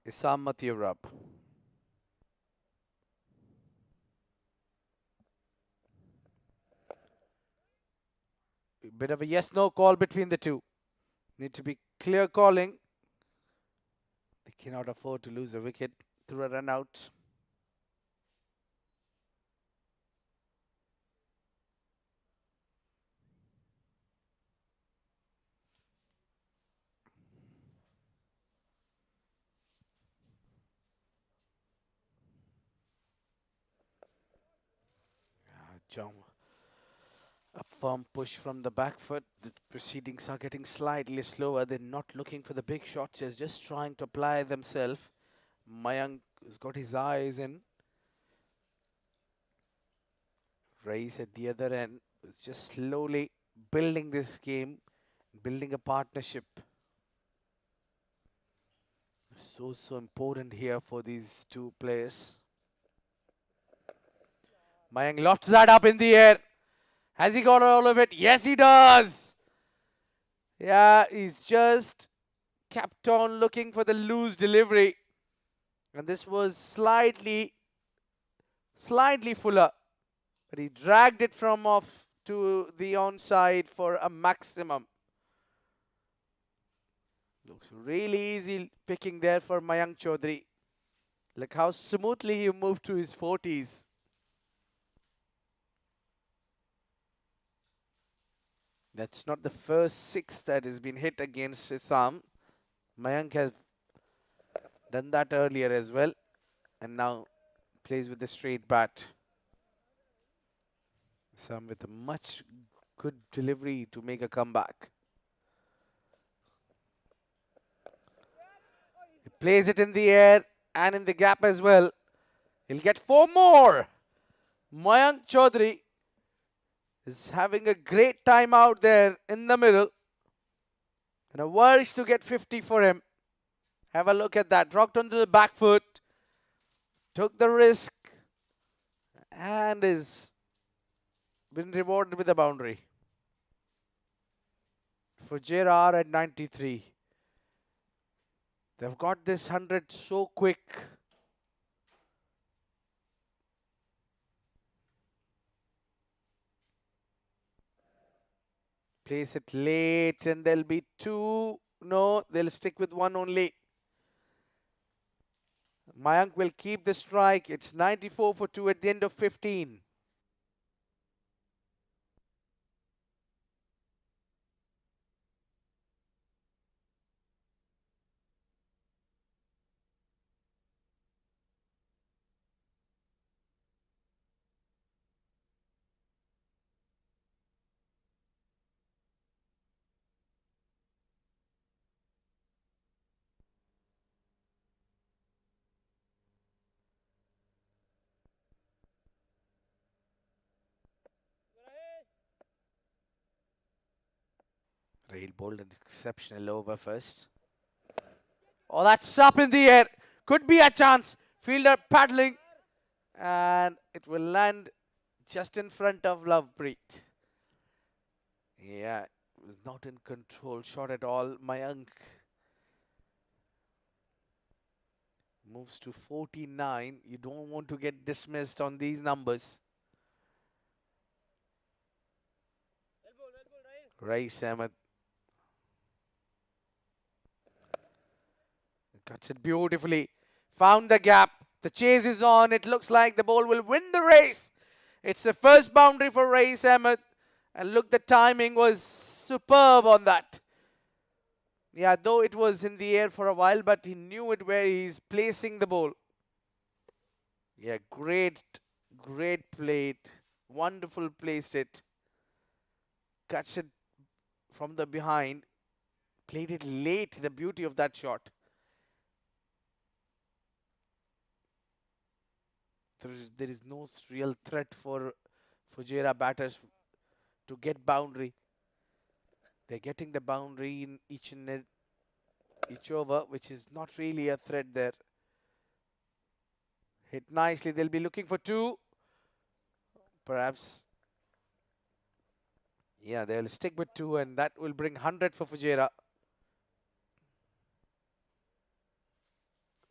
Issam Matiyurab. Bit of a yes-no call between the two. Need to be clear calling. They cannot afford to lose a wicket through a run out. Jump. A firm push from the back foot. The proceedings are getting slightly slower. They're not looking for the big shots. They're just trying to apply themselves. Mayank has got his eyes in. Race at the other end is just slowly building this game, building a partnership. So important here for these two players. Mayank lofts that up in the air. Has he got all of it? Yes, he does. Yeah, he's just kept on looking for the loose delivery. And this was slightly fuller. But he dragged it from off to the onside for a maximum. Looks really easy picking there for Mayank Chaudhary. Look how smoothly he moved to his 40s. That's not the first 6 that has been hit against Issam. Mayank has done that earlier as well. And now plays with the straight bat. Issam with a much good delivery to make a comeback. He plays it in the air and in the gap as well. He'll get 4 more. Mayank Chaudhary is having a great time out there in the middle. And a worry to get 50 for him. Have a look at that. Rocked onto the back foot. Took the risk. And is been rewarded with a boundary. Fujairah are at 93. They've got this 100 so quick. Place it late and there'll be two. No, they'll stick with one only. Mayank will keep the strike. It's 94 for 2 at the end of 15. Rail bowled an exceptional over first. Oh, that's up in the air. Could be a chance. Fielder paddling. And it will land just in front of Lovepreet. Yeah, it was not in control shot at all. Mayank moves to 49. You don't want to get dismissed on these numbers. Rais Ahmed cuts it beautifully. Found the gap. The chase is on. It looks like the ball will win the race. It's the first boundary for Rais Ahmed. And look, the timing was superb on that. Yeah, though it was in the air for a while, but he knew it where he's placing the ball. Yeah, great plate. Wonderful placed it. Cuts it from the behind. Played it late, the beauty of that shot. There is no real threat for Fujairah batters to get boundary. They're getting the boundary in each over, which is not really a threat there. Hit nicely. They'll be looking for two. Perhaps. Yeah, they'll stick with two, and that will bring 100 for Fujairah.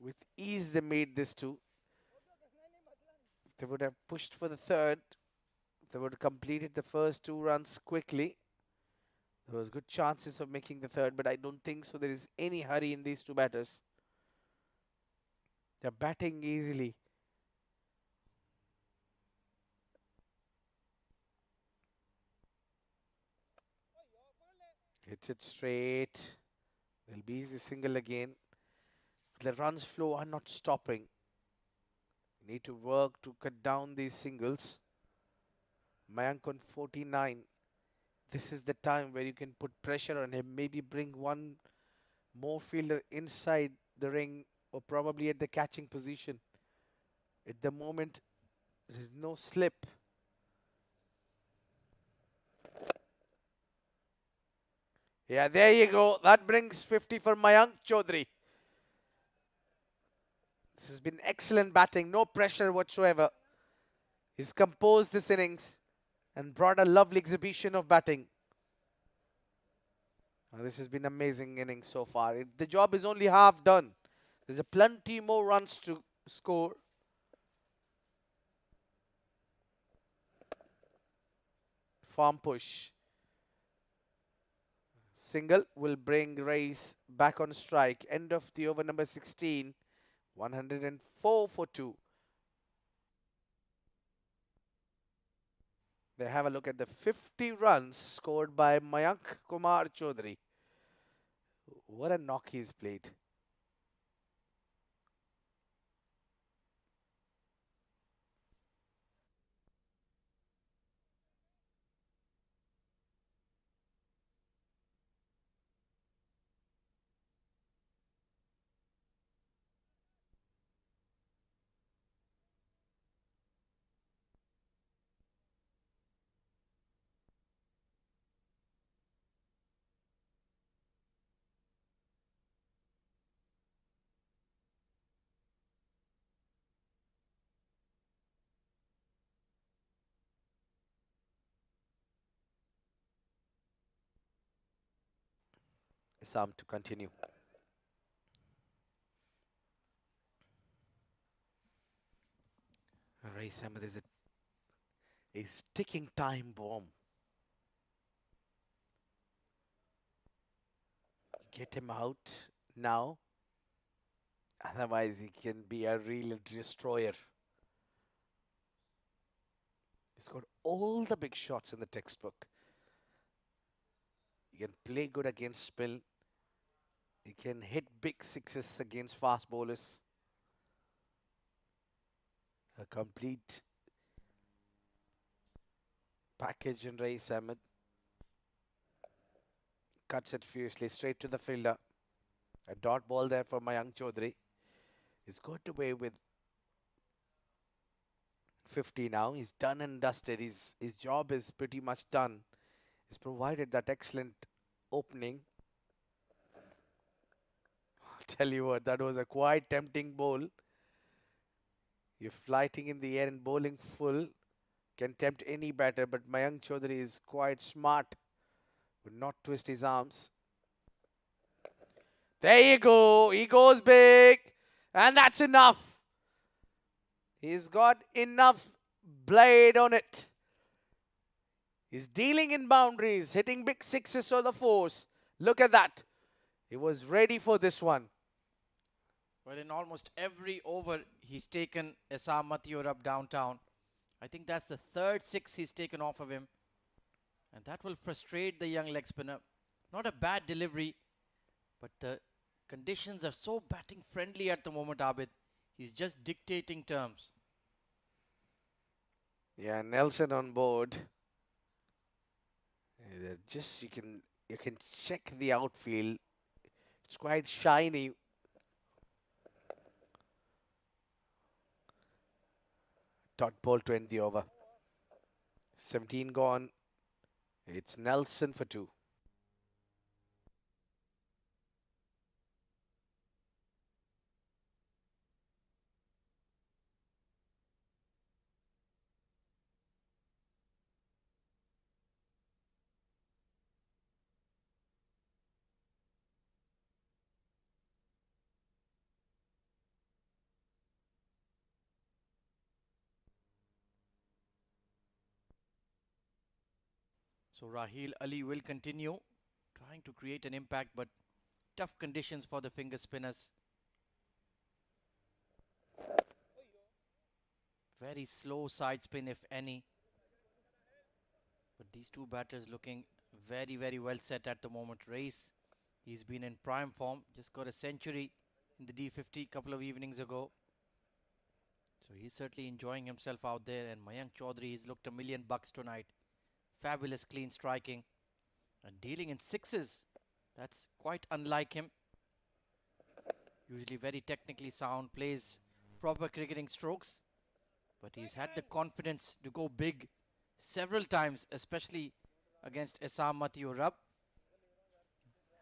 With ease, they made this two. They would have pushed for the third. They would have completed the first 2 runs quickly. There was good chances of making the third, but I don't think so. There is any hurry in these two batters. They're batting easily. Hits it straight. There'll be easy single again. The runs flow are not stopping. Need to work to cut down these singles. Mayank on 49. This is the time where you can put pressure on him. Maybe bring one more fielder inside the ring or probably at the catching position. At the moment, there is no slip. Yeah, there you go. That brings 50 for Mayank Chaudhary. This has been excellent batting. No pressure whatsoever. He's composed this innings and brought a lovely exhibition of batting. This has been amazing innings so far. The job is only half done. There's a plenty more runs to score. Farm push. Single will bring Race back on strike. End of the over number 16. 104 for 2. They have a look at the 50 runs scored by Mayank Kumar Chaudhary. What a knock he's played. Assam to continue. Rais Ahmed is a ticking time bomb. Get him out now, otherwise he can be a real destroyer. He's got all the big shots in the textbook. He can play good against spin. He can hit big sixes against fast bowlers. A complete package in Rais Ahmed. Cuts it fiercely straight to the fielder. A dot ball there for Mayank Chaudhary. He's got away with 50 now. He's done and dusted. His job is pretty much done. He's provided that excellent opening. I'll tell you what, that was a quite tempting bowl. You're flighting in the air and bowling full can tempt any batter, but Mayank Chaudhary is quite smart. Would not twist his arms. There you go. He goes big. And that's enough. He's got enough blade on it. He's dealing in boundaries, hitting big sixes or the fours. Look at that. He was ready for this one. Well, in almost every over, he's taken Essam Mathiur up downtown. I think that's the third six he's taken off of him. And that will frustrate the young leg spinner. Not a bad delivery, but the conditions are so batting friendly at the moment, Abid. He's just dictating terms. Yeah, Nelson on board. Just you can check the outfield. It's quite shiny. Dot ball to end the over. 17 gone. It's Nelson for 2. So Raheel Ali will continue trying to create an impact, but tough conditions for the finger spinners. Very slow side spin, if any. But these two batters looking very, very well set at the moment. Race, he's been in prime form. Just got a century in the D50 a couple of evenings ago. So he's certainly enjoying himself out there. And Mayank Chaudhary, he's looked $1,000,000 tonight. Fabulous clean striking. And dealing in sixes. That's quite unlike him. Usually very technically sound, plays proper cricketing strokes. But he's had the confidence to go big several times, especially against Essam Mathiur.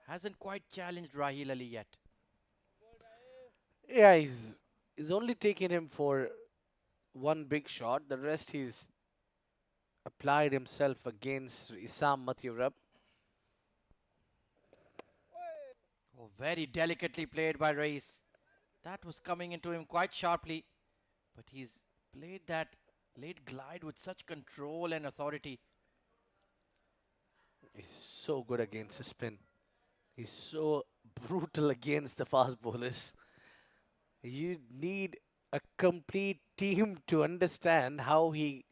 Hasn't quite challenged Raheel Ali yet. Yeah, he's only taken him for one big shot. The rest he's applied himself against Essam Mathiur. Oh, very delicately played by Race. That was coming into him quite sharply. But he's played that late glide with such control and authority. He's so good against the spin. He's so brutal against the fast bowlers. You need a complete team to understand how he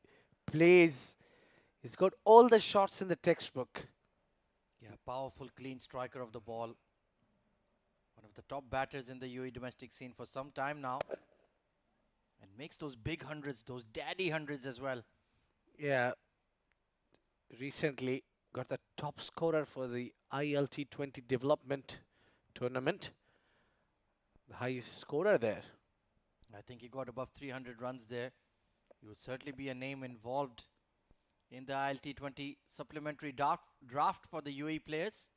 plays. He's got all the shots in the textbook. Yeah, powerful, clean striker of the ball. One of the top batters in the UAE domestic scene for some time now. And makes those big hundreds, those daddy hundreds as well. Yeah, recently got the top scorer for the ILT20 development tournament. The highest scorer there. I think he got above 300 runs there. He would certainly be a name involved in the ILT20 supplementary draft for the UAE players.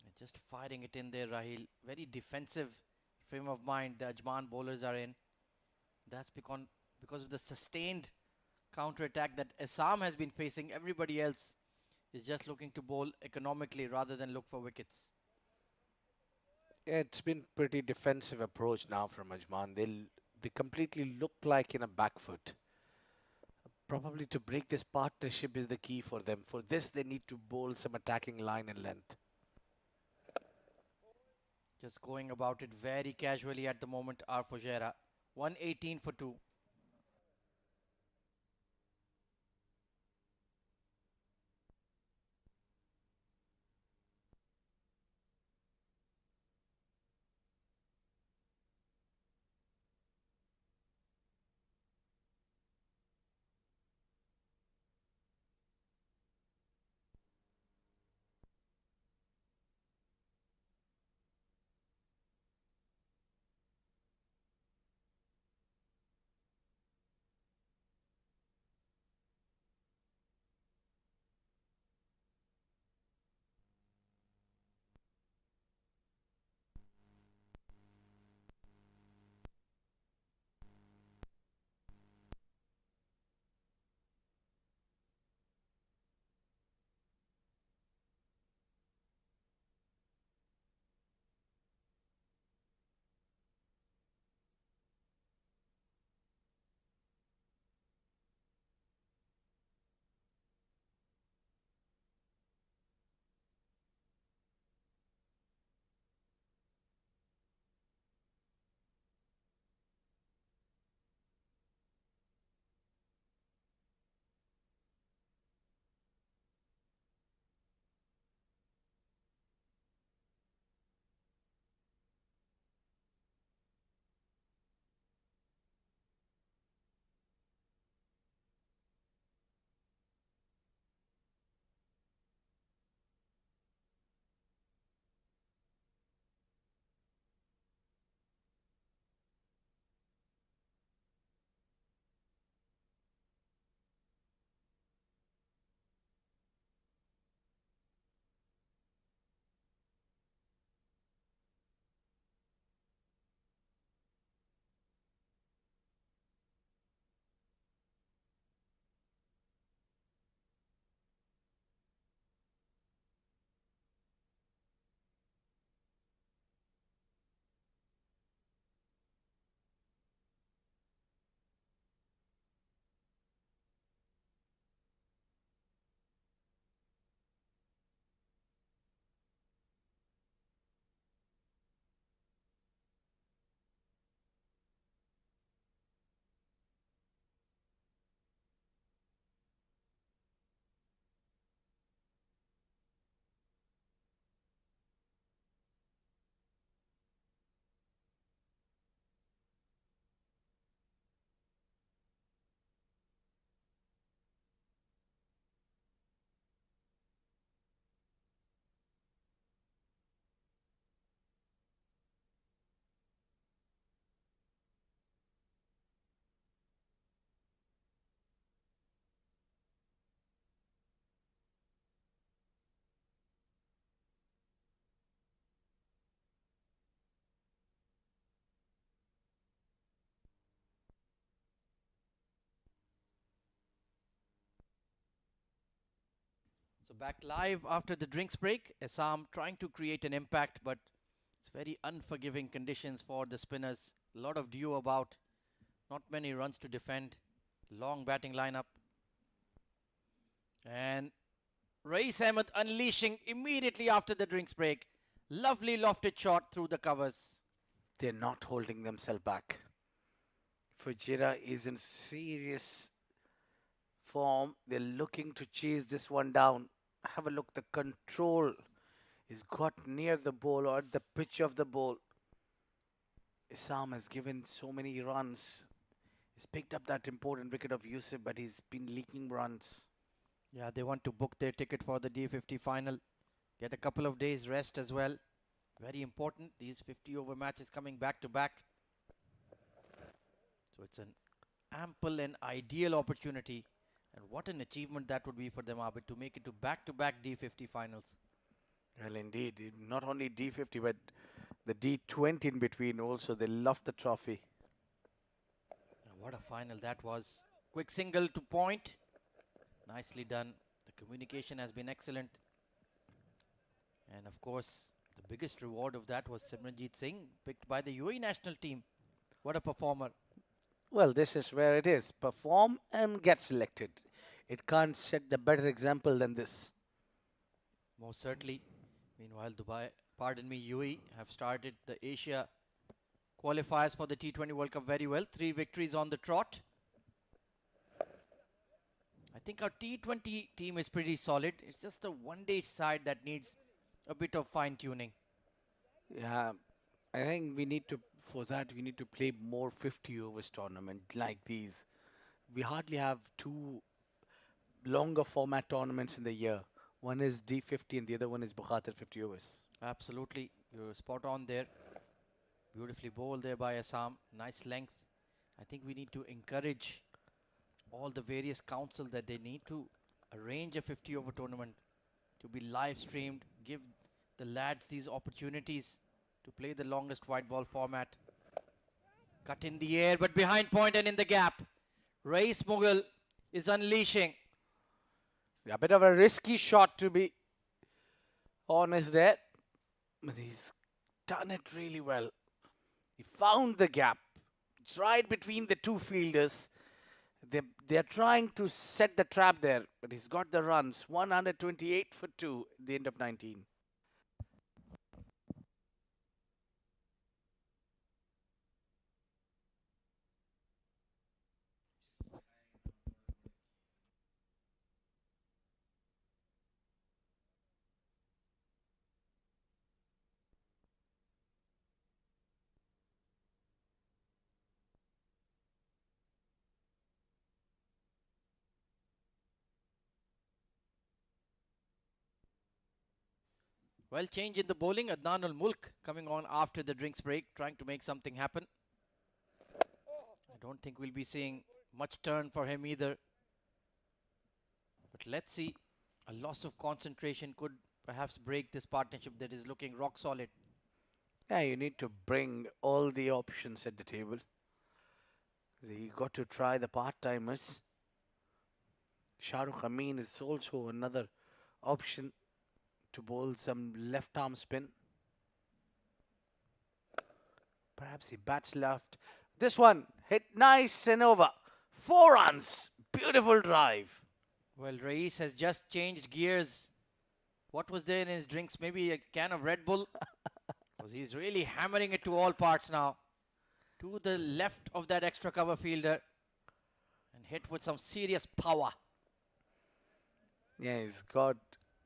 And just firing it in there, Raheel. Very defensive frame of mind the Ajman bowlers are in. That's because of the sustained counter-attack that Essam has been facing. Everybody else is just looking to bowl economically rather than look for wickets. It's been pretty defensive approach now from Ajman. They completely look like in a back foot. Probably to break this partnership is the key for them. For this, they need to bowl some attacking line and length. Just going about it very casually at the moment are Fujairah. 118 for 2. So back live after the drinks break. Assam trying to create an impact, but it's very unforgiving conditions for the spinners. A lot of dew about, not many runs to defend. Long batting lineup. And Rais Ahmed unleashing immediately after the drinks break. Lovely lofted shot through the covers. They're not holding themselves back. Fujairah is in serious form. They're looking to chase this one down. Have a look. The control is got near the ball or at the pitch of the ball. Assam has given so many runs. He's picked up that important wicket of Yusuf, but he's been leaking runs. Yeah, they want to book their ticket for the D50 final. Get a couple of days rest as well. Very important. These 50 over matches coming back to back. So it's an ample and ideal opportunity. And what an achievement that would be for them, Abid, to make it to back D50 finals. Well, indeed. Not only D50, but the D20 in between also. They love the trophy. Now, what a final that was. Quick single to point. Nicely done. The The communication has been excellent. And of course, the biggest reward of that was Simranjeet Singh, picked by the UAE national team. What a performer. Well, this is where it is. Perform and get selected. It can't set the better example than this. Most certainly. Meanwhile, UAE have started the Asia qualifiers for the T20 World Cup very well. 3 victories on the trot. I think our T20 team is pretty solid. It's just the one-day side that needs a bit of fine-tuning. Yeah, I think for that, we need to play more 50 overs tournament like these. We hardly have two longer format tournaments in the year. One is D50 and the other one is Bukhatir 50 overs. Absolutely. You're spot on there. Beautifully bowled there by Assam. Nice length. I think we need to encourage all the various council that they need to arrange a 50 over tournament to be live streamed, give the lads these opportunities to play the longest white ball format. Cut in the air, but behind point and in the gap. Rais Mughal is unleashing. A bit of a risky shot, to be honest there, but he's done it really well. He found the gap. It's right between the two fielders. They're trying to set the trap there, but he's got the runs. 128 for 2 at the end of 19. Well, change in the bowling. Adnan ul Mulk coming on after the drinks break, trying to make something happen. I don't think we'll be seeing much turn for him either. But let's see. A loss of concentration could perhaps break this partnership that is looking rock solid. Yeah, you need to bring all the options at the table. You got to try the part-timers. Shahrukh Amin is also another option to bowl some left arm spin. Perhaps he bats left. This one hit nice and over. 4 runs. Beautiful drive. Well, Rais has just changed gears. What was there in his drinks? Maybe a can of Red Bull? Because he's really hammering it to all parts now. To the left of that extra cover fielder. And hit with some serious power. Yeah, he's got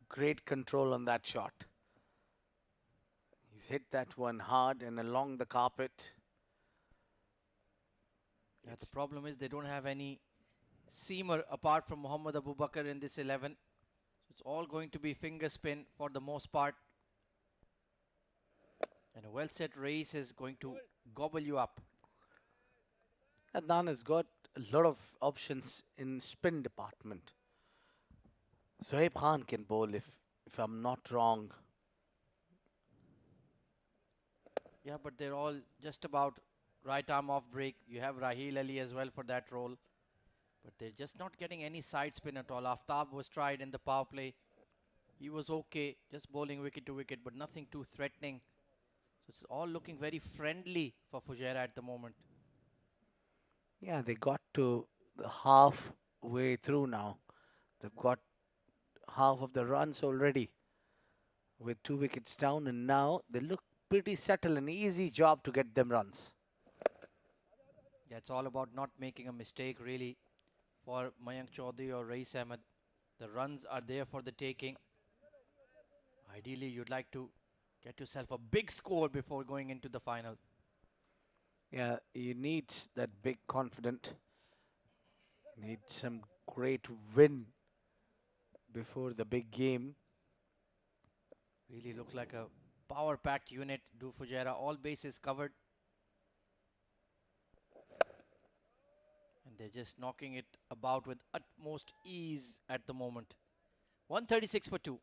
great control on that shot. He's hit that one hard and along the carpet. Yeah, the problem is they don't have any seamer apart from Muhammad Abu Bakr in this 11. It's all going to be finger spin for the most part. And a well set race is going to gobble you up. Adnan has got a lot of options in spin department. Sohaib Khan can bowl if I'm not wrong. Yeah, but they're all just about right arm off break. You have Raheel Ali as well for that role. But they're just not getting any side spin at all. Aftab was tried in the power play. He was okay, just bowling wicket to wicket, but nothing too threatening. So it's all looking very friendly for Fujairah at the moment. Yeah, they got to the halfway through now. They've got half of the runs already with 2 wickets down, and now they look pretty settled. An easy job to get them runs. Yeah, it's all about not making a mistake really for Mayank Chaudhary or Rais Ahmed. The runs are there for the taking. Ideally, you'd like to get yourself a big score before going into the final. Yeah, you need that big confident. You need some great win before the big game. Really looks like a power-packed unit. Do Fujairah, all bases covered. And they're just knocking it about with utmost ease at the moment. 136 for 2.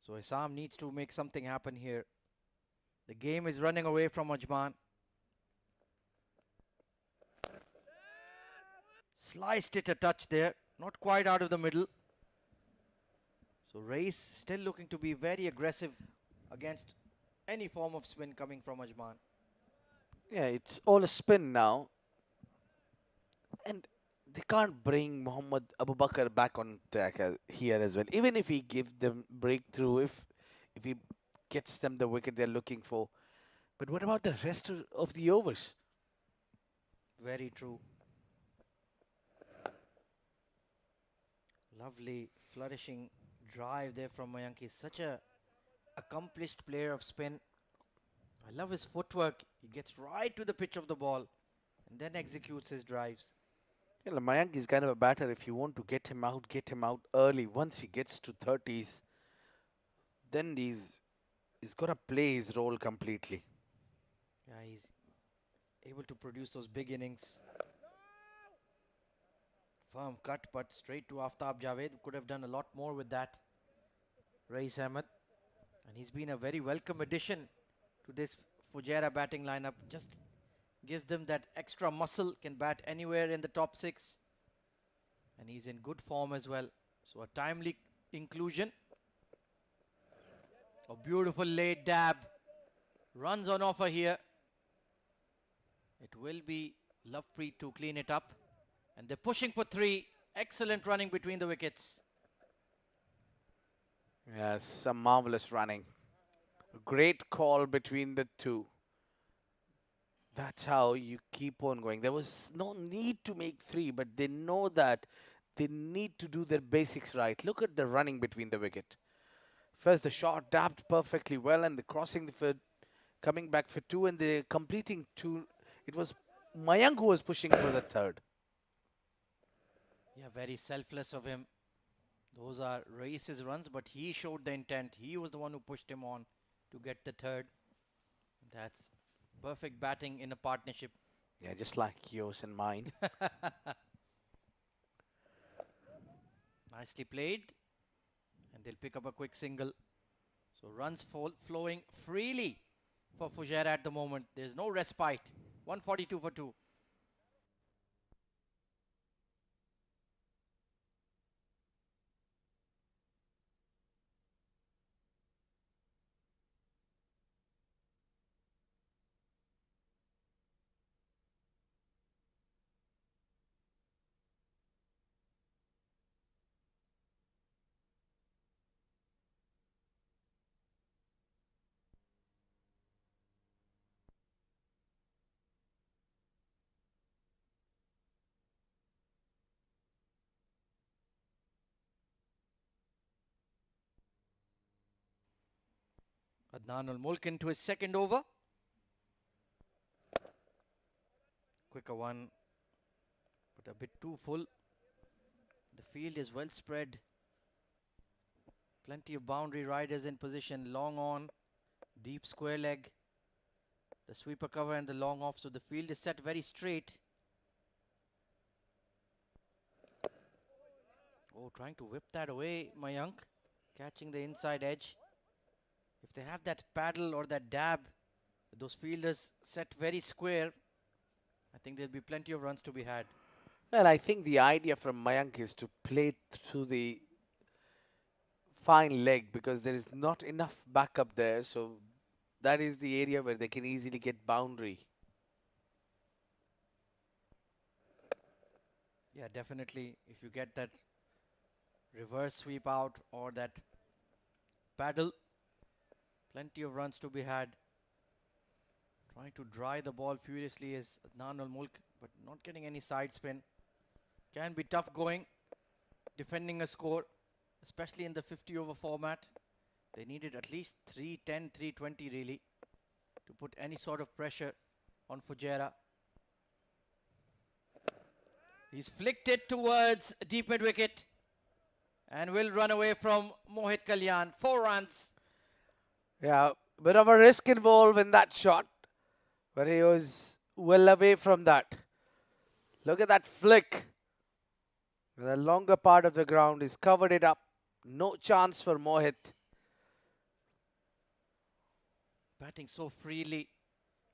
So Assam needs to make something happen here. The game is running away from Ajman. Sliced it a touch there. Not quite out of the middle. So Race still looking to be very aggressive against any form of spin coming from Ajman. Yeah, it's all a spin now. And they can't bring Muhammad Abu Bakr back on attack here as well. Even if he gives them breakthrough, if he gets them the wicket they're looking for. But what about the rest of the overs? Very true. Lovely flourishing drive there from Mayank. He's such a accomplished player of spin. I love his footwork. He gets right to the pitch of the ball and then executes his drives. Yeah, Mayank is kind of a batter. If you want to get him out early. Once he gets to 30s, then he's got to play his role completely. Yeah, he's able to produce those big innings. Firm cut, but straight to Aftab Javed. Could have done a lot more with that. Rais Ahmed. And he's been a very welcome addition to this Fujairah batting lineup. Just gives them that extra muscle. Can bat anywhere in the top 6. And he's in good form as well. So a timely inclusion. A beautiful late dab. Runs on offer here. It will be Lovepreet to clean it up. And they're pushing for 3. Excellent running between the wickets. Yes, some marvelous running. A great call between the two. That's how you keep on going. There was no need to make 3, but they know that they need to do their basics right. Look at the running between the wicket. First, the shot dabbed perfectly well, and the crossing the field, coming back for 2, and they're completing 2. It was Mayank who was pushing for the 3rd. Yeah, very selfless of him. Those are Rais's runs, but he showed the intent. He was the one who pushed him on to get the 3rd. That's perfect batting in a partnership. Yeah, just like yours and mine. Nicely played. And they'll pick up a quick single. So runs flowing freely for Fujairah at the moment. There's no respite. 142 for 2. Adnan ul Mulk into his 2nd over. Quicker one, but a bit too full. The field is well spread. Plenty of boundary riders in position. Long on, deep square leg. The sweeper cover and the long off. So the field is set very straight. Oh, trying to whip that away, Mayank. Catching the inside edge. If they have that paddle or that dab, those fielders set very square, I think there'll be plenty of runs to be had. Well, I think the idea from Mayank is to play through the fine leg because there is not enough backup there. So that is the area where they can easily get boundary. Yeah, definitely. If you get that reverse sweep out or that paddle, plenty of runs to be had. Trying to dry the ball furiously is Adnan ul Mulk, but not getting any side spin. Can be tough going, defending a score, especially in the 50 over format. They needed at least 310, 320 really to put any sort of pressure on Fujairah. He's flicked it towards deep mid wicket and will run away from Mohit Kalyan. 4 runs. Yeah, bit of a risk involved in that shot, but he was well away from that. Look at that flick. The longer part of the ground is covered it up. No chance for Mohit. batting so freely.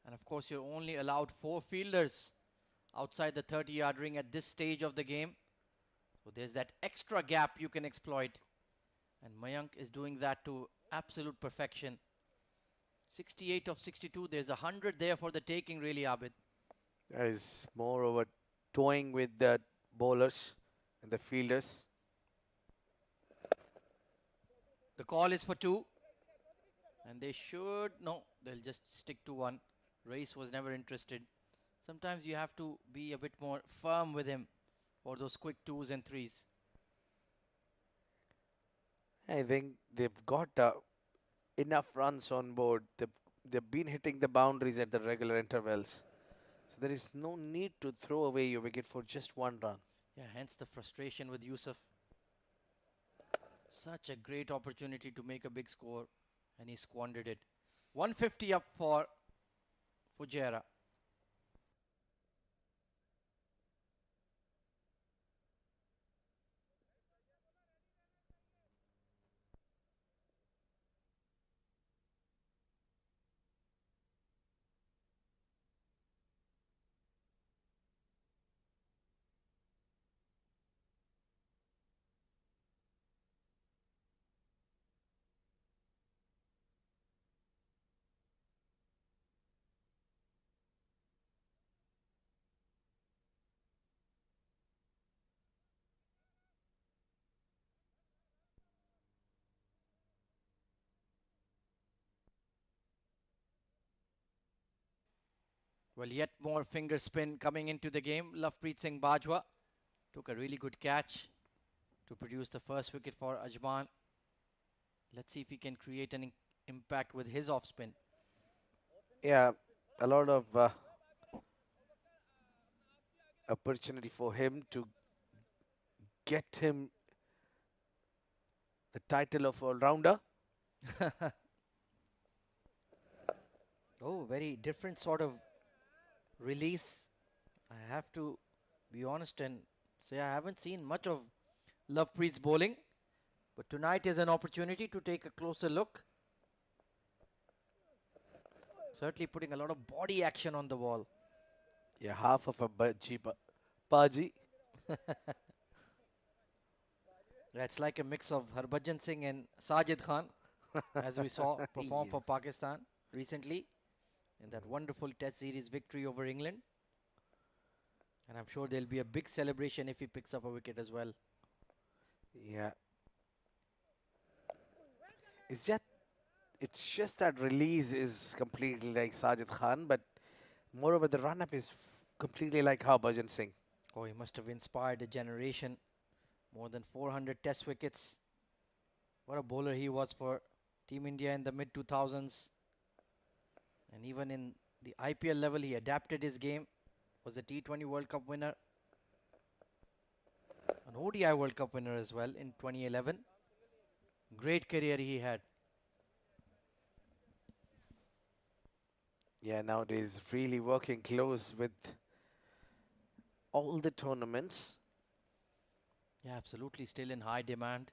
And of course, you're only allowed 4 fielders outside the 30-yard ring at this stage of the game. So there's that extra gap you can exploit. And Mayank is doing that to absolute perfection. 68 of 62. There's 100 there for the taking, really, Abid. Is more over toying with the bowlers and the fielders. The call is for 2. And they should, no, they'll just stick to 1. Race was never interested. Sometimes you have to be a bit more firm with him for those quick 2s and 3s. I think they've got enough runs on board. They've been hitting the boundaries at the regular intervals. So there is no need to throw away your wicket for just one run. Yeah, hence the frustration with Yusuf. Such a great opportunity to make a big score, and he squandered it. 150 up for Fujairah. Well, yet more finger spin coming into the game. Lovepreet Singh Bajwa took a really good catch to produce the first wicket for Ajman. Let's see if he can create an impact with his off spin. Yeah, a lot of opportunity for him to get him the title of all-rounder. Oh, very different sort of release. I have to be honest and say I haven't seen much of Lovepreet's bowling, but tonight is an opportunity to take a closer look. Certainly putting a lot of body action on the ball. Yeah, half of a Baji. Yeah, it's like a mix of Harbhajan Singh and Sajid Khan, as we saw perform Yes. for Pakistan recently in that wonderful Test series victory over England. And I'm sure there'll be a big celebration if he picks up a wicket as well. Yeah. It's just it's just that release is completely like Sajid Khan, but moreover the run-up is completely like Harbhajan Singh. Oh, he must have inspired a generation. More than 400 Test wickets. What a bowler he was for Team India in the mid 2000s. And even in the IPL level, he adapted his game. Was a T20 World Cup winner. An ODI World Cup winner as well in 2011. Great career he had. Yeah, nowadays really working close with all the tournaments. Yeah, absolutely. Still in high demand.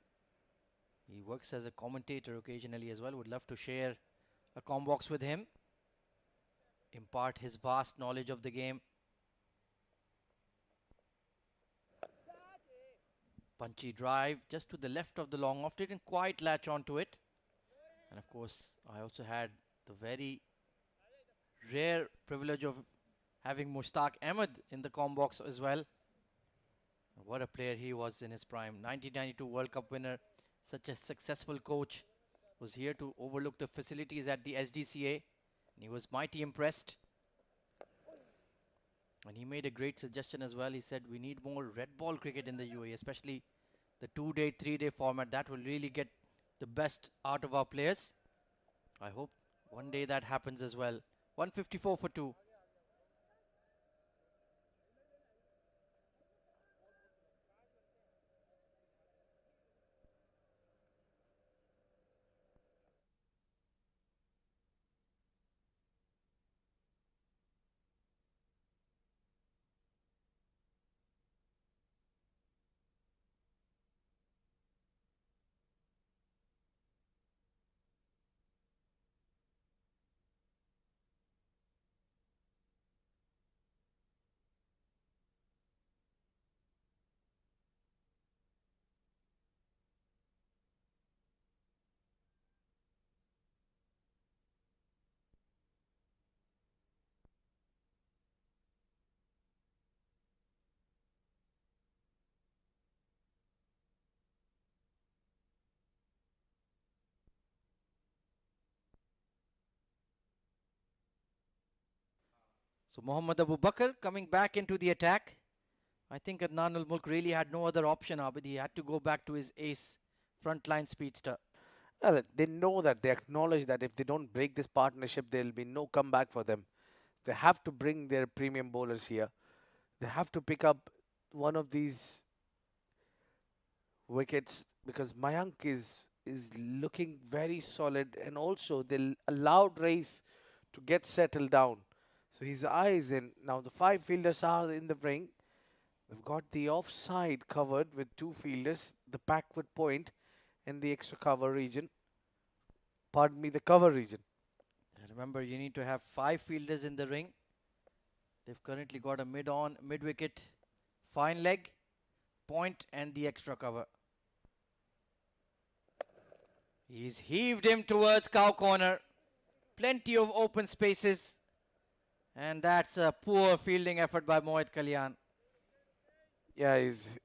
He works as a commentator occasionally as well. Would love to share a combox with him. Impart his vast knowledge of the game. Punchy drive just to the left of the long off. Didn't quite latch onto it. And of course, I also had the very rare privilege of having Mushtaq Ahmed in the combox as well. What a player he was in his prime. 1992 World Cup winner. Such a successful coach. Was here to overlook the facilities at the SDCA. And he was mighty impressed. And he made a great suggestion as well. He said we need more red ball cricket in the UAE, especially the 2-day, 3-day format. That will really get the best out of our players. I hope one day that happens as well. 154 for 2. So Mohammad Abu Bakr coming back into the attack. I think Adnan ul Mulk really had no other option, Abid. He had to go back to his ace frontline speedster. Well, they know that, they acknowledge that if they don't break this partnership, there will be no comeback for them. They have to bring their premium bowlers here. They have to pick up one of these wickets because Mayank is looking very solid, and also they allowed Race to get settled down. So his eyes in. Now the five fielders are in the ring. They've got the offside covered with two fielders, the backward point and the extra cover region. Pardon me, the cover region. And remember, you need to have 5 fielders in the ring. They've currently got a mid wicket, fine leg, point, and the extra cover. He's heaved him towards cow corner. Plenty of open spaces. And that's a poor fielding effort by Mohit Kalyan. Yeah, he's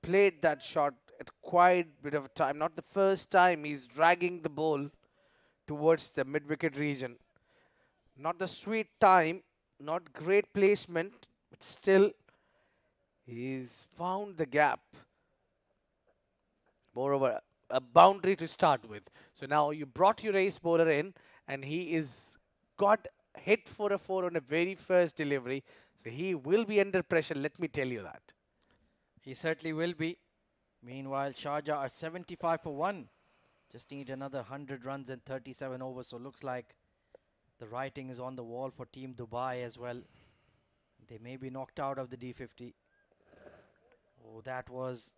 played that shot at quite a bit of a time. Not the first time he's dragging the ball towards the mid wicket region. Not the sweet time, not great placement, but still he's found the gap. Moreover, a boundary to start with. So now you brought your ace bowler in, and he is got hit for a four on a very first delivery. So he will be under pressure. Let me tell you that. He certainly will be. Meanwhile, Sharjah are 75 for 1. Just need another 100 runs and 37 overs. So looks like the writing is on the wall for Team Dubai as well. They may be knocked out of the D50. Oh, that was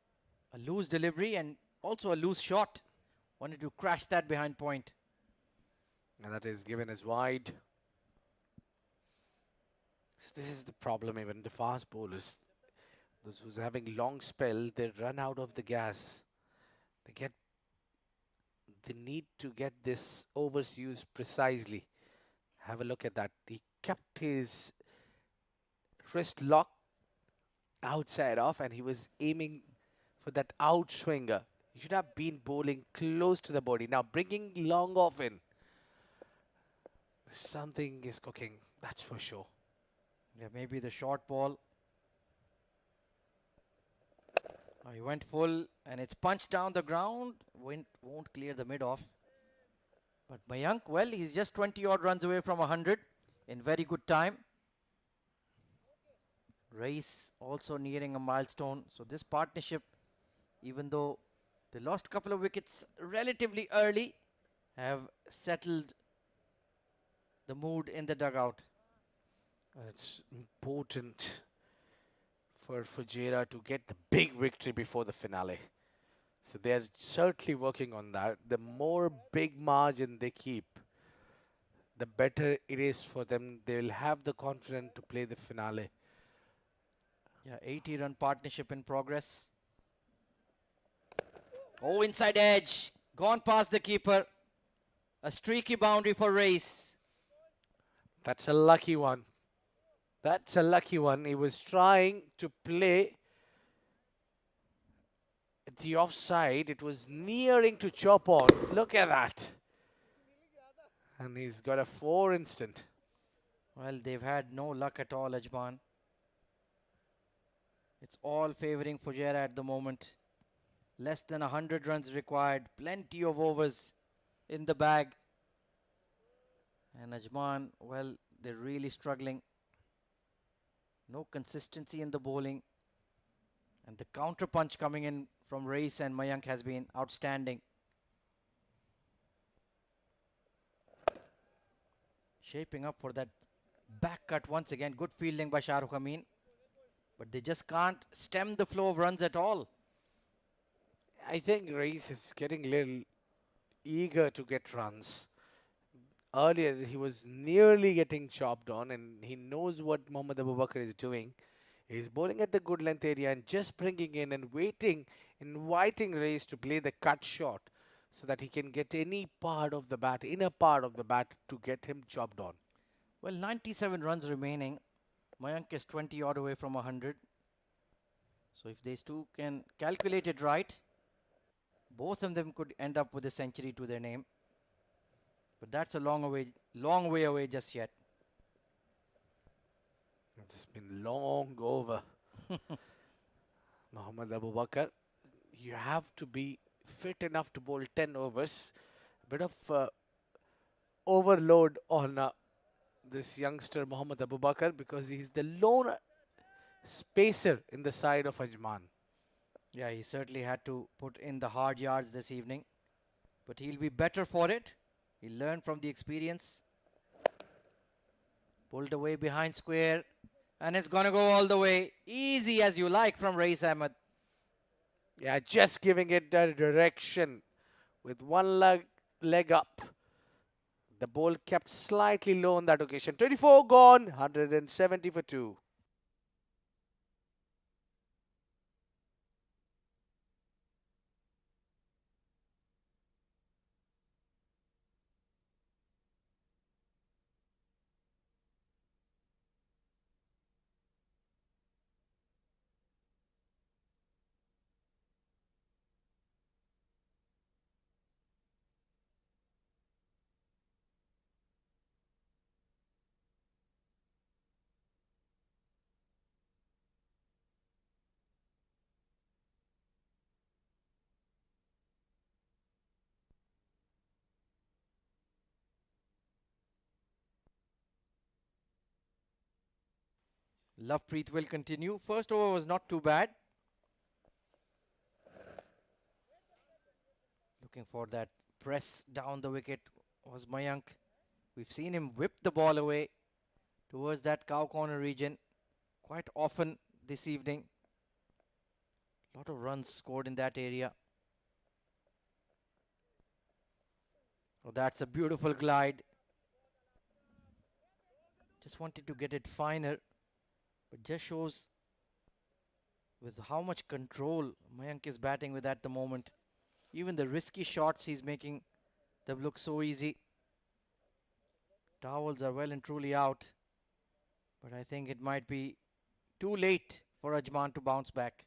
a loose delivery and also a loose shot. Wanted to crash that behind point. And that is given as wide. So this is the problem, even the fast bowlers. Those who's having long spell, they run out of the gas. They need to get this overs used precisely. Have a look at that. He kept his wrist lock outside off, and he was aiming for that outswinger. He should have been bowling close to the body. Now bringing long off in. Something is cooking, that's for sure. Yeah, maybe the short ball. Oh, he went full and it's punched down the ground. Won't clear the mid off. But Mayank, well, he's just 20 odd runs away from 100 in very good time. Race also nearing a milestone. So this partnership, even though they lost a couple of wickets relatively early, have settled the mood in the dugout. It's important for Fujairah to get the big victory before the finale. So they're certainly working on that. The more big margin they keep, the better it is for them. They will have the confidence to play the finale. Yeah, 80-run partnership in progress. Oh, inside edge. Gone past the keeper. A streaky boundary for Race. That's a lucky one. That's a lucky one. He was trying to play at the offside. It was nearing to chop on. Look at that. And he's got a 4 instant. Well, they've had no luck at all, Ajman. It's all favoring Fujairah at the moment. Less than 100 runs required. Plenty of overs in the bag. And Ajman, well, they're really struggling. No consistency in the bowling. And the counter punch coming in from Race and Mayank has been outstanding. Shaping up for that back cut once again. Good fielding by Shah Rukh Amin. But they just can't stem the flow of runs at all. I think Reis is getting a little eager to get runs. Earlier, he was nearly getting chopped on, and he knows what Mohammad Abu Bakr is doing. He's bowling at the good length area and just bringing in and waiting, inviting Reis to play the cut shot so that he can get any part of the bat, inner part of the bat, to get him chopped on. Well, 97 runs remaining. Mayank is 20 odd away from 100. So if these two can calculate it right, both of them could end up with a century to their name. But that's a long way away just yet. It's been long over. Mohammad Abu Bakr, you have to be fit enough to bowl 10 overs. A bit of overload on this youngster Mohammad Abu Bakr because he's the lone spacer in the side of Ajman. Yeah, he certainly had to put in the hard yards this evening, but he'll be better for it. He'll learn from the experience. Pulled away behind square, and it's gonna go all the way. Easy as you like from Rais Ahmed. Yeah, just giving it the direction with one leg up. The ball kept slightly low on that occasion. 24 gone, 170 for 2. Lovepreet will continue. First over was not too bad. Looking for that press down the wicket was Mayank. We've seen him whip the ball away towards that cow corner region quite often this evening. A lot of runs scored in that area. Oh, that's a beautiful glide. Just wanted to get it finer, but just shows with how much control Mayank is batting with at the moment. Even the risky shots he's making them look so easy. Towels are well and truly out, but I think it might be too late for Ajman to bounce back.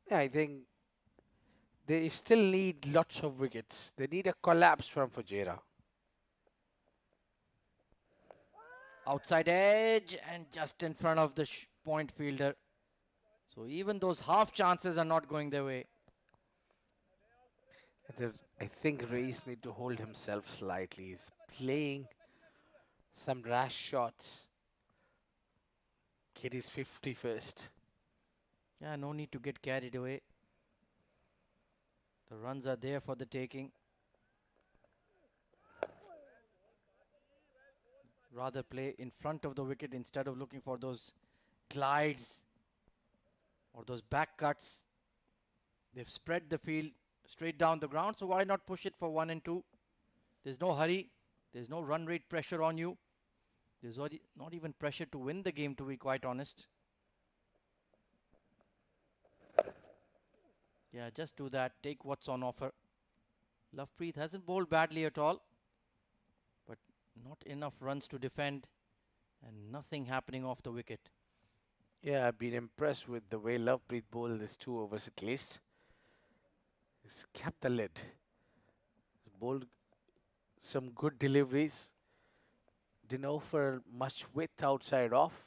Yeah, I think they still need lots of wickets. They need a collapse from Fujairah. Outside edge and just in front of the point fielder. So even those half chances are not going their way. I think Reis need to hold himself slightly. He's playing some rash shots. Get his 50 first. Yeah, no need to get carried away. The runs are there for the taking. Rather play in front of the wicket instead of looking for those glides or those back cuts. They've spread the field straight down the ground, so why not push it for 1 and 2? There's no hurry. There's no run rate pressure on you. There's not even pressure to win the game, to be quite honest. Yeah, just do that. Take what's on offer. Lovepreet hasn't bowled badly at all, but not enough runs to defend and nothing happening off the wicket. Yeah, I've been impressed with the way Lovepreet bowled this 2 overs at least. He's kept the lid. He's bowled some good deliveries. Didn't offer much width outside off.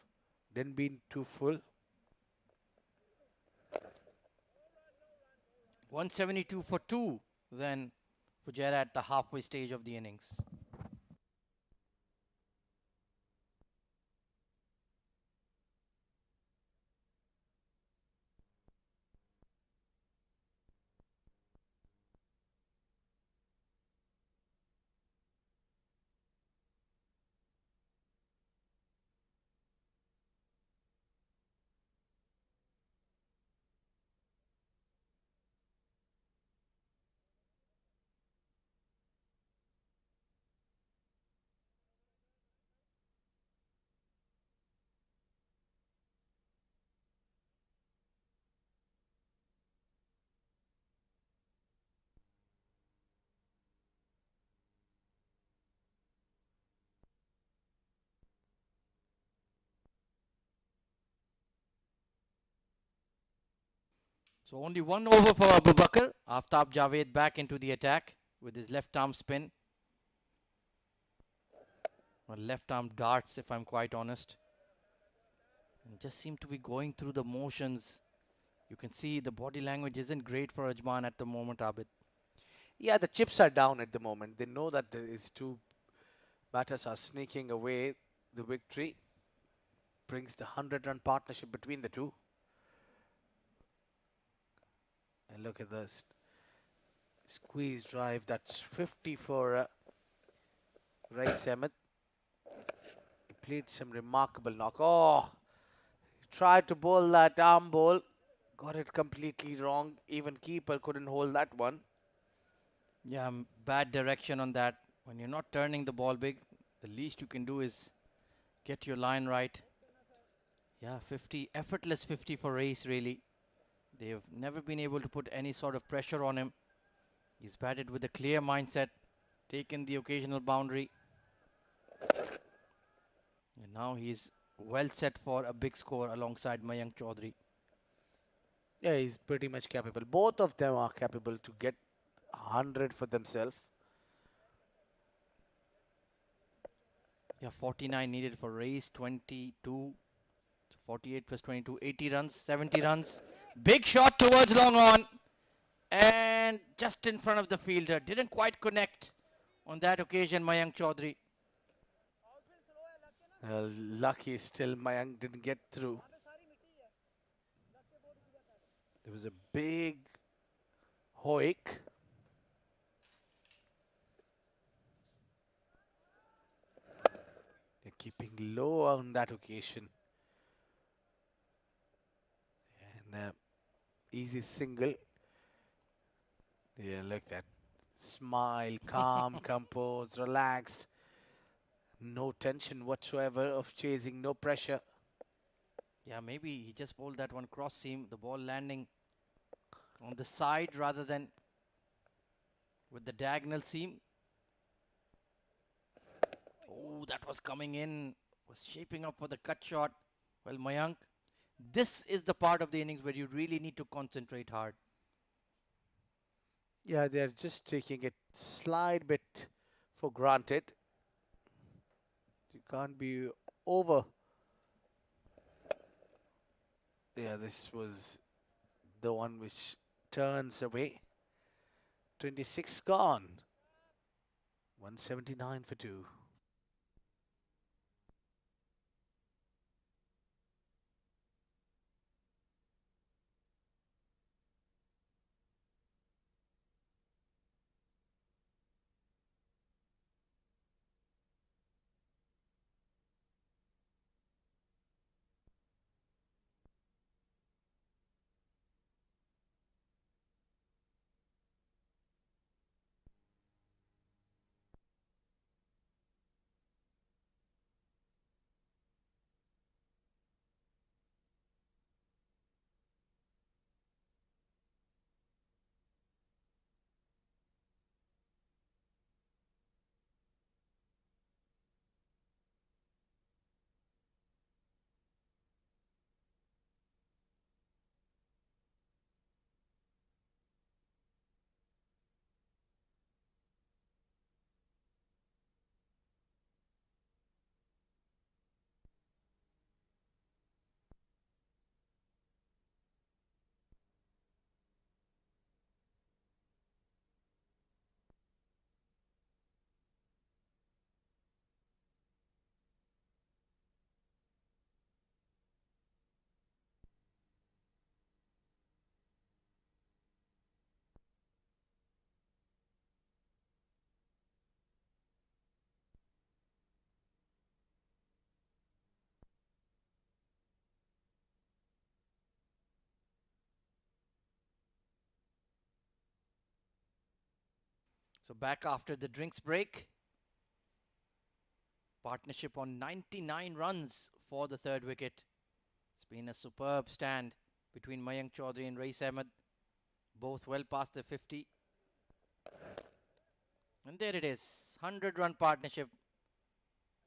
Didn't be too full. 172 for 2 then Fujairah at the halfway stage of the innings. So only 1 over for Abu Bakr. Aftab Javed back into the attack with his left arm spin. or left arm darts, if I'm quite honest. And just seem to be going through the motions. You can see the body language isn't great for Ajman at the moment, Abid. Yeah, the chips are down at the moment. They know that these two batters are sneaking away the victory. Brings the 100-run partnership between the two. And look at this. Squeeze drive. That's 50 for Rais Ahmed. He played some remarkable knock. Oh, tried to bowl that arm ball. Got it completely wrong. Even keeper couldn't hold that one. Yeah, bad direction on that. When you're not turning the ball big, the least you can do is get your line right. Yeah, 50, effortless 50 for Race, really. They've never been able to put any sort of pressure on him. He's batted with a clear mindset, taken the occasional boundary. And now he's well set for a big score alongside Mayank Chaudhary. Yeah, he's pretty much capable. Both of them are capable to get 100 for themselves. Yeah, 49 needed for Race, 22. 48 plus 22, 80 runs, 70 runs. Big shot towards long on. And just in front of the fielder. Didn't quite connect on that occasion, Mayank Chaudhary. Lucky still Mayank didn't get through. There was a big hoik. They're keeping low on that occasion. And easy single. Yeah, look at that. Smile, calm, composed, relaxed. No tension whatsoever of chasing, no pressure. Yeah, maybe he just bowled that one cross seam, the ball landing on the side rather than with the diagonal seam. Oh, that was coming in, was shaping up for the cut shot. Well, Mayank, this is the part of the innings where you really need to concentrate hard. Yeah, they're just taking it slight bit for granted. You can't be over. Yeah, this was the one which turns away. 26 gone. 179 for 2. So back after the drinks break. Partnership on 99 runs for the third wicket. It's been a superb stand between Mayank Chaudhary and Rais Ahmed. Both well past the 50. And there it is. 100-run partnership.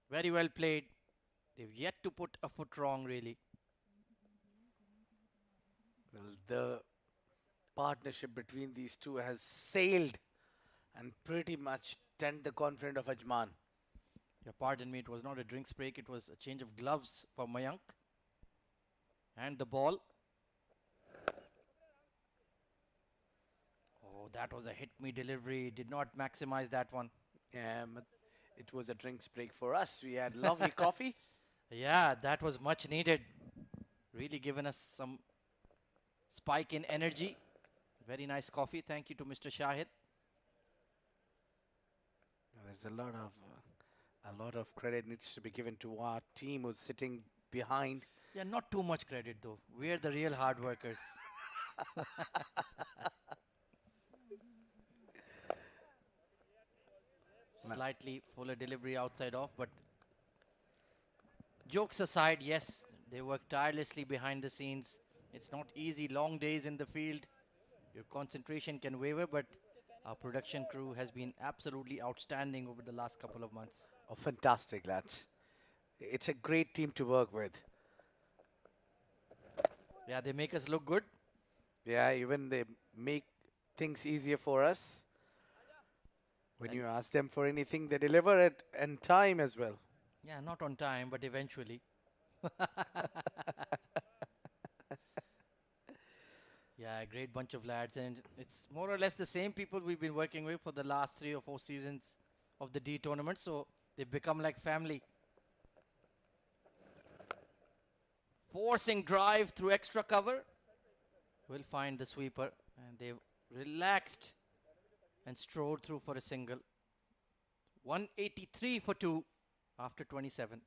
Very well played. They've yet to put a foot wrong, really. Well, the partnership between these two has sailed and pretty much turned the confidence of Ajman. Yeah, pardon me, it was not a drinks break, it was a change of gloves for Mayank. And the ball. Oh, that was a hit me delivery. Did not maximize that one. But it was a drinks break for us. We had lovely coffee. Yeah, that was much needed. Really given us some spike in energy. Very nice coffee. Thank you to Mr. Shahid. There's a lot of credit needs to be given to our team who's sitting behind. Yeah, not too much credit though. We're the real hard workers. Na- Slightly fuller delivery outside off, but jokes aside, yes, they work tirelessly behind the scenes. It's not easy, long days in the field. Your concentration can waver, but our production crew has been absolutely outstanding over the last couple of months. Oh, fantastic, lads. It's a great team to work with. Yeah, they make us look good. Yeah, even they make things easier for us. When And you ask them for anything, they deliver it in time as well. yeah, not on time, but eventually. Yeah, a great bunch of lads, and it's more or less the same people we've been working with for the last 3 or 4 seasons of the D tournament, so they've become like family. Forcing drive through extra cover. Will find the sweeper, and they've relaxed and strode through for a single. 183 for two after 27.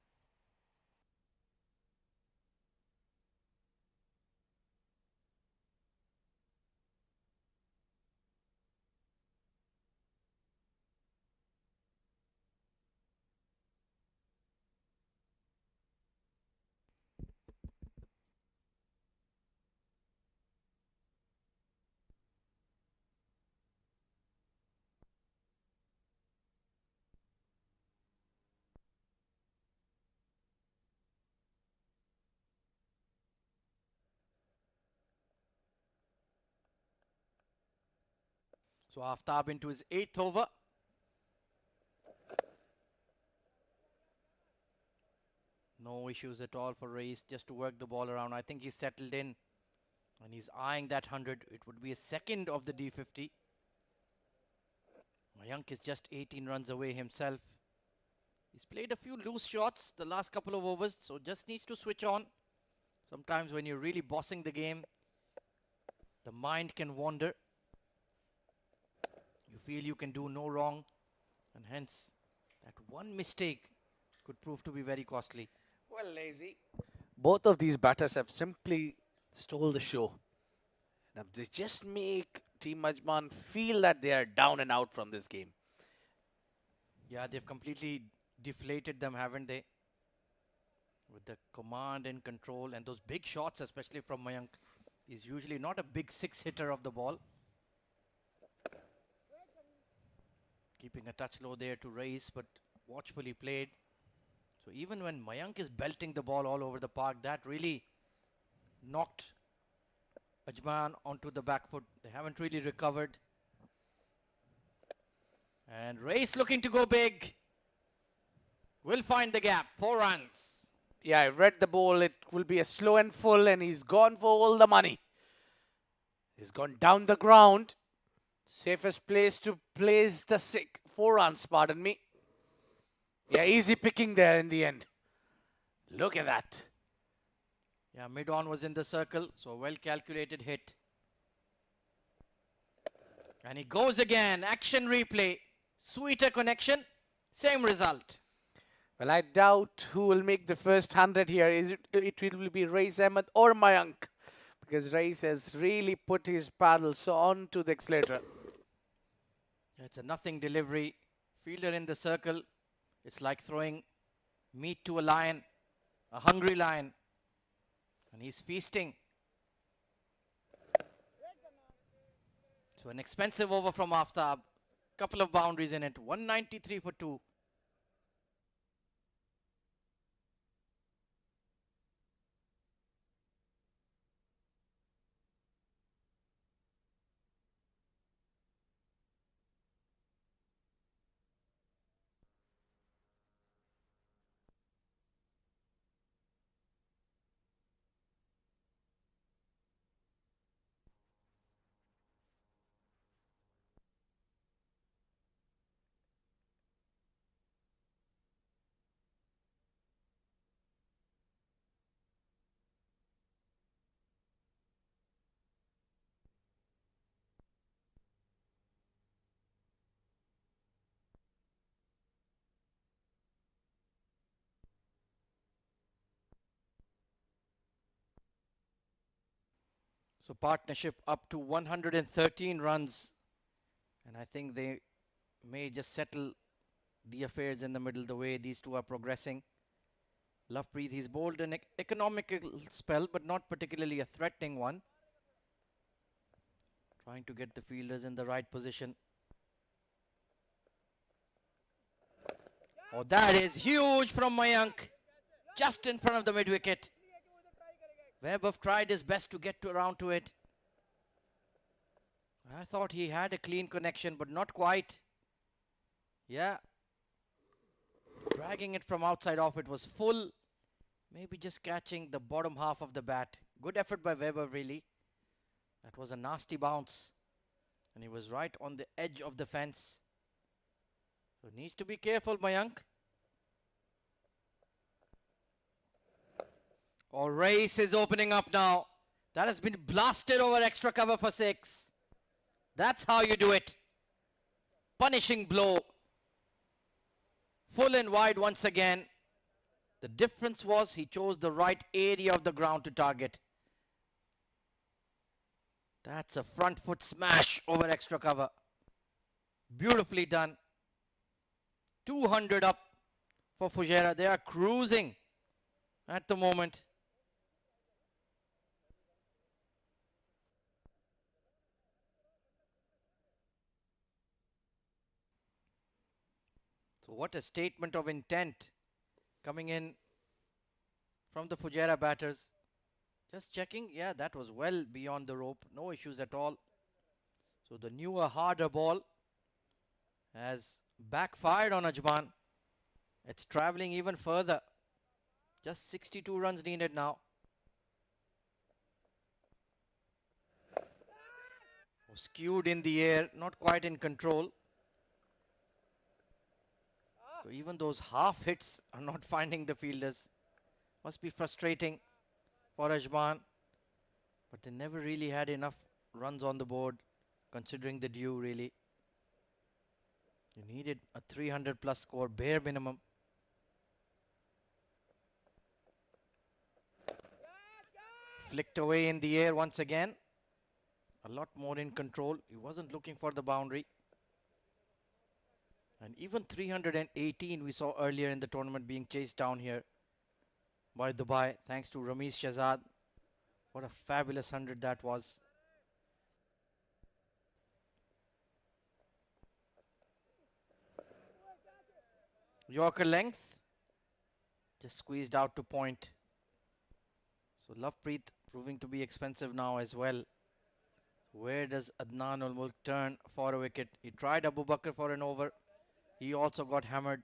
So Aftab into his 8th over. No issues at all for Reis, just to work the ball around. I think he's settled in and he's eyeing that 100. It would be a second of the D50. Mayank is just 18 runs away himself. He's played a few loose shots the last couple of overs, so just needs to switch on. Sometimes when you're really bossing the game, the mind can wander. You feel you can do no wrong, and hence that one mistake could prove to be very costly. Well, lazy. Both of these batters have simply stole the show. Now they just make Team Ajman feel that they are down and out from this game. Yeah, they've completely deflated them, haven't they? With the command and control and those big shots, especially from Mayank. He's usually not a big six hitter of the ball. Keeping a touch low there to raise, but watchfully played. So even when Mayank is belting the ball all over the park, that really knocked Ajman onto the back foot. They haven't really recovered. And Race looking to go big. Will find the gap. 4 runs. Yeah, I read the ball. It will be a slow and full, and he's gone for all the money. He's gone down the ground. Safest place to place the 4 runs, pardon me. Yeah, easy picking there in the end. Look at that. Yeah, mid-on was in the circle, so well calculated hit. And he goes again. Action replay. Sweeter connection. Same result. Well, I doubt who will make the first 100 here. It will be Reis Ahmed or Mayank, because Reis has really put his paddles on to the accelerator. It's a nothing delivery. Fielder in the circle. It's like throwing meat to a lion, a hungry lion. And he's feasting. So an expensive over from Aftab. Couple of boundaries in it. 193 for 2. So partnership up to 113 runs. And I think they may just settle the affairs in the middle the way these two are progressing. Lovepreet, he's bowled an economical spell, but not particularly a threatening one. Trying to get the fielders in the right position. Oh, that is huge from Mayank. Just in front of the mid-wicket. Webb have tried his best to get around to it. I thought he had a clean connection, but not quite. Yeah. Dragging it from outside off, it was full. Maybe just catching the bottom half of the bat. Good effort by Weber, really. That was a nasty bounce. And he was right on the edge of the fence. So needs to be careful, Mayank. Oh, race is opening up now. That has been blasted over extra cover for 6. That's how you do it. Punishing blow. Full and wide once again. The difference was he chose the right area of the ground to target. That's a front foot smash over extra cover. Beautifully done. 200 up for Fujairah. They are cruising at the moment. So what a statement of intent coming in from the Fujairah batters. Just checking. Yeah, that was well beyond the rope. No issues at all. So the newer, harder ball has backfired on Ajman. It's traveling even further. Just 62 runs needed now. Oh, skewed in the air, not quite in control. So even those half hits are not finding the fielders. Must be frustrating for Ajman. But they never really had enough runs on the board, considering the due, really. You needed a 300 plus score, bare minimum. Flicked away in the air once again. A lot more in control. He wasn't looking for the boundary. And even 318 we saw earlier in the tournament being chased down here by Dubai, thanks to Ramiz Shahzad. What a fabulous 100 that was. Yorker length. Just squeezed out to point. So Lovepreet proving to be expensive now as well. Where does Adnan ul Mulk turn for a wicket? He tried Abu Bakr for an over. He also got hammered.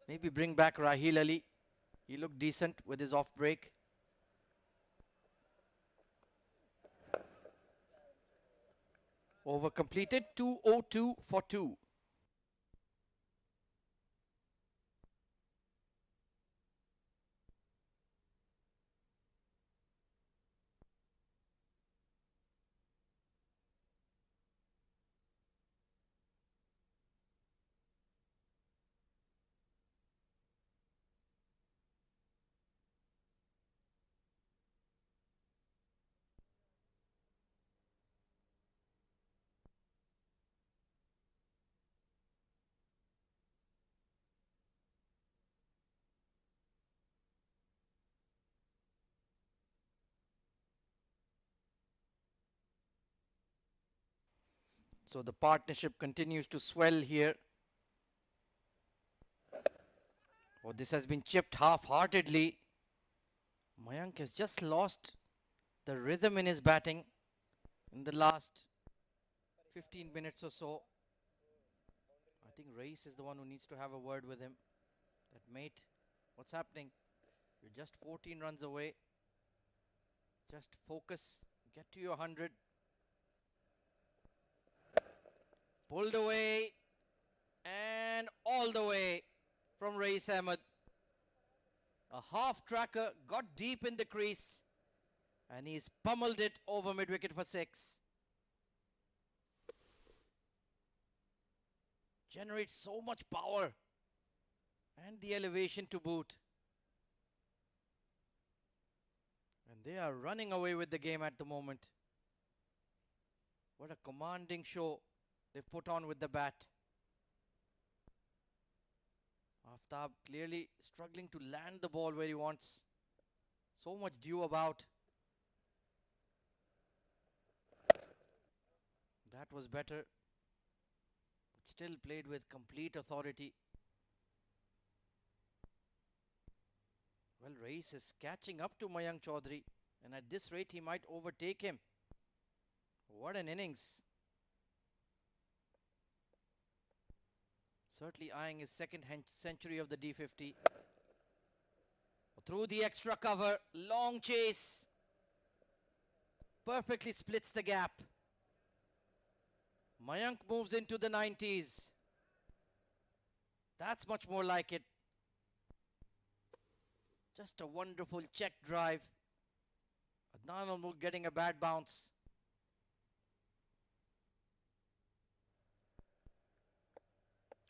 Maybe bring back Raheel Ali. He looked decent with his off break. Over completed. 202 for 2. So the partnership continues to swell here. Oh, this has been chipped half-heartedly. Mayank has just lost the rhythm in his batting in the last 15 minutes or so. I think Reis is the one who needs to have a word with him. That mate, what's happening? You're just 14 runs away. Just focus. Get to your 100. Pulled away. And all the way from Reis Ahmed. A half tracker got deep in the crease. And he's pummeled it over mid-wicket for 6. Generates so much power. And the elevation to boot. And they are running away with the game at the moment. What a commanding show they've put on with the bat. Aftab clearly struggling to land the ball where he wants. So much due about. That was better, but still played with complete authority. Well, Rais is catching up to Mayank Chaudhary, and at this rate he might overtake him. What an innings. Certainly eyeing his second century of the D50. Through the extra cover, long chase. Perfectly splits the gap. Mayank moves into the 90s. That's much more like it. Just a wonderful check drive. Adnan Al Mulk getting a bad bounce.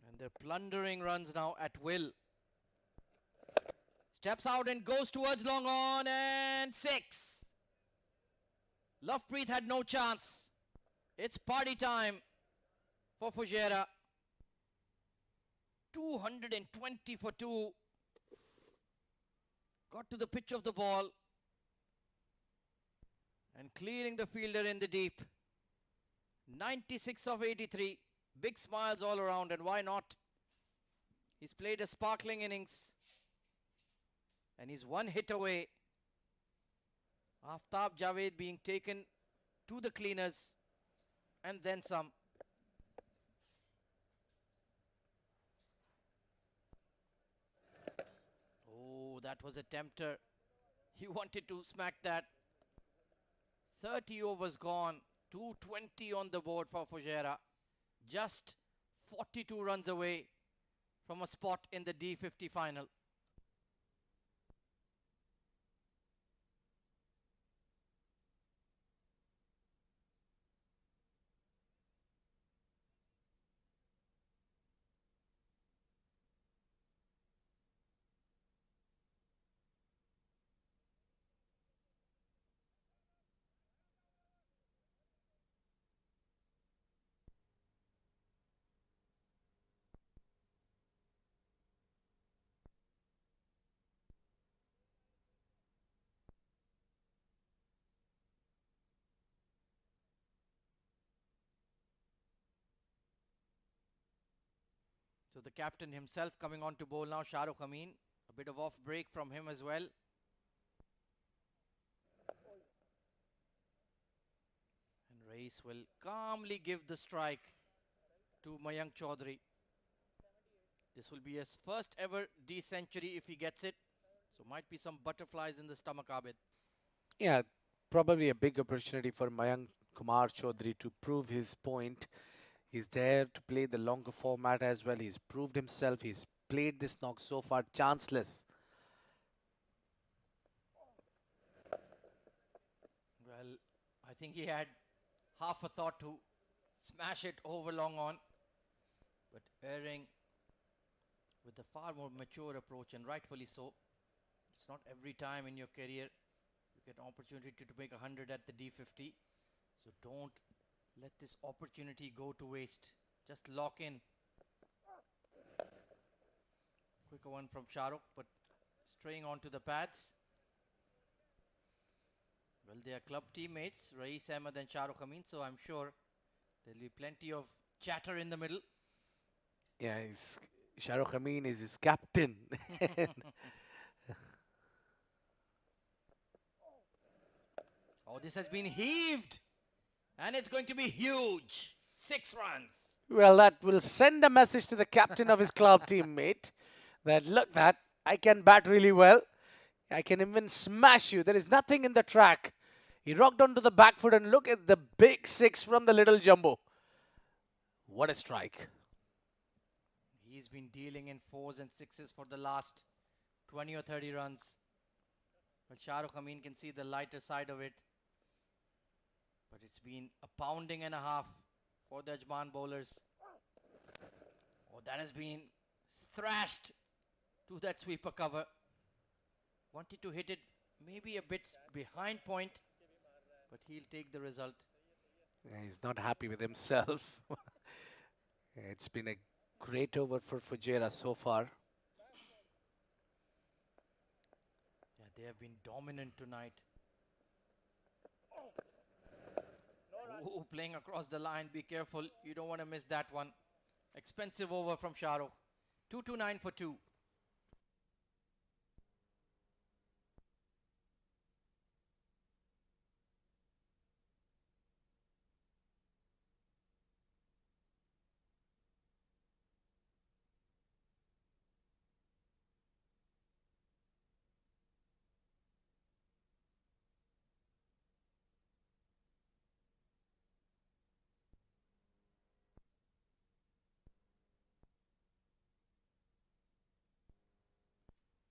And they're plundering runs now at will. Steps out and goes towards long on, and 6. Lovepreet had no chance. It's party time for Fujairah. 220 for 2. Got to the pitch of the ball and clearing the fielder in the deep. 96 of 83. Big smiles all around, and why not? He's played a sparkling innings and he's one hit away. Aftab Javed being taken to the cleaners and then some. Oh, that was a tempter. He wanted to smack that. 30 overs gone. 220 on the board for Fujairah. Just 42 runs away from a spot in the D50 final. So the captain himself coming on to bowl now, Shah Rukh Amin. A bit of off break from him as well. And Rais will calmly give the strike to Mayank Chaudhary. This will be his first ever D century if he gets it. So might be some butterflies in the stomach, Abid. Yeah, probably a big opportunity for Mayank Kumar Chaudhary to prove his point. He's there to play the longer format as well. He's proved himself. He's played this knock so far chanceless. Well, I think he had half a thought to smash it over long on. But erring with a far more mature approach, and rightfully so. It's not every time in your career you get an opportunity to make 100 at the D50. So don't let this opportunity go to waste. Just lock in. Quicker one from Shah Rukh, but straying onto the pads. Well, they are club teammates, Rais Ahmed and Shah Rukh Amin, so I'm sure there'll be plenty of chatter in the middle. Yeah, Shah Rukh Amin is his captain. Oh, this has been heaved. And it's going to be huge. 6 runs. Well, that will send a message to the captain of his club teammate that, look, that I can bat really well. I can even smash you. There is nothing in the track. He rocked onto the back foot and look at the big 6 from the little jumbo. What a strike. He's been dealing in 4s and 6s for the last 20 or 30 runs. But Shah Rukh Amin can see the lighter side of it. But it's been a pounding and a half for the Ajman bowlers. Oh, that has been thrashed to that sweeper cover. Wanted to hit it maybe a bit behind point, but he'll take the result. He's not happy with himself. It's been a great over for Fujairah so far. Yeah, they have been dominant tonight. Ooh, playing across the line. Be careful. You don't want to miss that one. Expensive over from Shahrukh. 229 for 2.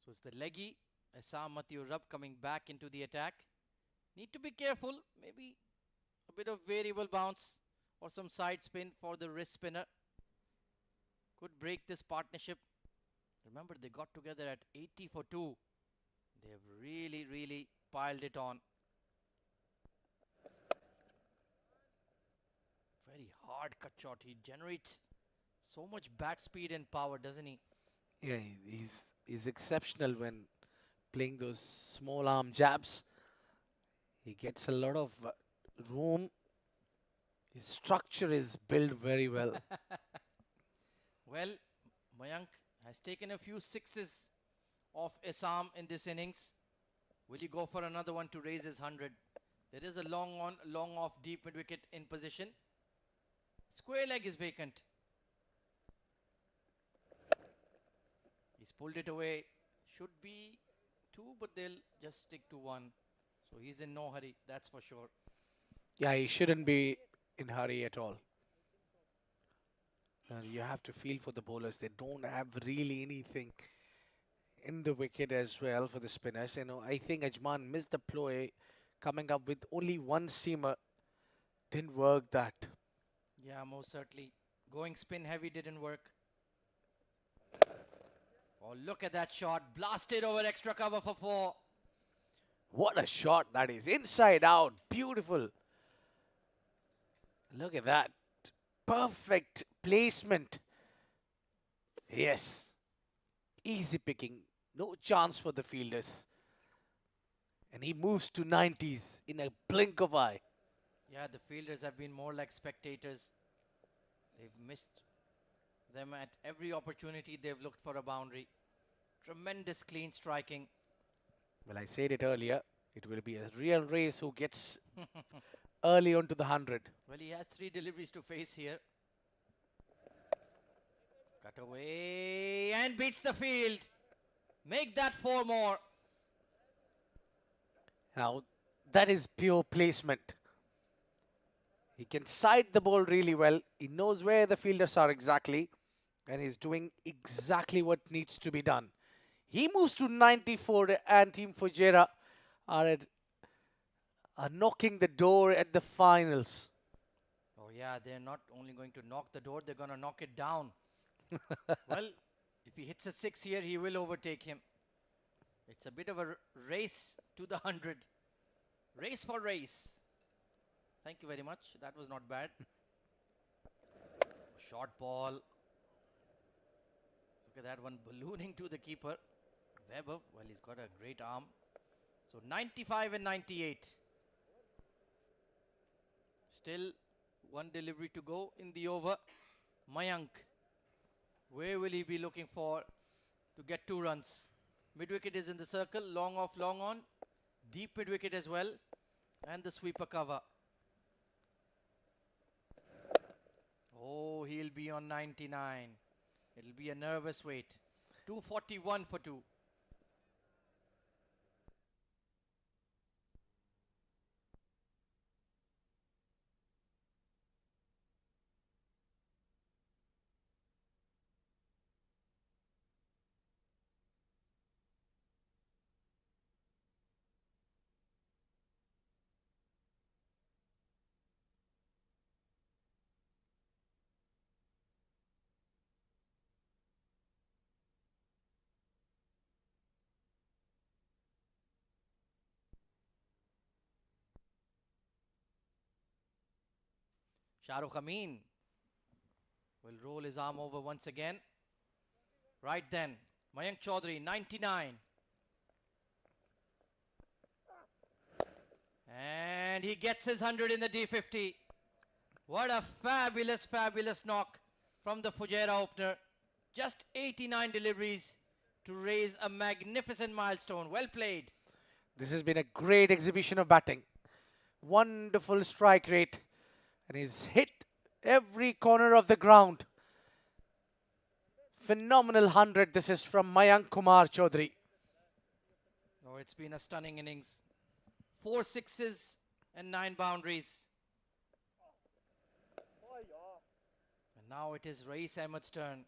So it's the leggy. Assam Matthew Rub coming back into the attack. Need to be careful. Maybe a bit of variable bounce or some side spin for the wrist spinner. Could break this partnership. Remember, they got together at 80 for 2. They've really, really piled it on. Very hard cut shot. He generates so much bat speed and power, doesn't he? Yeah, he's exceptional when playing those small arm jabs. He gets a lot of room. His structure is built very well. Well, Mayank has taken a few sixes off Assam in this innings. Will he go for another one to raise his 100? There is a long on, long off deep mid wicket in position. Square leg is vacant. He's pulled it away. Should be 2, but they'll just stick to 1. So he's in no hurry, that's for sure. Yeah, he shouldn't be in hurry at all. And you have to feel for the bowlers. They don't have really anything in the wicket as well for the spinners. I think Ajman missed the ploy coming up with only one seamer. Didn't work that. Yeah, most certainly. Going spin heavy didn't work. Oh, look at that shot. Blasted over extra cover for 4. What a shot that is. Inside out. Beautiful. Look at that. Perfect placement. Yes. Easy picking. No chance for the fielders. And he moves to 90s in a blink of eye. Yeah, the fielders have been more like spectators. They've missed them at every opportunity they've looked for a boundary. Tremendous clean striking. Well, I said it earlier. It will be a real race who gets early onto the 100. Well, he has 3 deliveries to face here. Cut away and beats the field. Make that 4 more. Now, that is pure placement. He can side the ball really well. He knows where the fielders are exactly. And he's doing exactly what needs to be done. He moves to 94 and Team Fujairah are knocking the door at the finals. Oh yeah, they're not only going to knock the door, they're going to knock it down. Well, if he hits a 6 here, he will overtake him. It's a bit of a race to the 100. Race for race. Thank you very much. That was not bad. Short ball. Look at that one ballooning to the keeper. Weber, well, he's got a great arm. So 95 and 98. Still one delivery to go in the over. Mayank, where will he be looking for to get 2 runs? Mid wicket is in the circle, long off, long on. Deep mid wicket as well. And the sweeper cover. Oh, he'll be on 99. It'll be a nervous wait. 241 for 2. Shahrukh Amin will roll his arm over once again. Right then, Mayank Chaudhary, 99. And he gets his 100 in the D50. What a fabulous, fabulous knock from the Fujairah opener. Just 89 deliveries to raise a magnificent milestone. Well played. This has been a great exhibition of batting. Wonderful strike rate. And he's hit every corner of the ground. Phenomenal 100. This is from Mayank Kumar Chaudhary. Oh, it's been a stunning innings. 4 sixes and 9 boundaries. And now it is Rais Ahmed's turn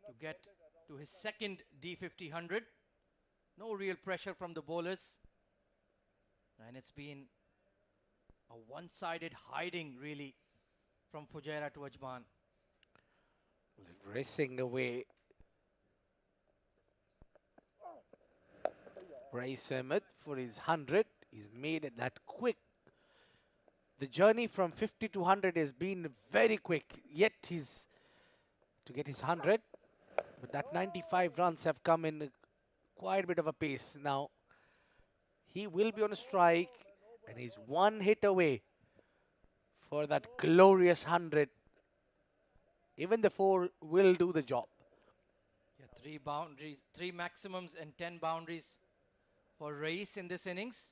to get to his second D50 100. No real pressure from the bowlers. And it's been a one-sided hiding, really, from Fujairah to Ajman. Racing away. Rais Ahmed for his 100. He's made it that quick. The journey from 50 to 100 has been very quick. Yet he's to get his 100. But that 95 runs have come in quite a bit of a pace now. He will be on a strike. And he's one hit away for that glorious 100. Even the 4 will do the job. Yeah, 3 boundaries, 3 maximums and 10 boundaries for Rais in this innings.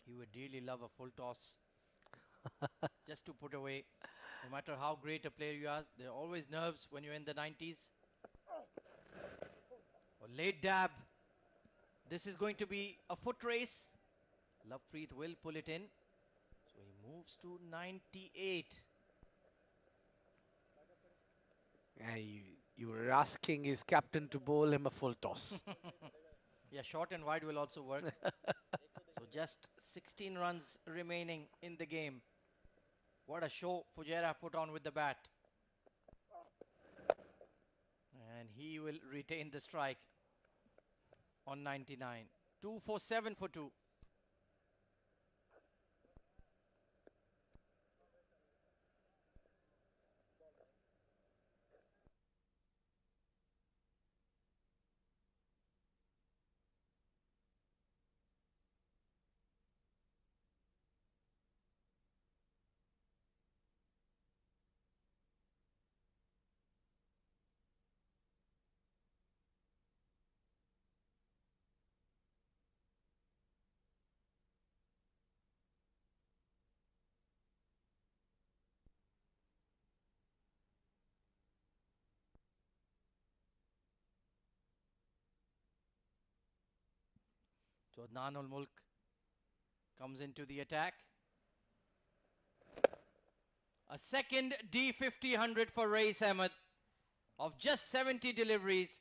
He would really love a full toss just to put away. No matter how great a player you are, there are always nerves when you're in the 90s. Or late dab. This is going to be a foot race. Lovepreet will pull it in. So he moves to 98. You were asking his captain to bowl him a full toss. Yeah, short and wide will also work. So just 16 runs remaining in the game. What a show Fujairah put on with the bat. And he will retain the strike on 99. 2 for 7 for 2. So Adnan Mulk comes into the attack. A second D50 100 for Rais Ahmed of just 70 deliveries,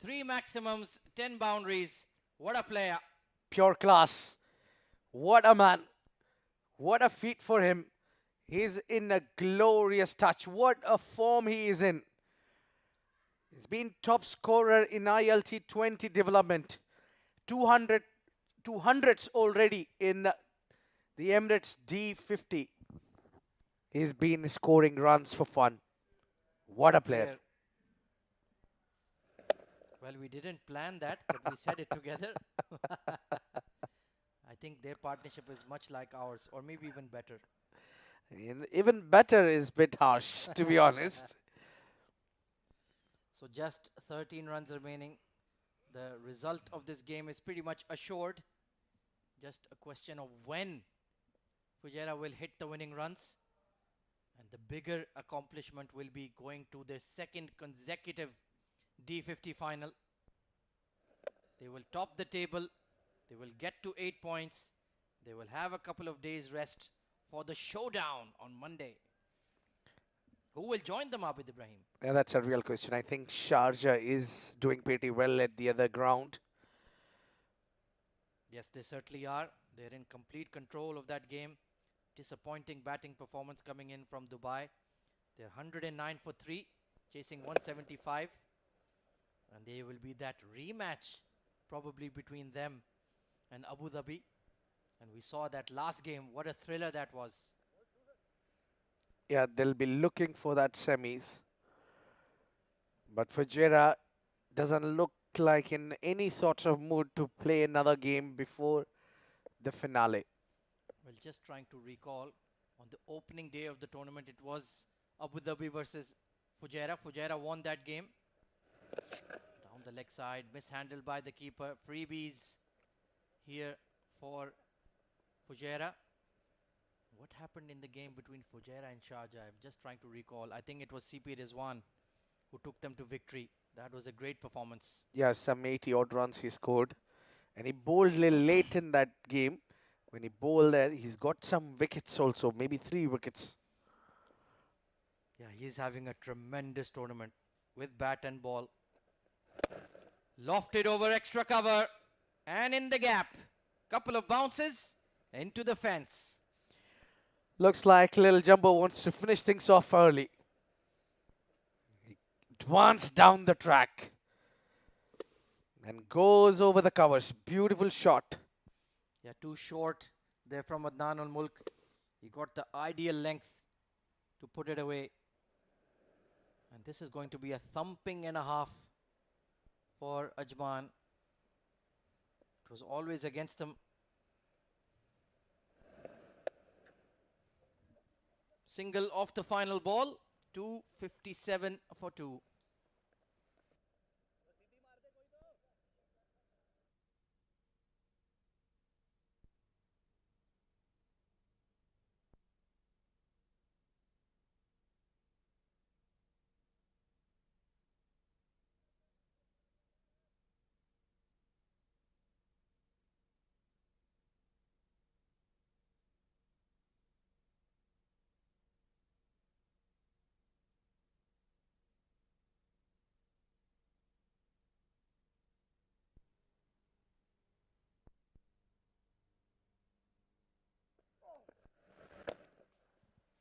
3 maximums, 10 boundaries. What a player. Pure class. What a man. What a feat for him. He's in a glorious touch. What a form he is in. He's been top scorer in ILT 20 development. 200s already in the Emirates D50. He's been scoring runs for fun. What a player. Well, we didn't plan that, but we said it together. I think their partnership is much like ours, or maybe even better. Even better is a bit harsh, to be honest. So just 13 runs remaining. The result of this game is pretty much assured. Just a question of when Fujairah will hit the winning runs. And the bigger accomplishment will be going to their second consecutive D50 final. They will top the table. They will get to 8 points. They will have a couple of days rest for the showdown on Monday. Who will join them, Abid Ibrahim? Yeah, that's a real question. I think Sharjah is doing pretty well at the other ground. Yes, they certainly are. They're in complete control of that game. Disappointing batting performance coming in from Dubai. They're 109 for 3, chasing 175. And there will be that rematch probably between them and Abu Dhabi. And we saw that last game. What a thriller that was. Yeah, they'll be looking for that semis. But Fujairah doesn't look like in any sort of mood to play another game before the finale. Well, just trying to recall, on the opening day of the tournament, it was Abu Dhabi versus Fujairah. Fujairah won that game. Down the leg side, mishandled by the keeper. Freebies here for Fujairah. What happened in the game between Fujairah and Sharjah? I'm just trying to recall. I think it was CP Rizwan who took them to victory. That was a great performance. Yeah, some 80 odd runs he scored. And he bowled little late in that game. When he bowled there, he's got some wickets also, maybe 3 wickets. Yeah, he's having a tremendous tournament with bat and ball. Lofted over extra cover and in the gap. Couple of bounces into the fence. Looks like Little Jumbo wants to finish things off early. He advanced down the track and goes over the covers. Beautiful shot. Yeah, too short there from Adnan ul Mulk. He got the ideal length to put it away. And this is going to be a thumping and a half for Ajman. It was always against them. Single off the final ball. 257 for 2.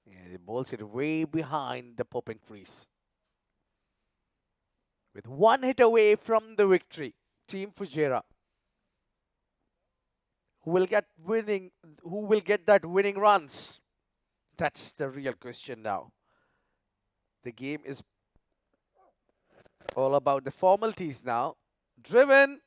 Yeah, he bowls it way behind the popping crease. With one hit away from the victory, Team Fujairah. Who will get winning? Who will get that winning runs? That's the real question now. The game is all about the formalities now. Driven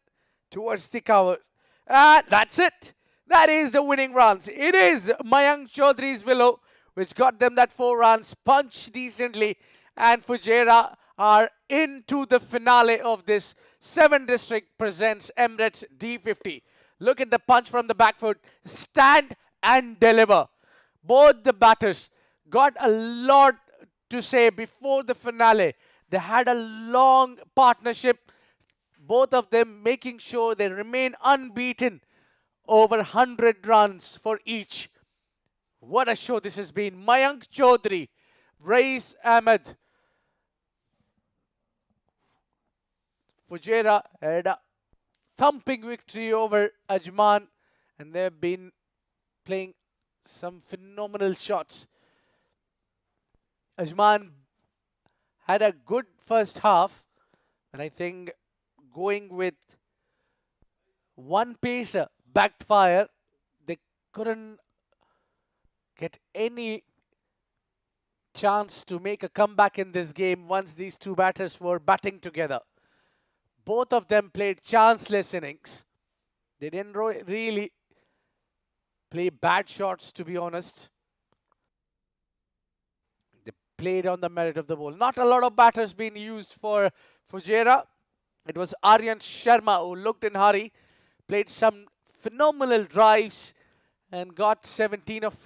towards the cover. And that's it. That is the winning runs. It is Mayank Chaudhary's willow which got them that 4 runs, punched decently, and Fujairah are into the finale of this 7 District presents Emirates D50. Look at the punch from the back foot. Stand and deliver. Both the batters got a lot to say before the finale. They had a long partnership, both of them making sure they remain unbeaten over 100 runs for each. What a show this has been. Mayank Chaudhary, Rais Ahmed, Fujairah had a thumping victory over Ajman, and they've been playing some phenomenal shots. Ajman had a good first half, and I think going with one pacer backfire, they couldn't get any chance to make a comeback in this game once these two batters were batting together. Both of them played chanceless innings. They didn't really play bad shots, to be honest. They played on the merit of the ball. Not a lot of batters being used for Fujairah. It was Aryan Sharma who looked in hurry, played some phenomenal drives and got 17 of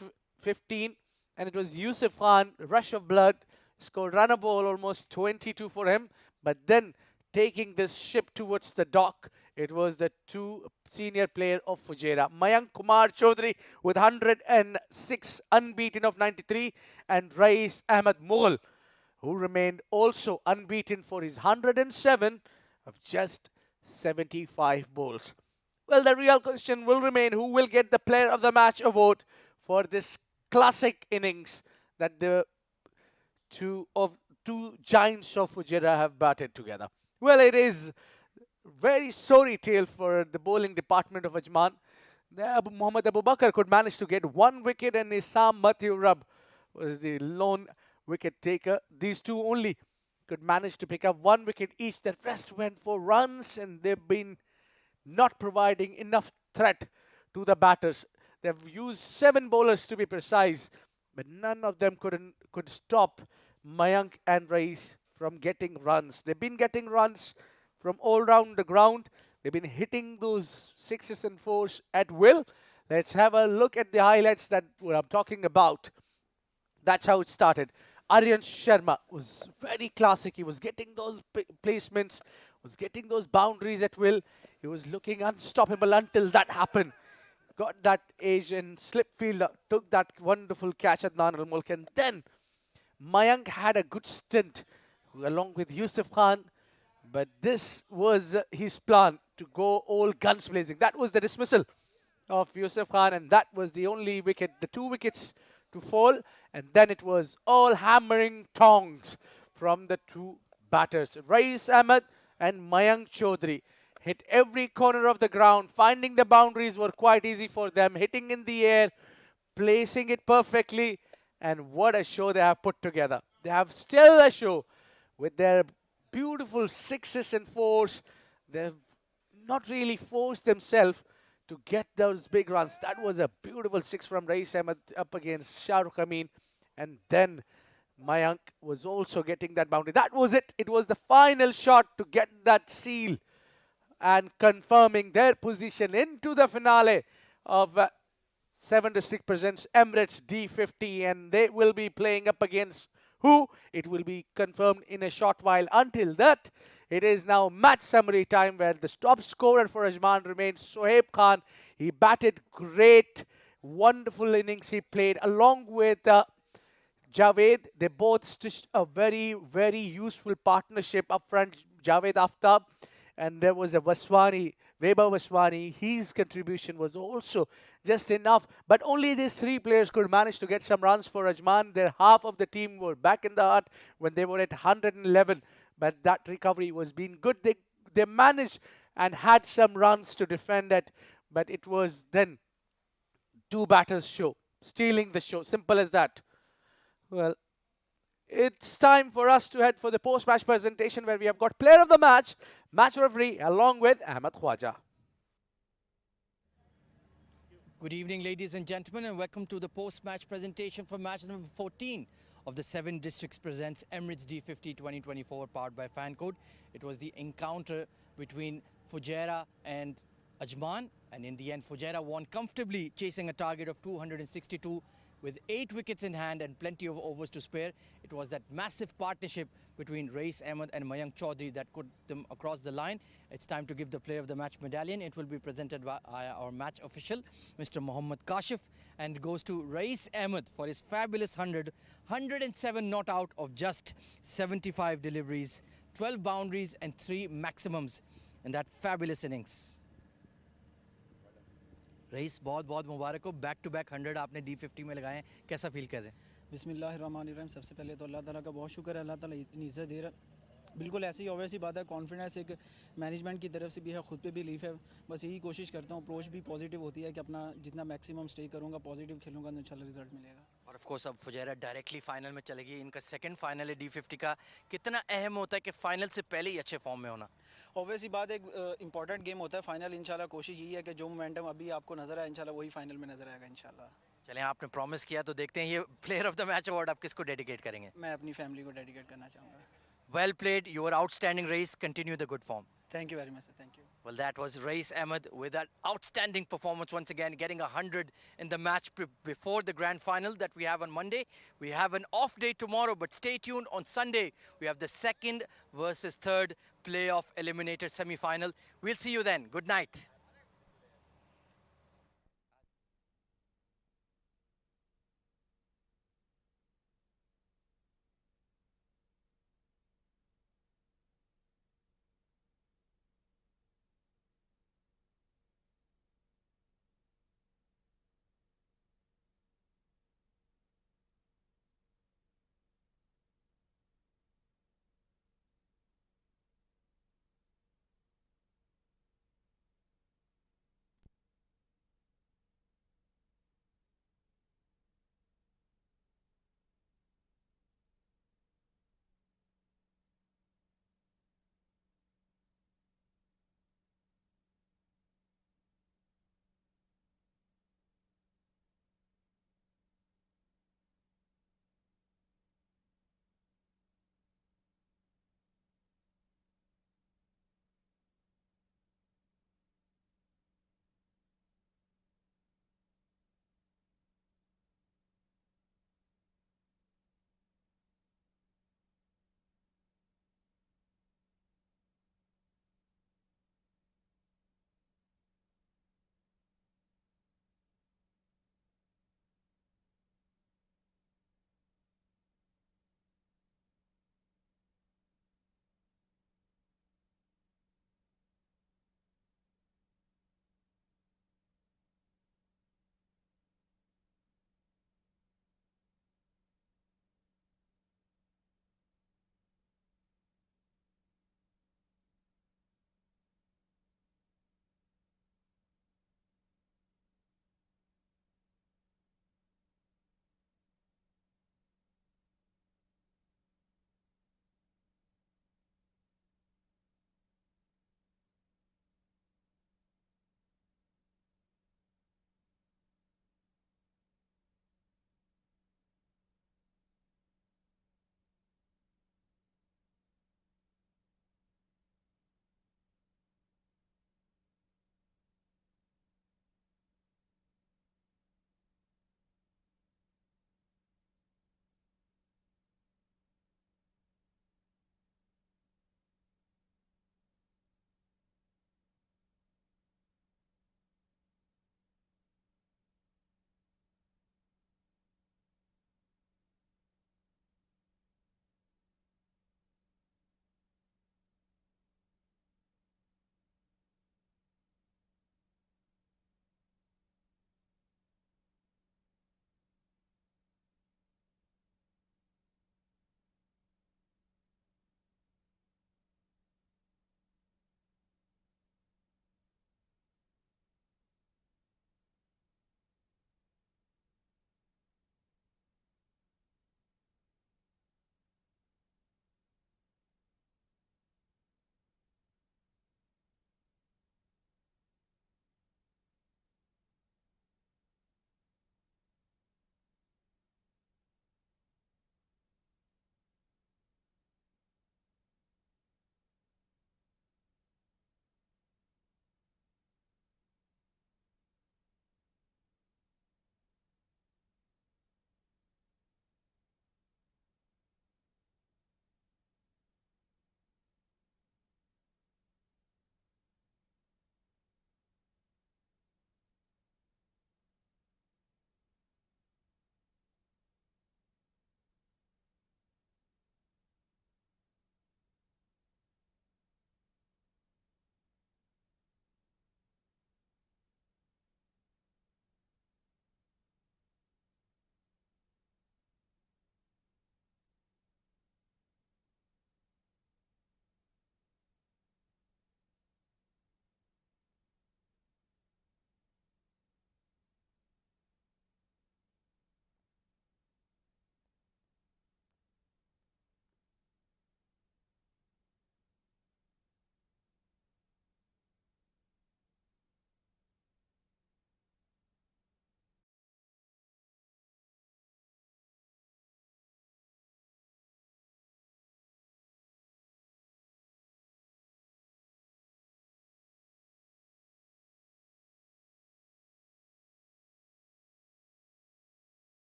15. And it was Yusuf Khan, rush of blood, scored run a ball, almost 22 for him. But then taking this ship towards the dock, it was the two senior player of Fujairah, Mayank Kumar Chaudhary with 106, unbeaten of 93, and Rais Ahmed Mughal, who remained also unbeaten for his 107 of just 75 balls. Well, the real question will remain who will get the player of the match award for this classic innings that the two giants of Fujairah have batted together. Well, it is very sorry tale for the bowling department of Ajman. Muhammad Abu Bakr could manage to get 1 wicket and Isam Matthew Rab was the lone wicket taker. These two only could manage to pick up 1 wicket each. The rest went for runs, and they've been not providing enough threat to the batters. They've used 7 bowlers to be precise, but none of them could stop Mayank and Rais from getting runs. They've been getting runs from all round the ground. They've been hitting those sixes and fours at will. Let's have a look at the highlights that what I'm talking about. That's how it started. Aryan Sharma was very classic. He was getting those placements, was getting those boundaries at will. He was looking unstoppable until that happened. Got that Asian slip fielder, took that wonderful catch at Nan al-Mulk, and then Mayank had a good stint along with Yusuf Khan, but this was his plan to go all guns blazing. That was the dismissal of Yusuf Khan, and that was the only wicket, the 2 wickets to fall, and then it was all hammering tongs from the two batters. Rais Ahmed and Mayank Chaudhary hit every corner of the ground. Finding the boundaries were quite easy for them, hitting in the air, placing it perfectly, and what a show they have put together. They have still a show with their beautiful sixes and fours. They've not really forced themselves to get those big runs. That was a beautiful six from Rais Ahmed up against Shah Rukh Amin. And then Mayank was also getting that boundary. That was it. It was the final shot to get that seal and confirming their position into the finale of 7 District presents Emirates D50, and they will be playing up against who? It will be confirmed in a short while. Until that, it is now match summary time, where the top scorer for Ajman remains Sohaib Khan. He batted great, wonderful innings he played along with Javed. They both stitched a very, very useful partnership up front. Javed Aftab, and there was a Vaswani, Weber Vaswani. His contribution was also just enough, but only these three players could manage to get some runs for Ajman. Their half of the team were back in the hut when they were at 111, but that recovery was being good. They managed and had some runs to defend it, but it was then two batters show, stealing the show. Simple as that. Well, it's time for us to head for the post-match presentation, where we have got player of the match, match referee, along with Ahmed Khwaja. Good evening, ladies and gentlemen, and welcome to the post-match presentation for match number 14 of the 7 Districts presents Emirates D50 2024, powered by Fancode. It was the encounter between Fujairah and Ajman, and in the end, Fujairah won comfortably, chasing a target of 262 with 8 wickets in hand and plenty of overs to spare. It was that massive partnership between Rais Ahmed and Mayank Chaudhary that put them across the line. It's time to give the player of the match medallion. It will be presented by our match official, Mr. Mohammad Kashif, and goes to Rais Ahmed for his fabulous 107 not out of just 75 deliveries, 12 boundaries and 3 maximums in that fabulous innings. Rice बहुत बहुत मुबारक हो, back to back 100 आपने D50 में लगाए हैं, कैसा feel कर रहे हैं? बिस्मिल्लाहिर्रहमानिर्रहीम। सबसे पहले तो अल्लाह ताला का बहुत शुक्र है, अल्लाह ताला इतनी इज़्ज़त दे रहा है। बिल्कुल ऐसी ही ऑब्वियस सी बात है, कॉन्फिडेंस एक मैनेजमेंट की तरफ से भी है, खुद पे भी लीफ है। बस यही कोशिश करता हूँ, अप्रोच भी पॉजिटिव होती है कि अपना जितना मैक्सिमम स्टे करूँगा, पॉजिटिव खेलूँगा तो इंशाल्लाह रिजल्ट मिलेगा। और ऑफ कोर्स अब फुजैरा डायरेक्टली फाइनल में चलेगी, इनका सेकंड फाइनल है D50 का। कितना अहम होता है कि फाइनल से पहले ही अच्छे फॉर्म में होना? ऑब्वियस ही बात, एक इंपॉर्टेंट गेम होता है फाइनल। इंशाल्लाह कोशिश यही है कि जो मोमेंटम अभी आपको नजर आए, इंशाल्लाह वही फाइनल में नजर आएगा इंशाल्लाह। चलें, आपने प्रॉमिस किया तो देखते हैं ये player of the match award आप किसको डेडिकेट करेंगे? मैं अपनी फैमिली को डेडिकेट करना चाहूँगा। Well played, you were outstanding, Rais. Continue the good form. Thank you very much, sir. Thank you. Well, that was Rais Ahmed with that outstanding performance once again, getting 100 in the match before the grand final that we have on Monday. We have an off day tomorrow, but stay tuned. On Sunday, we have the second versus third playoff eliminator semi-final. We'll see you then. Good night.